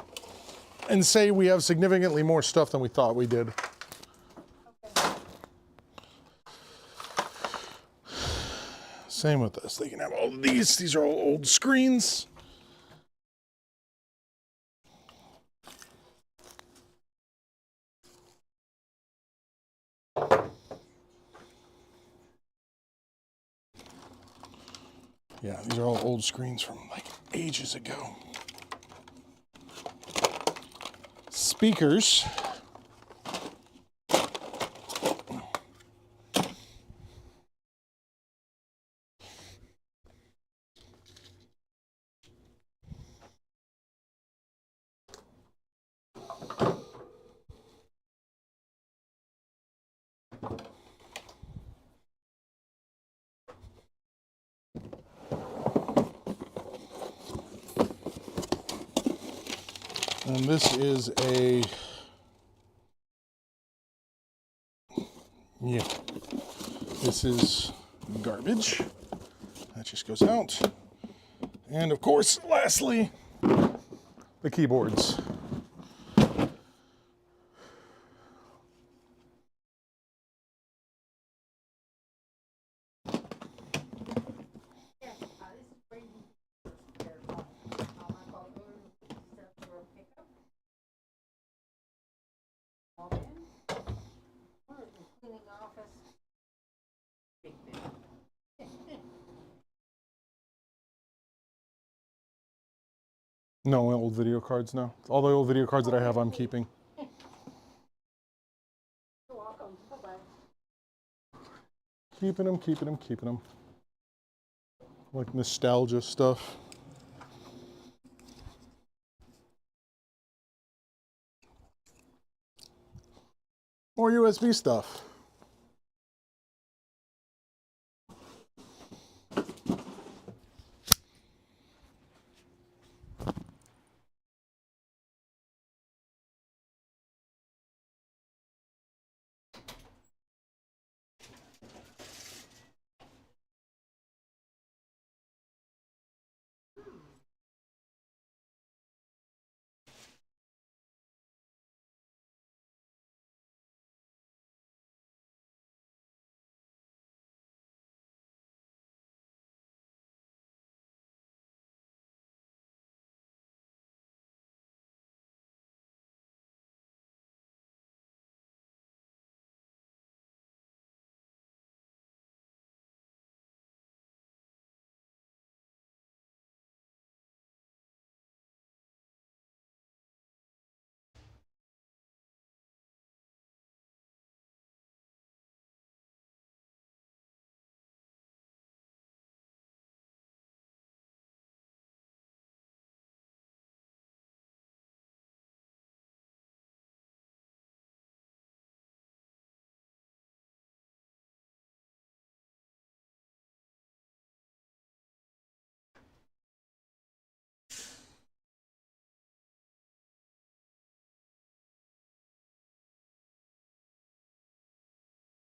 and say we have significantly more stuff than we thought we did. Same with this. They can have all of these. These are all old screens. Yeah, these are all old screens from like ages ago. Speakers. And this is a, yeah, this is garbage. That just goes out. And of course, lastly, the keyboards. No old video cards, no. All the old video cards that I have, I'm keeping.
You're welcome. Bye-bye.
Keeping them, keeping them, keeping them. Like nostalgia stuff. More USB stuff.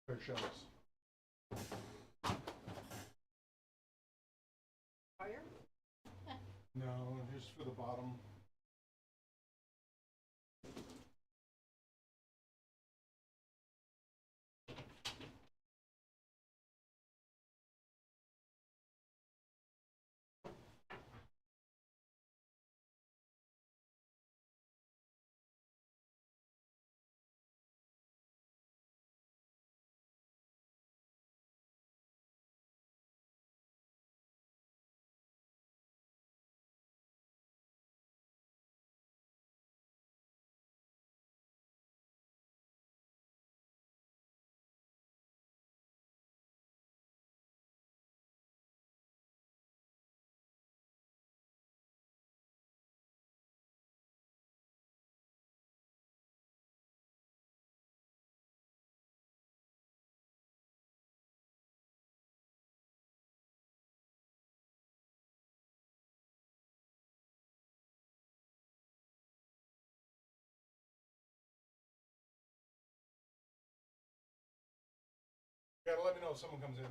Fair shelves.
Fire?
No, just for the bottom. You gotta let me know if someone comes in.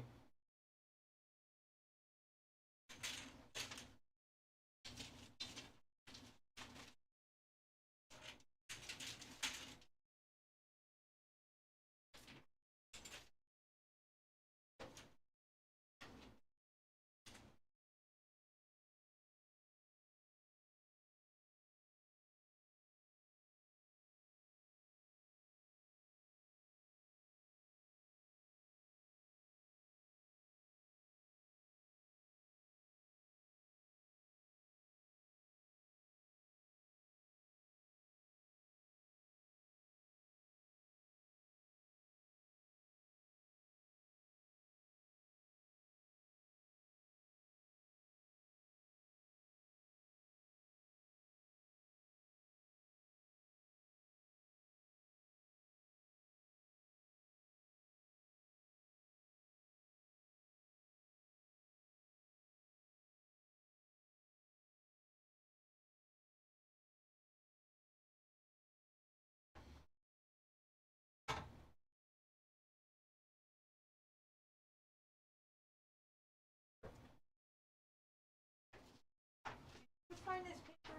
find this paper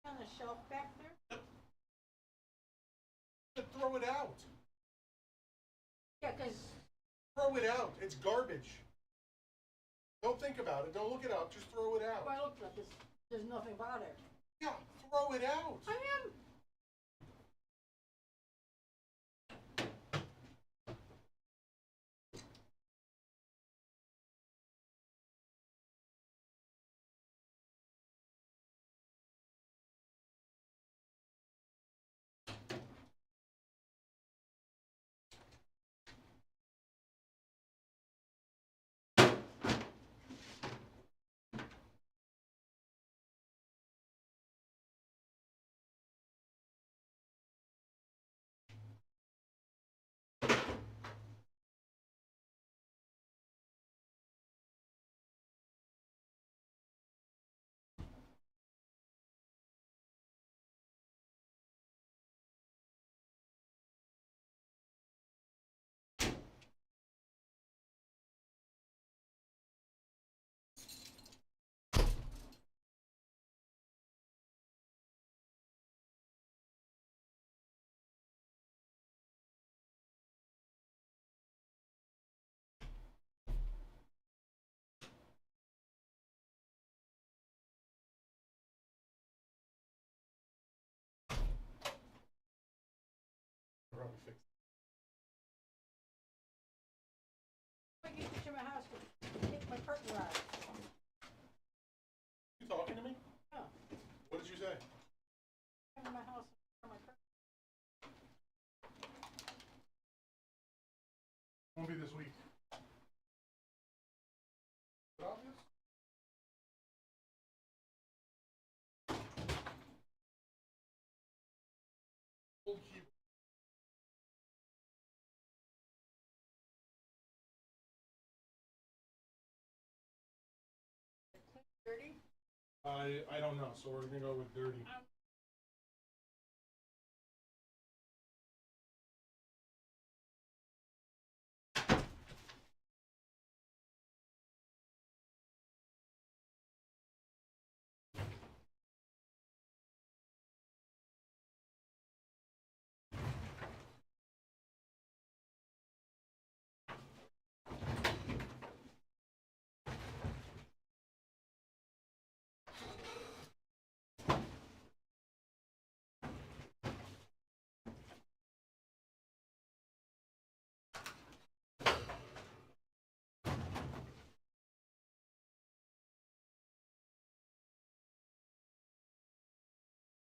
on the shelf back there?
Throw it out.
Yeah, because
Throw it out. It's garbage. Don't think about it. Don't look it up. Just throw it out.
if I looked at this, there's nothing about it.
Yeah, throw it out.
I am.
Probably fix it.
I get to my house to take my curtain rod.
You talking to me?
Yeah.
What did you say?
Come to my house and my curtain.
Won't be this week. Is it obvious? Old keyboard.
Dirty?
I don't know, so we're gonna go with dirty.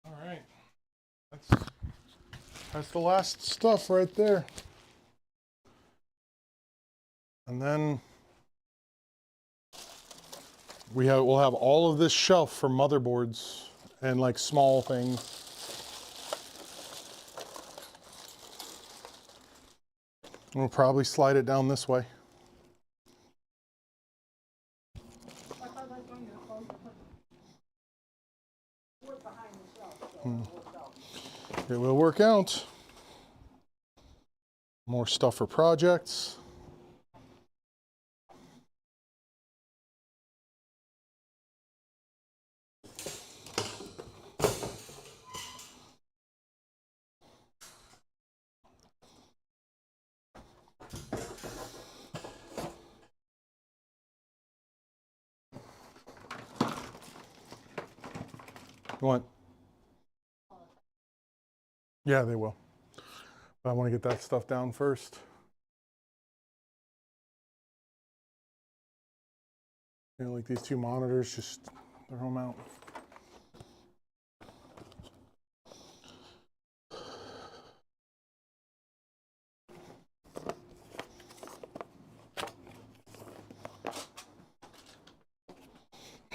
All right, that's the last stuff right there. And then we'll have all of this shelf for motherboards and like small things. We'll probably slide it down this way. It will work out. More stuff for projects. What? Yeah, they will. But I want to get that stuff down first. You know, like these two monitors, just throw them out.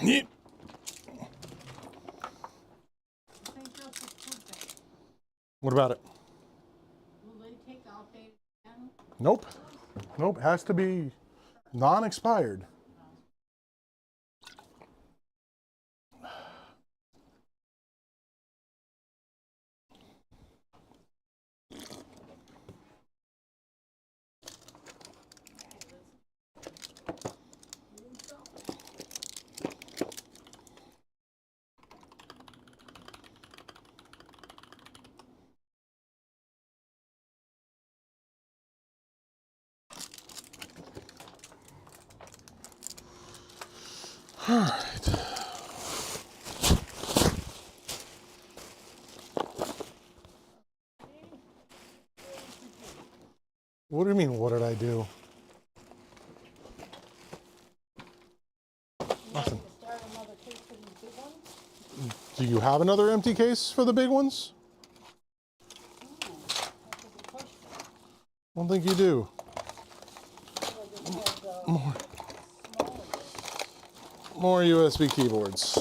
Yep. What about it?
Will they take outdated again?
Nope. Nope. Has to be non-expired. All right. What do you mean, what did I do? Nothing. Do you have another empty case for the big ones? I don't think you do. More USB keyboards.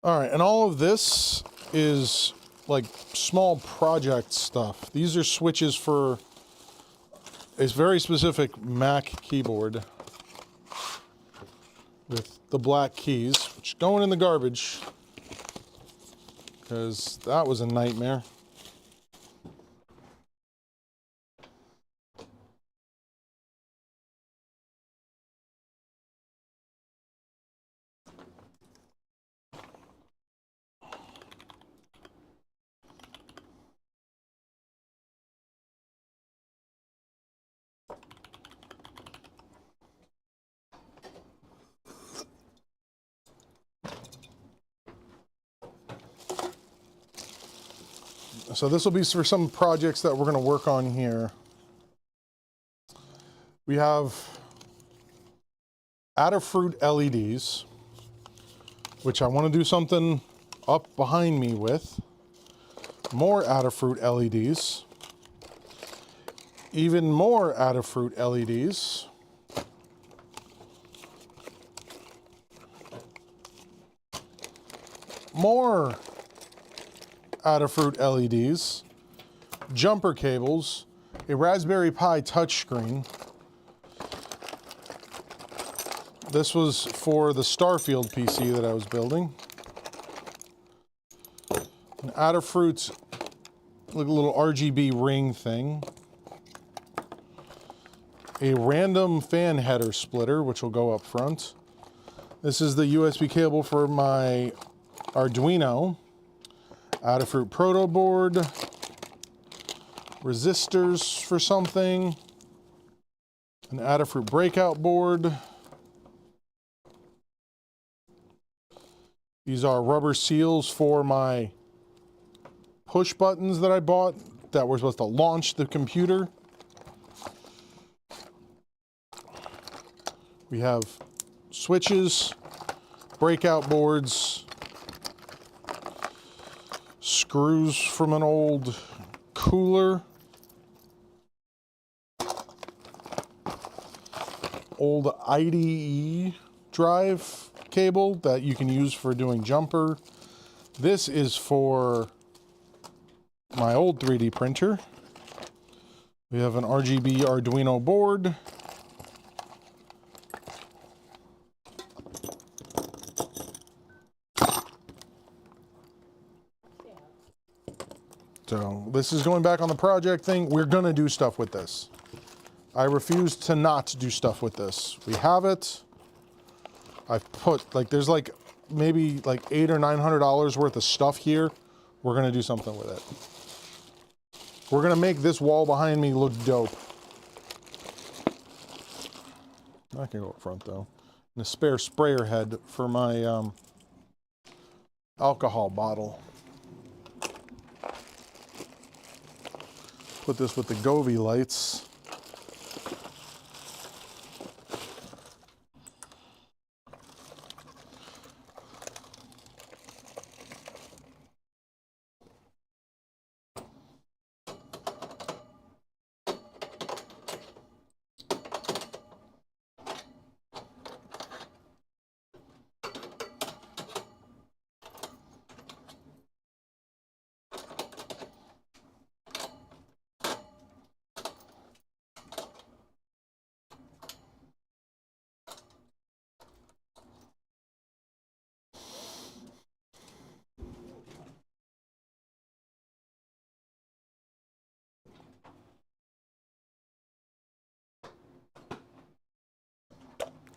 All right, and all of this is like small project stuff. These are switches for a very specific Mac keyboard with the black keys, which are going in the garbage because that was a nightmare. So this will be for some projects that we're going to work on here. We have Adafruit LEDs, which I want to do something up behind me with. More Adafruit LEDs. Even more Adafruit LEDs. More Adafruit LEDs, jumper cables, a Raspberry Pi touchscreen. This was for the Starfield PC that I was building. An Adafruit little RGB ring thing. A random fan header splitter, which will go up front. This is the USB cable for my Arduino. Adafruit proto board, resistors for something, an Adafruit breakout board. These are rubber seals for my push buttons that I bought that were supposed to launch the computer. We have switches, breakout boards, screws from an old cooler, old IDE drive cable that you can use for doing jumper. This is for my old 3D printer. We have an RGB Arduino board. So this is going back on the project thing. We're going to do stuff with this. I refuse to not do stuff with this. We have it. I've put, like, there's like maybe like $800 or $900 worth of stuff here. We're going to do something with it. We're going to make this wall behind me look dope. I can go up front though. And a spare sprayer head for my alcohol bottle. Put this with the Govee lights.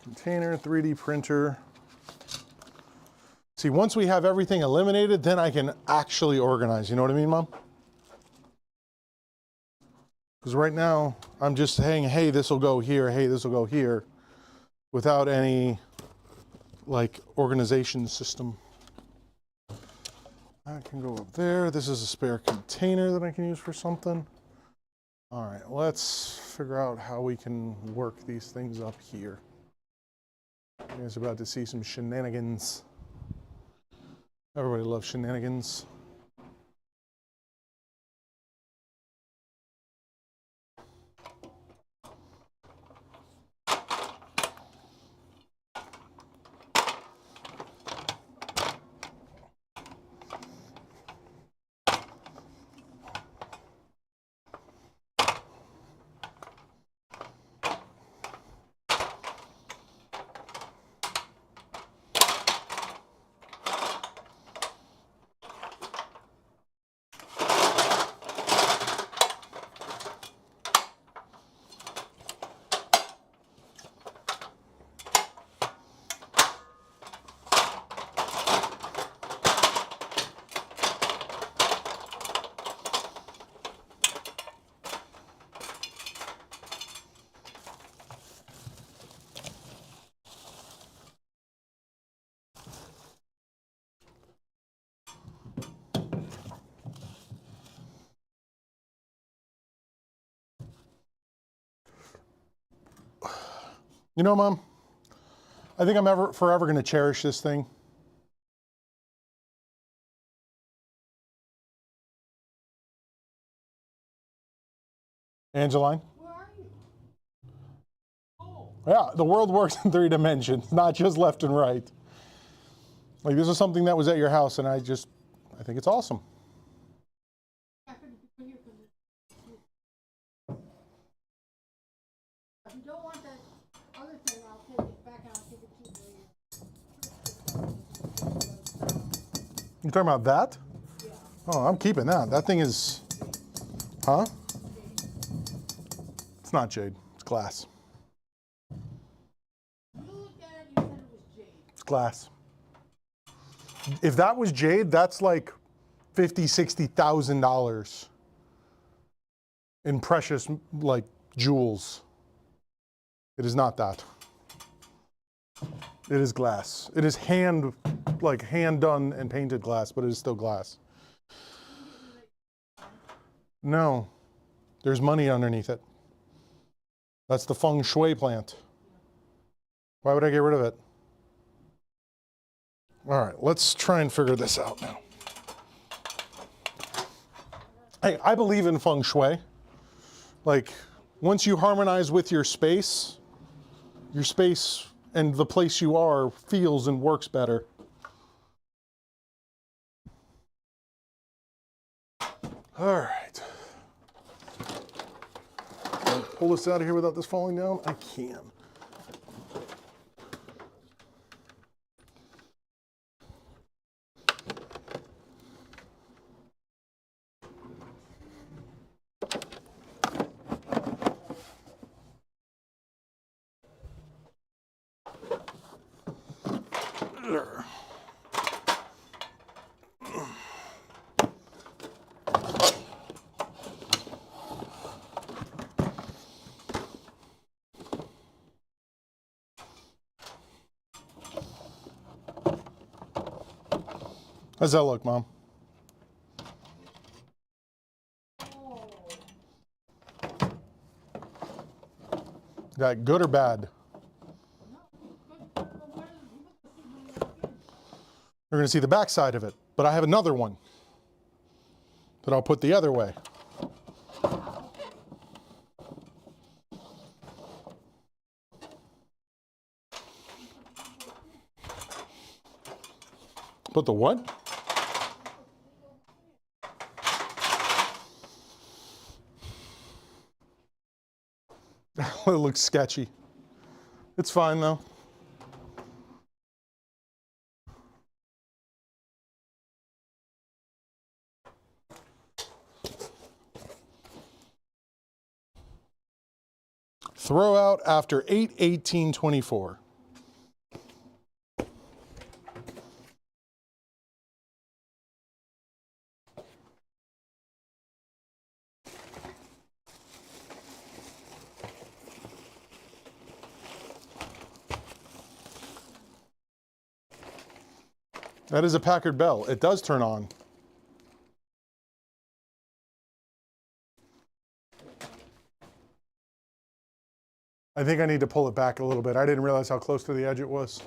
Container, 3D printer. See, once we have everything eliminated, then I can actually organize. You know what I mean, Mom? Because right now, I'm just saying, hey, this will go here, hey, this will go here, without any, like, organization system. That can go up there. This is a spare container that I can use for something. All right, let's figure out how we can work these things up here. You guys are about to see some shenanigans. Everybody loves shenanigans. You know, Mom, I think I'm forever going to cherish this thing. Angeline?
Where are you? Oh.
Yeah, the world works in 3 dimensions, not just left and right. Like, this is something that was at your house, and I think it's awesome.
If you don't want that other thing, I'll take it back and I'll give it to you.
You talking about that?
Yeah.
Oh, I'm keeping that. That thing is, huh? It's not jade, it's glass.
You looked at it, you said it was jade.
It's glass. If that was jade, that's like $50,000, $60,000 in precious, like, jewels. It is not that. It is glass. It is hand done and painted glass, but it is still glass. No, there's money underneath it. That's the feng shui plant. Why would I get rid of it? All right, let's try and figure this out now. Hey, I believe in feng shui. Like, once you harmonize with your space and the place you are feels and works better. All right. Can I pull this out of here without this falling down? I can. How's that look, Mom? That good or bad? You're going to see the back side of it, but I have another one that I'll put the other way. Put the what? It looks sketchy. It's fine though. Throw out after 8/18/24. That is a Packard Bell. It does turn on. I think I need to pull it back a little bit. I didn't realize how close to the edge it was.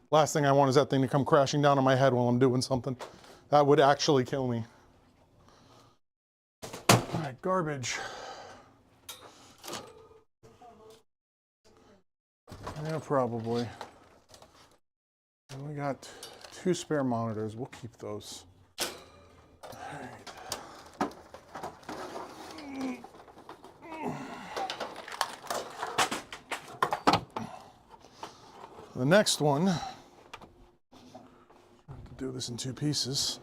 Last thing I want is that thing to come crashing down on my head while I'm doing something. That would actually kill me. All right, garbage. Yeah, probably. And we got 2 spare monitors. We'll keep those. All right. The next one, I have to do this in 2 pieces.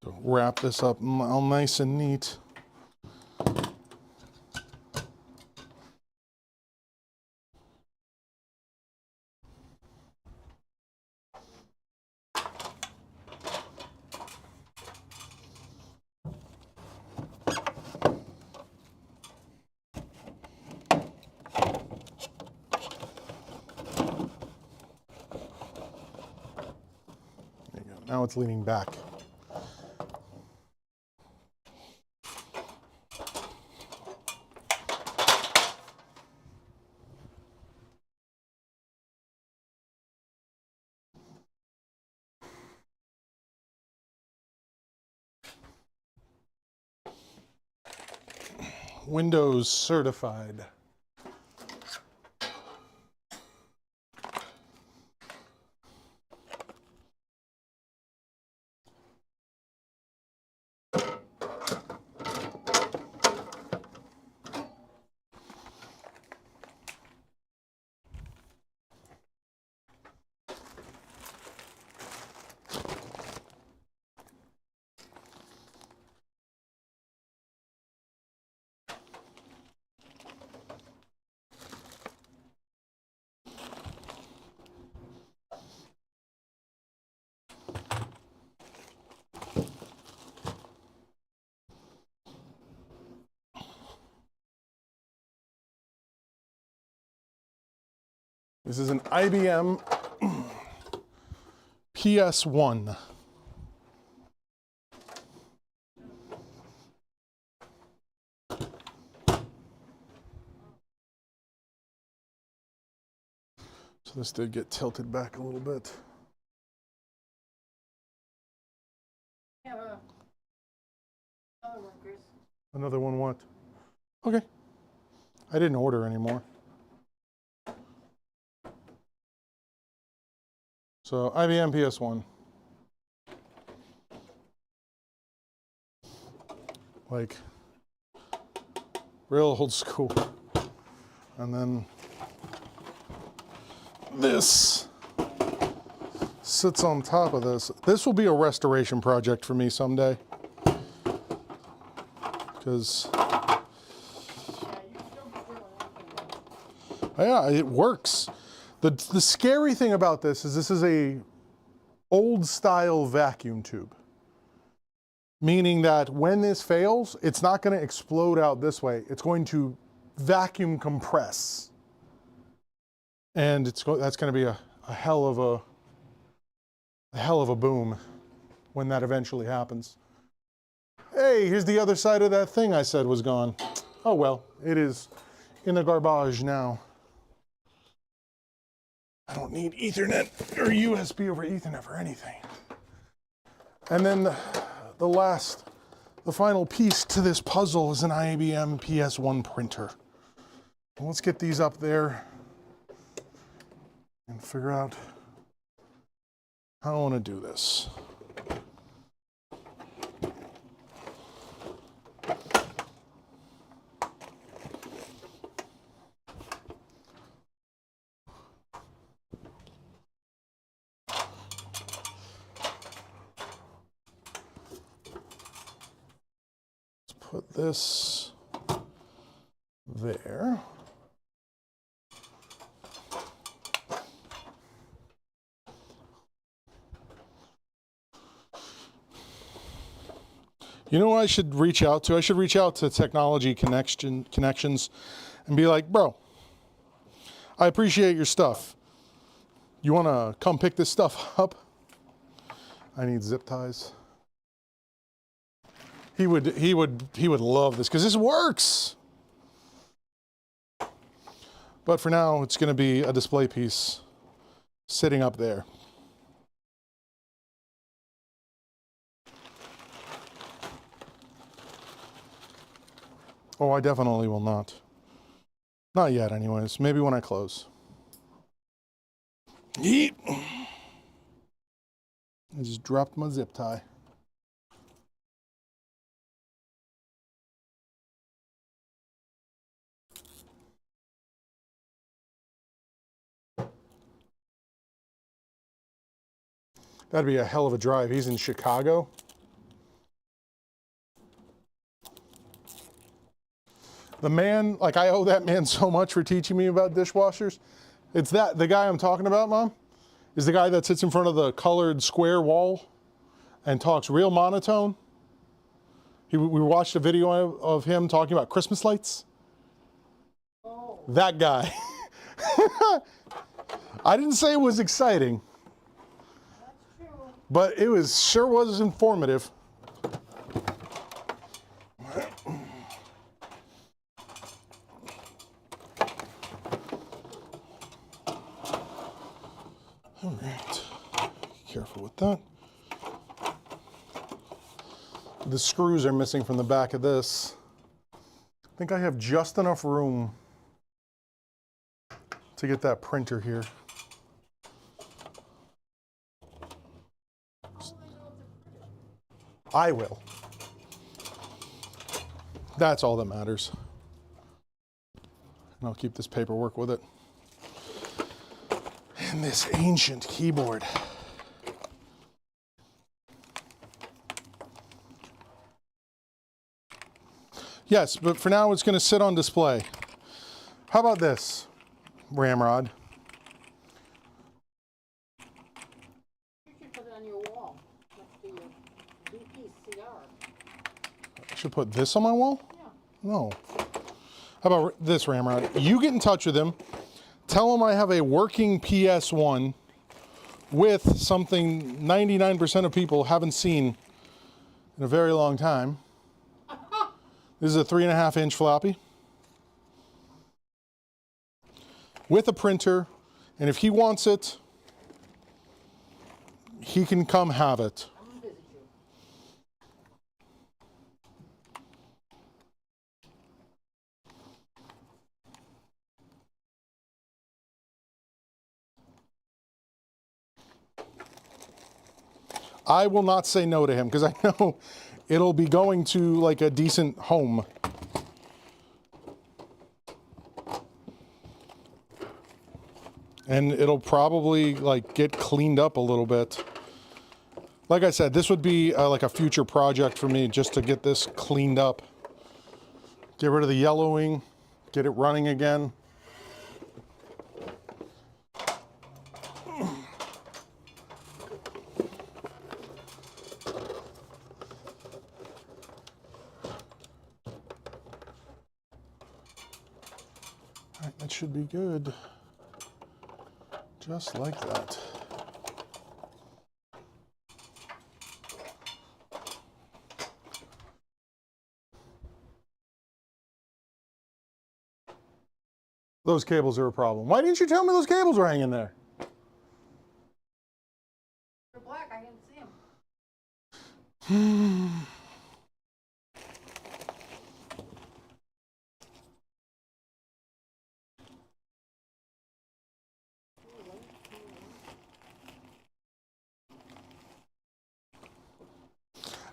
So wrap this up all nice and neat. Now it's leaning back. Windows certified. This is an IBM PS1. So this did get tilted back a little bit.
Another one, Chris.
Another one what? Okay. I didn't order anymore. So IBM PS1. Like real old school. And then this sits on top of this. This will be a restoration project for me someday. Because yeah, it works. The scary thing about this is a old style vacuum tube. Meaning that when this fails, it's not going to explode out this way. It's going to vacuum compress. And that's going to be a hell of a boom when that eventually happens. Hey, here's the other side of that thing I said was gone. Oh well, it is in the garbage now. I don't need Ethernet or USB over Ethernet for anything. And then the final piece to this puzzle is an IBM PS1 printer. And let's get these up there and figure out how I want to do this. Put this there. You know what I should reach out to? I should reach out to Technology Connections and be like, bro, I appreciate your stuff. You want to come pick this stuff up? I need zip ties. He would love this because this works. But for now, it's going to be a display piece sitting up there. Oh, I definitely will not. Not yet, anyways. Maybe when I close. Yeet. I just dropped my zip tie. That'd be a hell of a drive. He's in Chicago. The man, like I owe that man so much for teaching me about dishwashers. It's the guy I'm talking about, Mom, is the guy that sits in front of the colored square wall and talks real monotone. We watched a video of him talking about Christmas lights. Oh. That guy. I didn't say it was exciting. That's true. But it sure was informative. All right, careful with that. The screws are missing from the back of this. I think I have just enough room to get that printer here. I will. That's all that matters. And I'll keep this paperwork with it. And this ancient keyboard. Yes, but for now it's going to sit on display. How about this, Ramrod?
You should put it on your wall next to your VCR.
I should put this on my wall?
Yeah.
No. How about this, Ramrod? You get in touch with him. Tell him I have a working PS1 with something 99% of people haven't seen in a very long time. This is a 3.5-inch floppy with a printer, and if he wants it, he can come have it.
I'm gonna visit you.
I will not say no to him because I know it'll be going to like a decent home. And it'll probably like get cleaned up a little bit. Like I said, this would be like a future project for me just to get this cleaned up. Get rid of the yellowing, get it running again. That should be good. Just like that. Those cables are a problem. Why didn't you tell me those cables were hanging there?
They're black, I didn't see them.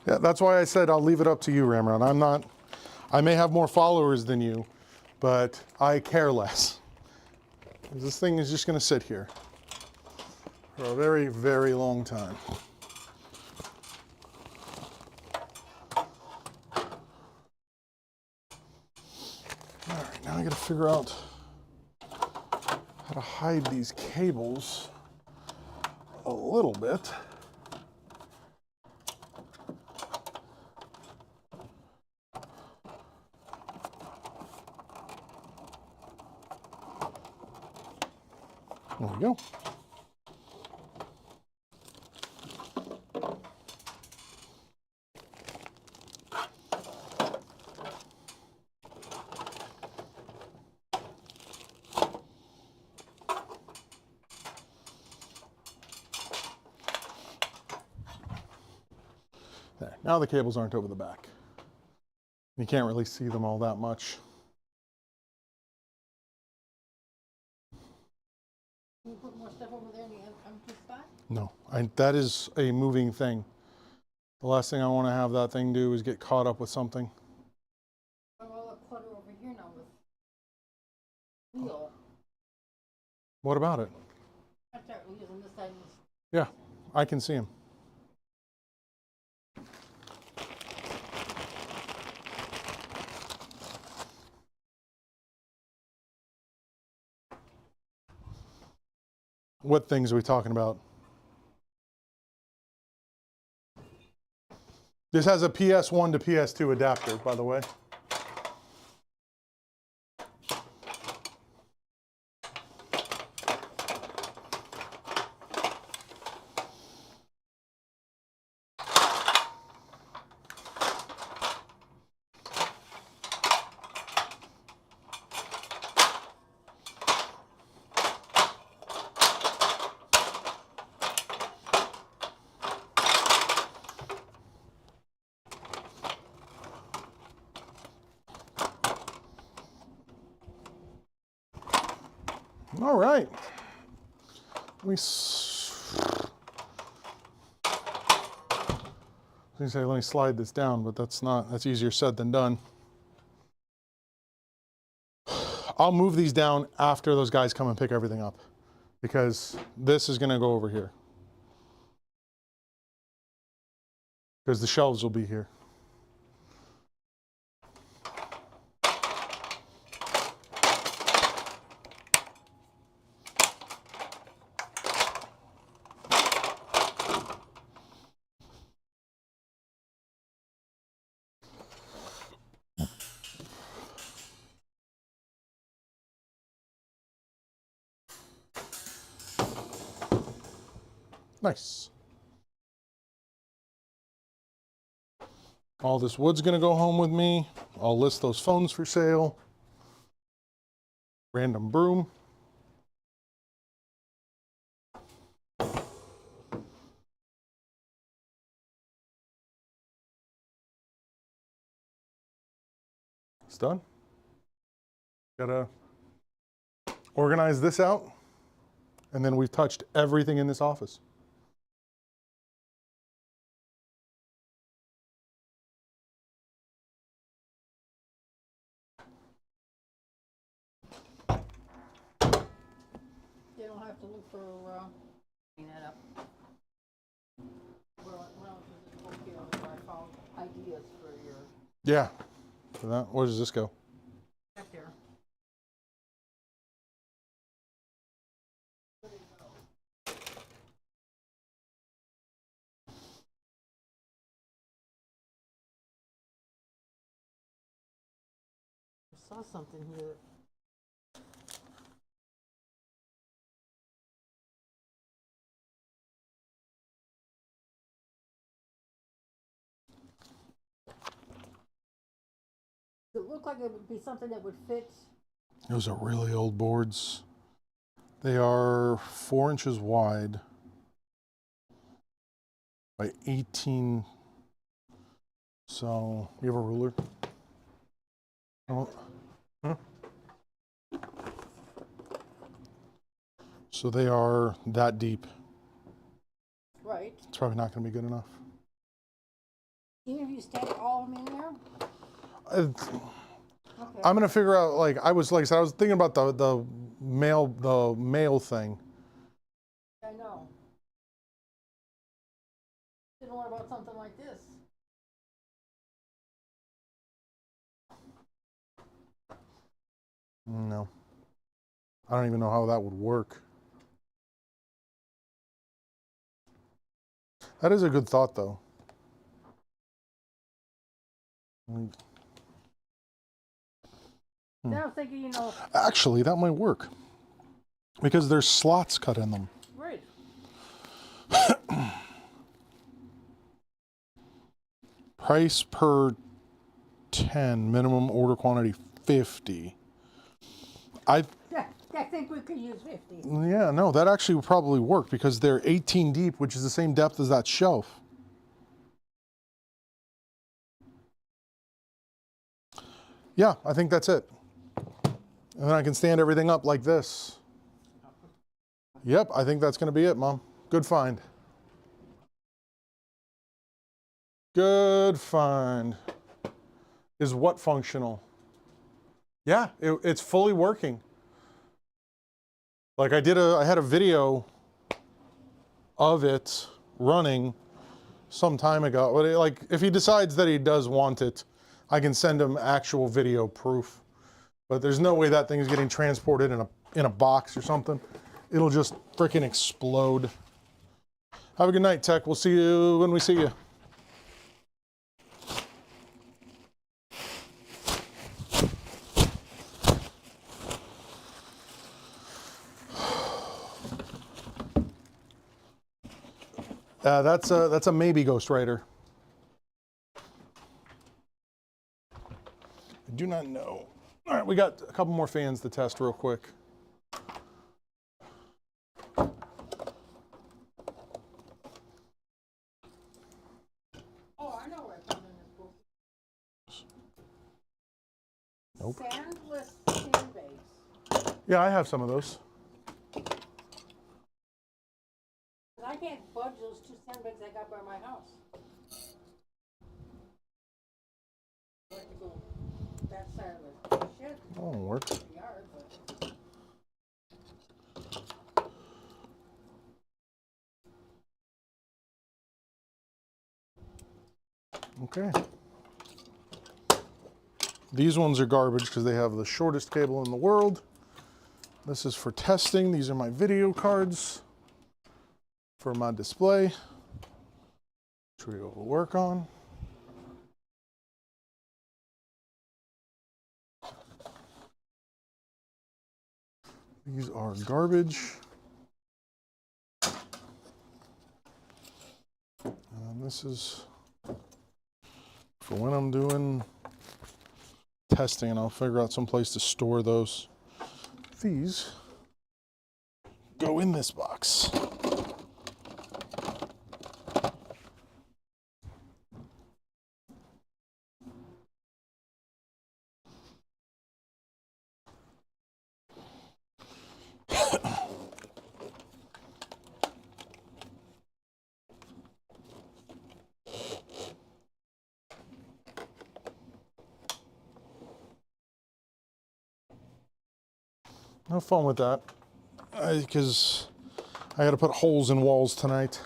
Yeah, that's why I said I'll leave it up to you, Ramrod. I may have more followers than you, but I care less. This thing is just going to sit here for a very, very long time. All right, now I got to figure out how to hide these cables a little bit. There we go. There. Now the cables aren't over the back. You can't really see them all that much.
Can you put more stuff over there in the empty spot?
No, that is a moving thing. The last thing I want to have that thing do is get caught up with something.
I have all that clutter over here now with wheel.
What about it?
I start using this side and this.
Yeah, I can see him. What things are we talking about? This has a PS1 to PS2 adapter, by the way. All right. Let me slide this down, but that's easier said than done. I'll move these down after those guys come and pick everything up, because this is going to go over here. Because the shelves will be here. Nice. All this wood's gonna go home with me. I'll list those phones for sale. Random broom. It's done. Gotta organize this out. And then we've touched everything in this office.
You don't have to look for clean that up. When I was in this book here, I found ideas for your
Yeah. For that, where does this go?
back there. I saw something here. It looked like it would be something that would fit.
Those are really old boards. They are 4 inches wide by 18. So, you have a ruler? Oh. Huh? So they are that deep.
Right.
It's probably not going to be good enough.
Even if you stack all of them in there?
Okay.
I'm
gonna figure out. Like I was thinking about the mail thing.
I know. Didn't worry about something like this.
No, I don't even know how that would work. That is a good thought, though.
Then I was thinking, you know.
Actually, that might work. because there's slots cut in them.
Right.
Price per 10, minimum order quantity 50. I
think we could use 50.
Yeah, no, that actually would probably work because they're 18 deep, which is the same depth as that shelf. Yeah, I think that's it. And then I can stand everything up like this. Yep, I think that's going to be it, Mom. Good find. Good find. Is what functional? Yeah, it's fully working. Like I had a video of it running some time ago. But like if he decides that he does want it, I can send him actual video proof. But there's no way that thing is getting transported in a box or something. It'll just freaking explode. Have a good night, Tech. We'll see you when we see you. That's a maybe Ghost Rider. I do not know. All right, we got a couple more fans to test real quick.
Oh, I know where I found in this book.
Nope.
Sandless sandbags.
Yeah, I have some of those.
I can't budge those 2 sandbags I got by my house. I have to go that side of the shed.
That won't work.
The yard, but...
Okay. These ones are garbage because they have the shortest cable in the world. This is for testing. These are my video cards for my display, which we will work on. These are garbage. And this is for when I'm doing testing, and I'll figure out some place to store those. These go in this box. Have fun with that, because I got to put holes in walls tonight.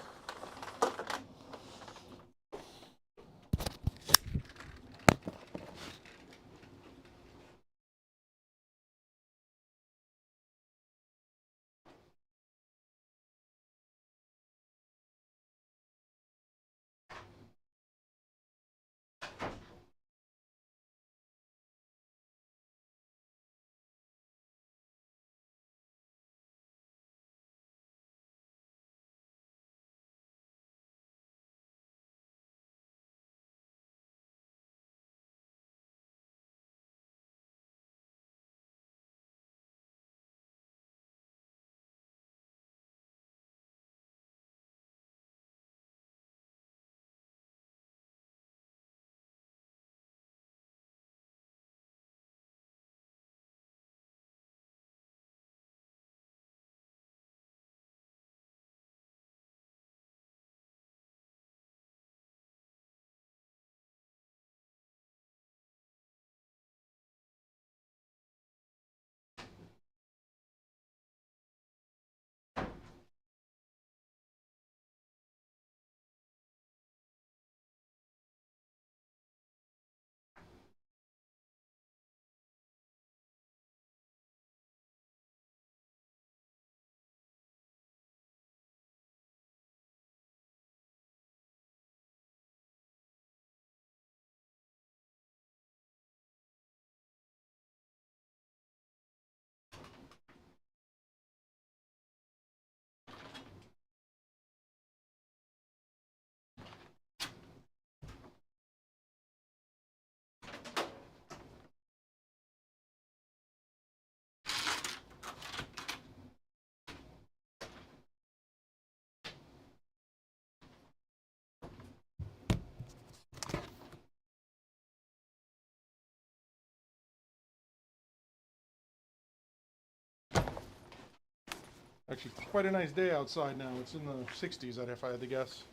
Actually, quite a nice day outside now. It's in the 60s, if I had to guess.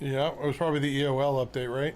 Yeah, it was probably the EOL update, right?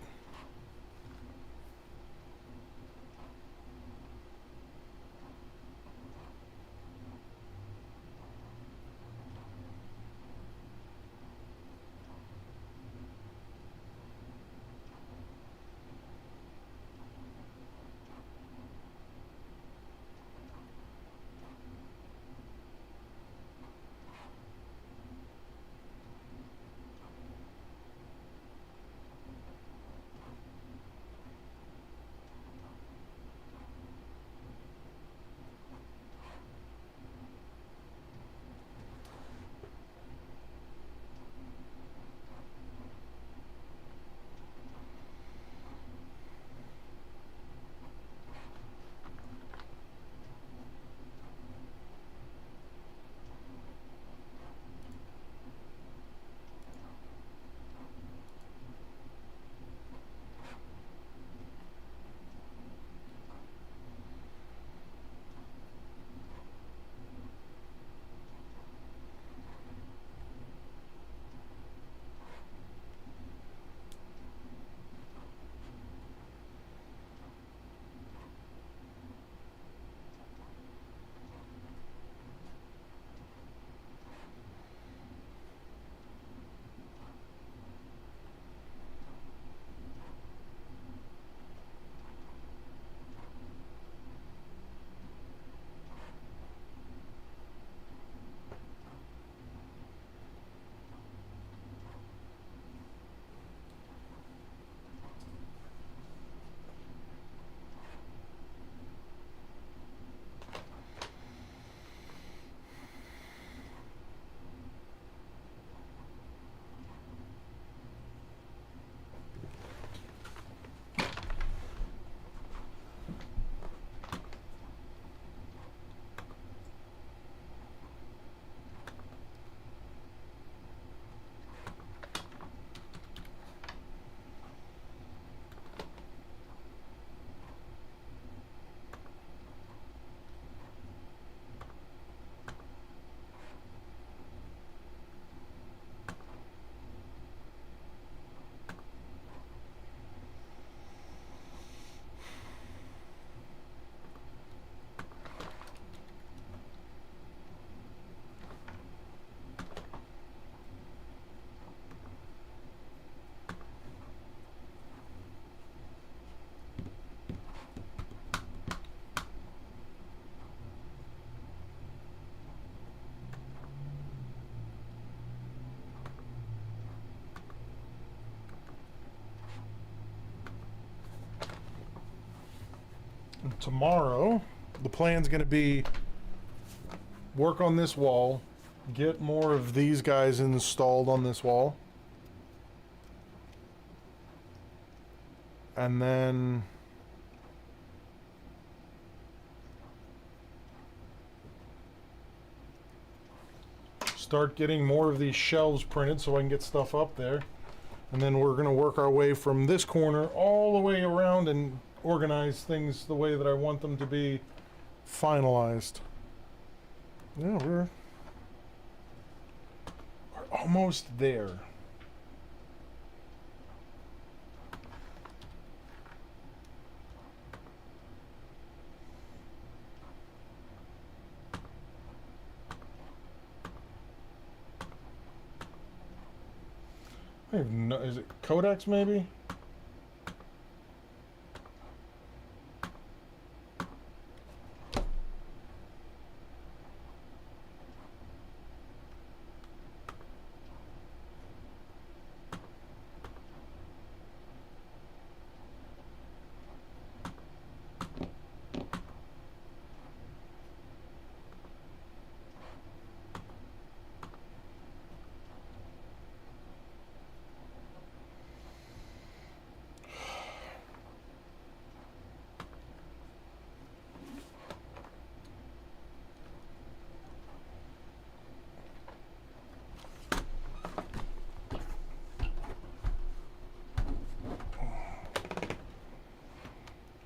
tomorrow, the plan's going to be work on this wall, get more of these guys installed on this wall, and then start getting more of these shelves printed so I can get stuff up there. And then we're going to work our way from this corner all the way around and organize things the way that I want them to be finalized. Yeah, we're almost there. I have no, is it Codex maybe?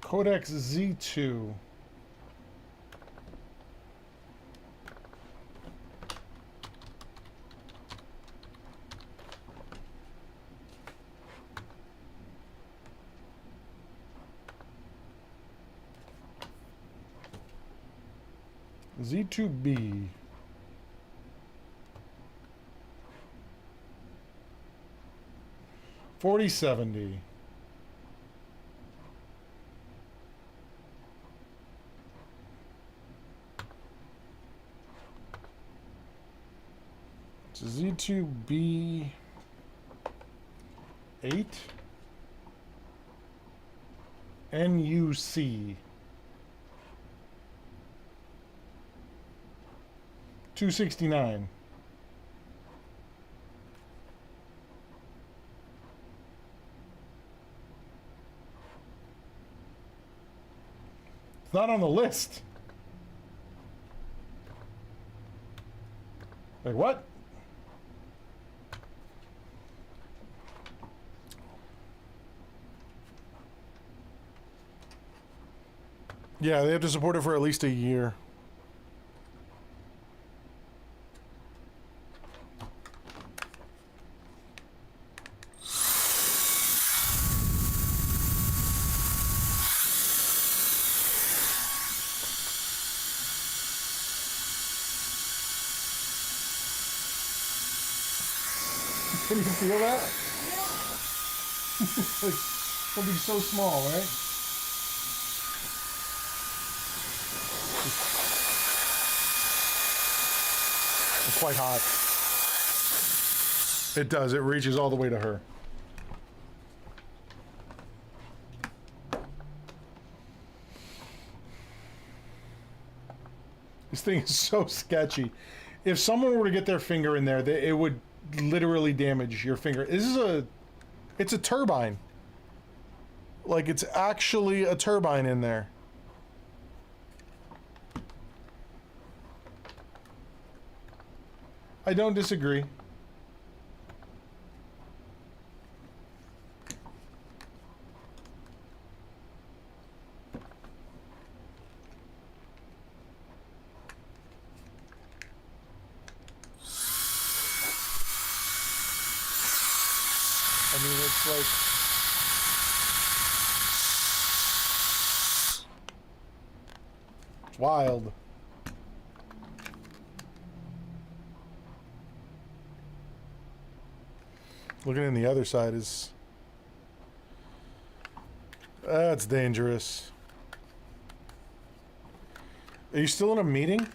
Codex Z2. Z2B. $40.70. Z2B 8 NUC 269. It's not on the list. Like what? Yeah, they have to support it for at least a year. Can you feel that? Like, it'll be so small, right? It's quite hot. It does. It reaches all the way to her. This thing is so sketchy. If someone were to get their finger in there, it would literally damage your finger. It's a turbine. Like, it's actually a turbine in there. I don't disagree. I mean, it's like... It's wild. Looking in the other side is... That's dangerous. Are you still in a meeting?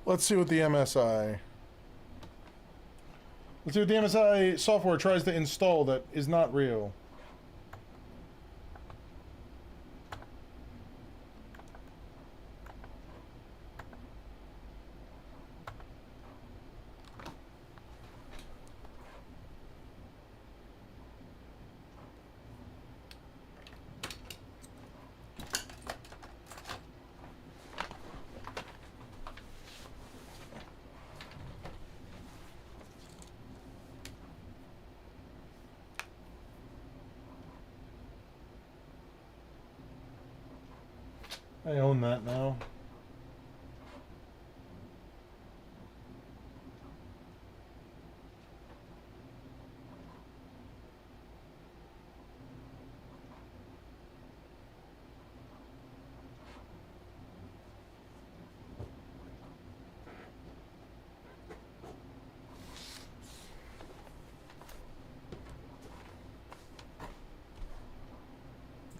Let's see what the MSI. Let's see what the MSI software tries to install that is not real. I own that now.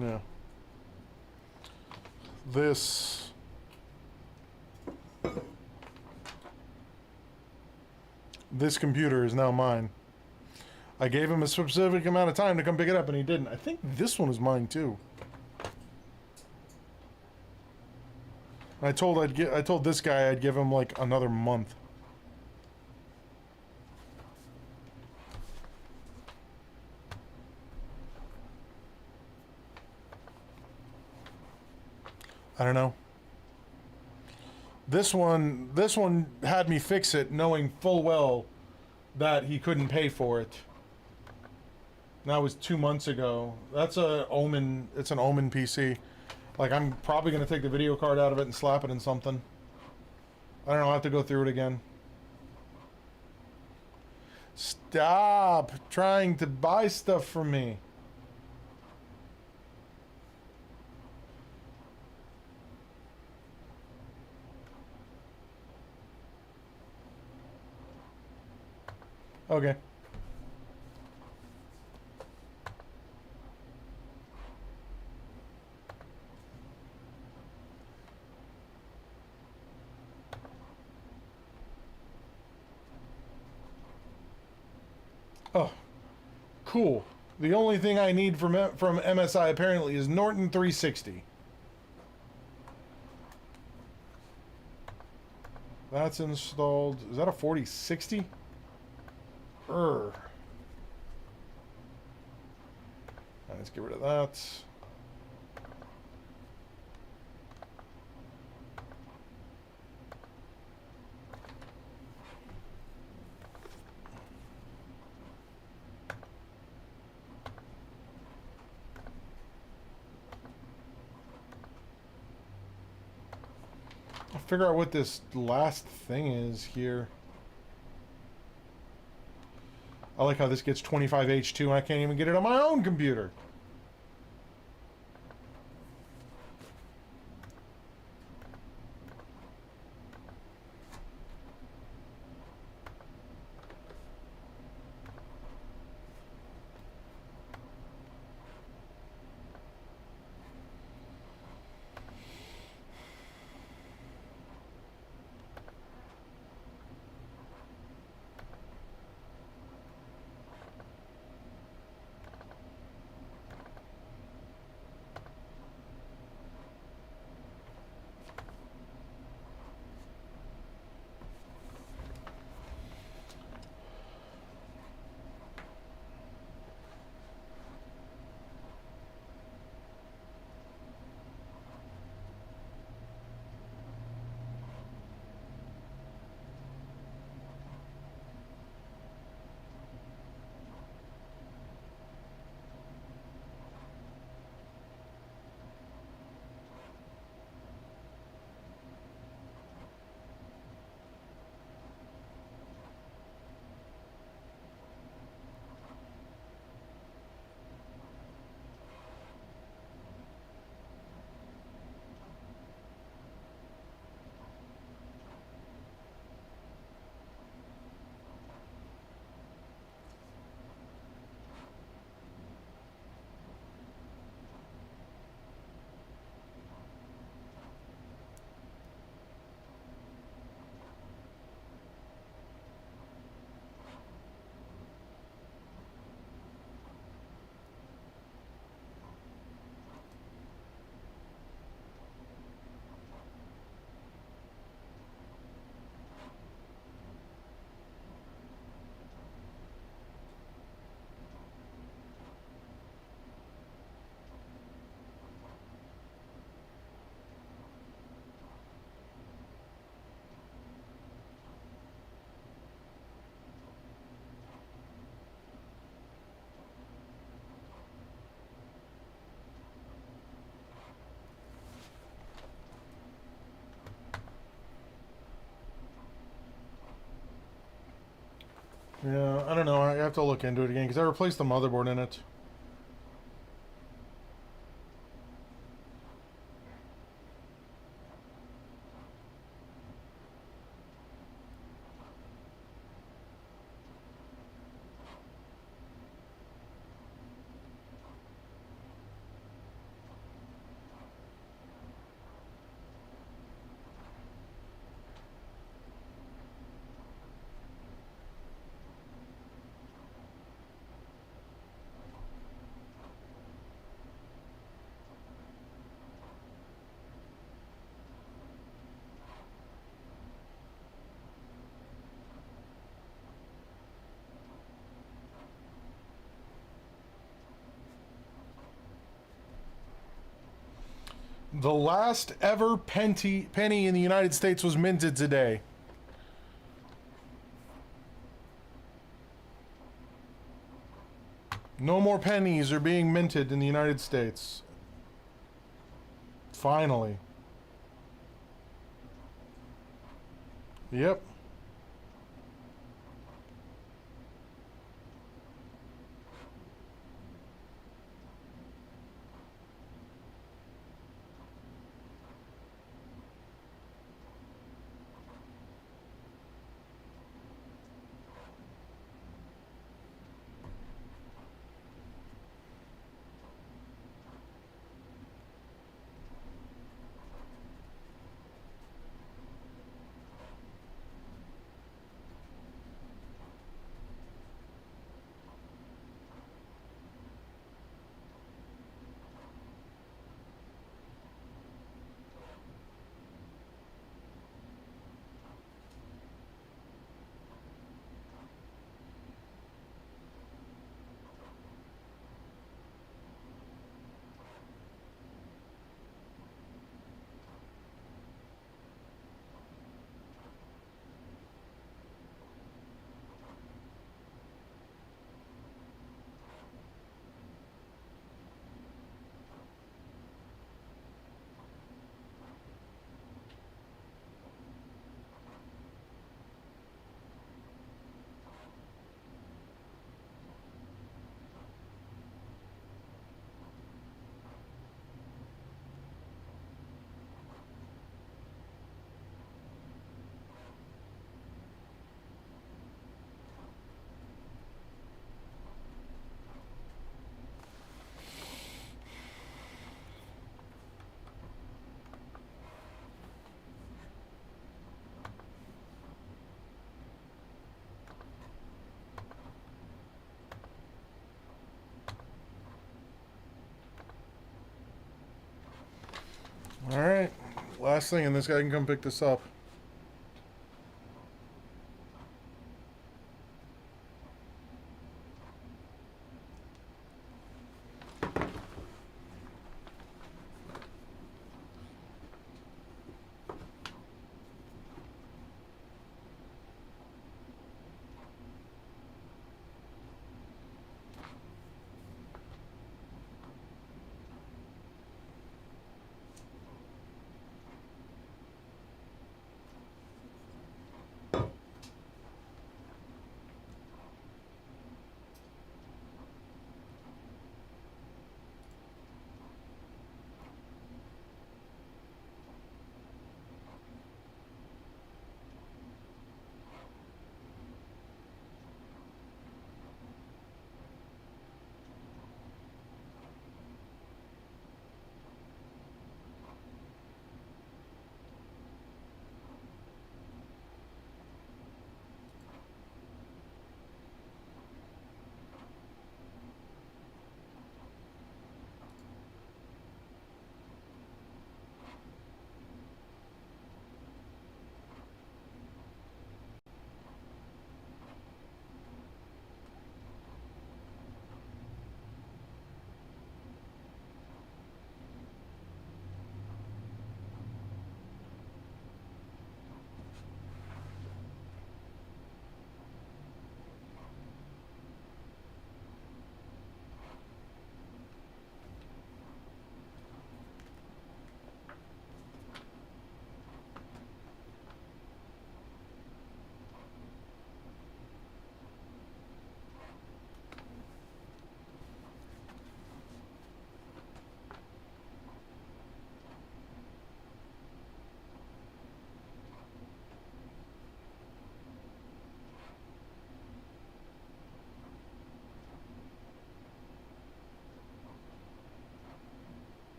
Yeah. This computer is now mine. I gave him a specific amount of time to come pick it up, and he didn't. I think this one is mine too. I told this guy I'd give him like another month. I don't know. This one had me fix it knowing full well that he couldn't pay for it. That was 2 months ago. That's a Omen, it's an Omen PC. Like, I'm probably gonna take the video card out of it and slap it in something. I don't know, I'll have to go through it again. Stop trying to buy stuff from me. Okay. Oh, cool. The only thing I need from MSI apparently is Norton 360. That's installed. Is that a 4060? Let's get rid of that. I'll figure out what this last thing is here. I like how this gets 25H2 and I can't even get it on my own computer.
Yeah, I don't know. I have to look into it again because I replaced the motherboard in it. The last ever penny in the United States was minted today. No more pennies are being minted in the United States. Finally. Yep. Alright. Last thing, and this guy can come pick this up.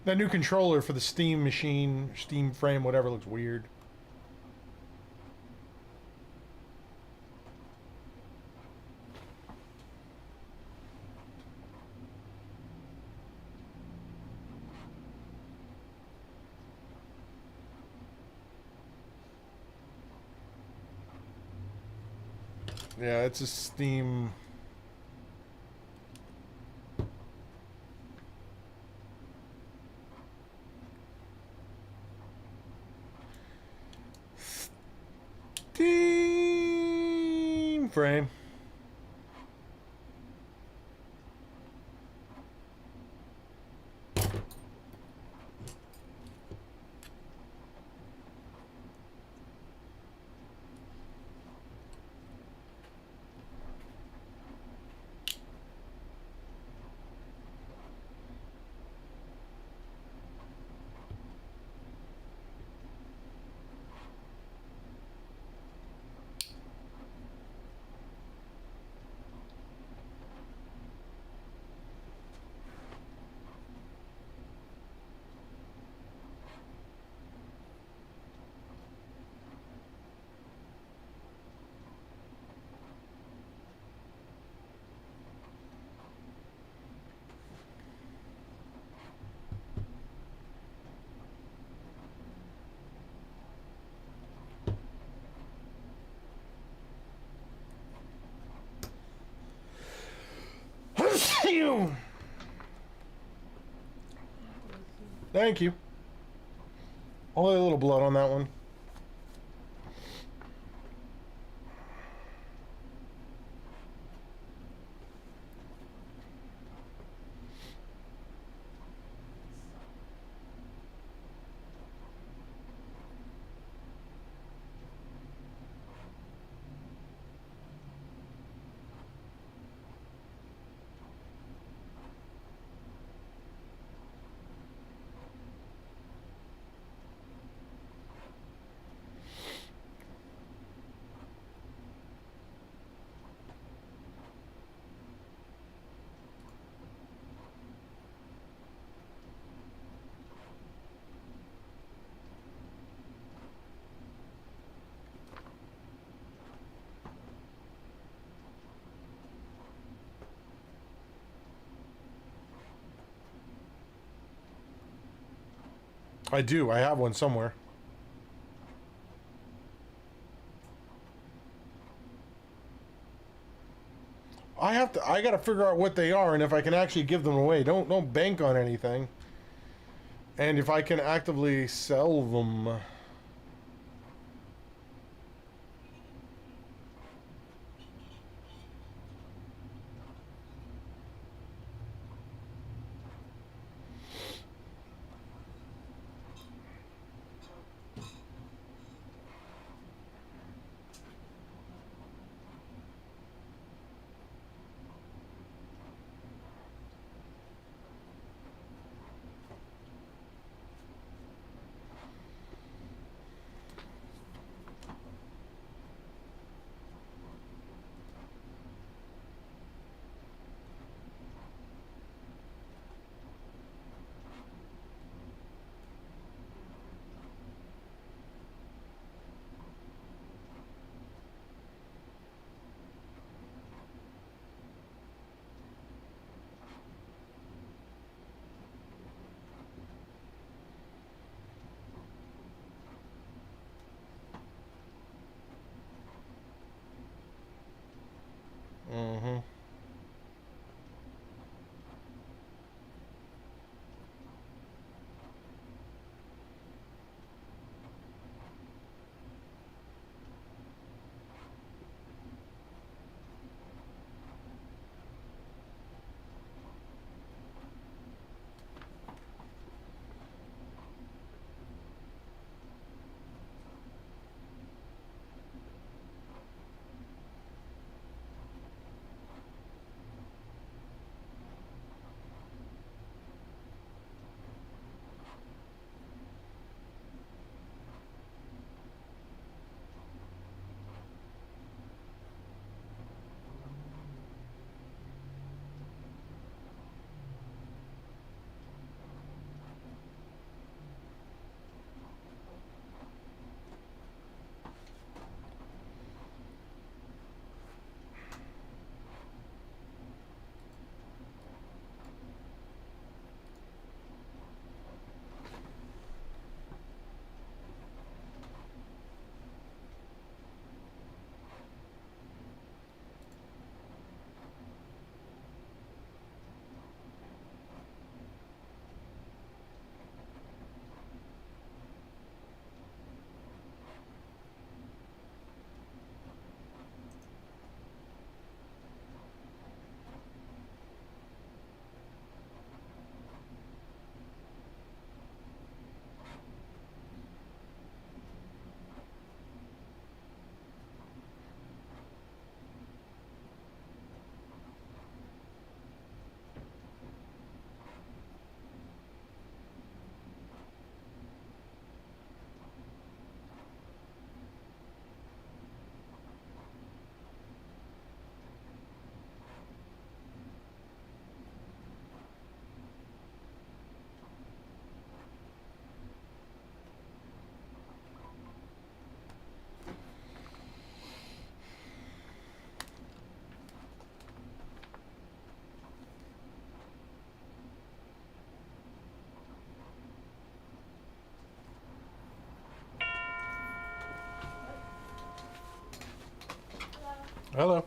That new controller for the Steam machine, Steam frame, whatever, looks weird. Yeah, it's a Steam. Steam frame. Thank you. Only a little blood on that one. I do. I have one somewhere. I gotta figure out what they are and if I can actually give them away. Don't bank on anything. And if I can actively sell them.
Hello.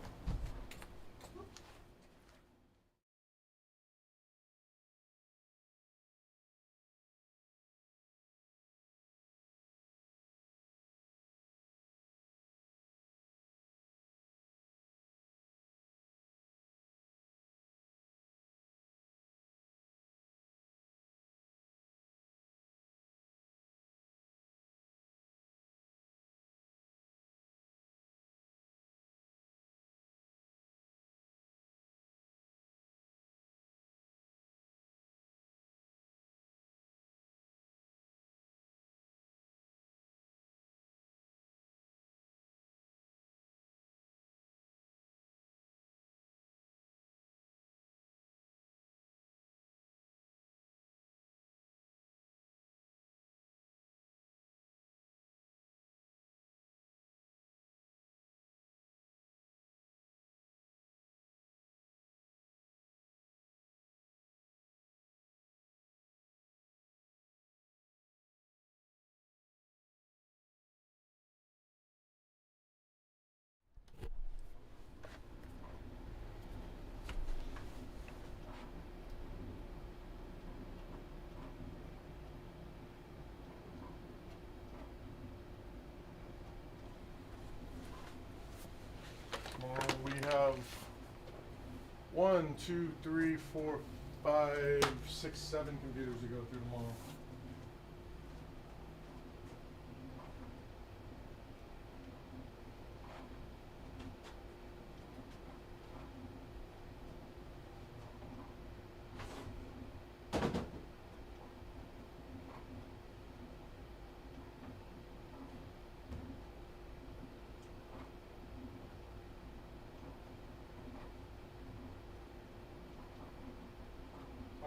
Tomorrow we have 1, 2, 3, 4, 5, 6, 7 computers to go through tomorrow.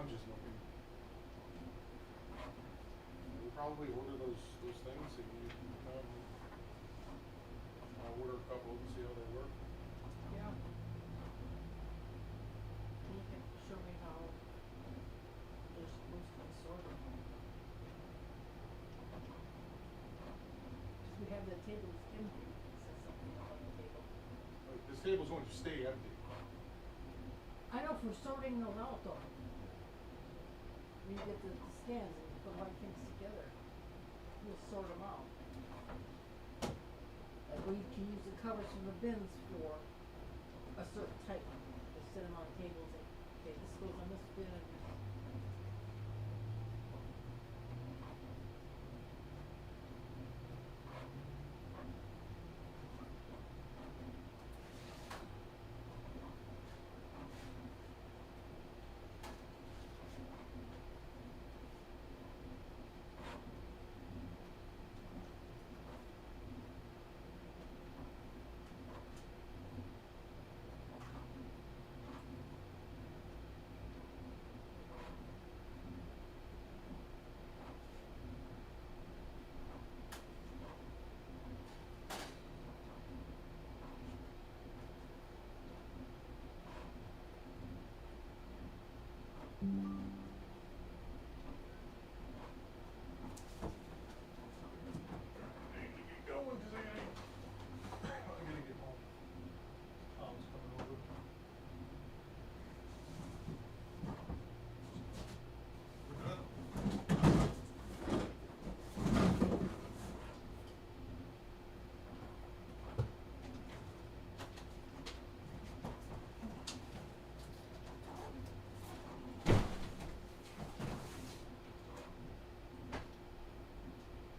I'm just looking. We'll probably order those things and you can come. I'll order a couple and see how they work.
Yeah. You can show me how they're supposed to be sorted. Because we have the tables empty. It says something on the table.
This table's going to stay empty.
I know for sorting those out though. When you get the scans and you put like things together, we'll sort them out. Like we can use the covers from the bins for a certain type. Just sit them on the table and say, okay, this goes on this bin and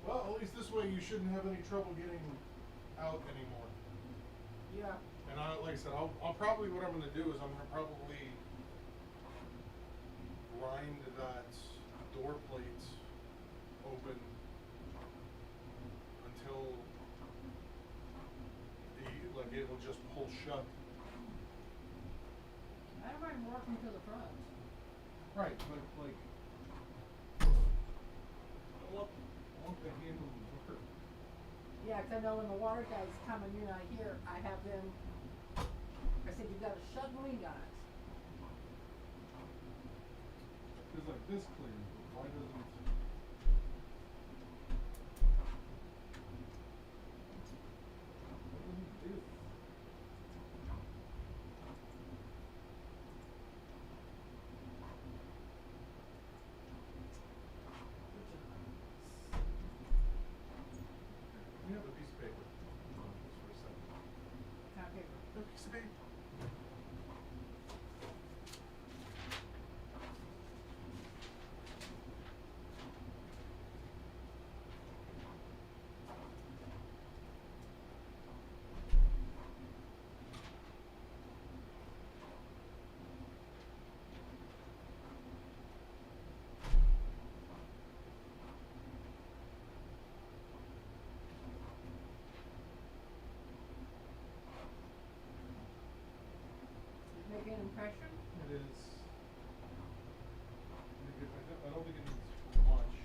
At least this way you shouldn't have any trouble getting out anymore. yeah.
And like I said, I'll probably, what I'm going to do is I'm going to probably grind that door plate open until it will just pull shut.
I don't mind working to the front.
Right, but like, I want the handle to work.
Yeah, 'cause I know when the water guys come and you're not here, I have them, I said, you got a shut and lean on it.
It's like this clear, but why doesn't is. I don't think it needs much.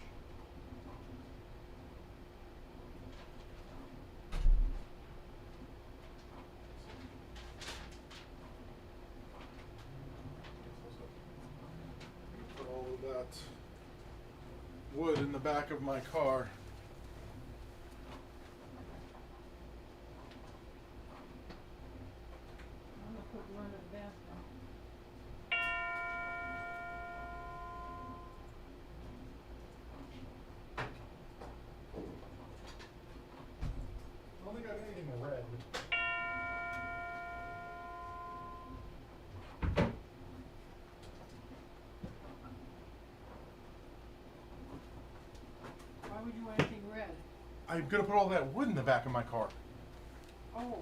Put all of that wood in the back of my car.
I'm gonna put one in the bathroom.
I don't think I have anything red.
Why would you want anything red?
I'm gonna put all that wood in the back of my car.
Oh,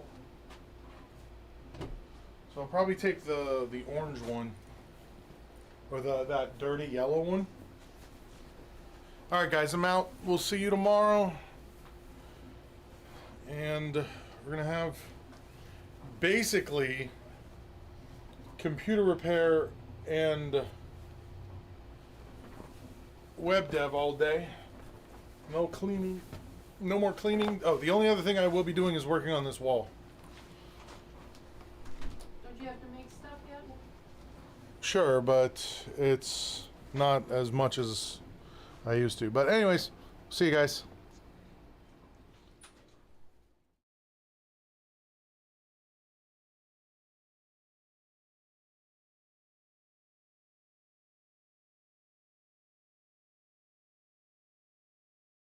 So I'll probably take the orange one. Or that dirty yellow one. Alright guys, I'm out. We'll see you tomorrow. And we're gonna have basically computer repair and web dev all day. No cleaning. No more cleaning. Oh, the only other thing I will be doing is working on this wall.
don't you have to make stuff yet?
Sure, but it's not as much as I used to. But anyways, see you guys.